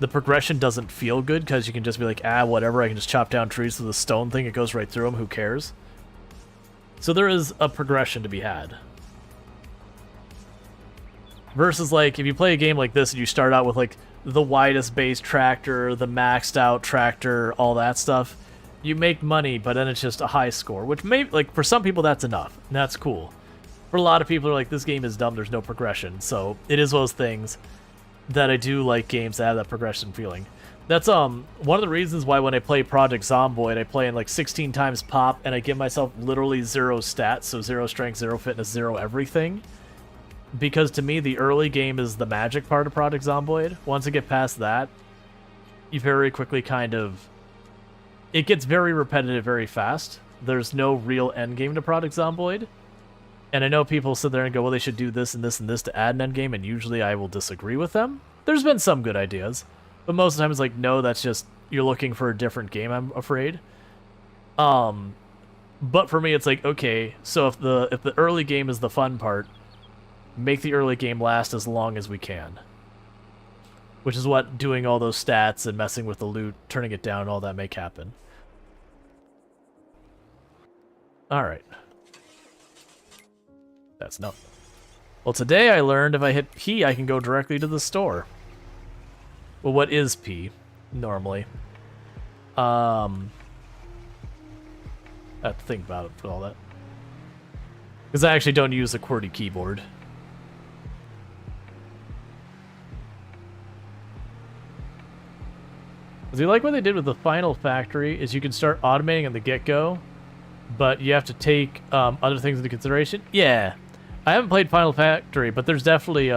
the progression doesn't feel good, because you can just be like, whatever, I can just chop down trees with a stone thing, it goes right through them, who cares? So there is a progression to be had. Versus, like, if you play a game like this and you start out with, like, the widest base tractor, the maxed out tractor, all that stuff, you make money, but then it's just a high score, which may, like, for some people that's enough, and that's cool. For a lot of people, are like, this game is dumb, there's no progression, so it is those things that I do like games that have that progression feeling. That's one of the reasons why when I play Project Zomboid, I play in like 16 times pop, and I give myself literally 0 stats, so 0 strength, 0 fitness, 0 everything. Because to me, the early game is the magic part of Project Zomboid. Once I get past that, you very quickly kind of... It gets very repetitive very fast. There's no real end game to Project Zomboid. And I know people sit there and go, well, they should do this and this and this to add an end game, and usually I will disagree with them. There's been some good ideas. But most of the time it's like, no, that's just, you're looking for a different game, I'm afraid. But for me, it's like, okay, so if the early game is the fun part, make the early game last as long as we can. Which is what doing all those stats and messing with the loot, turning it down, all that make happen. Alright. That's no. Well, today I learned if I hit P, I can go directly to the store. Well, what is P, normally? I have to think about it for all that. Because I actually don't use a QWERTY keyboard. Because you like what they did with the Final Factory is you can start automating in the get-go, but you have to take other things into consideration. Yeah, I haven't played Final Factory, but there's definitely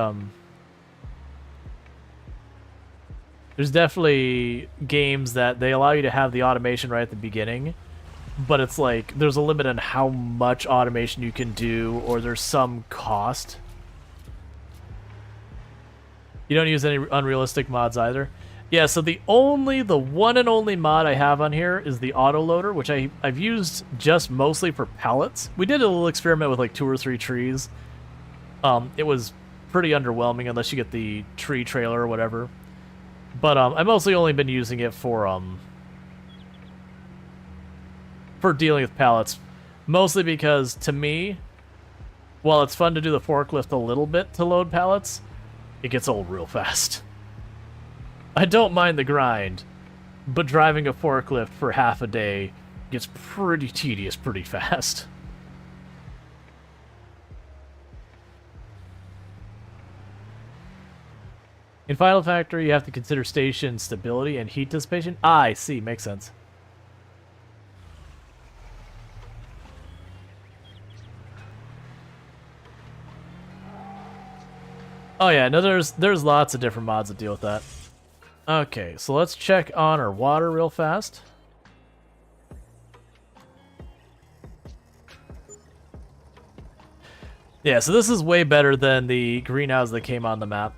games that they allow you to have the automation right at the beginning, but it's like there's a limit on how much automation you can do, or there's some cost. You don't use any unrealistic mods either. Yeah, so the one and only mod I have on here is the autoloader, which I've used just mostly for pallets. We did a little experiment with like 2 or 3 trees. It was pretty underwhelming unless you get the tree trailer or whatever. But I've mostly only been using it for dealing with pallets. Mostly because, to me, while it's fun to do the forklift a little bit to load pallets, it gets old real fast. I don't mind the grind, but driving a forklift for half a day gets pretty tedious pretty fast. In Final Factory, you have to consider station stability and heat dissipation. Ah, I see. Makes sense. Oh yeah, no, there's lots of different mods that deal with that. Okay, so let's check on our water real fast. Yeah, so this is way better than the greenhouse that came on the map.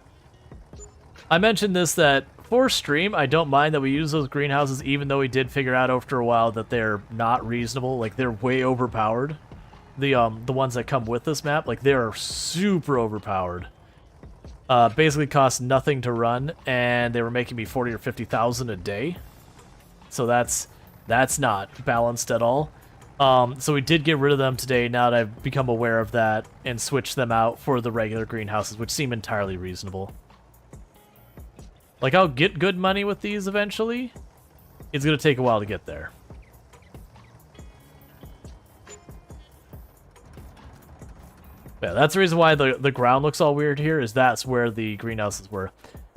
I mentioned this, that for stream, I don't mind that we use those greenhouses, even though we did figure out after a while that they're not reasonable. Like, they're way overpowered. The ones that come with this map, like, they're super overpowered. Basically cost nothing to run, and they were making me 40 or 50,000 a day. So that's not balanced at all. So we did get rid of them today, now that I've become aware of that, and switched them out for the regular greenhouses, which seem entirely reasonable. Like, I'll get good money with these eventually. It's gonna take a while to get there. Yeah, that's the reason why the ground looks all weird here, is that's where the greenhouses were.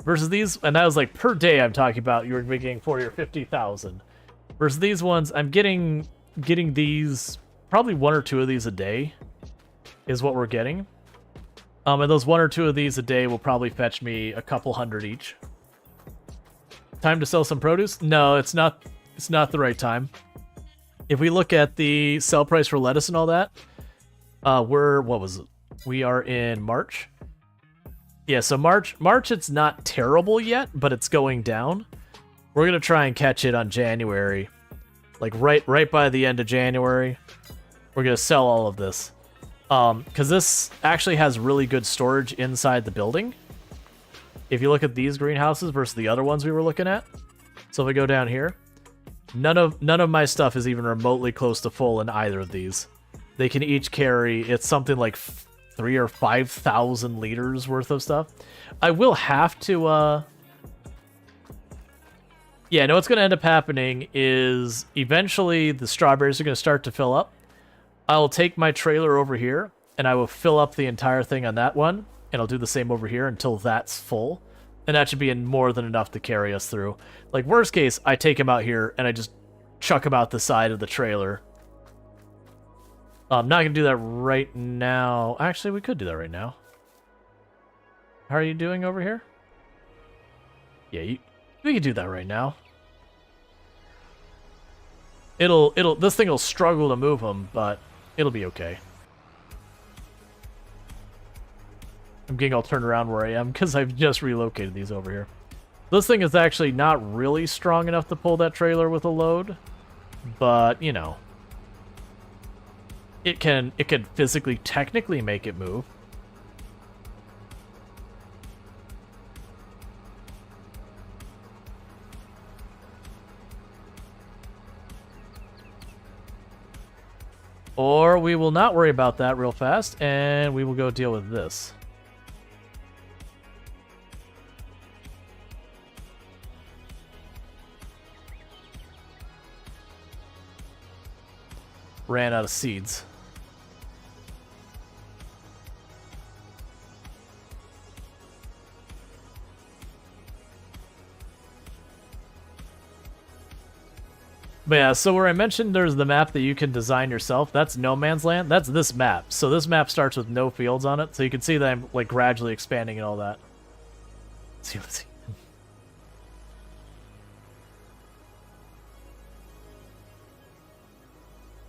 Versus these, and that was like per day I'm talking about, you were making 40 or 50,000. Versus these ones, I'm getting these, probably 1 or 2 of these a day is what we're getting. And those 1 or 2 of these a day will probably fetch me a couple hundred each. Time to sell some produce? No, it's not the right time. If we look at the sell price for lettuce and all that, what was it? We are in March. Yeah, so March it's not terrible yet, but it's going down. We're gonna try and catch it on January. Like right by the end of January, we're gonna sell all of this. Because this actually has really good storage inside the building. If you look at these greenhouses versus the other ones we were looking at. So if we go down here, none of my stuff is even remotely close to full in either of these. They can each carry, it's something like 3,000 or 5,000 liters worth of stuff. I will have to, yeah, no, what's going to end up happening is eventually the strawberries are going to start to fill up. I'll take my trailer over here, and I will fill up the entire thing on that one, and I'll do the same over here until that's full. And that should be more than enough to carry us through. Like, worst case, I take him out here, and I just chuck him out the side of the trailer. I'm not going to do that right now. Actually, we could do that right now. How are you doing over here? Yeah, we could do that right now. This thing will struggle to move them, but it'll be okay. I'm getting all turned around where I am because I've just relocated these over here. This thing is actually not really strong enough to pull that trailer with a load, but, you know, it can physically, technically make it move. Or we will not worry about that real fast, and we will go deal with this. Ran out of seeds. But yeah, so where I mentioned there's the map that you can design yourself, that's No Man's Land. That's this map. So this map starts with no fields on it, so you can see that I'm like gradually expanding and all that. Let's see.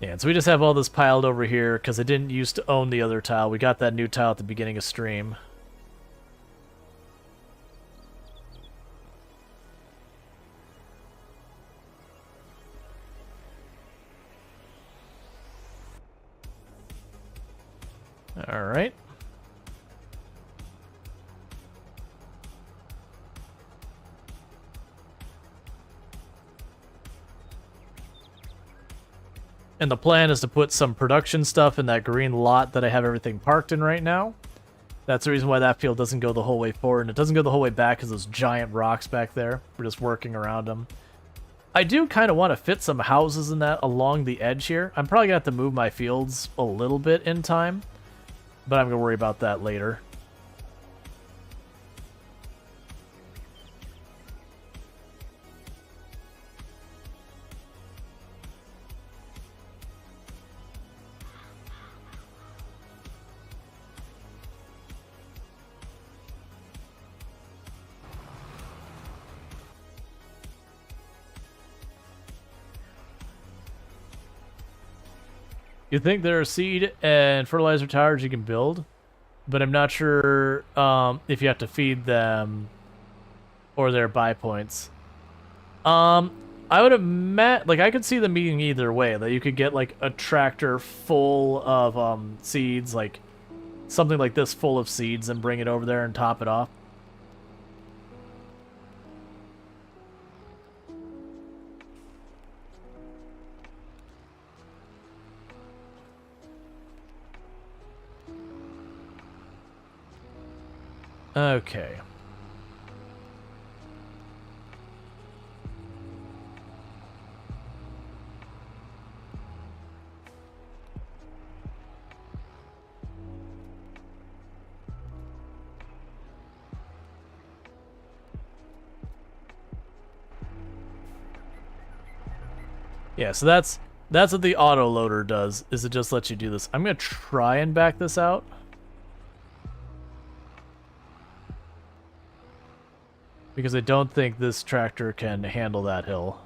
Yeah, so we just have all this piled over here because I didn't used to own the other tile. We got that new tile at the beginning of stream. All right. And the plan is to put some production stuff in that green lot that I have everything parked in right now. That's the reason why that field doesn't go the whole way forward, and it doesn't go the whole way back because those giant rocks back there. We're just working around them. I do kind of want to fit some houses in that along the edge here. I'm probably going to have to move my fields a little bit in time, but I'm going to worry about that later. You think there are seed and fertilizer towers you can build, but I'm not sure if you have to feed them or they're buy points. I would imagine, like, I could see them being either way, that you could get like a tractor full of seeds, like something like this full of seeds, and bring it over there and top it off. Okay. Yeah, so that's what the auto loader does, is it just lets you do this. I'm gonna try and back this out. Because I don't think this tractor can handle that hill.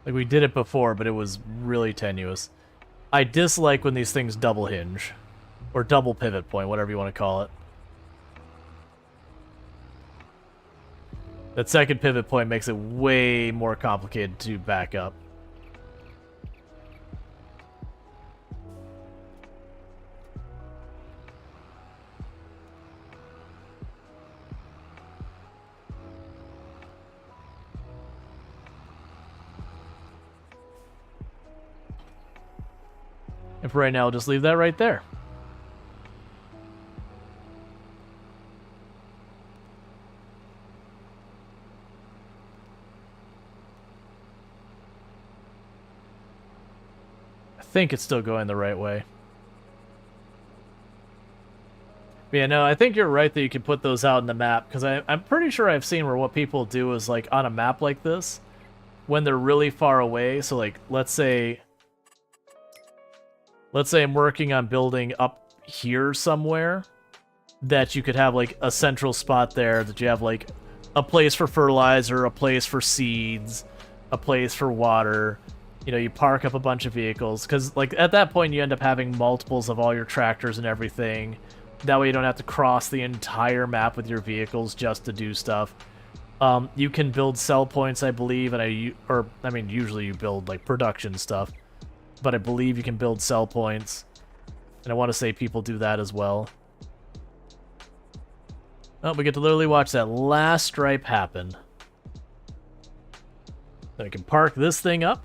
Like, we did it before, but it was really tenuous. I dislike when these things double hinge. Or double pivot point, whatever you want to call it. That second pivot point makes it way more complicated to back up. And for right now, I'll just leave that right there. I think it's still going the right way. But yeah, no, I think you're right that you can put those out in the map, because I'm pretty sure I've seen where what people do is, like, on a map like this, when they're really far away, so, like, let's say I'm working on building up here somewhere, that you could have, like, a central spot there, that you have, like, a place for fertilizer, a place for seeds, a place for water. You know, you park up a bunch of vehicles, because, like, at that point you end up having multiples of all your tractors and everything. That way you don't have to cross the entire map with your vehicles just to do stuff. You can build sell points, I believe, and I mean, usually you build, like, production stuff. But I believe you can build sell points. And I want to say people do that as well. Oh, we get to literally watch that last stripe happen. Then I can park this thing up.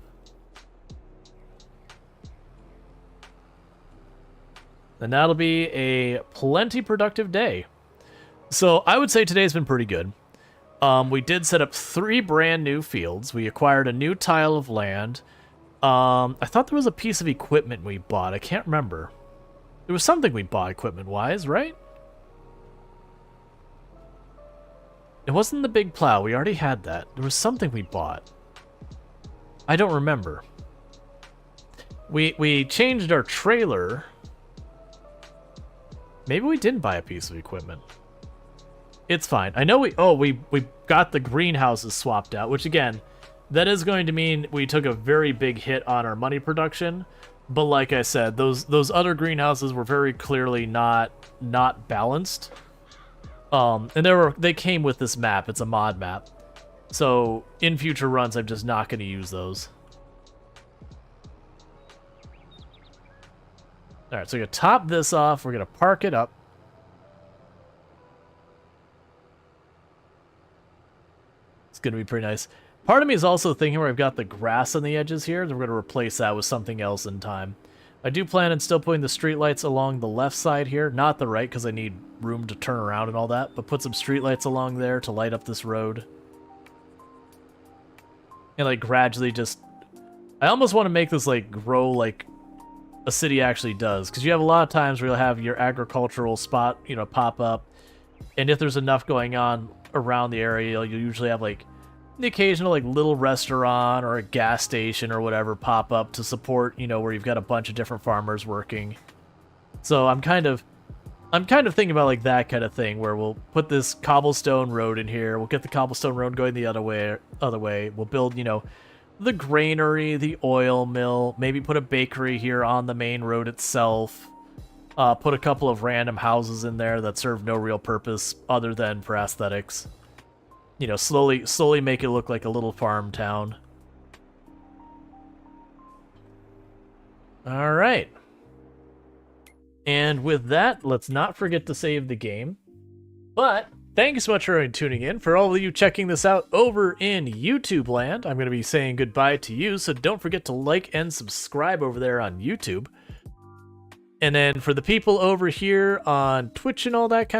And that'll be a plenty productive day. So I would say today's been pretty good. We did set up 3 brand new fields. We acquired a new tile of land. I thought there was a piece of equipment we bought. I can't remember. There was something we bought equipment-wise, right? It wasn't the big plow. We already had that. There was something we bought. I don't remember. We changed our trailer. Maybe we didn't buy a piece of equipment. It's fine. I know we got the greenhouses swapped out, which again, that is going to mean we took a very big hit on our money production. But like I said, those other greenhouses were very clearly not balanced. And they came with this map. It's a mod map. So in future runs, I'm just not going to use those. All right, so we're going to top this off. We're going to park it up. It's going to be pretty nice. Part of me is also thinking where I've got the grass on the edges here, then we're going to replace that with something else in time. I do plan on still putting the streetlights along the left side here, not the right because I need room to turn around and all that, but put some streetlights along there to light up this road. And like gradually just... I almost want to make this like grow like a city actually does, because you have a lot of times where you'll have your agricultural spot, you know, pop up, and if there's enough going on around the area, you'll usually have like the occasional like little restaurant or a gas station or whatever pop up to support, you know, where you've got a bunch of different farmers working. So I'm kind of thinking about like that kind of thing where we'll put this cobblestone road in here. We'll get the cobblestone road going the other way. We'll build, you know, the granary, the oil mill, maybe put a bakery here on the main road itself. Put a couple of random houses in there that serve no real purpose other than for aesthetics. You know, slowly make it look like a little farm town. All right. And with that, let's not forget to save the game. But thank you so much for tuning in. For all of you checking this out over in YouTube land, I'm going to be saying goodbye to you, so don't forget to like and subscribe over there on YouTube. And then for the people over here on Twitch and all that kind